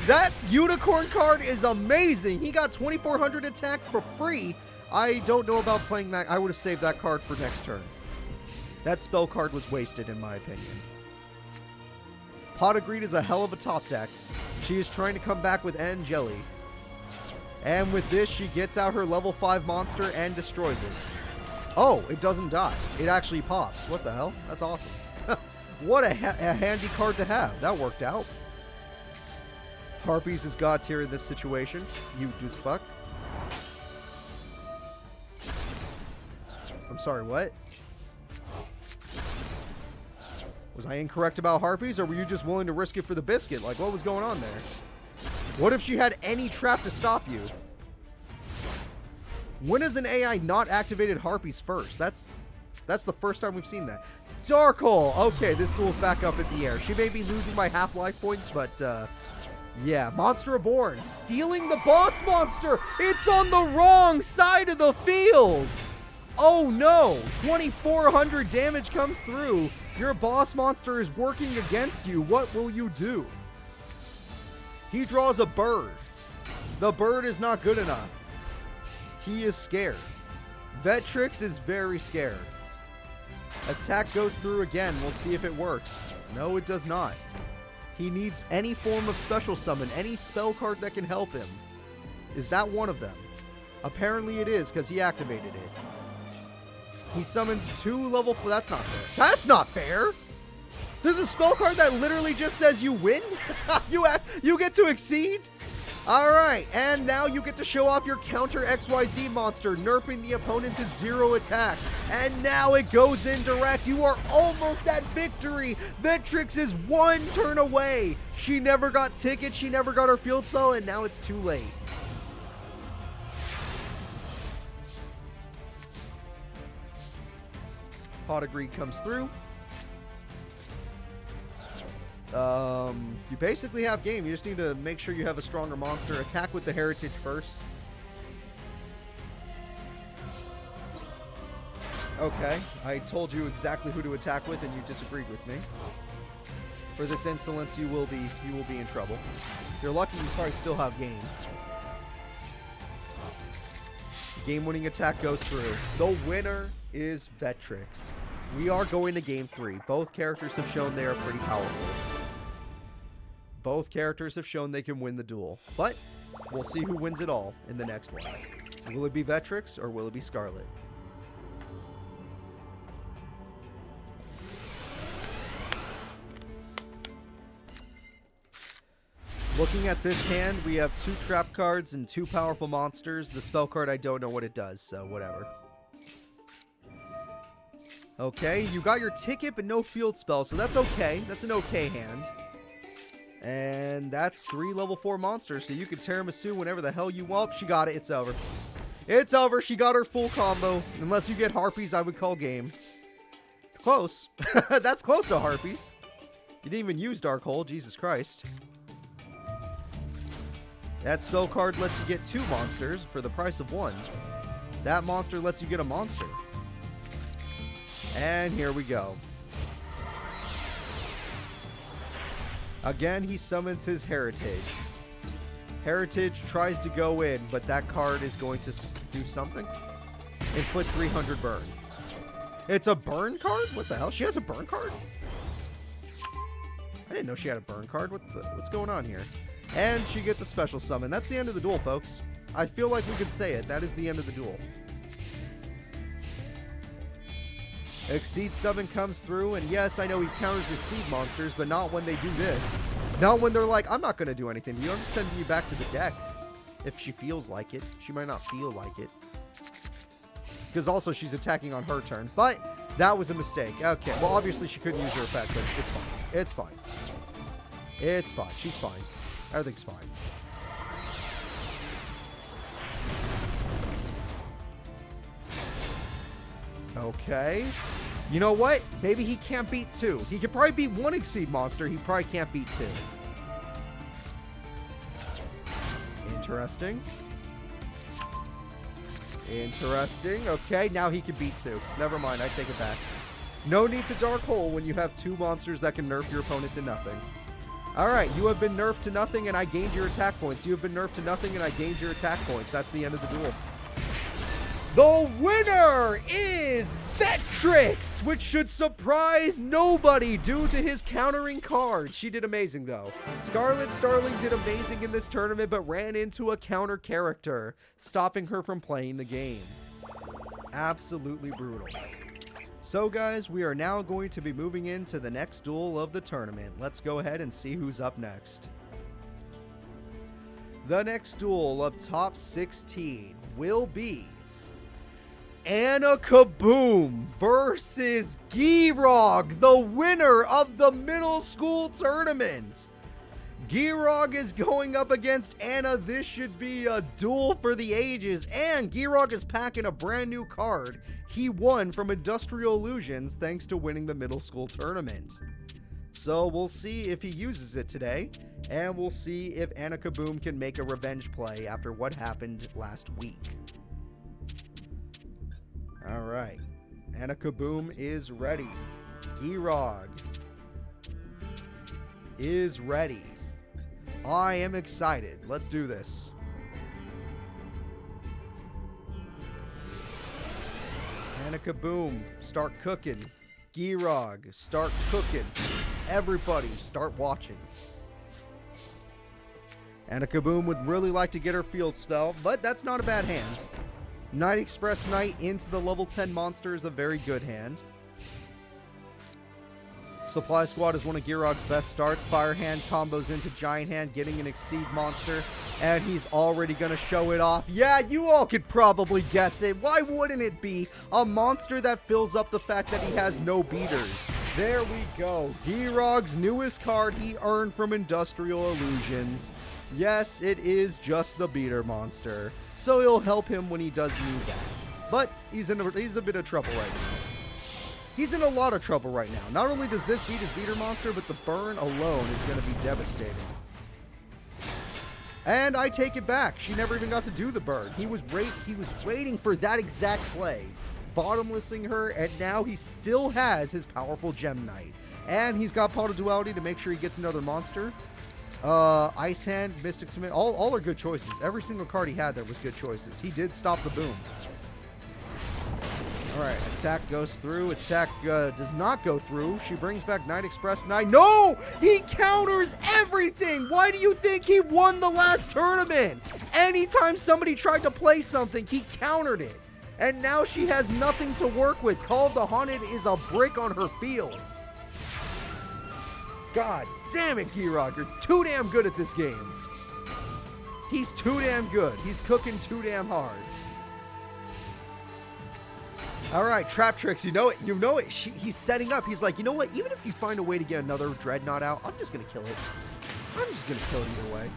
That unicorn card is amazing. He got 2400 attack for free. I don't know about playing that. I would have saved that card for next turn. That spell card was wasted, in my opinion. Pot of Greed is a hell of a top deck. She is trying to come back with Angeli. And with this, she gets out her level 5 monster and destroys it. Oh, it doesn't die. It actually pops. What the hell? That's awesome. What a handy card to have. That worked out. Harpies is God tier in this situation. You do fuck. I'm sorry, what? Was I incorrect about Harpies, or were you just willing to risk it for the biscuit? Like, what was going on there? What if she had any trap to stop you? When has an AI not activated Harpies first? That's the first time we've seen that. Dark Hole! Okay, this duel's back up in the air. She may be losing by half life points, but, yeah. Monster Reborn, stealing the boss monster! It's on the wrong side of the field! Oh no! 2400 damage comes through. Your boss monster is working against you. What will you do? He draws a bird. The bird is not good enough. He is scared. Vetrix is very scared. Attack goes through again. We'll see if it works. No, it does not. He needs any form of special summon, any spell card that can help him. Is that one of them? Apparently it is, because he activated it. He summons 2 level 4. That's not fair. That's not fair! There's a spell card that literally just says you win? You get to exceed? Alright, and now you get to show off your counter XYZ monster, nerfing the opponent to 0 attack. And now it goes in direct. You are almost at victory. Vetrix is 1 turn away. She never got ticket, she never got her field spell, and now it's too late. Pot of Greed comes through. You basically have game. You just need to make sure you have a stronger monster. Attack with the Heritage first. Okay, I told you exactly who to attack with, and you disagreed with me. For this insolence, you will be in trouble. You're lucky you probably still have game. Game-winning attack goes through. The winner is Vetrix. We are going to game 3. Both characters have shown they are pretty powerful. Both characters have shown they can win the duel. But we'll see who wins it all in the next one. Will it be Vectrix or will it be Scarlet? Looking at this hand, we have 2 trap cards and 2 powerful monsters. The spell card, I don't know what it does, so whatever. Okay, you got your ticket but no field spell, so that's okay. That's an okay hand. And that's 3 level 4 monsters, so you can Tiramisu whenever the hell you want. She got it. It's over. It's over. She got her full combo. Unless you get Harpies, I would call game. Close. That's close to Harpies. You didn't even use Dark Hole. Jesus Christ. That spell card lets you get 2 monsters for the price of 1. That monster lets you get a monster. And here we go. Again, he summons his Heritage. Heritage tries to go in, but that card is going to do something. Inflict 300 burn. It's a burn card? What the hell? She has a burn card? I didn't know she had a burn card. What's going on here? And she gets a special summon. That's the end of the duel, folks. I feel like we could say it. That is the end of the duel. Exceed summon comes through, and yes, I know he counters Exceed monsters, but not when they do this. Not when they're like, I'm not going to do anything. I'm just sending you back to the deck. If she feels like it. She might not feel like it. Because also she's attacking on her turn. But that was a mistake. Okay, well obviously she couldn't use her effect, but it's fine. It's fine. It's fine. She's fine. Everything's fine. Okay. You know what? Maybe he can't beat 2. He could probably beat 1 Exceed monster. He probably can't beat 2. Interesting. Interesting. Okay, now he can beat 2. Never mind, I take it back. No need to Dark Hole when you have 2 monsters that can nerf your opponent to nothing. Alright, you have been nerfed to nothing and I gained your attack points. You have been nerfed to nothing and I gained your attack points. That's the end of the duel. The winner is Vectrix, which should surprise nobody due to his countering cards. She did amazing, though. Scarlet Starling did amazing in this tournament, but ran into a counter character, stopping her from playing the game. Absolutely brutal. So, guys, we are now going to be moving into the next duel of the tournament. Let's go ahead and see who's up next. The next duel of top 16 will be Anna Kaboom versus Girog, the winner of the middle school tournament. Girog is going up against Anna. This should be a duel for the ages, and Girog is packing a brand new card he won from Industrial Illusions thanks to winning the middle school tournament. So we'll see if he uses it today, and we'll see if Anna Kaboom can make a revenge play after what happened last week. Alright, Anna Kaboom is ready. Girog is ready. I am excited. Let's do this. Anna Kaboom, start cooking. Girog, start cooking. Everybody, start watching. Anna Kaboom would really like to get her field spell, but that's not a bad hand. Night Express Knight into the level 10 monster is a very good hand. Supply Squad is one of Girog's best starts. Fire Hand combos into Giant Hand, getting an Exceed monster, and he's already going to show it off. Yeah, you all could probably guess it. Why wouldn't it be a monster that fills up the fact that he has no beaters? There we go. Girog's newest card he earned from Industrial Illusions. Yes, it is just the beater monster, so it'll help him when he does need that. But he's a bit of trouble right now. He's in a lot of trouble right now. Not only does this beat his beater monster, but the burn alone is going to be devastating. And I take it back. She never even got to do the burn. He was waiting for that exact play, bottomlessing her, and now he still has his powerful Gem Knight. And he's got Pot of Duality to make sure he gets another monster. Ice Hand, Mystic Submit, all are good choices. Every single card he had there was good choices. He did stop the boom. Alright, attack goes through. Attack does not go through. She brings back Night Express 9. No! He counters everything! Why do you think he won the last tournament? Anytime somebody tried to play something, he countered it. And now she has nothing to work with. Call of the Haunted is a brick on her field. God damn it, Girock. You're too damn good at this game. He's too damn good. He's cooking too damn hard. All right, Trap Tricks, you know it. You know it. He's setting up. He's like, you know what? Even if you find a way to get another Dreadnought out, I'm just going to kill it. I'm just going to kill it either way.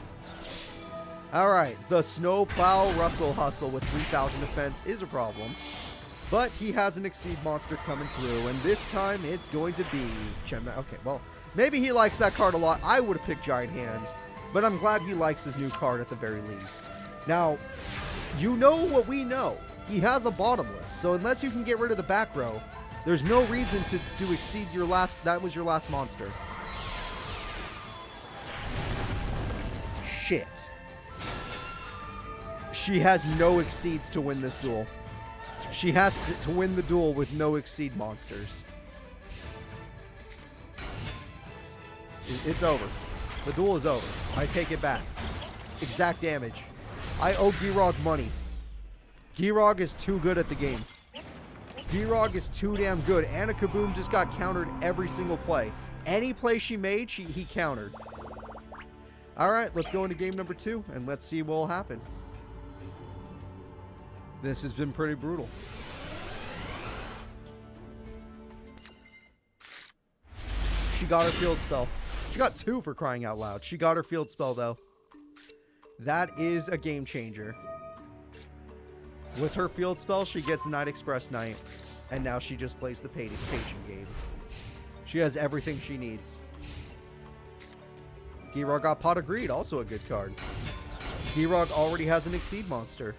All right, the Snowplow Russell Hustle with 3,000 defense is a problem. But he has an Exceed monster coming through, and this time it's going to be Gemini. Okay, well, maybe he likes that card a lot. I would have picked Giant Hand, but I'm glad he likes his new card at the very least. Now, you know what we know. He has a bottomless, so unless you can get rid of the back row, there's no reason to exceed your last. That was your last monster. Shit. She has no exceeds to win this duel. She has to win the duel with no exceed monsters. It's over. The duel is over. I take it back. Exact damage. I owe Girock money. Girock is too good at the game. Girock is too damn good. Anna Kaboom just got countered every single play. Any play she made, he countered. Alright, let's go into game number 2, and let's see what will happen. This has been pretty brutal. She got her field spell. She got 2 for crying out loud. She got her field spell, though. That is a game changer. With her field spell, she gets Night Express Knight, and now she just plays the patient game. She has everything she needs. Girock got Pot of Greed, also a good card. Girock already has an Exceed monster.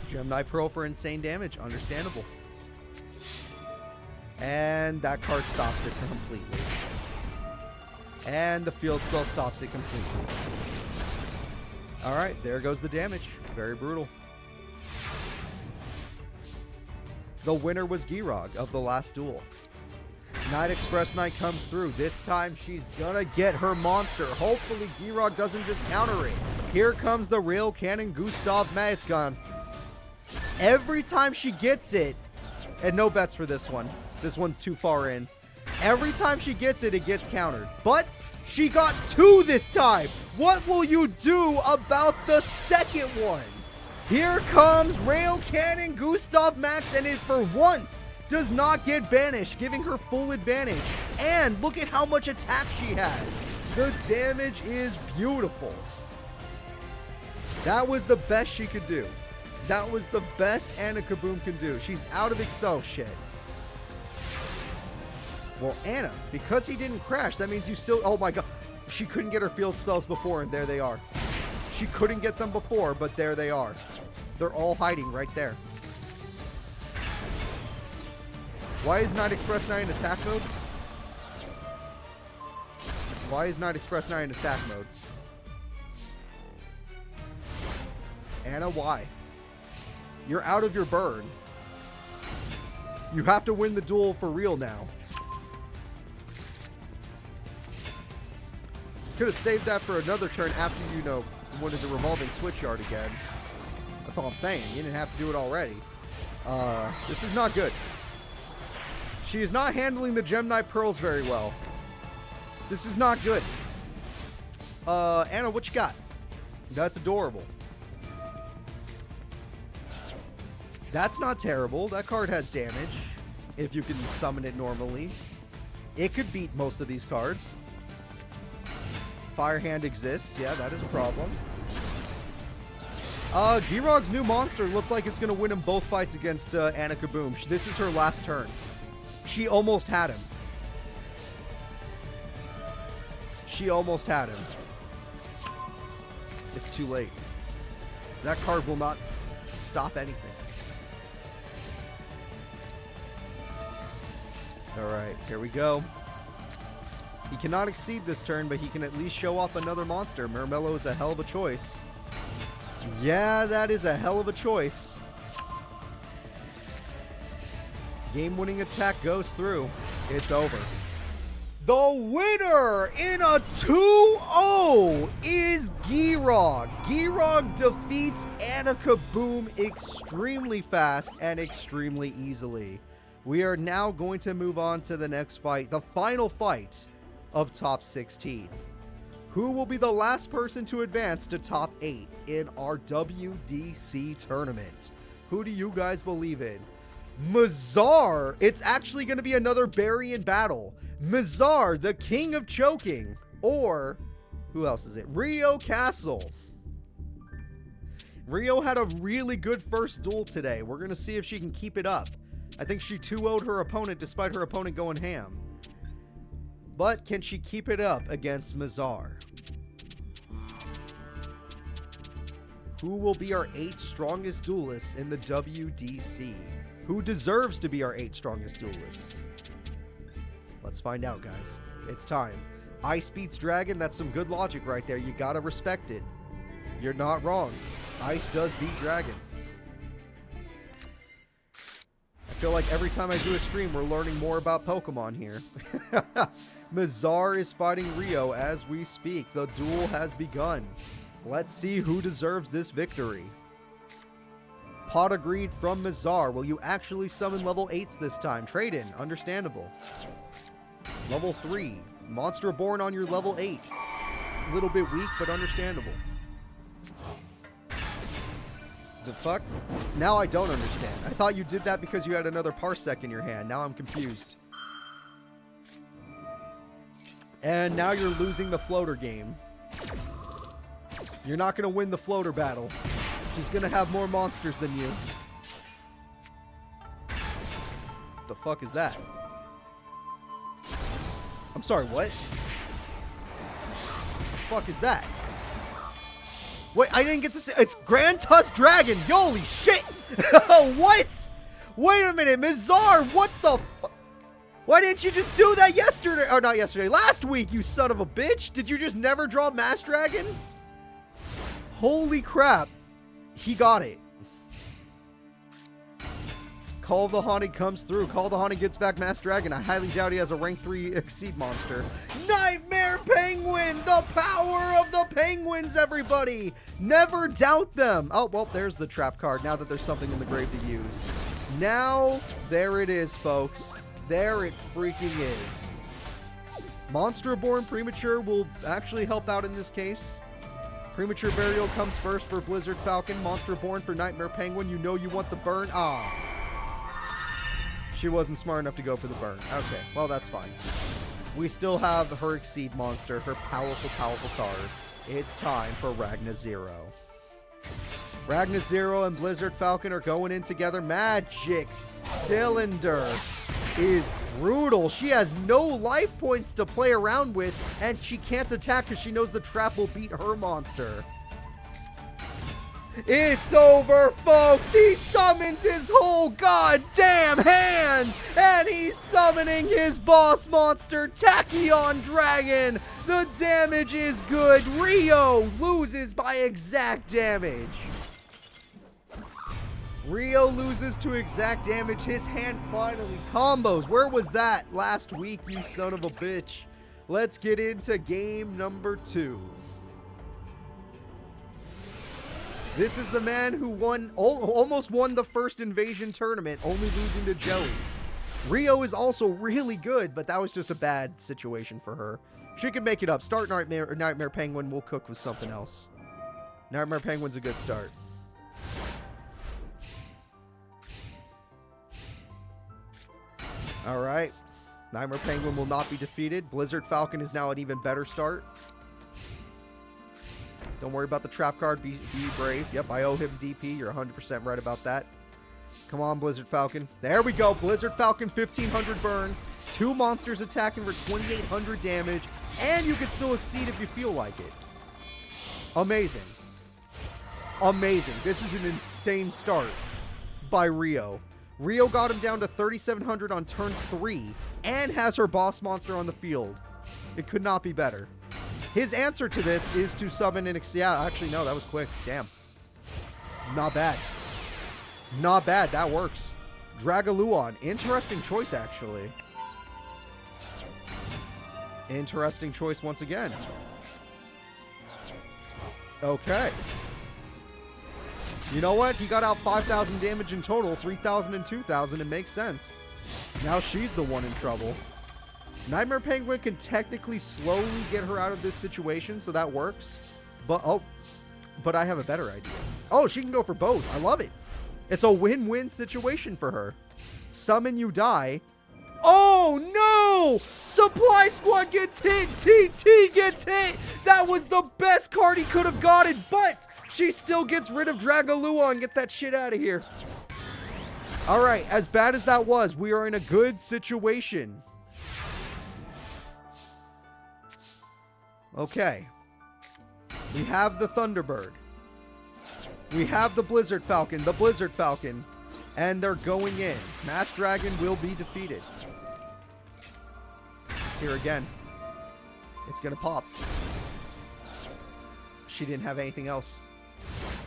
Gemini Pearl for insane damage, understandable. And that card stops it completely. And the field spell stops it completely. Alright, there goes the damage. Very brutal. The winner was Girock of the last duel. Night Express Knight comes through. This time she's gonna get her monster. Hopefully Girock doesn't just counter it. Here comes the Rail Cannon Gustav Maetzgon. Every time she gets it, and no bets for this one. This one's too far in. Every time she gets it, it gets countered. But she got 2 this time. What will you do about the second one? Here comes Rail Cannon Gustav Max, and it for once does not get banished, giving her full advantage. And look at how much attack she has. The damage is beautiful. That was the best she could do. That was the best Anna Kaboom can do. She's out of Excel shit. Well, Anna, because he didn't crash, that means you still... Oh my god. She couldn't get her field spells before, and there they are. She couldn't get them before, but there they are. They're all hiding right there. Why is Night Express 9 in attack mode? Why is Night Express 9 in attack mode? Anna, why? You're out of your burn. You have to win the duel for real now. Could have saved that for another turn after, you know, wanted the revolving switch yard again. That's all I'm saying. You didn't have to do it already. This is not good. She is not handling the Gemini Pearls very well. This is not good. Anna, what you got? That's adorable. That's not terrible. That card has damage. If you can summon it normally. It could beat most of these cards. Fire Hand exists. Yeah, that is a problem. Girock's new monster looks like it's going to win him both fights against Anna Kaboom. This is her last turn. She almost had him. She almost had him. It's too late. That card will not stop anything. Alright, here we go. He cannot exceed this turn, but he can at least show off another monster. Murmello is a hell of a choice. Yeah, that is a hell of a choice. Game-winning attack goes through. It's over. The winner in a 2-0 is Girog. Girog defeats Anna Kaboom extremely fast and extremely easily. We are now going to move on to the next fight, the final fight of top 16. Who will be the last person to advance to top 8 in our WDC tournament? Who do you guys believe in? Mazar, it's actually going to be another Barian battle. Mazar, the king of choking, or who else is it? Rio Castle. Rio had a really good first duel today. We're going to see if she can keep it up. I think she 2-0'd her opponent despite her opponent going ham. But can she keep it up against Mazar? Who will be our 8 strongest duelists in the WDC? Who deserves to be our 8 strongest duelists? Let's find out, guys. It's time. Ice beats Dragon. That's some good logic right there. You gotta respect it. You're not wrong. Ice does beat Dragon. I feel like every time I do a stream, we're learning more about Pokemon here. Mazar is fighting Rio as we speak. The duel has begun. Let's see who deserves this victory. Pot agreed from Mazar. Will you actually summon level 8s this time? Trade in. Understandable. Level 3. Monster born on your level 8. A little bit weak, but understandable. The fuck? Now I don't understand. I thought you did that because you had another Parsec in your hand. Now I'm confused. And now you're losing the floater game. You're not going to win the floater battle. She's going to have more monsters than you. The fuck is that? I'm sorry, what? The fuck is that? Wait, I didn't get to say. It's Grand Tusk Dragon. Holy shit. What? Wait a minute, Mazar, what the fuck? Why didn't you just do that yesterday? Or not yesterday, last week, you son of a bitch. Did you just never draw Mass Dragon? Holy crap. He got it. Call of the Haunted comes through. Call of the Haunted gets back Mass Dragon. I highly doubt he has a rank 3 Exceed monster. Nightmare Penguin! The power of the penguins, everybody! Never doubt them! Oh, well, there's the trap card now that there's something in the grave to use. Now, there it is, folks. There it freaking is. Monster Born Premature will actually help out in this case. Premature Burial comes first for Blizzard Falcon. Monster Born for Nightmare Penguin. You know you want the burn. Ah. She wasn't smart enough to go for the burn. Okay, well, that's fine. We still have her Exceed monster, her powerful, powerful card. It's time for Ragna Zero. Ragna Zero and Blizzard Falcon are going in together. Magic Cylinder is brutal. She has no life points to play around with, and she can't attack because she knows the trap will beat her monster. It's over, folks. He summons his whole goddamn hand, and he's summoning his boss monster, Tachyon Dragon. The damage is good. Rio loses by exact damage. Rio loses to exact damage. His hand finally combos. Where was that last week, you son of a bitch? Let's get into game number 2. This is the man who almost won the first Invasion tournament, only losing to Joey. Rio is also really good, but that was just a bad situation for her. She can make it up. Start Nightmare Penguin. We'll cook with something else. Nightmare Penguin's a good start. All right. Nightmare Penguin will not be defeated. Blizzard Falcon is now an even better start. Don't worry about the trap card. Be brave. Yep, I owe him DP. You're 100% right about that. Come on, Blizzard Falcon. There we go. Blizzard Falcon, 1500 burn. 2 monsters attacking for 2800 damage. And you can still exceed if you feel like it. Amazing. Amazing. This is an insane start by Rio. Rio got him down to 3700 on turn 3 and has her boss monster on the field. It could not be better. His answer to this is to summon an... Yeah, actually, no, that was quick. Damn. Not bad. Not bad. That works. Dragaluon. Interesting choice, actually. Interesting choice once again. Okay. You know what? He got out 5,000 damage in total, 3,000 and 2,000. It makes sense. Now she's the one in trouble. Nightmare Penguin can technically slowly get her out of this situation, so that works. But I have a better idea. Oh, she can go for both. I love it. It's a win-win situation for her. Summon, you die. Oh, no! Supply Squad gets hit. TT gets hit. That was the best card he could have gotten, but she still gets rid of Dragaluon. Get that shit out of here. All right, as bad as that was, we are in a good situation. Okay. We have the Thunderbird. We have the Blizzard Falcon. And they're going in. Mass Dragon will be defeated. It's here again. It's gonna pop. She didn't have anything else.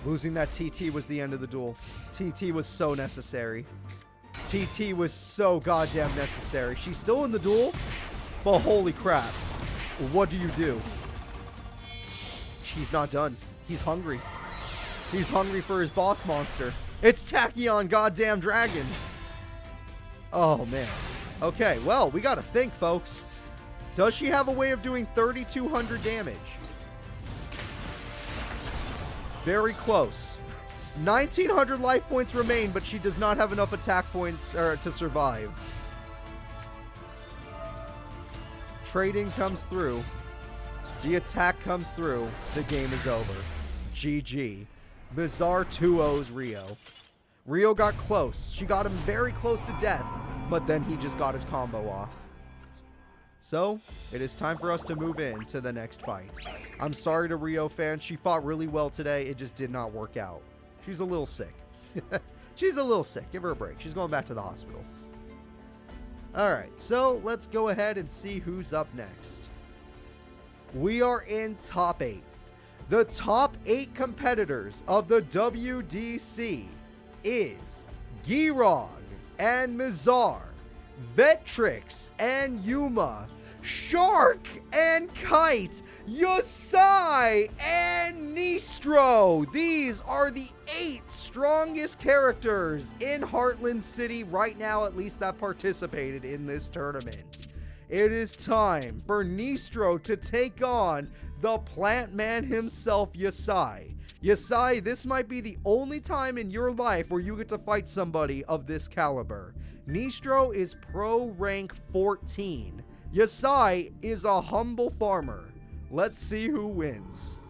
Losing that TT was the end of the duel. TT was so necessary. TT was so goddamn necessary. She's still in the duel, but holy crap. What do? He's not done. He's hungry. He's hungry for his boss monster. It's Tachyon goddamn Dragon. Oh, man. Okay, well, we gotta think, folks. Does she have a way of doing 3,200 damage? Very close. 1,900 life points remain, but she does not have enough attack points to survive. Trading comes through. The attack comes through. The game is over. GG. Bizarre 2-0's Rio. Rio got close. She got him very close to death, but then he just got his combo off. So, it is time for us to move in to the next fight. I'm sorry to Rio fans. She fought really well today. It just did not work out. She's a little sick. She's a little sick. Give her a break. She's going back to the hospital. Alright, so let's go ahead and see who's up next. We are in top 8. The top 8 competitors of the WDC is Girog and Mizar, Vetrix and Yuma, Shark and Kite, Yosai and Nistro. These are the 8 strongest characters in Heartland City right now, at least that participated in this tournament. It is time for Nistro to take on the plant man himself, Yosai. Yosai, this might be the only time in your life where you get to fight somebody of this caliber. Nistro is pro rank 14. Yosai is a humble farmer. Let's see who wins.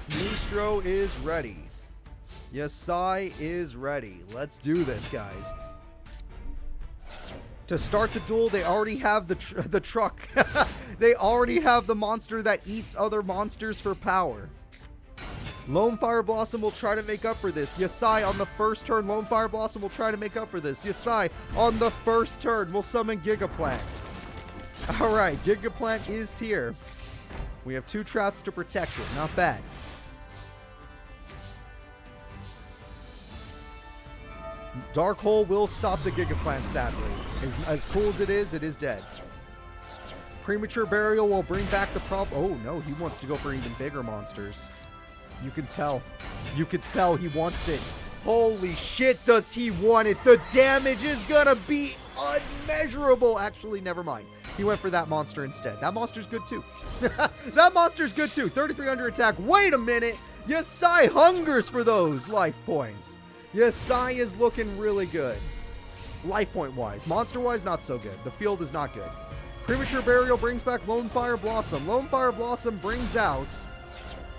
Nistro is ready. Yosai is ready. Let's do this, guys. To start the duel, they already have the truck. They already have the monster that eats other monsters for power. Lone Fire Blossom will try to make up for this. Yosai on the first turn. Lone Fire Blossom will try to make up for this. Yosai on the first turn will summon Gigaplant. Alright, Gigaplant is here. We have 2 traps to protect it. Not bad. Dark Hole will stop the Gigaplant, sadly. As cool as it is dead. Premature Burial will bring back the problem. Oh, no, he wants to go for even bigger monsters. You can tell. You can tell he wants it. Holy shit, does he want it. The damage is gonna be unmeasurable. Actually, never mind. He went for that monster instead. That monster's good, too. That monster's good, too. 3,300 attack. Wait a minute. Yosai hungers for those life points. Yosai is looking really good. Life point wise. Monster wise, not so good. The field is not good. Premature Burial brings back Lone Fire Blossom. Lone Fire Blossom brings out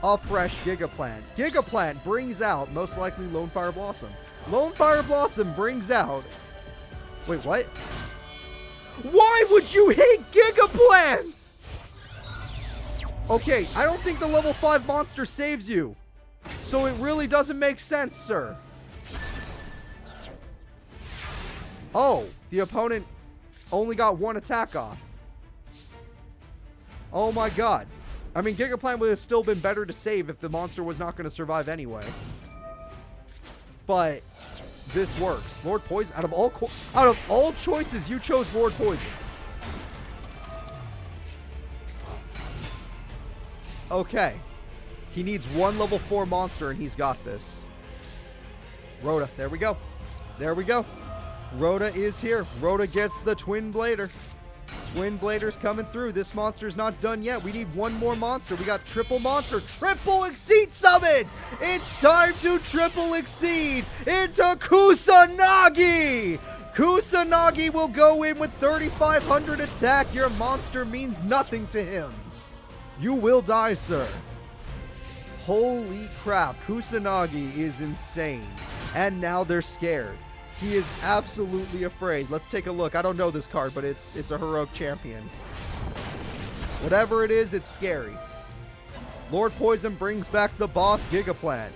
a fresh Gigaplant. Gigaplant brings out, most likely, Lone Fire Blossom. Lone Fire Blossom brings out... Wait, what? Why would you hate Gigaplant? Okay, I don't think the level 5 monster saves you. So it really doesn't make sense, sir. Oh, the opponent only got 1 attack off. Oh my god. I mean, Gigaplant would have still been better to save if the monster was not going to survive anyway. But this works. Lord Poison, out of all choices, you chose Lord Poison. Okay. He needs one level 4 monster, and he's got this. Rhoda, there we go. There we go. Rhoda is here. Rhoda gets the Twin Blader. Twin Blader's coming through. This monster's not done yet. We need one more monster. We got triple monster. Triple Exceed Summon! It's time to triple exceed into Kusanagi! Kusanagi will go in with 3,500 attack. Your monster means nothing to him. You will die, sir. Holy crap. Kusanagi is insane. And now they're scared. He is absolutely afraid. Let's take a look. I don't know this card, but it's a heroic champion. Whatever it is, it's scary. Lord Poison brings back the boss, Gigaplant.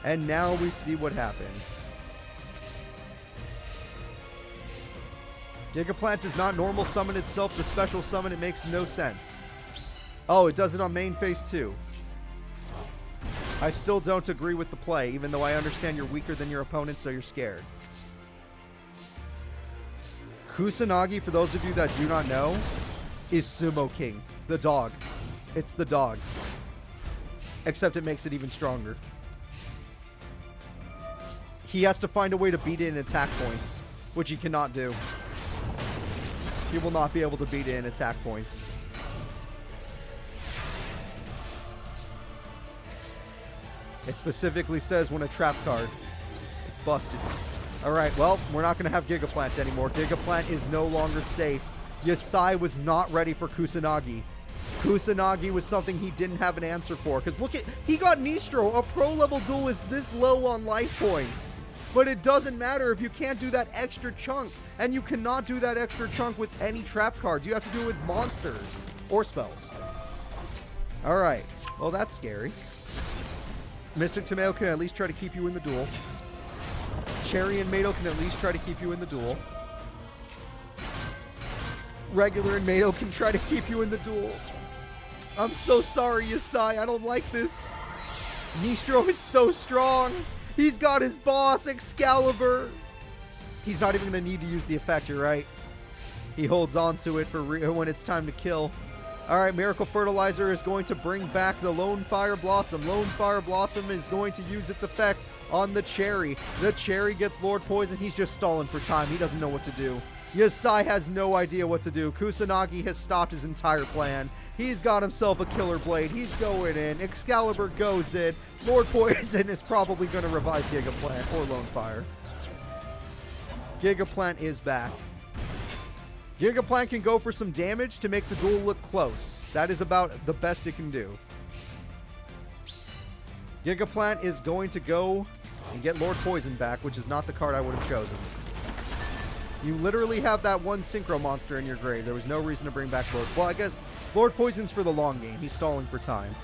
And now we see what happens. Gigaplant does not normal summon itself to special summon. It makes no sense. Oh, it does it on main phase too. I still don't agree with the play, even though I understand you're weaker than your opponent, so you're scared. Kusanagi, for those of you that do not know, is Sumo King, the dog. It's the dog. Except it makes it even stronger. He has to find a way to beat it in attack points, which he cannot do. He will not be able to beat it in attack points. It specifically says when a trap card, it's busted. Alright, well, we're not going to have Gigaplant anymore. Gigaplant is no longer safe. Yasai was not ready for Kusanagi. Kusanagi was something he didn't have an answer for. Because look at, he got Nistro. A pro-level duel is this low on life points. But it doesn't matter if you can't do that extra chunk. And you cannot do that extra chunk with any trap cards. You have to do it with monsters or spells. Alright, well, that's scary. Mystic Tomato can at least try to keep you in the duel. Cherry and Mato can at least try to keep you in the duel. Regular and Mato can try to keep you in the duel. I'm so sorry, Yasai. I don't like this. Nistro is so strong. He's got his boss, Excalibur. He's not even going to need to use the effect, you're right. He holds on to it for when it's time to kill. Alright, Miracle Fertilizer is going to bring back the Lone Fire Blossom. Lone Fire Blossom is going to use its effect on the Cherry. The Cherry gets Lord Poison. He's just stalling for time. He doesn't know what to do. Yasai has no idea what to do. Kusanagi has stopped his entire plan. He's got himself a Killer Blade. He's going in. Excalibur goes in. Lord Poison is probably going to revive Gigaplant or Lone Fire. Gigaplant is back. Gigaplant can go for some damage to make the duel look close. That is about the best it can do. Gigaplant is going to go and get Lord Poison back, which is not the card I would have chosen. You literally have that one Synchro monster in your grave. There was no reason to bring back Lord... Well, I guess Lord Poison's for the long game. He's stalling for time.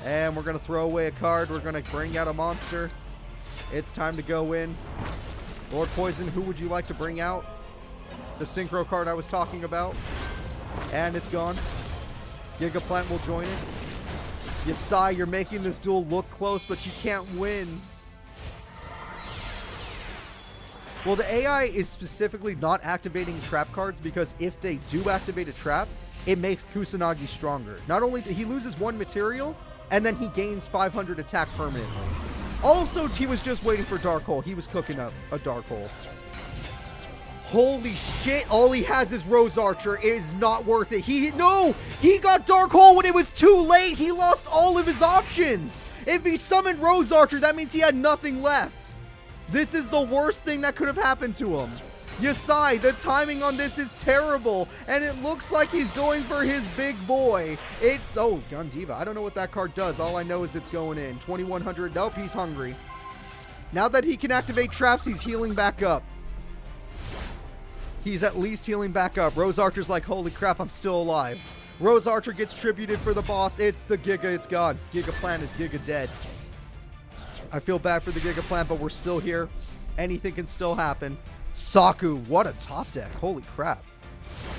And we're going to throw away a card. We're going to bring out a monster. It's time to go in. Lord Poison, who would you like to bring out? The Synchro card I was talking about. And it's gone. Gigaplant will join it. Yasai, you're making this duel look close, but you can't win. Well, the AI is specifically not activating trap cards because if they do activate a trap, it makes Kusanagi stronger. Not only he loses one material, and then he gains 500 attack permanently. Also, he was just waiting for Dark Hole. He was cooking up a Dark Hole. Holy shit, all he has is Rose Archer. It is not worth it. He got Dark Hole when it was too late. He lost all of his options. If he summoned Rose Archer, that means he had nothing left. This is the worst thing that could have happened to him. Yasai, the timing on this is terrible, and it looks like he's going for his big boy. It's, oh, Gun Diva. I don't know what that card does. All I know is it's going in. 2,100. Nope, he's hungry. Now that he can activate traps, he's healing back up. He's at least healing back up. Rose Archer's like, holy crap, I'm still alive. Rose Archer gets tributed for the boss. It's the Giga. It's gone. Gigaplant is Giga dead. I feel bad for the Gigaplant, but we're still here. Anything can still happen. Saku, what a top deck. Holy crap.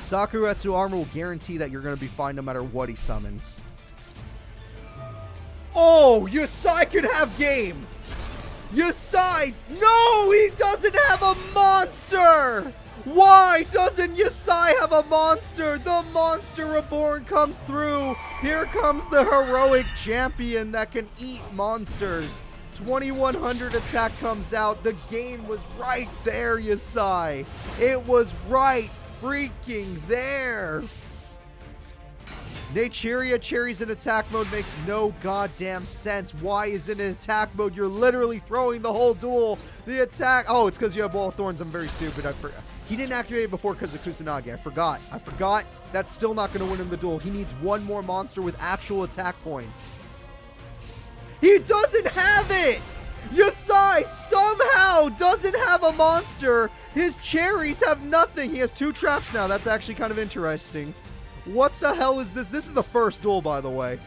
Sakuretsu armor will guarantee that you're going to be fine no matter what he summons. Oh, Yasai could have game. Yasai, no, he doesn't have a monster. Why doesn't Yasai have a monster? The monster reborn comes through. Here comes the heroic champion that can eat monsters. 2100 attack comes out. The game was right there, Yasai. It was right freaking there. Neychiria Cherry's in attack mode makes no goddamn sense. Why is it in attack mode? You're literally throwing the whole duel. The attack. Oh, it's because you have Wall of Thorns. I'm very stupid. I forgot. He didn't activate it before because of Kusanagi. I forgot. That's still not going to win him the duel. He needs one more monster with actual attack points. He doesn't have it! Yasai somehow doesn't have a monster. His cherries have nothing. He has 2 traps now. That's actually kind of interesting. What the hell is this? This is the first duel, by the way.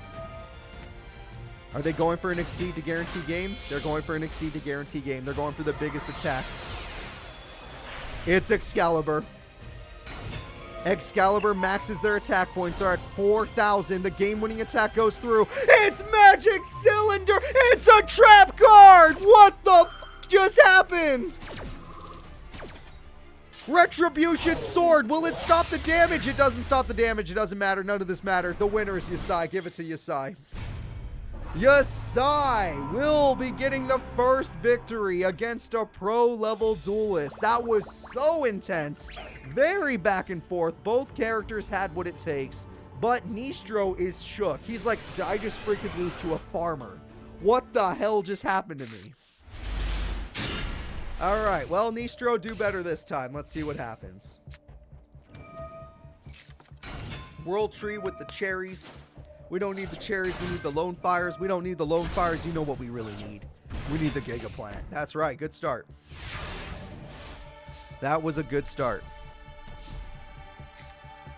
Are they going for an exceed to guarantee game? They're going for an exceed to guarantee game. They're going for the biggest attack. It's Excalibur. Excalibur maxes their attack points. They're at 4,000. The game-winning attack goes through. It's Magic Cylinder. It's a trap card. What the f just happened? Retribution Sword. Will it stop the damage? It doesn't stop the damage. It doesn't matter. None of this matters. The winner is Yasai. Give it to Yasai. Yasai will be getting the first victory against a pro-level duelist. That was so intense. Very back and forth. Both characters had what it takes. But Nistro is shook. He's like, did I just freaking lose to a farmer? What the hell just happened to me? Alright, well, Nistro, do better this time. Let's see what happens. World Tree with the cherries. We don't need the cherries, we need the Lone Fires. We don't need the Lone Fires, you know what we really need. We need the Giga Plant. That's right, good start. That was a good start.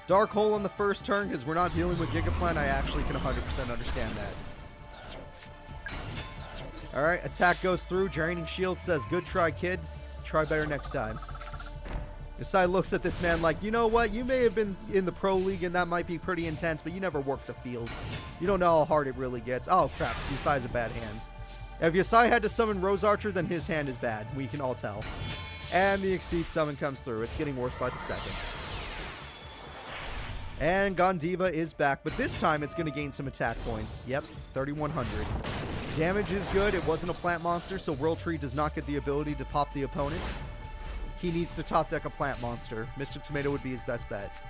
Dark Hole on the first turn, because we're not dealing with Giga Plant. I actually can 100% understand that. Alright, attack goes through. Draining Shield says, good try, kid. Try better next time. Yasai looks at this man like, you know what? You may have been in the pro league and that might be pretty intense, but you never worked the field. You don't know how hard it really gets. Oh, crap. Yasai's a bad hand. If Yasai had to summon Rose Archer, then his hand is bad. We can all tell. And the Exceed summon comes through. It's getting worse by the second. And Gondiva is back, but this time it's going to gain some attack points. Yep, 3,100. Damage is good. It wasn't a plant monster, so World Tree does not get the ability to pop the opponent. He needs to top deck a plant monster. Mystic Tomato would be his best bet.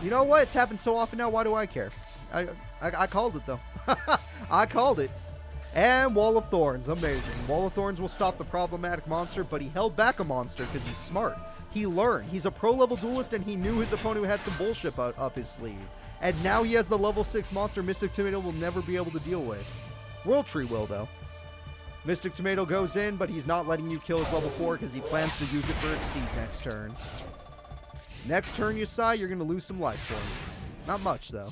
You know what? It's happened so often now. Why do I care? I called it, though. I called it. And Wall of Thorns. Amazing. Wall of Thorns will stop the problematic monster, but he held back a monster because he's smart. He learned. He's a pro-level duelist, and he knew his opponent had some bullshit up his sleeve. And now he has the level 6 monster Mystic Tomato will never be able to deal with. World Tree will, though. Mystic Tomato goes in, but he's not letting you kill his level 4 because he plans to use it for Exceed next turn. Next turn, Yasai, you're going to lose some life points. Not much, though.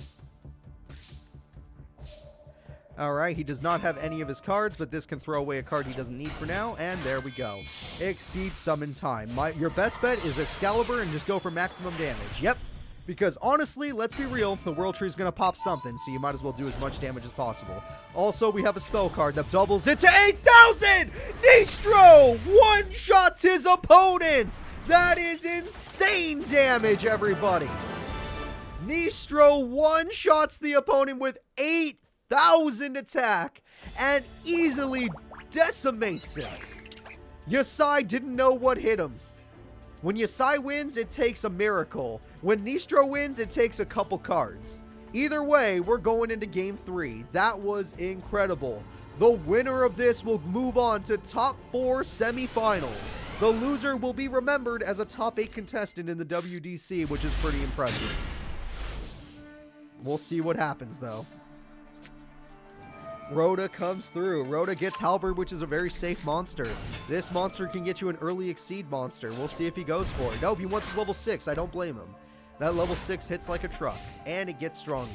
Alright, he does not have any of his cards, but this can throw away a card he doesn't need for now, and there we go. Exceed summon time. Your best bet is Excalibur and just go for maximum damage. Yep. Because honestly, let's be real, the World Tree is going to pop something, so you might as well do as much damage as possible. Also, we have a spell card that doubles it to 8,000! Nistro one-shots his opponent! That is insane damage, everybody! Nistro one-shots the opponent with 8,000 attack and easily decimates him. Yasai didn't know what hit him. When Yasai wins, it takes a miracle. When Nistro wins, it takes a couple cards. Either way, we're going into Game 3. That was incredible. The winner of this will move on to top 4 semifinals. The loser will be remembered as a top 8 contestant in the WDC, which is pretty impressive. We'll see what happens, though. Rhoda comes through. Rhoda gets Halberd, which is a very safe monster. This monster can get you an early Exceed monster. We'll see if he goes for it. Nope, he wants his level 6. I don't blame him. That level 6 hits like a truck, and it gets stronger.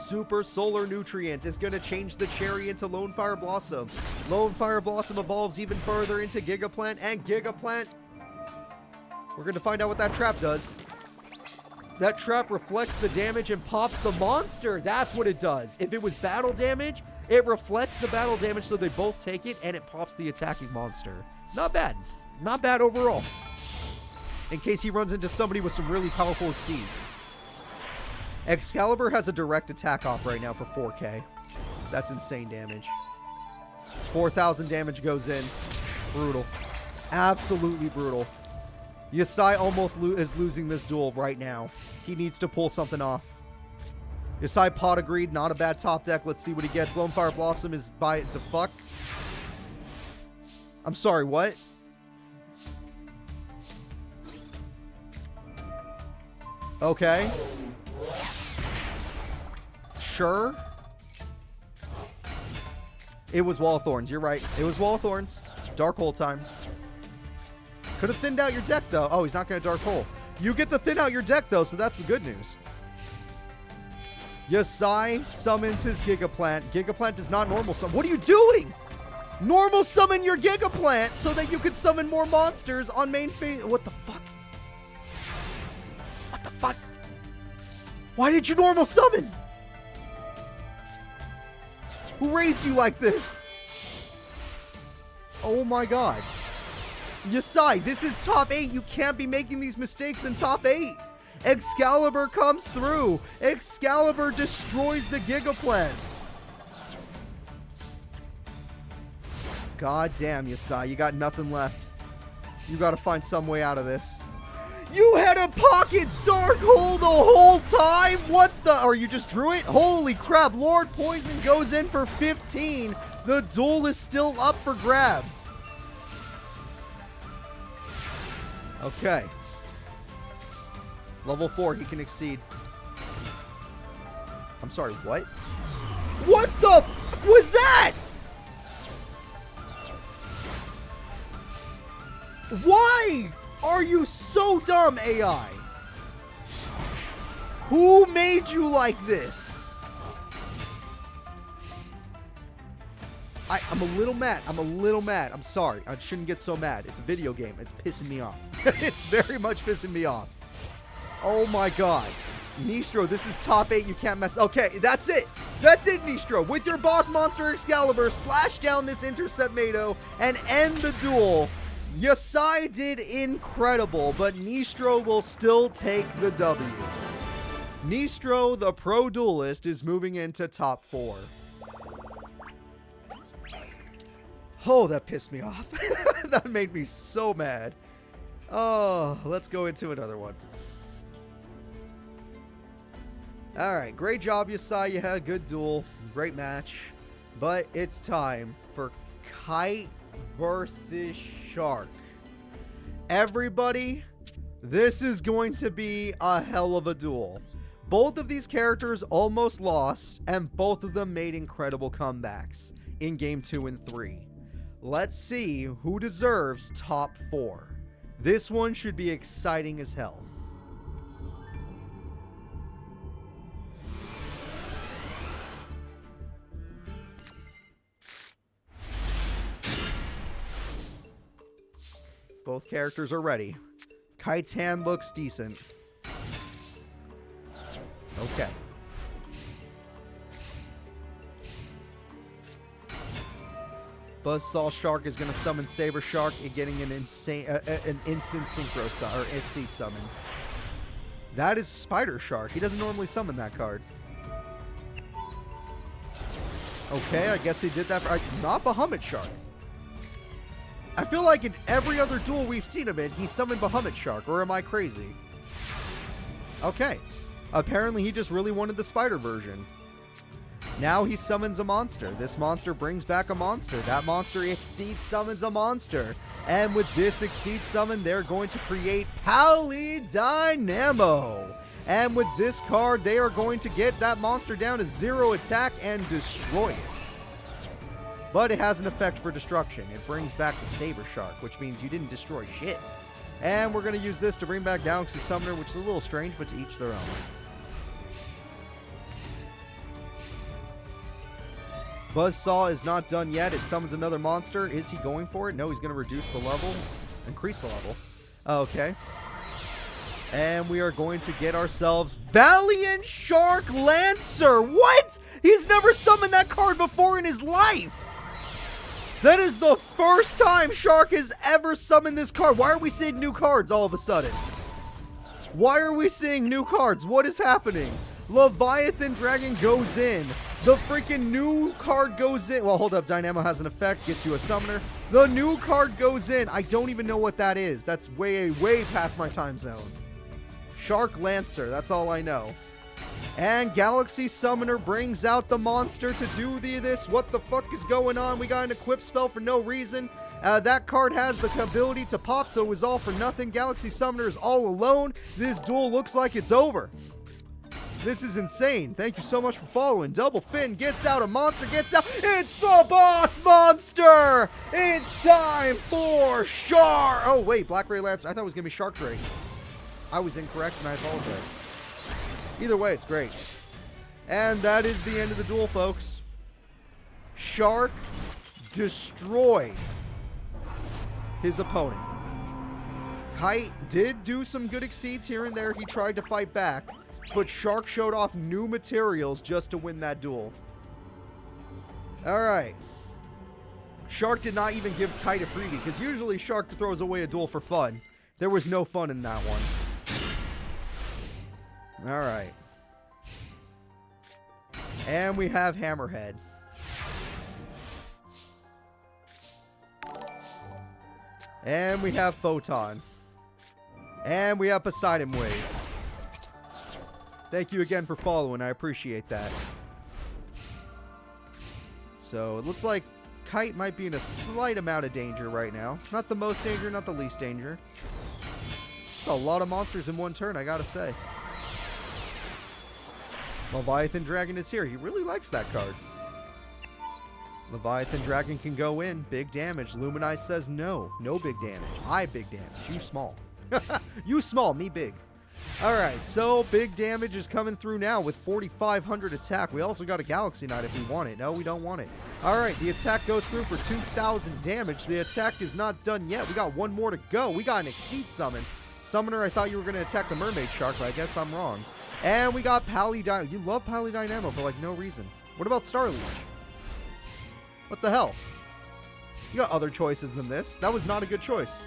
Super Solar Nutrient is going to change the cherry into Lone Fire Blossom. Lone Fire Blossom evolves even further into Gigaplant, and Gigaplant, we're going to find out what that trap does. That trap reflects the damage and pops the monster. That's what it does. If it was battle damage, it reflects the battle damage so they both take it, and it pops the attacking monster. Not bad. Not bad overall. In case he runs into somebody with some really powerful exceeds. Excalibur has a direct attack off right now for 4K. That's insane damage. 4,000 damage goes in. Brutal. Absolutely brutal. Yasai almost is losing this duel right now. He needs to pull something off. Yasai pot agreed. Not a bad top deck. Let's see what he gets. Lone Fire Blossom is by the fuck. I'm sorry, what? Okay. Sure. It was Wall of Thorns. You're right. It was Wall of Thorns. Dark Hole time. Could have thinned out your deck, though. Oh, he's not going to Dark Hole. You get to thin out your deck, though, so that's the good news. Yasai summons his Gigaplant. Gigaplant does not normal summon. What are you doing? Normal summon your Gigaplant so that you could summon more monsters on main phase. What the fuck? What the fuck? Why did you normal summon? Who raised you like this? Oh my god. Yasai, this is top 8. You can't be making these mistakes in top 8. Excalibur comes through. Excalibur destroys the Gigaplant. God damn, Yasai. You got nothing left. You got to find some way out of this. You had a pocket Dark Hole the whole time? What the? Or you just drew it? Holy crap. Lord Poison goes in for 15. The duel is still up for grabs. Okay. Level 4, he can exceed. I'm sorry, what? What the fuck was that? Why are you so dumb, AI? Who made you like this? I'm a little mad. I'm a little mad. I'm sorry. I shouldn't get so mad. It's a video game. It's pissing me off. It's very much pissing me off. Oh my god. Nistro, this is top 8. You can't mess. Okay, that's it. That's it, Nistro. With your boss monster Excalibur, slash down this Intercept Mado and end the duel. Yasai did incredible, but Nistro will still take the W. Nistro, the pro duelist, is moving into top 4. Oh, that pissed me off. That made me so mad. Oh, let's go into another one. Alright, great job, Yasai. You had a good duel. Great match. But it's time for Kite versus Shark. Everybody, this is going to be a hell of a duel. Both of these characters almost lost, and both of them made incredible comebacks in Game 2 and 3. Let's see who deserves top 4. This one should be exciting as hell. Both characters are ready. Kite's hand looks decent. Okay. Buzzsaw Shark is going to summon Saber Shark and getting an insane, an instant synchro or exceed summon. That is Spider Shark. He doesn't normally summon that card. Okay, I guess he did that for not Bahamut Shark. I feel like in every other duel we've seen him in, he summoned Bahamut Shark, or am I crazy? Okay. Apparently he just really wanted the spider version. Now he summons a monster. This monster brings back a monster. That monster exceeds summons a monster. And with this exceed summon, they're going to create Palidynamo. And with this card, they are going to get that monster down to 0 attack and destroy it. But it has an effect for destruction. It brings back the Saber Shark, which means you didn't destroy shit. And we're going to use this to bring back Galaxy Summoner, which is a little strange, but to each their own. Buzzsaw is not done yet. It summons another monster. Is he going for it? No, he's going to reduce the level. Increase the level. Okay. And we are going to get ourselves Valiant Shark Lancer. What? He's never summoned that card before in his life. That is the first time Shark has ever summoned this card. Why are we seeing new cards all of a sudden? Why are we seeing new cards? What is happening? Leviathan Dragon goes in. The freaking new card goes in. Well, hold up. Dynamo has an effect. Gets you a summoner. The new card goes in. I don't even know what that is. That's way, way past my time zone. Shark Lancer. That's all I know. And Galaxy Summoner brings out the monster to do this. What the fuck is going on? We got an equip spell for no reason. That card has the ability to pop, so it was all for nothing. Galaxy Summoner is all alone. This duel looks like it's over. This is insane. Thank you so much for following. Double Fin gets out a monster, gets out. It's the boss monster! It's time for Shark. Oh, wait, Black Ray Lancer. I thought it was going to be Shark Drake. I was incorrect, and I apologize. Either way, it's great. And that is the end of the duel, folks. Shark destroyed his opponent. Kite did do some good exceeds here and there. He tried to fight back, but Shark showed off new materials just to win that duel. Alright. Shark did not even give Kite a freebie, because usually Shark throws away a duel for fun. There was no fun in that one. Alright. And we have Hammerhead. And we have Photon. And we have Poseidon Wave. Thank you again for following. I appreciate that. So, it looks like Kite might be in a slight amount of danger right now. Not the most danger, not the least danger. It's a lot of monsters in one turn, I gotta say. Leviathan Dragon is here. He really likes that card. Leviathan Dragon can go in. Big damage. Luminize says no. No big damage. I big damage. You small. You small. Me big. Alright, so big damage is coming through now with 4,500 attack. We also got a Galaxy Knight if we want it. No, we don't want it. Alright, the attack goes through for 2,000 damage. The attack is not done yet. We got one more to go. We got an Exceed Summon. Summoner, I thought you were going to attack the Mermaid Shark, but I guess I'm wrong. And we got Palydynamo. You love Palydynamo for like no reason. What about Starleech? What the hell? You got other choices than this. That was not a good choice.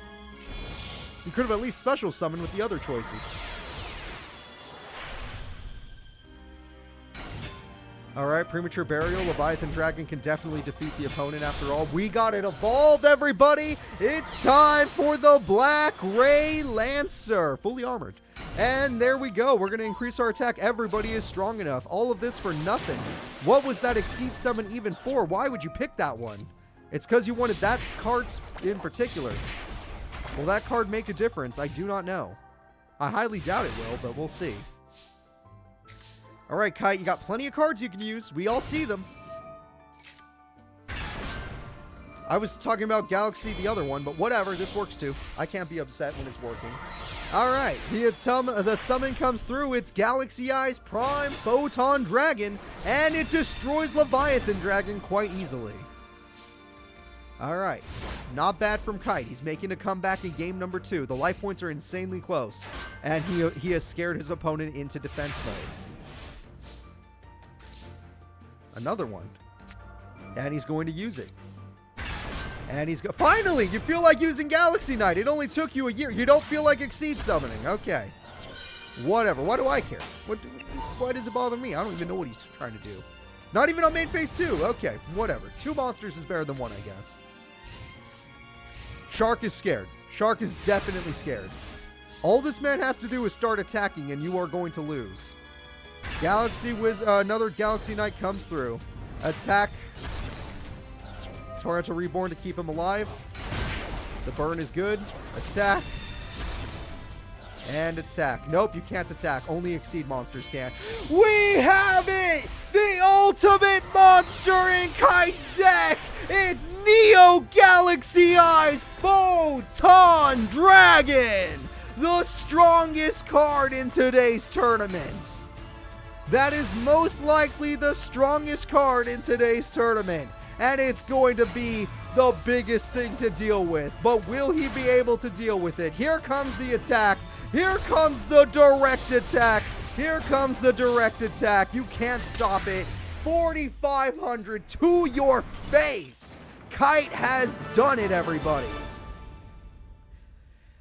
You could have at least special summoned with the other choices. Alright, Premature Burial. Leviathan Dragon can definitely defeat the opponent after all. We got it evolved, everybody! It's time for the Black Ray Lancer. Fully armored. And there we go. We're going to increase our attack. Everybody is strong enough. All of this for nothing. What was that Exceed Summon even for? Why would you pick that one? It's because you wanted that card in particular. Will that card make a difference? I do not know. I highly doubt it will, but we'll see. Alright, Kite, you got plenty of cards you can use. We all see them. I was talking about Galaxy, the other one, but whatever. This works too. I can't be upset when it's working. Alright, the summon comes through. It's Galaxy Eyes Prime Photon Dragon, and it destroys Leviathan Dragon quite easily. Alright, not bad from Kite. He's making a comeback in game number 2. The life points are insanely close, and he has scared his opponent into defense mode. Another one. And he's going to use it. And he's finally, you feel like using Galaxy Knight. It only took you a year. You don't feel like Exceed Summoning. Okay. Whatever. Why do I care? Why does it bother me? I don't even know what he's trying to do. Not even on main phase 2. Okay. Whatever. 2 monsters is better than 1, I guess. Shark is scared. Shark is definitely scared. All this man has to do is start attacking, and you are going to lose. Another Galaxy Knight comes through. Attack. Torrential Reborn to keep him alive. The burn is good. Attack. And attack. Nope, you can't attack. Only Exceed monsters can. We have it! The ultimate monster in Kite's deck! It's Neo Galaxy Eyes Photon Dragon! The strongest card in today's tournament. that is most likely the strongest card in today's tournament. And it's going to be the biggest thing to deal with. But will he be able to deal with it? Here comes the attack. Here comes the direct attack. Here comes the direct attack. You can't stop it. 4,500 to your face. Kite has done it, everybody.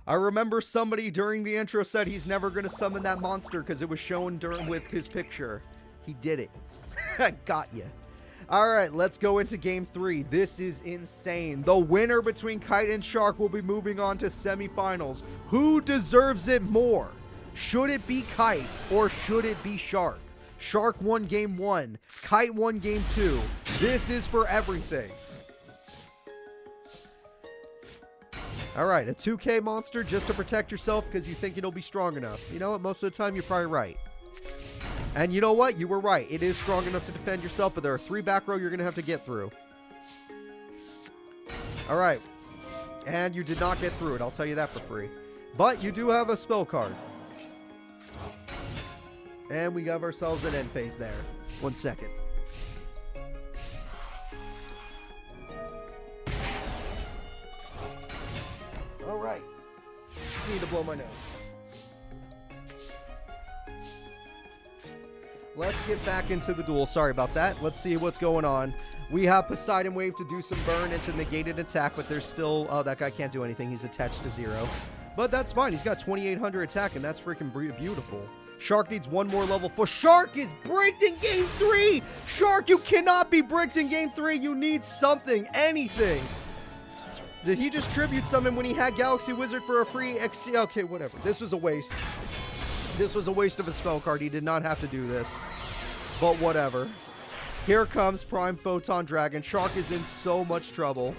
I remember somebody during the intro said he's never going to summon that monster because it was shown with his picture. He did it. Got you. All right, let's go into game 3. This is insane. The winner between Kite and Shark will be moving on to semifinals. Who deserves it more? Should it be Kite or should it be Shark? Shark won game 1. Kite won game 2. This is for everything. All right, a 2K monster just to protect yourself because you think it'll be strong enough. You know what? Most of the time, you're probably right. And you know what? You were right. It is strong enough to defend yourself, but there are 3 back row you're going to have to get through. All right. And you did not get through it. I'll tell you that for free. But you do have a spell card. And we have ourselves an end phase there. 1 second. All right. Just need to blow my nose. Let's get back into the duel. Sorry about that. Let's see what's going on. We have Poseidon Wave to do some burn and to negate an attack, but there's still... Oh, that guy can't do anything. He's attached to 0. But that's fine. He's got 2,800 attack, and that's freaking beautiful. Shark needs 1 more level 4. Shark is bricked in game 3! Shark, you cannot be bricked in game 3. You need something. Anything. Did he just tribute summon when he had Galaxy Wizard for a free XC? Okay, whatever. This was a waste. This was a waste of a spell card. He did not have to do this. But whatever. Here comes Prime Photon Dragon. Shark is in so much trouble.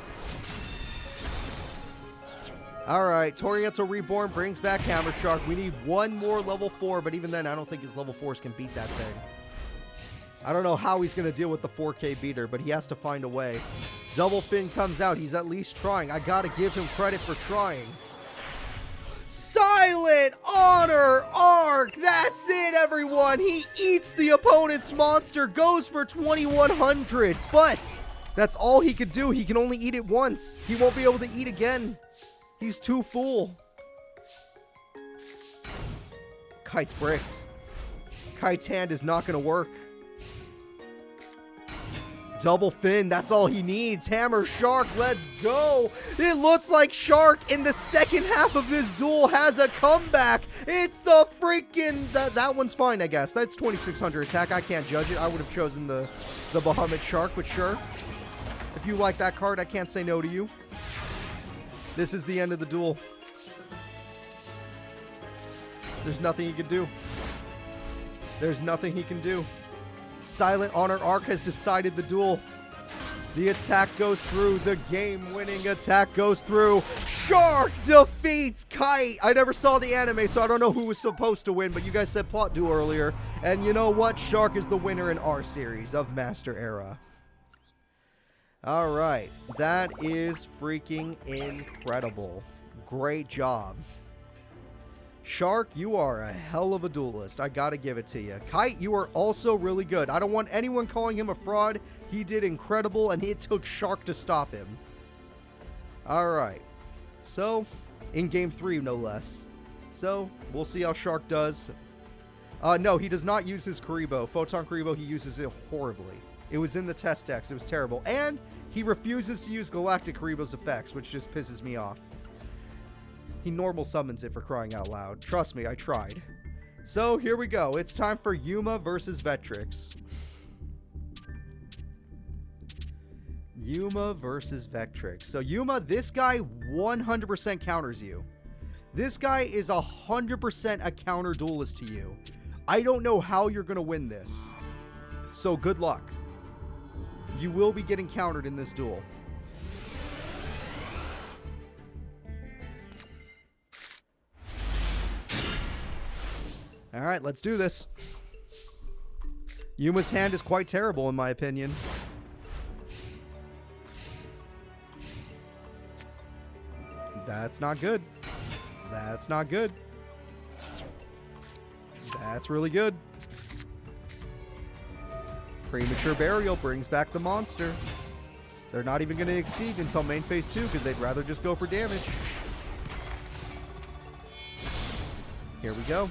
Alright, Toriental Reborn brings back Hammer Shark. We need 1 more level 4, but even then, I don't think his level 4s can beat that thing. I don't know how he's going to deal with the 4K beater, but he has to find a way. Double Fin comes out. He's at least trying. I got to give him credit for trying. Silent Honor Arc! That's it, everyone! He eats the opponent's monster, goes for 2,100, but that's all he could do. He can only eat it once. He won't be able to eat again. He's too full. Kite's bricked. Kite's hand is not going to work. Double Fin, that's all he needs. Hammer Shark, let's go. It looks like Shark in the second half of this duel has a comeback. It's the freaking... That one's fine, I guess. That's 2,600 attack. I can't judge it. I would have chosen the Bahamut Shark, but sure. If you like that card, I can't say no to you. This is the end of the duel. There's nothing he can do. There's nothing he can do. Silent Honor Arc has decided the duel. The attack goes through. The game-winning attack goes through. Shark defeats Kite. I never saw the anime, so I don't know who was supposed to win, but you guys said plot duel earlier. And you know what? Shark is the winner in our series of Master Era. All right. That is freaking incredible. Great job. Shark, you are a hell of a duelist. I gotta give it to you. Kite, you are also really good. I don't want anyone calling him a fraud. He did incredible, and it took Shark to stop him. All right. So, in game 3, no less. So, we'll see how Shark does. No, he does not use his Karibo. Photon Karibo, he uses it horribly. It was in the test decks. It was terrible. And he refuses to use Galactic Karibo's effects, which just pisses me off. He normal summons it, for crying out loud. Trust me, I tried. So, here we go. It's time for Yuma versus Vectrix. Yuma versus Vectrix. So, Yuma, this guy 100% counters you. This guy is 100% a counter duelist to you. I don't know how you're going to win this. So, good luck. You will be getting countered in this duel. Alright, let's do this. Yuma's hand is quite terrible, in my opinion. That's not good. That's not good. That's really good. Premature Burial brings back the monster. They're not even going to exceed until main phase 2 because they'd rather just go for damage. Here we go.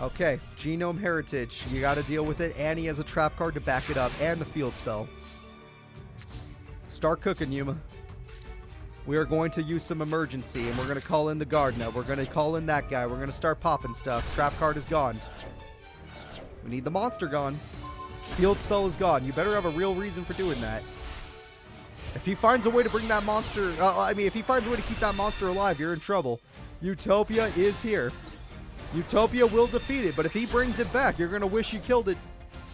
Okay, Genome Heritage. You got to deal with it. And he has a trap card to back it up and the field spell. Start cooking, Yuma. We are going to use some emergency, and we're going to call in the Gardener. We're going to call in that guy. We're going to start popping stuff. Trap card is gone. We need the monster gone. Field spell is gone. You better have a real reason for doing that. If he finds a way to bring that monster... if he finds a way to keep that monster alive, you're in trouble. Utopia is here. Utopia will defeat it, but if he brings it back, you're going to wish you killed it.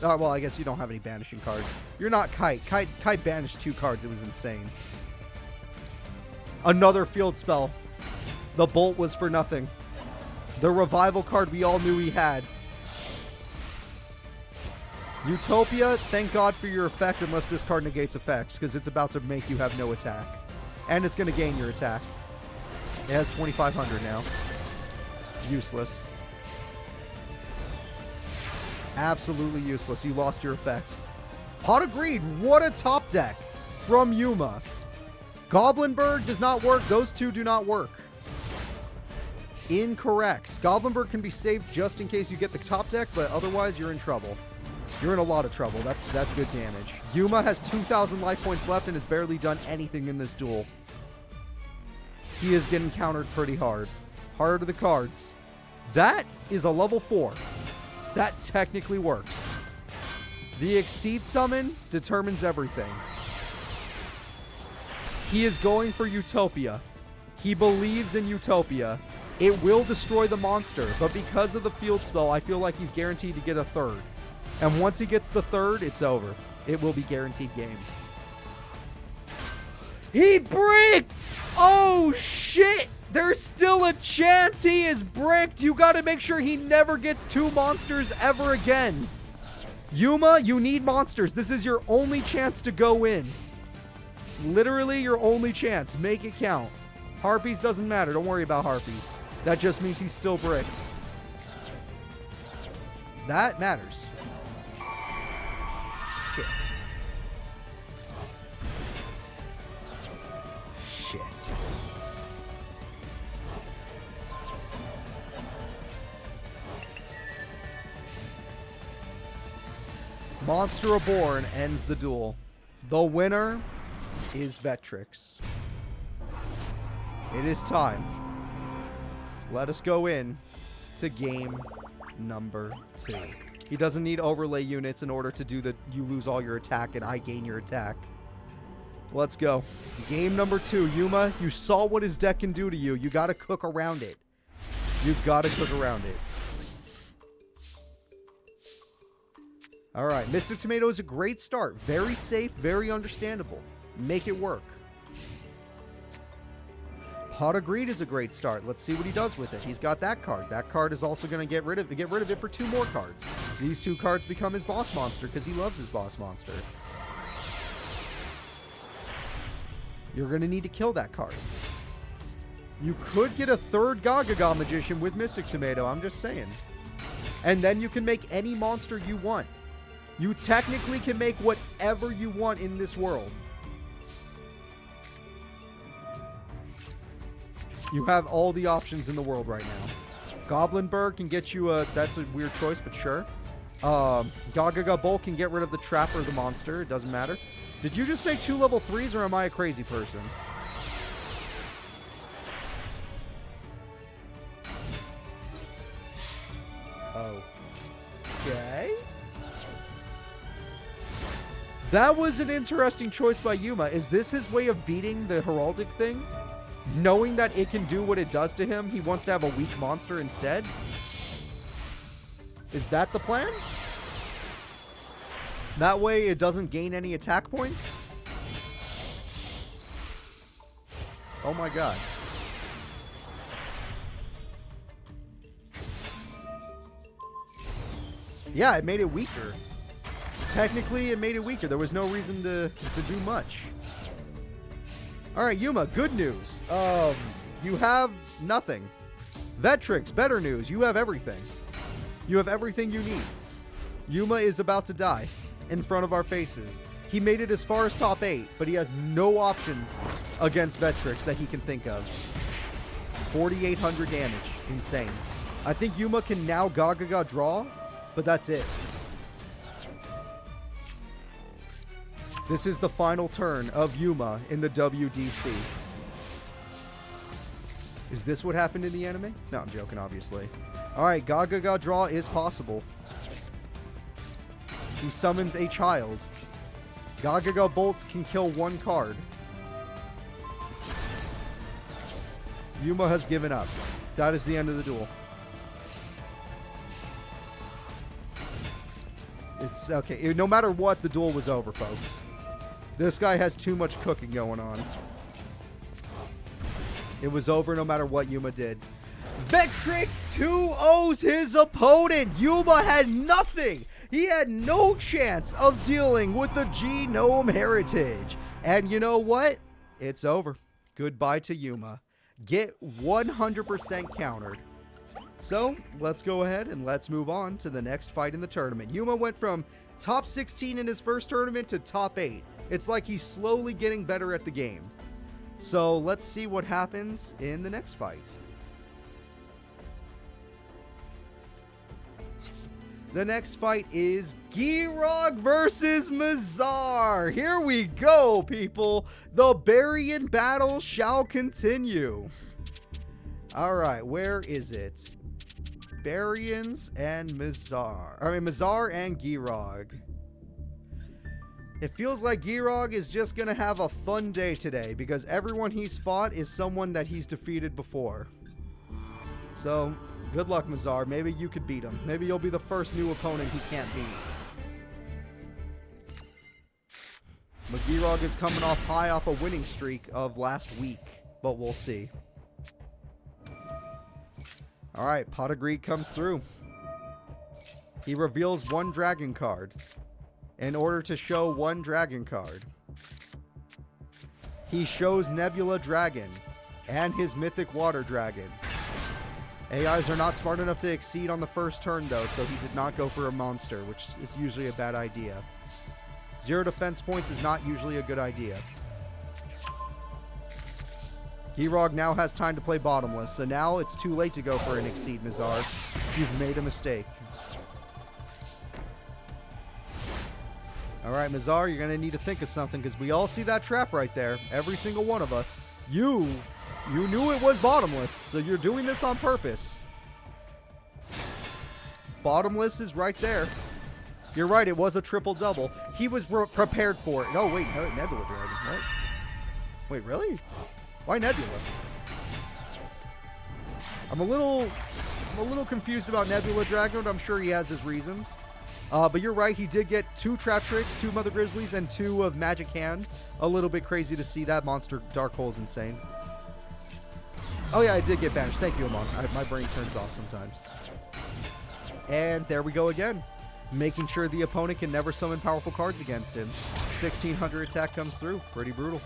Well, I guess you don't have any banishing cards. You're not Kite. Kite banished 2 cards. It was insane. Another field spell. The Bolt was for nothing. The revival card we all knew he had. Utopia, thank God for your effect unless this card negates effects, because it's about to make you have no attack. And it's going to gain your attack. It has 2,500 now. Useless. Absolutely useless. You lost your effect. Pot of Greed, what a top deck from Yuma. Goblinberg does not work. Those two do not work. Incorrect. Goblinberg can be saved just in case you get the top deck, but otherwise you're in trouble. You're in a lot of trouble. That's good damage. Yuma has 2,000 life points left and has barely done anything in this duel. He is getting countered pretty hard. Harder to the cards. That is a level 4. That technically works. The Exceed Summon determines everything. He is going for Utopia. He believes in Utopia. It will destroy the monster, but because of the field spell, I feel like he's guaranteed to get a 3rd. And once he gets the 3rd, it's over. It will be guaranteed game. He bricked! Oh, shit! There's still a chance he is bricked. You got to make sure he never gets 2 monsters ever again. Yuma, you need monsters. This is your only chance to go in. Literally your only chance. Make it count. Harpies doesn't matter. Don't worry about Harpies. That just means he's still bricked. That matters. Shit. Shit. Monster Reborn ends the duel. The winner is Vectrix. It is time. Let us go in to game number 2. He doesn't need overlay units in order to do the you lose all your attack and I gain your attack. Let's go. Game number 2. Yuma, you saw what his deck can do to you. You got to cook around it. You've got to cook around it. Alright, Mystic Tomato is a great start. Very safe, very understandable. Make it work. Pot of Greed is a great start. Let's see what he does with it. He's got that card. That card is also going to get rid of it for 2 more cards. These 2 cards become his boss monster because he loves his boss monster. You're going to need to kill that card. You could get a 3rd Gagaga Magician with Mystic Tomato, I'm just saying. And then you can make any monster you want. You technically can make whatever you want in this world. You have all the options in the world right now. Goblinberg can get you a... That's a weird choice, but sure. Gagaga Bolt can get rid of the trap or the monster. It doesn't matter. Did you just make 2 level 3s, or am I a crazy person? Okay. That was an interesting choice by Yuma. Is this his way of beating the heraldic thing? Knowing that it can do what it does to him, he wants to have a weak monster instead? Is that the plan? That way it doesn't gain any attack points? Oh my god. Yeah, it made it weaker. Technically, it made it weaker. There was no reason to do much. Alright, Yuma, good news. You have nothing. Vectrix, better news. You have everything. You have everything you need. Yuma is about to die in front of our faces. He made it as far as top 8, but he has no options against Vetrix that he can think of. 4,800 damage. Insane. I think Yuma can now Gagaga draw, but that's it. This is the final turn of Yuma in the WDC. Is this what happened in the anime? No, I'm joking, obviously. Alright, Gagaga draw is possible. He summons a child. Gagaga bolts can kill 1 card. Yuma has given up. That is the end of the duel. It's okay. No matter what, the duel was over, folks. This guy has too much cooking going on. It was over no matter what Yuma did. Vetrix 2-0s his opponent. Yuma had nothing. He had no chance of dealing with the Genome Heritage. And you know what? It's over. Goodbye to Yuma. Get 100% countered. So, let's go ahead and let's move on to the next fight in the tournament. Yuma went from top 16 in his first tournament to top 8. It's like he's slowly getting better at the game. So, let's see what happens in the next fight. The next fight is Girog versus Mazar. Here we go, people. The Barian battle shall continue. Alright, where is it? Barians and Mazar. Mazar and Girog. It feels like Girog is just going to have a fun day today because everyone he's fought is someone that he's defeated before. So, good luck, Mazar. Maybe you could beat him. Maybe you'll be the first new opponent he can't beat. Girog is coming off high off a winning streak of last week, but we'll see. Alright, Pot of Greed comes through. He reveals 1 dragon card in order to show 1 dragon card. He shows Nebula Dragon and his Mythic Water Dragon. AIs are not smart enough to exceed on the first turn though, so he did not go for a monster, which is usually a bad idea. 0 defense points is not usually a good idea. Girog now has time to play bottomless, so now it's too late to go for an exceed, Mazar. You've made a mistake. Alright, Mazar, you're going to need to think of something, because we all see that trap right there. Every single one of us. You knew it was bottomless, so you're doing this on purpose. Bottomless is right there. You're right, it was a triple-double. He was prepared for it. Oh, wait, no, Nebula Dragon. What? Wait, really? Why Nebula? I'm a little confused about Nebula Dragon, but I'm sure he has his reasons. But you're right, he did get 2 Trap Tricks, 2 Mother Grizzlies, and 2 of Magic Hand. A little bit crazy to see that. Monster Dark Hole is insane. Oh yeah, I did get banished. Thank you, Amon. My brain turns off sometimes. And there we go again. Making sure the opponent can never summon powerful cards against him. 1600 attack comes through. Pretty brutal.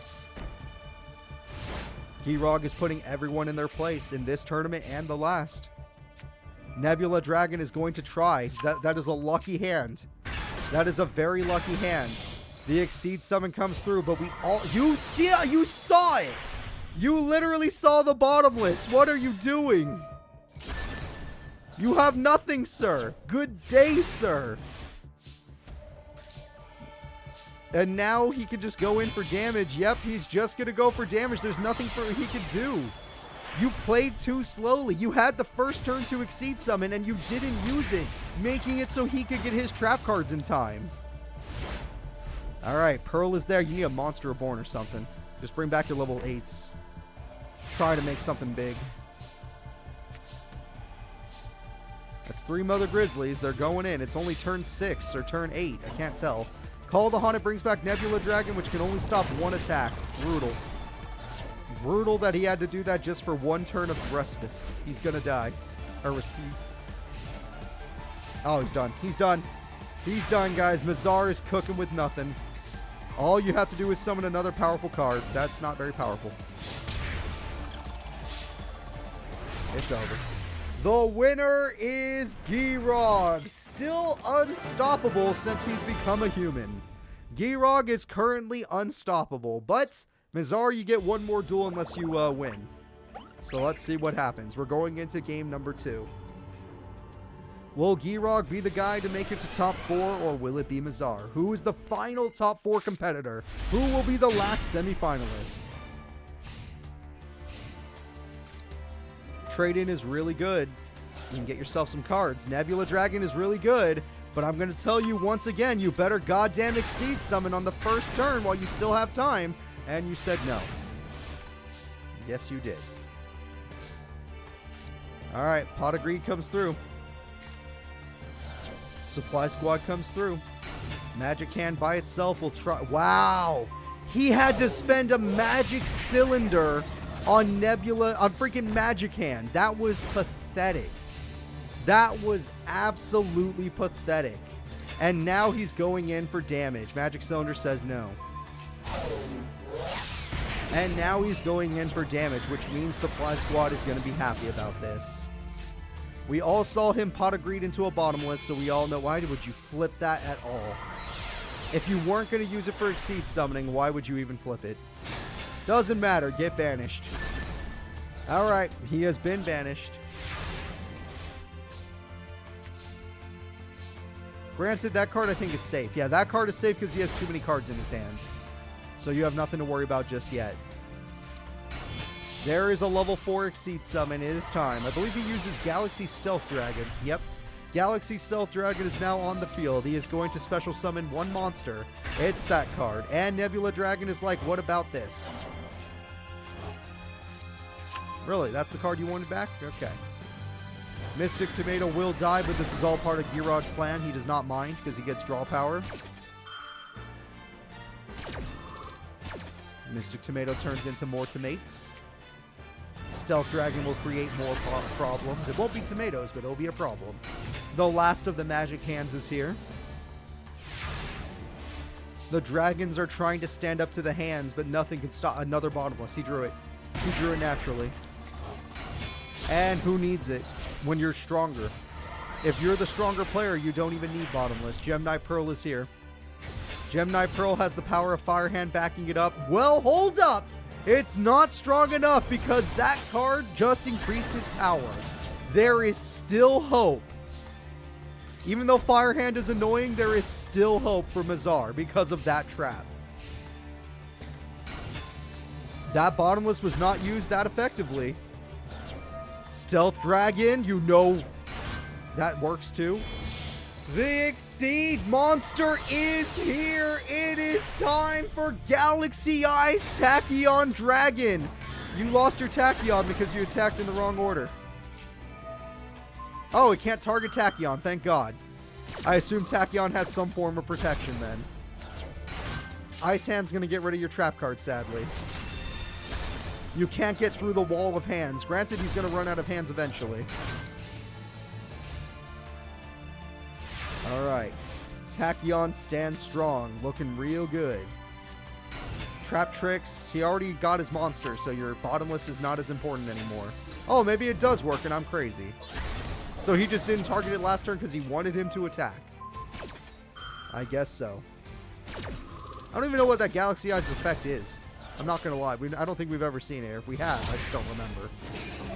Girog is putting everyone in their place in this tournament and the last. Nebula Dragon is going to try. That is a lucky hand. That is a very lucky hand. The Exceed Summon comes through, but you saw it! You literally saw the bottomless. What are you doing? You have nothing, sir. Good day, sir. And now he can just go in for damage. Yep, he's just going to go for damage. There's nothing he could do. You played too slowly. You had the first turn to Exceed Summon, and you didn't use it, making it so he could get his trap cards in time. Alright, Pearl is there. You need a Monster Reborn or something. Just bring back your level 8s. Try to make something big. That's 3 Mother Grizzlies. They're going in. It's only turn 6 or turn 8. I can't tell. Call of the Haunted brings back Nebula Dragon, which can only stop 1 attack. Brutal. Brutal that he had to do that just for 1 turn of respite. He's gonna die. Or respite. Oh, he's done. He's done. He's done, guys. Mazar is cooking with nothing. All you have to do is summon another powerful card. That's not very powerful. It's over. The winner is Girog, still unstoppable since he's become a human. Girog is currently unstoppable, but Mizar, you get one more duel unless you win. So let's see what happens. We're going into game number 2. Will Girog be the guy to make it to top 4, or will it be Mizar? Who is the final top 4 competitor? Who will be the last semifinalist? Trade-in is really good. You can get yourself some cards. Nebula Dragon is really good, but I'm going to tell you once again, you better goddamn Exceed Summon on the first turn while you still have time. And you said no. Yes, you did. Alright, Pot of Greed comes through. Supply Squad comes through. Magic Hand by itself will try. Wow! He had to spend a Magic Cylinder on Nebula, on freaking Magic Hand. That was pathetic. That was absolutely pathetic. And now he's going in for damage. Magic Cylinder says no. And now he's going in for damage, which means Supply Squad is going to be happy about this. We all saw him Pot of Greed into a bottomless, so we all know. Why would you flip that at all? If you weren't going to use it for Exceed Summoning, why would you even flip it? Doesn't matter. Get banished. Alright, he has been banished. Granted, that card I think is safe. Yeah, that card is safe because he has too many cards in his hand. So you have nothing to worry about just yet. There is a level 4 Exceed Summon. It is time. I believe he uses Galaxy Stealth Dragon. Yep. Galaxy Stealth Dragon is now on the field. He is going to special summon one monster. It's that card. And Nebula Dragon is like, what about this? Really? That's the card you wanted back? Okay. Mystic Tomato will die, but this is all part of Girog's plan. He does not mind because he gets draw power. Mystic Tomato turns into more tomates. Stealth Dragon will create more problems. It won't be tomatoes, but it'll be a problem. The last of the Magic Hands is here. The dragons are trying to stand up to the hands, but nothing can stop another bottomless. He drew it. He drew it naturally. And who needs it when you're stronger? If you're the stronger player, you don't even need bottomless. Gemini Pearl is here. Gemini Pearl has the power of Fire Hand backing it up. Well, hold up! It's not strong enough because that card just increased his power. There is still hope. Even though Fire Hand is annoying, there is still hope for Mizar because of that trap. That bottomless was not used that effectively. Stealth Dragon, you know that works too. The Exceed monster is here. It is time for Galaxy Eyes Tachyon Dragon. You lost your Tachyon because you attacked in the wrong order. Oh, it can't target Tachyon, thank God. I assume Tachyon has some form of protection then. Ice Hand's going to get rid of your trap card, sadly. You can't get through the wall of hands. Granted, he's going to run out of hands eventually. Alright. Tachyon stands strong. Looking real good. Trap Tricks. He already got his monster, so your bottomless is not as important anymore. Oh, maybe it does work and I'm crazy. So he just didn't target it last turn because he wanted him to attack. I guess so. I don't even know what that Galaxy Eyes effect is. I'm not going to lie. I don't think we've ever seen it. If we have, I just don't remember.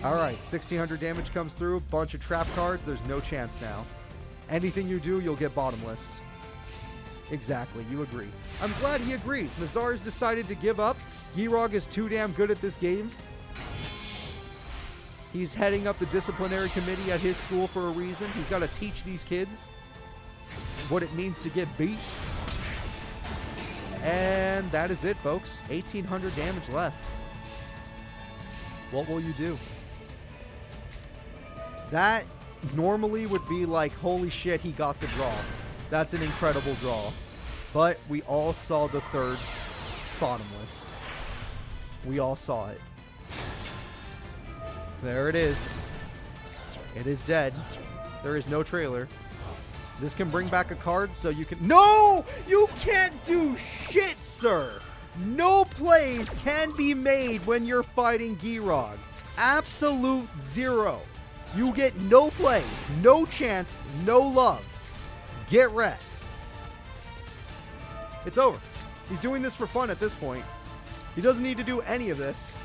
Alright, 1600 damage comes through. Bunch of trap cards. There's no chance now. Anything you do, you'll get bottomless. Exactly, you agree. I'm glad he agrees. Mizar has decided to give up. Girog is too damn good at this game. He's heading up the disciplinary committee at his school for a reason. He's got to teach these kids what it means to get beat. And that is it, folks. 1800 damage left. What will you do? That normally would be like, holy shit, he got the draw. That's an incredible draw. But we all saw the third bottomless. We all saw it. There it is. It is dead. There is no trailer. This can bring back a card so you can... No! You can't do shit, sir! No plays can be made when you're fighting Girog. Absolute zero. You get no plays, no chance, no love. Get wrecked. It's over. He's doing this for fun at this point. He doesn't need to do any of this.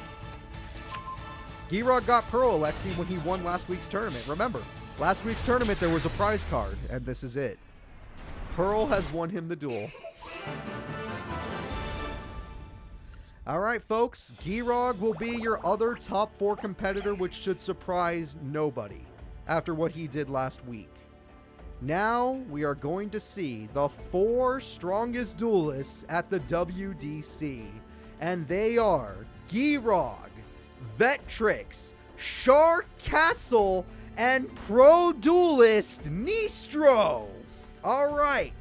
Giroud got Pearl Alexi when he won last week's tournament. Remember, last week's tournament there was a prize card, and this is it. Pearl has won him the duel. Alright, folks. Giroud will be your other top 4 competitor, which should surprise nobody after what he did last week. Now, we are going to see the 4 strongest duelists at the WDC. And they are Giroud, Vectrix, Shark Castle, and pro duelist Nistro. Alright.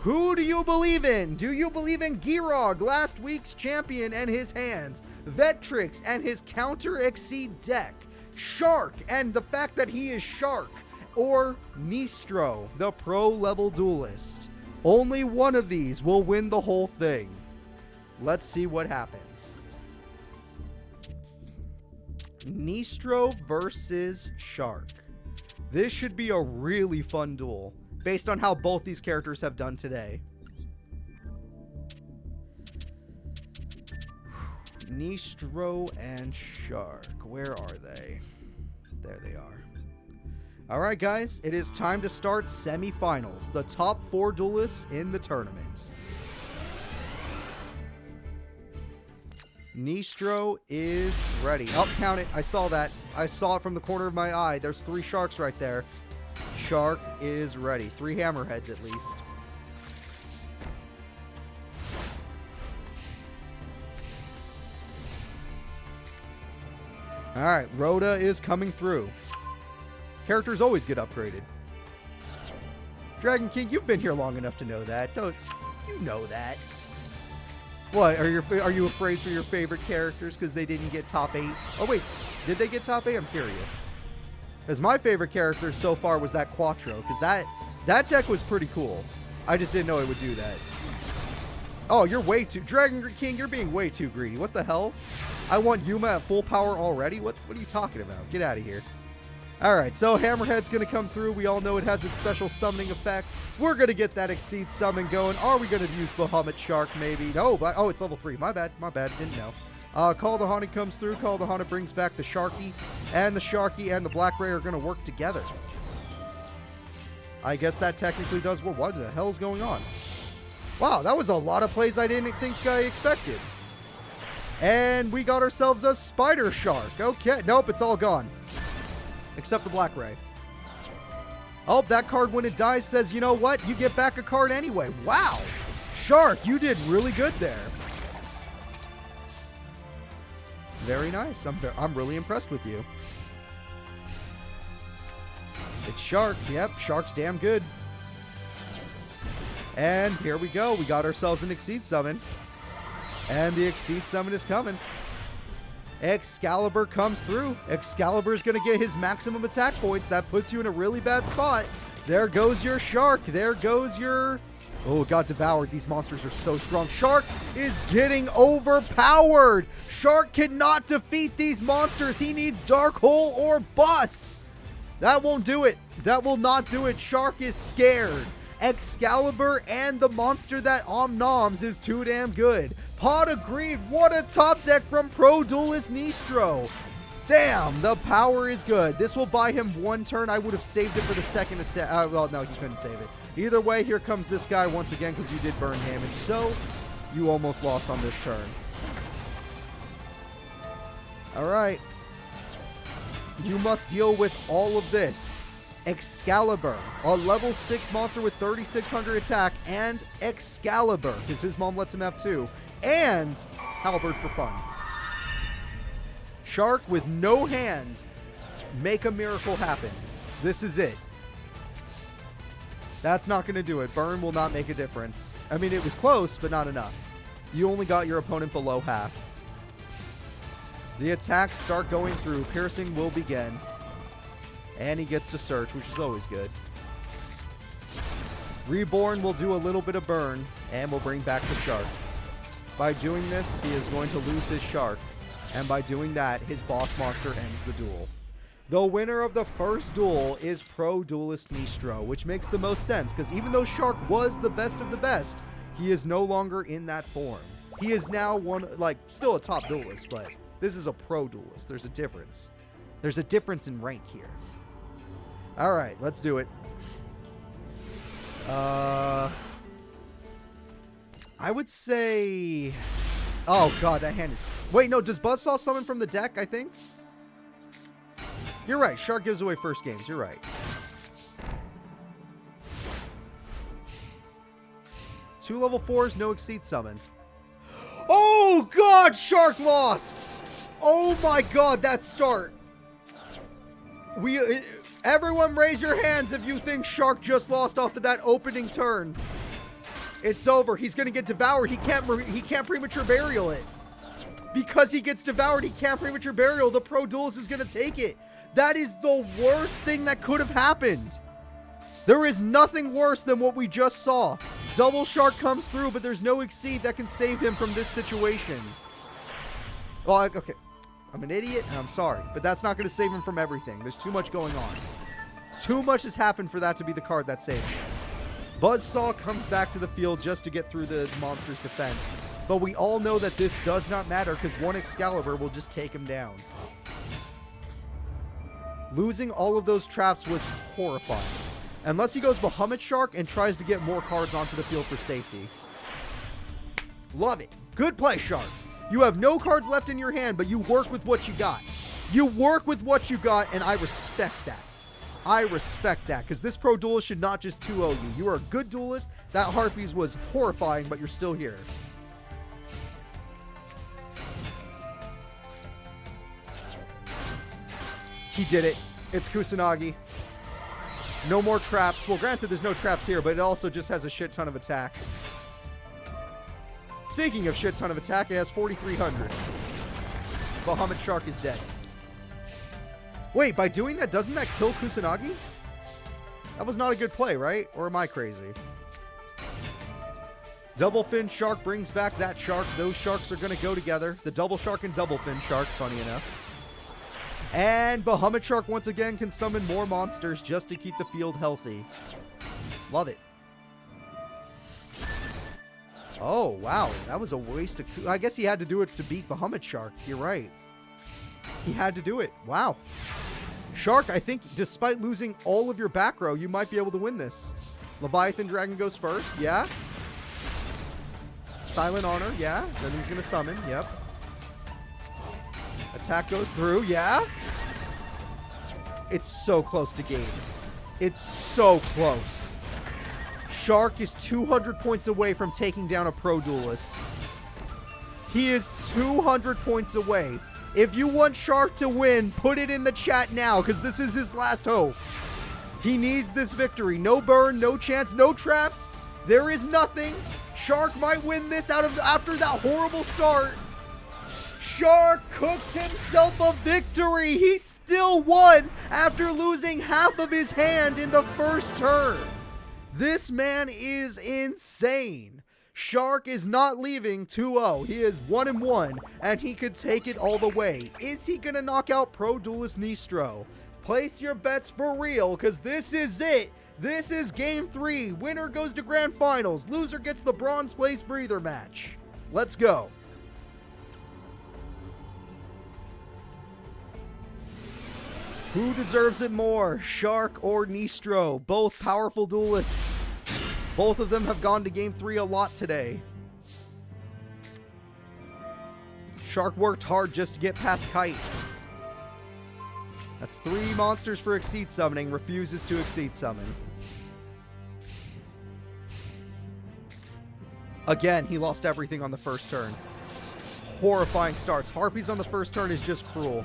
Who do you believe in? Do you believe in Giroud, last week's champion, and his hands? Vectrix and his counter exceed deck? Shark and the fact that he is Shark? Or Nistro, the pro level duelist? Only one of these will win the whole thing. Let's see what happens. Nistro versus Shark. This should be a really fun duel, based on how both these characters have done today. Nistro and Shark. Where are they? There they are. Alright guys, it is time to start semifinals. The top 4 duelists in the tournament. Nistro is ready. Oh, count it. I saw that. I saw it from the corner of my eye. There's 3 sharks right there. Shark is ready. 3 hammerheads at least. Alright, Rhoda is coming through. Characters always get upgraded. Dragon King, you've been here long enough to know that. Don't you know that? What, are you afraid for your favorite characters because they didn't get top 8? Oh wait, did they get top 8? I'm curious. Because my favorite character so far was that Quattro, because that deck was pretty cool. I just didn't know it would do that. Oh, you're way too... Dragon King, you're being way too greedy. What the hell? I want Yuma at full power already? What are you talking about? Get out of here. Alright, so Hammerhead's going to come through. We all know it has its special summoning effect. We're going to get that Exceed summon going. Are we going to use Bahamut Shark maybe? No, but, oh, it's level 3. My bad. Didn't know. Call the Haunted comes through. Call the Haunted brings back the Sharky. And the Sharky and the Black Ray are going to work together. I guess that technically does... Well, what the hell is going on? Wow, that was a lot of plays I didn't think I expected. And we got ourselves a Spider Shark. Okay. Nope, it's all gone. Except the Black Ray. Oh, that card when it dies says, you know what? You get back a card anyway. Wow. Shark, you did really good there. Very nice. I'm really impressed with you. It's Shark. Yep, Shark's damn good. And here we go. We got ourselves an Exceed summon. And the Exceed summon is coming. Excalibur comes through. Excalibur is going to get his maximum attack points. That puts you in a really bad spot. There goes your Shark. There goes your... Oh, it got devoured. These monsters are so strong. Shark is getting overpowered. Shark cannot defeat these monsters. He needs Dark Hole or bust. That won't do it. That will not do it. Shark is scared. Excalibur and the monster that omnoms is too damn good. Pod agreed. What a top deck from Pro Duelist Nistro. Damn, the power is good. This will buy him 1 turn. I would have saved it for the second attack. Well, no, he couldn't save it. Either way, here comes this guy once again because you did burn damage. So, you almost lost on this turn. Alright. You must deal with all of this. Excalibur, a level 6 monster with 3600 attack, and Excalibur, because his mom lets him have 2, and Halberd for fun. Shark with no hand, make a miracle happen. This is it. That's not going to do it. Burn will not make a difference. I mean, it was close, but not enough. You only got your opponent below half. The attacks start going through. Piercing will begin. And he gets to search, which is always good. Reborn will do a little bit of burn, and will bring back the Shark. By doing this, he is going to lose his Shark. And by doing that, his boss monster ends the duel. The winner of the first duel is Pro Duelist Nistro, which makes the most sense because even though Shark was the best of the best, he is no longer in that form. He is now still a top duelist, but this is a pro duelist. There's a difference. There's a difference in rank here. All right, let's do it. I would say... Oh, God, that hand is... Wait, no, does Buzzsaw summon from the deck, I think? You're right. Shark gives away first games. You're right. 2 level 4s, no Exceed summon. Oh, God, Shark lost. Oh, my God, that start. Everyone raise your hands if you think Shark just lost off of that opening turn. It's over. He's going to get devoured. He can't premature burial it. Because he gets devoured, he can't premature burial. The Pro Duelist is going to take it. That is the worst thing that could have happened. There is nothing worse than what we just saw. Double Shark comes through, but there's no Exceed that can save him from this situation. Well, okay. I'm an idiot, and I'm sorry. But that's not going to save him from everything. There's too much going on. Too much has happened for that to be the card that saves him. Buzzsaw comes back to the field just to get through the monster's defense. But we all know that this does not matter because one Excalibur will just take him down. Losing all of those traps was horrifying. Unless he goes Bahamut Shark and tries to get more cards onto the field for safety. Love it. Good play, Shark. You have no cards left in your hand, but you work with what you got. You work with what you got, and I respect that. I respect that, because this Pro Duelist should not just 2-0 you. You are a good duelist. That Harpies was horrifying, but you're still here. He did it. It's Kusanagi. No more traps. Well, granted, there's no traps here, but it also just has a shit ton of attack. Speaking of shit ton of attack, it has 4,300. Bahamut Shark is dead. Wait, by doing that, doesn't that kill Kusanagi? That was not a good play, right? Or am I crazy? Double Fin Shark brings back that shark. Those sharks are going to go together. The Double Shark and Double Fin Shark, funny enough. And Bahamut Shark once again can summon more monsters just to keep the field healthy. Love it. Oh, wow. That was a waste of... I guess he had to do it to beat Bahamut Shark. You're right. He had to do it. Wow. Shark, I think despite losing all of your back row, you might be able to win this. Leviathan Dragon goes first. Yeah. Silent Honor. Yeah. Then he's going to summon. Yep. Attack goes through. Yeah. It's so close to game. It's so close. Shark is 200 points away from taking down a Pro Duelist. He is 200 points away. If you want Shark to win, put it in the chat now, because this is his last hope. He needs this victory. No burn, no chance, no traps. There is nothing. Shark might win this after that horrible start. Shark cooked himself a victory. He still won after losing half of his hand in the first turn. This man is insane. Shark is not leaving 2-0. He is 1-1, and he could take it all the way. Is he going to knock out Pro Duelist Nistro? Place your bets for real, because this is it. This is Game 3. Winner goes to Grand Finals. Loser gets the bronze place breather match. Let's go. Who deserves it more, Shark or Nistro? Both powerful duelists. Both of them have gone to Game 3 a lot today. Shark worked hard just to get past Kite. That's 3 monsters for Exceed summoning. Refuses to Exceed summon. Again, he lost everything on the first turn. Horrifying starts. Harpies on the first turn is just cruel.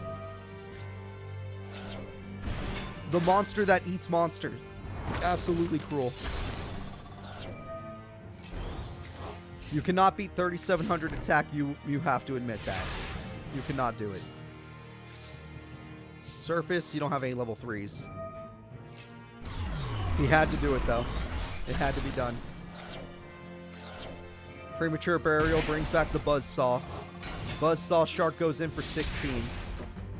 The monster that eats monsters. Absolutely cruel. You cannot beat 3,700 attack. You have to admit that. You cannot do it. Surface, you don't have any level 3s. He had to do it, though. It had to be done. Premature Burial brings back the Buzzsaw. Buzzsaw Shark goes in for 16.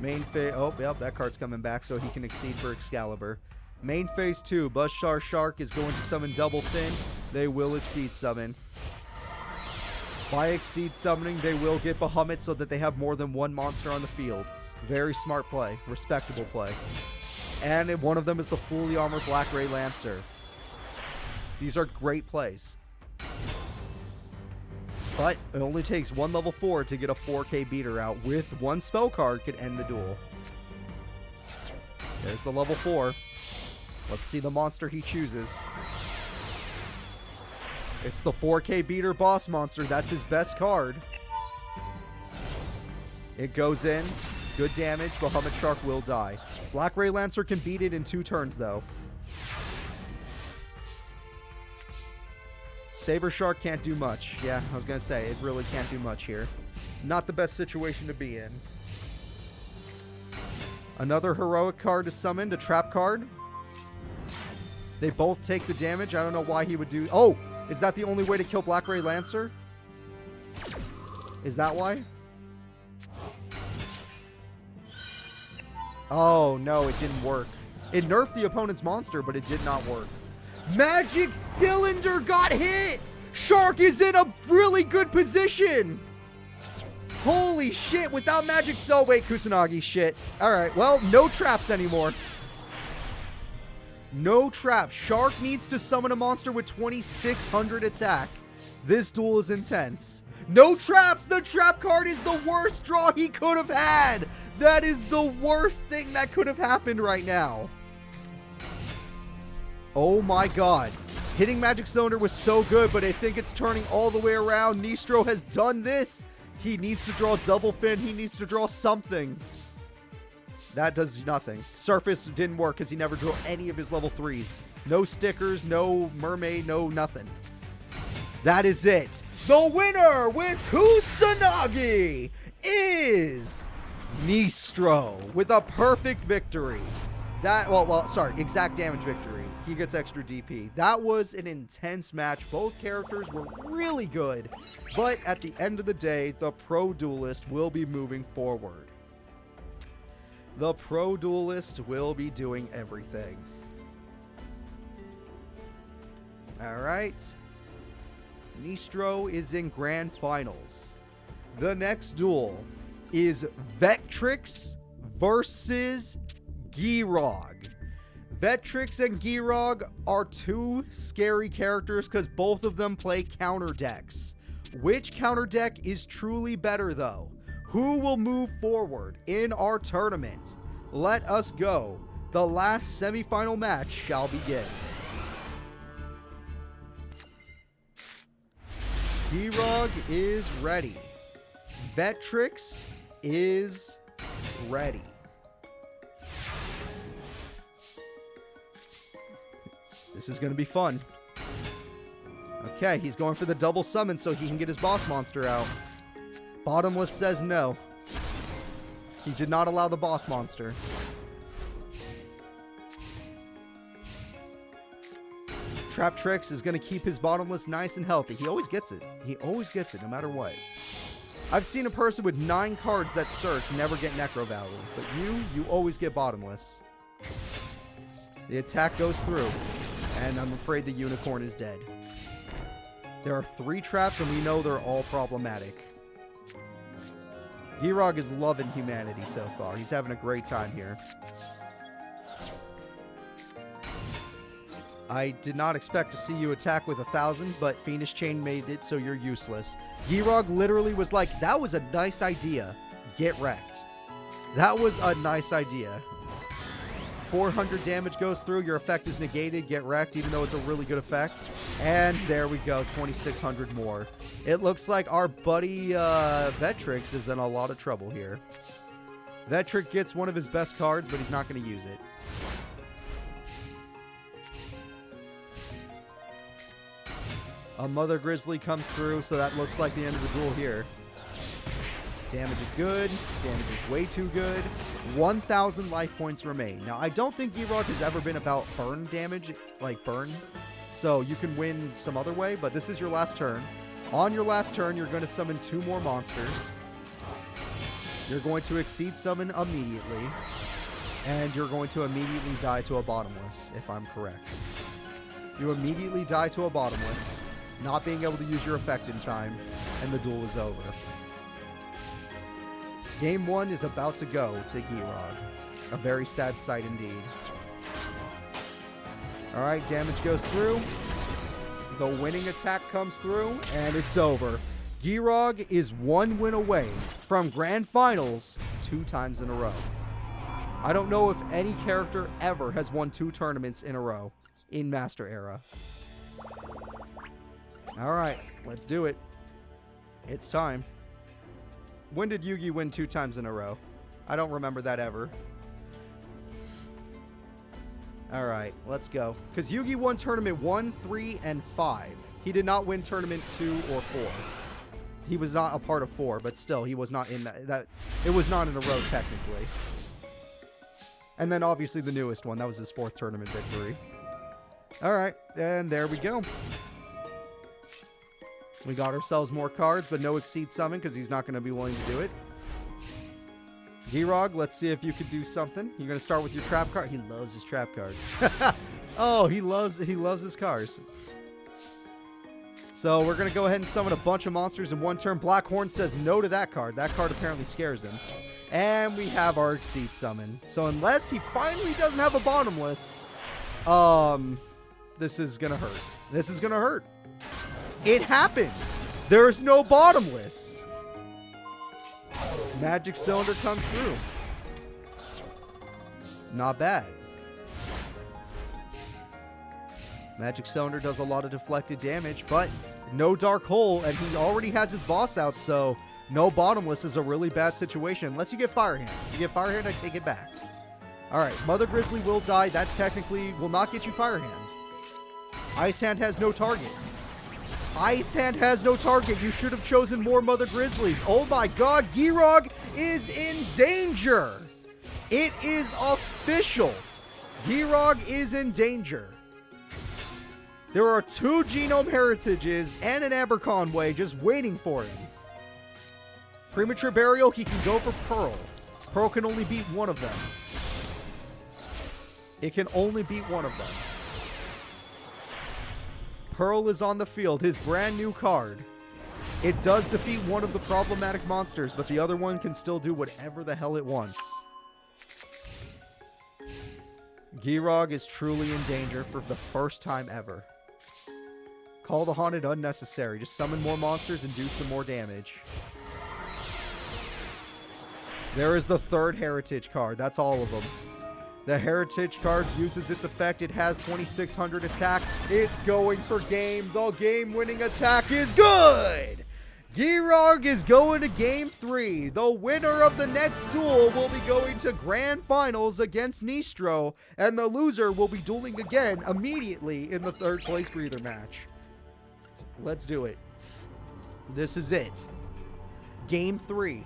Main phase. Oh, yep, that card's coming back so he can exceed for Excalibur. Main phase 2. Buzzsaw Shark is going to summon Double Fin. They will exceed summon. By exceed summoning, they will get Bahamut so that they have more than one monster on the field. Very smart play. Respectable play. And one of them is the fully armored Black Ray Lancer. These are great plays. But it only takes one level 4 to get a 4K beater out with one spell card could end the duel. There's the level 4. Let's see the monster he chooses. It's the 4K beater boss monster. That's his best card. It goes in. Good damage. Bahamut Shark will die. Black Ray Lancer can beat it in 2 turns, though. Saber Shark can't do much. Yeah, I was going to say, it really can't do much here. Not the best situation to be in. Another heroic card is summoned, a trap card. They both take the damage. I don't know why he would do... Oh! Is that the only way to kill Black Ray Lancer? Is that why? Oh, no, it didn't work. It nerfed the opponent's monster, but it did not work. Magic Cylinder got hit! Shark is in a really good position! Holy shit, without Magic Cell... Wait, Kusanagi, shit. Alright, well, no traps anymore. No traps. Shark needs to summon a monster with 2600 attack. This duel is intense. No traps! The trap card is the worst draw he could have had! That is the worst thing that could have happened right now. Oh my god. Hitting Magic Cylinder was so good, but I think it's turning all the way around. Nistro has done this. He needs to draw Double Fin. He needs to draw something. That does nothing. Surface didn't work because he never drew any of his level 3s. No stickers, no mermaid, no nothing. That is it. The winner with Kusanagi is Nistro with a perfect victory. Sorry, exact damage victory. He gets extra DP. That was an intense match. Both characters were really good. But at the end of the day, the Pro Duelist will be moving forward. The Pro Duelist will be doing everything. Alright. Nistro is in Grand Finals. The next duel is Vectrix versus Girogue. Vectrix and Girogue are 2 scary characters because both of them play counter decks. Which counter deck is truly better though? Who will move forward in our tournament? Let us go. The last semifinal match shall begin. Girogue is ready. Vectrix is ready. This is going to be fun. Okay, he's going for the double summon so he can get his boss monster out. Bottomless says no. He did not allow the boss monster. Trap Tricks is going to keep his Bottomless nice and healthy. He always gets it. He always gets it, no matter what. I've seen a person with 9 cards that search never get Necro Valley. But you always get Bottomless. The attack goes through. And I'm afraid the unicorn is dead. There are 3 traps, and we know they're all problematic. Girogue is loving humanity so far. He's having a great time here. I did not expect to see you attack with 1,000, but Fiendish Chain made it so you're useless. Girogue literally was like, that was a nice idea. Get wrecked. That was a nice idea. 400 damage goes through. Your effect is negated. Get wrecked, even though it's a really good effect. And there we go. 2,600 more. It looks like our buddy Vectrix is in a lot of trouble here. Vectrix gets one of his best cards, but he's not going to use it. A Mother Grizzly comes through, so that looks like the end of the duel here. Damage is good. Damage is way too good. 1,000 life points remain. Now, I don't think Girogue has ever been about burn damage, like burn. So you can win some other way, but this is your last turn. On your last turn, you're going to summon 2 more monsters. You're going to exceed summon immediately. And you're going to immediately die to a bottomless, if I'm correct. You immediately die to a bottomless, not being able to use your effect in time, and the duel is over. Game 1 is about to go to Giirog. A very sad sight indeed. Alright, damage goes through. The winning attack comes through, and it's over. Giirog is 1 win away from Grand Finals 2 times in a row. I don't know if any character ever has won 2 tournaments in a row in Master Era. Alright, let's do it. It's time. When did Yugi win 2 times in a row? I don't remember that ever. Alright, let's go. Because Yugi won tournament 1, 3, and 5. He did not win tournament 2 or 4. He was not a part of 4, but still, he was not in that. It was not in a row, technically. And then, obviously, the newest one. That was his 4th tournament victory. Alright, and there we go. We got ourselves more cards, but no Exceed Summon, because he's not going to be willing to do it. Giirog, let's see if you could do something. You're going to start with your trap card. He loves his trap cards. Oh, he loves his cards. So we're going to go ahead and summon a bunch of monsters in 1 turn. Blackhorn says no to that card. That card apparently scares him. And we have our Exceed Summon. So unless he finally doesn't have a bottomless, this is going to hurt. This is going to hurt. It happened. There's no bottomless. Magic Cylinder comes through. Not bad. Magic Cylinder does a lot of deflected damage, but no Dark Hole, and he already has his boss out, so no bottomless is a really bad situation, unless you get Fire Hand. If you get Fire Hand, I take it back. Alright, Mother Grizzly will die. That technically will not get you Fire Hand. Ice Hand has no target. Ice Hand has no target. You should have chosen more Mother Grizzlies. Oh my god, Giirog is in danger. It is official. Giirog is in danger. There are 2 Genome Heritages and an Aberconway just waiting for him. Premature Burial, he can go for Pearl. Pearl can only beat one of them. It can only beat one of them. Pearl is on the field, his brand new card. It does defeat one of the problematic monsters, but the other one can still do whatever the hell it wants. Giirog is truly in danger for the first time ever. Call the Haunted unnecessary. Just summon more monsters and do some more damage. There is the 3rd Heritage card. That's all of them. The Heritage card uses its effect. It has 2600 attack. It's going for game. The game-winning attack is good! Giirog is going to Game 3. The winner of the next duel will be going to Grand Finals against Nistro, and the loser will be dueling again immediately in the 3rd place breather match. Let's do it. This is it. Game 3.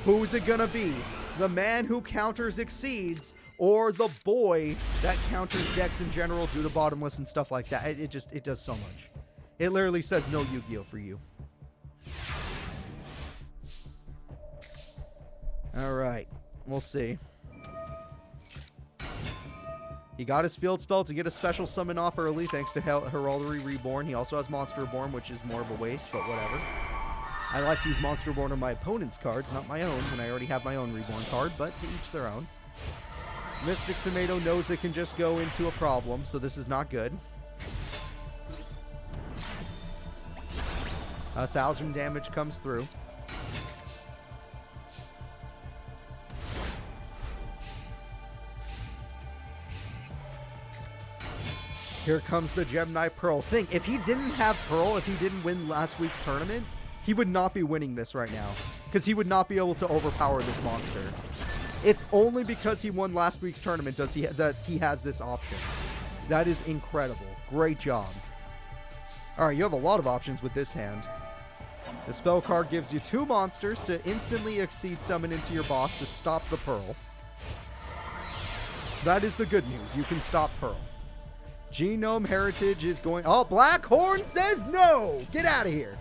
Who's it gonna be? The man who counters Exceeds, or the boy that counters decks in general due to bottomless and stuff like that? It does so much. It literally says no Yu-Gi-Oh for you. Alright, we'll see. He got his field spell to get a special summon off early thanks to Heraldry Reborn. He also has Monster Reborn, which is more of a waste, but whatever. I like to use Monster Reborn on my opponent's cards, not my own, when I already have my own Reborn card, but to each their own. Mystic Tomato knows it can just go into a problem, so this is not good. 1000 damage comes through. Here comes the Gemini Pearl. Think, if he didn't have Pearl, if he didn't win last week's tournament, he would not be winning this right now. Because he would not be able to overpower this monster. It's only because he won last week's tournament that he has this option. That is incredible. Great job. Alright, you have a lot of options with this hand. The spell card gives you 2 monsters to instantly Exceed Summon into your boss to stop the Pearl. That is the good news. You can stop Pearl. Genome Heritage is going... Oh, Blackhorn says no! Get out of here!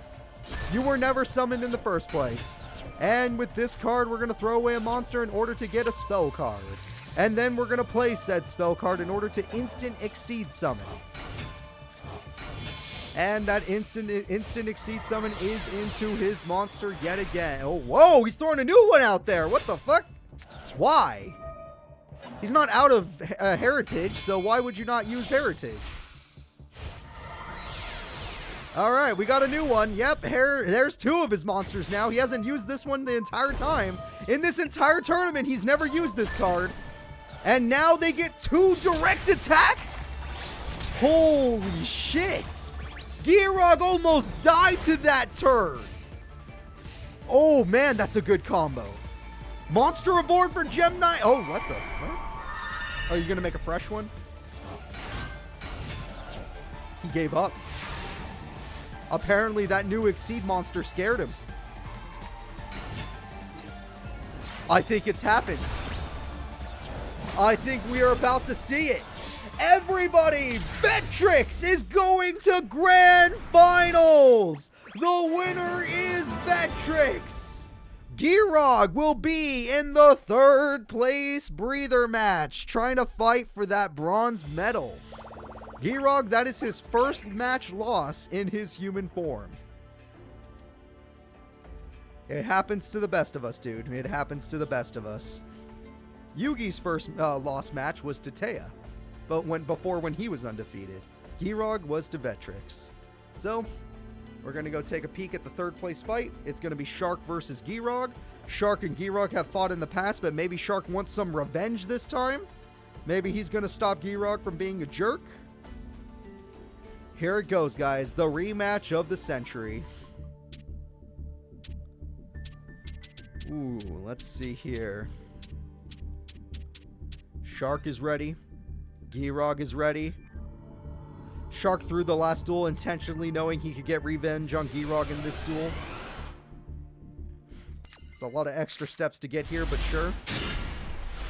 You were never summoned in the first place. And with this card, we're going to throw away a monster in order to get a spell card. And then we're going to play said spell card in order to instant exceed summon. And that instant exceed summon is into his monster yet again. Oh, whoa, he's throwing a new one out there. What the fuck? Why? He's not out of heritage, so why would you not use heritage? All right, we got a new one. Yep, there's two of his monsters now. He hasn't used this one the entire time. In this entire tournament, he's never used this card. And now they get 2 direct attacks? Holy shit. Giarog almost died to that turn. Oh, man, that's a good combo. Monster Reborn for Gem Knight. Oh, what the fuck? Are you going to make a fresh one? He gave up. Apparently, that new Exceed monster scared him. I think it's happened. I think we are about to see it. Everybody, Vetrix is going to Grand Finals. The winner is Vetrix. Giarog will be in the 3rd place breather match, trying to fight for that bronze medal. Giarog, that is his first match loss in his human form. It happens to the best of us, dude. It happens to the best of us. Yugi's first loss match was to Taya, but when he was undefeated. Giarog was to Vetrix. So, we're going to go take a peek at the 3rd place fight. It's going to be Shark versus Giarog. Shark and Giarog have fought in the past, but maybe Shark wants some revenge this time. Maybe he's going to stop Giarog from being a jerk. Here it goes, guys. The rematch of the century. Ooh, let's see here. Shark is ready. Giarog is ready. Shark threw the last duel intentionally knowing he could get revenge on Giarog in this duel. It's a lot of extra steps to get here, but sure.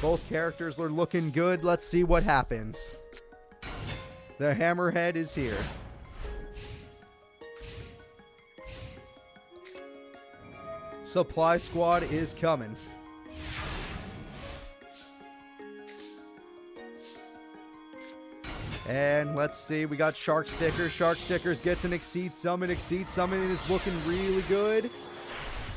Both characters are looking good. Let's see what happens. The Hammerhead is here. Supply Squad is coming. And let's see, we got Shark Stickers. Shark Stickers gets an Exceed Summon. Exceed Summon is looking really good.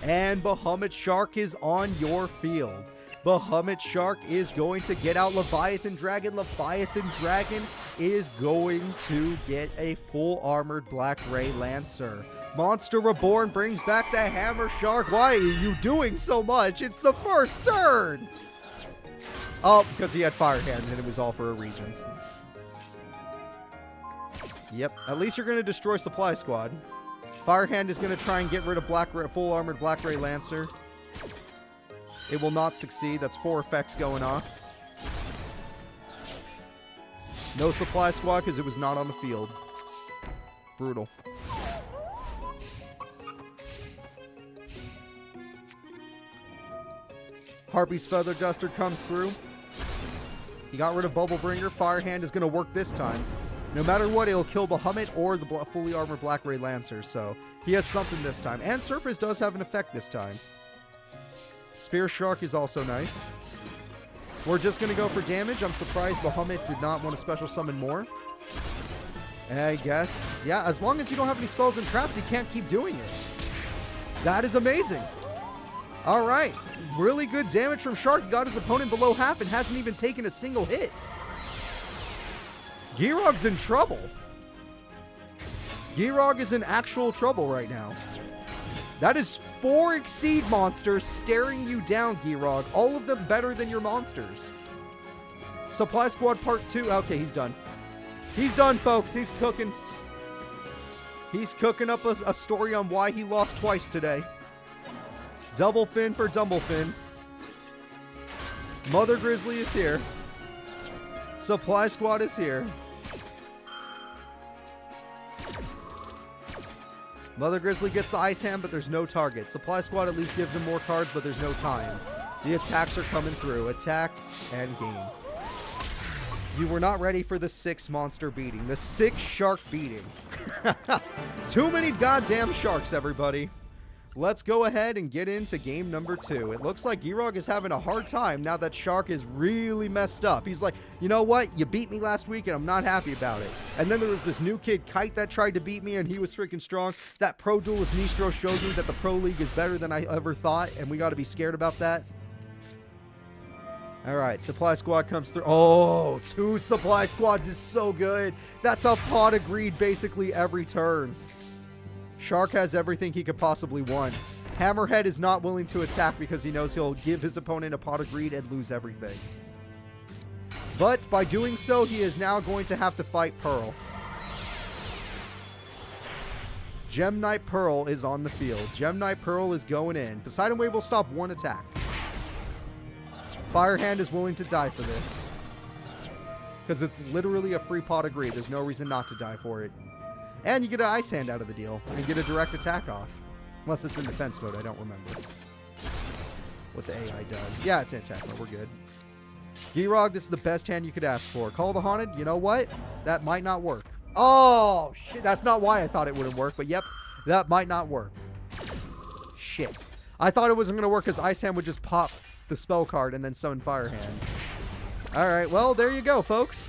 And Bahamut Shark is on your field. Bahamut Shark is going to get out Leviathan Dragon. Leviathan Dragon is going to get a full armored Black Ray Lancer. Monster Reborn brings back the Hammer Shark. Why are you doing so much? It's the first turn. Oh, because he had Fire Hand and it was all for a reason. Yep, at least you're going to destroy Supply Squad. Fire Hand is going to try and get rid of full armored Black Ray Lancer. It will not succeed. That's 4 effects going off. No Supply Squad because it was not on the field. Brutal. Harpy's Feather Duster comes through. He got rid of Bubble Bringer. Fire Hand is going to work this time. No matter what, it'll kill Bahamut or the fully armored Black Ray Lancer. So he has something this time. And Surface does have an effect this time. Spear Shark is also nice. We're just going to go for damage. I'm surprised Bahamut did not want to special summon more. I guess, yeah, as long as you don't have any spells and traps, you can't keep doing it. That is amazing. All right. Really good damage from Shark. He got his opponent below half and hasn't even taken a single hit. Giarog's in trouble. Giarog is in actual trouble right now. That is 4 Exceed monsters staring you down, Giarog. All of them better than your monsters. Supply Squad Part 2. Okay, he's done. He's done, folks. He's cooking. He's cooking up a story on why he lost twice today. Double Fin for Dumblefin. Mother Grizzly is here. Supply Squad is here. Mother Grizzly gets the Ice Hand, but there's no target. Supply Squad at least gives him more cards, but there's no time. The attacks are coming through. Attack and game. You were not ready for the 6 monster beating. The 6 shark beating. Too many goddamn sharks, everybody. let's go ahead and get into game number 2. It looks like Giroug is having a hard time now that Shark is really messed up. He's like, you know what? You beat me last week, and I'm not happy about it. And then there was this new kid, Kite, that tried to beat me, and he was freaking strong. That Pro Duelist Nistro showed me that the Pro League is better than I ever thought, and we got to be scared about that. All right, Supply Squad comes through. Oh, 2 Supply Squads is so good. That's a pot of greed basically every turn. Shark has everything he could possibly want. Hammerhead is not willing to attack because he knows he'll give his opponent a pot of greed and lose everything. But by doing so, he is now going to have to fight Pearl. Gem Knight Pearl is on the field. Gem Knight Pearl is going in. Poseidon Wave will stop 1 attack. Firehand is willing to die for this. Because it's literally a free pot of greed. There's no reason not to die for it. And you get an Ice Hand out of the deal. And you get a direct attack off. Unless it's in defense mode. I don't remember what the AI does. Yeah, it's in attack mode. We're good. Giroug, this is the best hand you could ask for. Call the Haunted. You know what? That might not work. Oh, shit. That's not why I thought it wouldn't work. But yep, that might not work. Shit. I thought it wasn't going to work because Ice Hand would just pop the spell card and then summon Fire Hand. Alright, well, there you go, folks.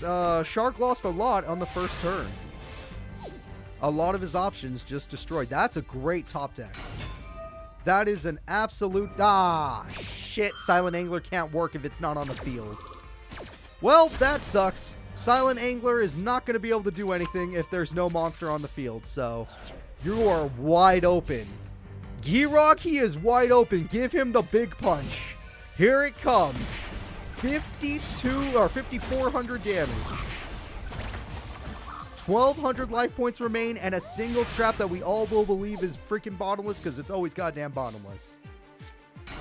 Shark lost a lot on the first turn. A lot of his options just destroyed. That's a great top deck. That is an absolute... Ah, shit. Silent Angler can't work if it's not on the field. Well, that sucks. Silent Angler is not going to be able to do anything if there's no monster on the field, so you are wide open. Giroug, he is wide open. Give him the big punch. Here it comes. 5,400 damage. 1,200 life points remain and a single trap that we all will believe is freaking bottomless because it's always goddamn bottomless.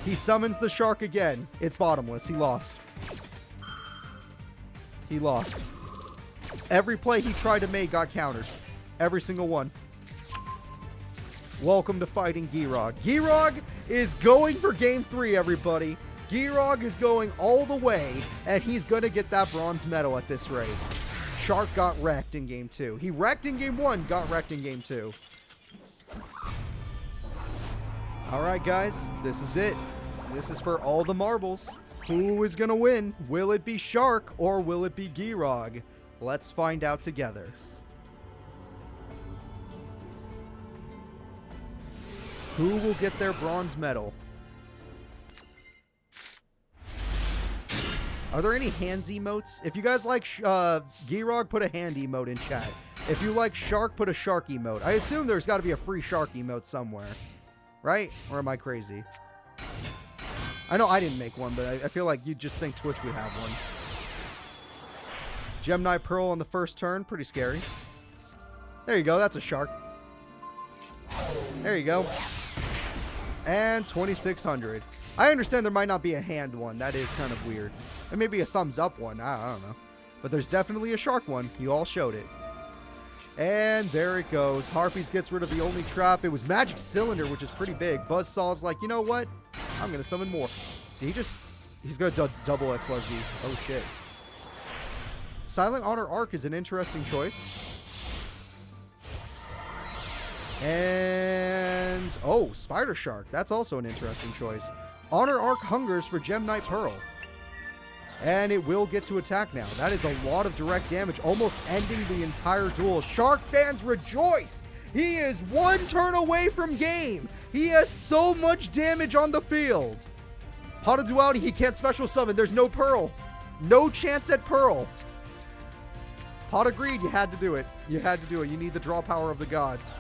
He summons the shark again. It's bottomless. He lost. He lost. Every play he tried to make got countered. Every single one. Welcome to fighting Giroug. Giroug is going for game 3, everybody. Giroug is going all the way, and he's going to get that bronze medal at this rate. Shark got wrecked in game 2. He wrecked in game 1, got wrecked in game 2. Alright, guys, this is it. This is for all the marbles. Who is going to win? Will it be Shark or will it be Giroug? Let's find out together. Who will get their bronze medal? Are there any hands emotes? If you guys like Giroug, put a hand emote in chat. If you like Shark, put a shark emote. I assume there's got to be a free shark emote somewhere. Right? Or am I crazy? I know I didn't make one, but I feel like you'd just think Twitch would have one. Gem Knight Pearl on the first turn. Pretty scary. There you go. That's a shark. There you go. And 2,600. I understand there might not be a hand one. That is kind of weird. And maybe a thumbs up one. I don't know. But there's definitely a shark one. You all showed it. And there it goes. Harpies gets rid of the only trap. It was Magic Cylinder, which is pretty big. Buzzsaw's like, you know what? I'm going to summon more. Did he just... He's going to double XYZ. Oh, shit. Silent Honor Arc is an interesting choice. And... Oh, Spider Shark. That's also an interesting choice. Honor Arc hungers for Gem Knight Pearl. And it will get to attack now. That is a lot of direct damage, almost ending the entire duel. Shark fans rejoice! He is 1 turn away from game! He has so much damage on the field! Pot of Duality, he can't special summon. There's no Pearl. No chance at Pearl. Pot of Greed, you had to do it. You had to do it. You need the draw power of the gods.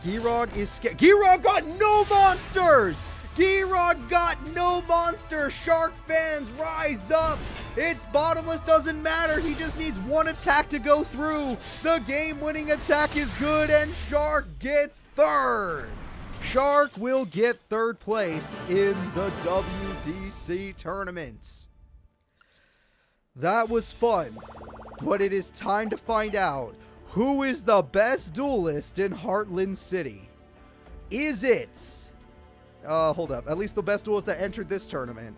Giroug is scared. Giroug got no monsters! Giroug got no monster. Shark fans, rise up. It's bottomless, doesn't matter. He just needs 1 attack to go through. The game-winning attack is good, and Shark gets 3rd. Shark will get 3rd place in the WDC tournament. That was fun, but it is time to find out who is the best duelist in Heartland City. Is it... hold up. At least the best duelist that entered this tournament.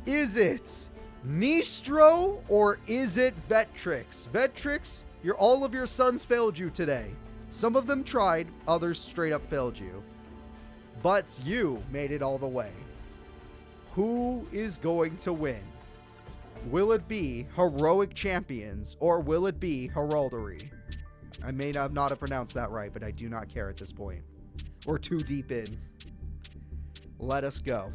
Is it Nistro or is it Vetrix? Vetrix, all of your sons failed you today. Some of them tried, others straight up failed you. But you made it all the way. Who is going to win? Will it be Heroic Champions or will it be Heraldry? I may not have pronounced that right, but I do not care at this point. We're too deep in. Let us go.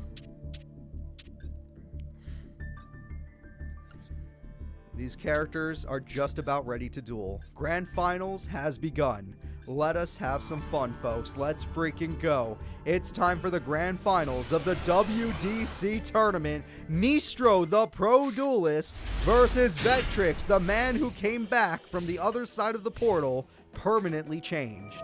These characters are just about ready to duel. Grand Finals has begun. Let us have some fun, folks. Let's freaking go. It's time for the Grand Finals of the WDC tournament. Nistro, the pro duelist, versus Vectrix, the man who came back from the other side of the portal, permanently changed.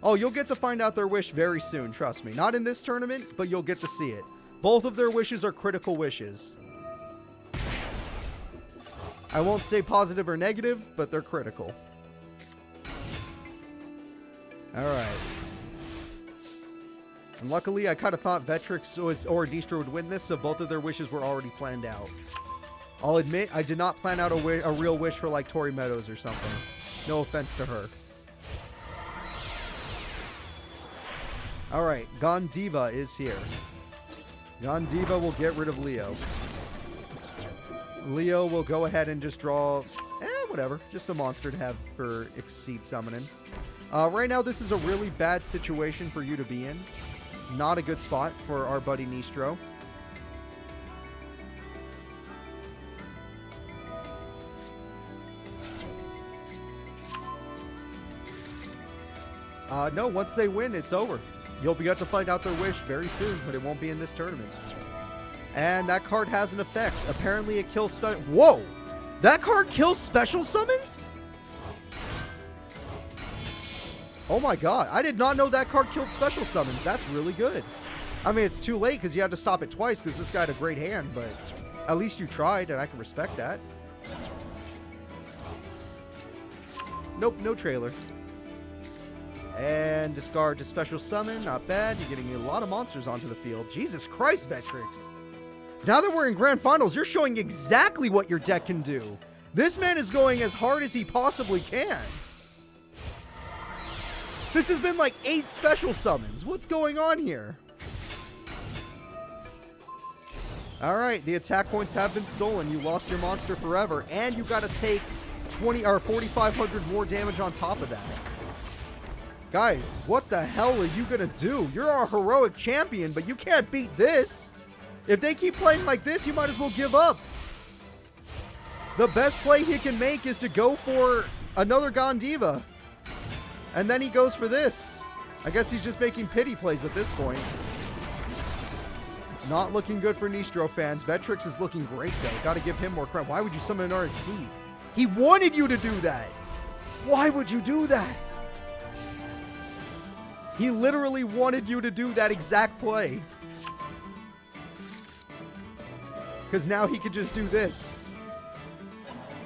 Oh, you'll get to find out their wish very soon, trust me. Not in this tournament, but you'll get to see it. Both of their wishes are critical wishes. I won't say positive or negative, but they're critical. Alright. And luckily, I kind of thought Vectrix or Nistro would win this, so both of their wishes were already planned out. I'll admit, I did not plan out a real wish for, like, Tori Meadows or something. No offense to her. Alright, Gondiva is here. Gondiva will get rid of Leo. Leo will go ahead and just draw, whatever, just a monster to have for Exceed Summoning. Right now, this is a really bad situation for you to be in. Not a good spot for our buddy Nistro. No, once they win, it's over. You'll be able to find out their wish very soon, but it won't be in this tournament. And that card has an effect. Apparently it kills Whoa! That card kills special summons? Oh my god. I did not know that card killed special summons. That's really good. I mean, it's too late because you had to stop it twice because this guy had a great hand, but at least you tried, and I can respect that. Nope, no trailer. And discard to special summon. Not bad. You're getting a lot of monsters onto the field. Jesus Christ, Vectrix. Now that we're in Grand Finals, you're showing exactly what your deck can do. This man is going as hard as he possibly can. This has been like 8 special summons. What's going on here? Alright, the attack points have been stolen. You lost your monster forever. And you got to take 4,500 more damage on top of that. Guys, what the hell are you going to do? You're our heroic champion, but you can't beat this. If they keep playing like this, you might as well give up. The best play he can make is to go for another Gondiva. And then he goes for this. I guess he's just making pity plays at this point. Not looking good for Nistro fans. Vectrix is looking great, though. Got to give him more credit. Why would you summon an RSC? He wanted you to do that. Why would you do that? He literally wanted you to do that exact play. Because now he could just do this.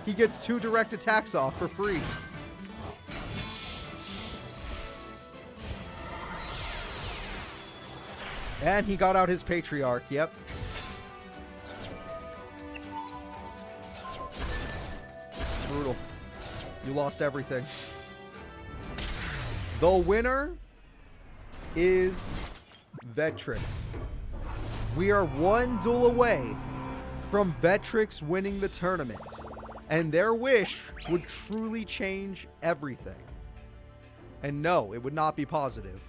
He gets 2 direct attacks off for free. And he got out his Patriarch, yep. Brutal. You lost everything. The winner is Vectrix. We are 1 duel away from Vectrix winning the tournament. And their wish would truly change everything. And no, it would not be positive.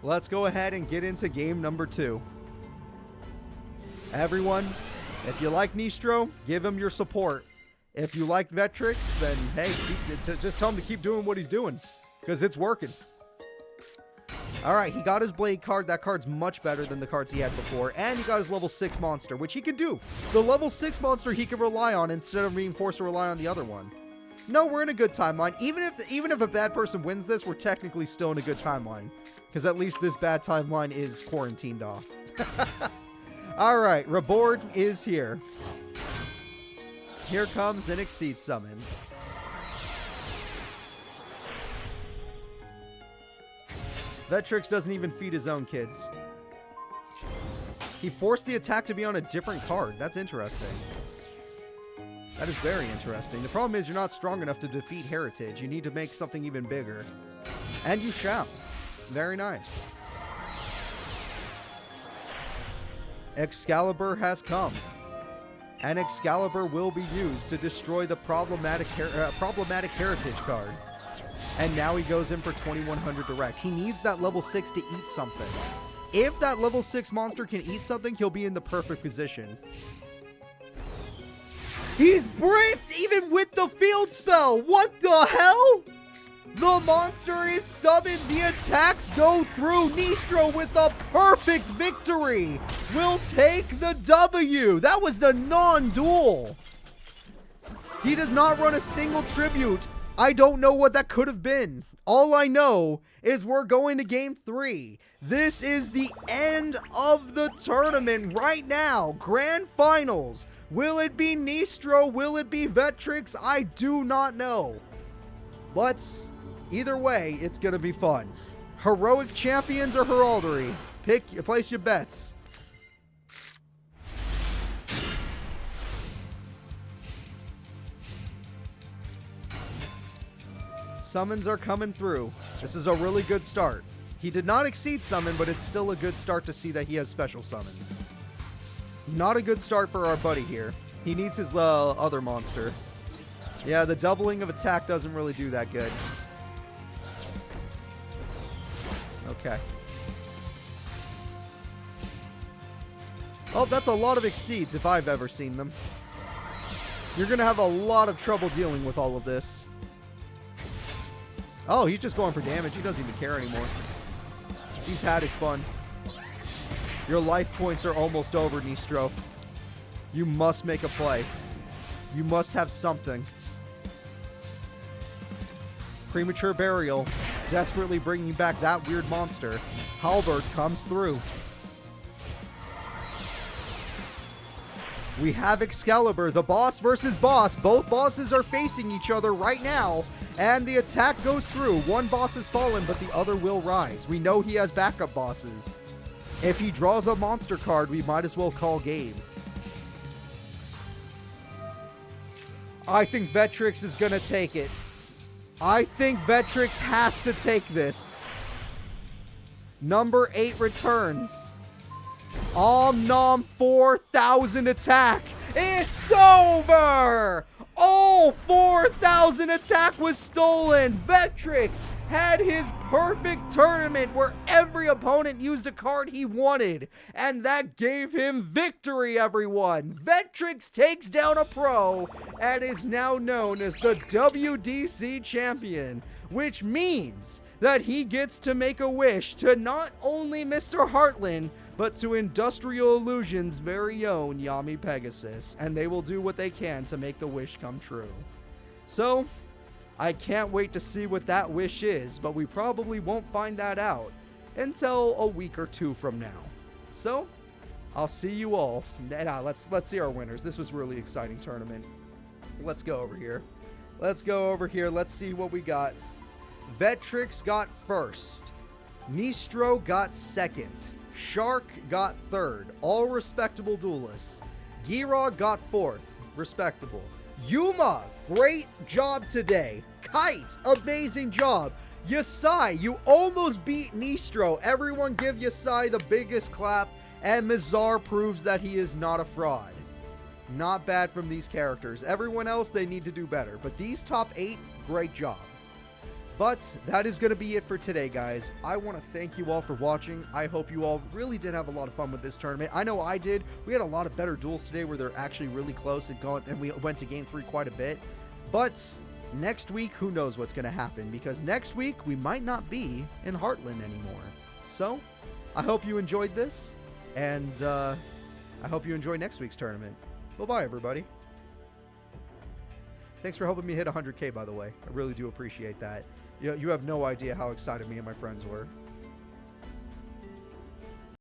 Let's go ahead and get into game number 2. Everyone, if you like Nistro, give him your support. If you like Vectrix, then hey, just tell him to keep doing what he's doing. Because it's working. Alright, he got his Blade card. That card's much better than the cards he had before. And he got his level 6 monster, which he can do. The level 6 monster he can rely on instead of being forced to rely on the other one. No, we're in a good timeline. Even if a bad person wins this, we're technically still in a good timeline. Because at least this bad timeline is quarantined off. Alright, Reborn is here. Here comes an Exceed Summon. Vectrix doesn't even feed his own kids. He forced the attack to be on a different card. That's interesting. That is very interesting. The problem is you're not strong enough to defeat Heritage. You need to make something even bigger. And you shall. Very nice. Excalibur has come. And Excalibur will be used to destroy the problematic Heritage card. And now he goes in for 2100 direct. He needs that level 6 to eat something. If that level 6 monster can eat something, he'll be in the perfect position. He's bricked even with the field spell. What the hell? The monster is summoned. The attacks go through. Nistro with the perfect victory will take the W. That was the non-duel. He does not run a single tribute. I don't know what that could have been. All I know is we're going to game 3. This is the end of the tournament right now. Grand finals. Will it be Nistro? Will it be Vectrix? I do not know. But either way, it's going to be fun. Heroic Champions or Heraldry? Place your bets. Summons are coming through. This is a really good start. He did not exceed summon, but it's still a good start to see that he has special summons. Not a good start for our buddy here. He needs his other monster. Yeah, the doubling of attack doesn't really do that good. Okay. Oh, that's a lot of exceeds if I've ever seen them. You're going to have a lot of trouble dealing with all of this. Oh, he's just going for damage. He doesn't even care anymore. He's had his fun. Your life points are almost over, Nistro. You must make a play. You must have something. Premature Burial. Desperately bringing back that weird monster. Halberd comes through. We have Excalibur, the boss versus boss. Both bosses are facing each other right now. And the attack goes through. One boss has fallen, but the other will rise. We know he has backup bosses. If he draws a monster card, we might as well call game. I think Vectrix is going to take it. I think Vectrix has to take this. Number 8 returns. Om Nom 4000 attack. It's over! All 4,000 attack was stolen. Vectrix had his perfect tournament where every opponent used a card he wanted. And that gave him victory, everyone. Vectrix takes down a pro and is now known as the WDC champion, which means that he gets to make a wish to not only Mr. Heartland, but to Industrial Illusion's very own Yami Pegasus, and they will do what they can to make the wish come true. So, I can't wait to see what that wish is, but we probably won't find that out until a week or two from now. So, I'll see you all. Nah, let's see our winners. This was a really exciting tournament. Let's go over here. Let's go over here. Let's see what we got. Vectrix got first. Nistro got second. Shark got third. All respectable duelists. Gira got fourth. Respectable. Yuma, great job today. Kite, amazing job. Yasai, you almost beat Nistro. Everyone give Yasai the biggest clap. And Mizar proves that he is not a fraud. Not bad from these characters. Everyone else, they need to do better. But these top 8, great job. But that is going to be it for today, guys. I want to thank you all for watching. I hope you all really did have a lot of fun with this tournament. I know I did. We had a lot of better duels today where they're actually really close and we went to game 3 quite a bit. But next week, who knows what's going to happen, because next week we might not be in Heartland anymore. So I hope you enjoyed this, and I hope you enjoy next week's tournament. Bye-bye, everybody. Thanks for helping me hit 100K, by the way. I really do appreciate that. You have no idea how excited me and my friends were.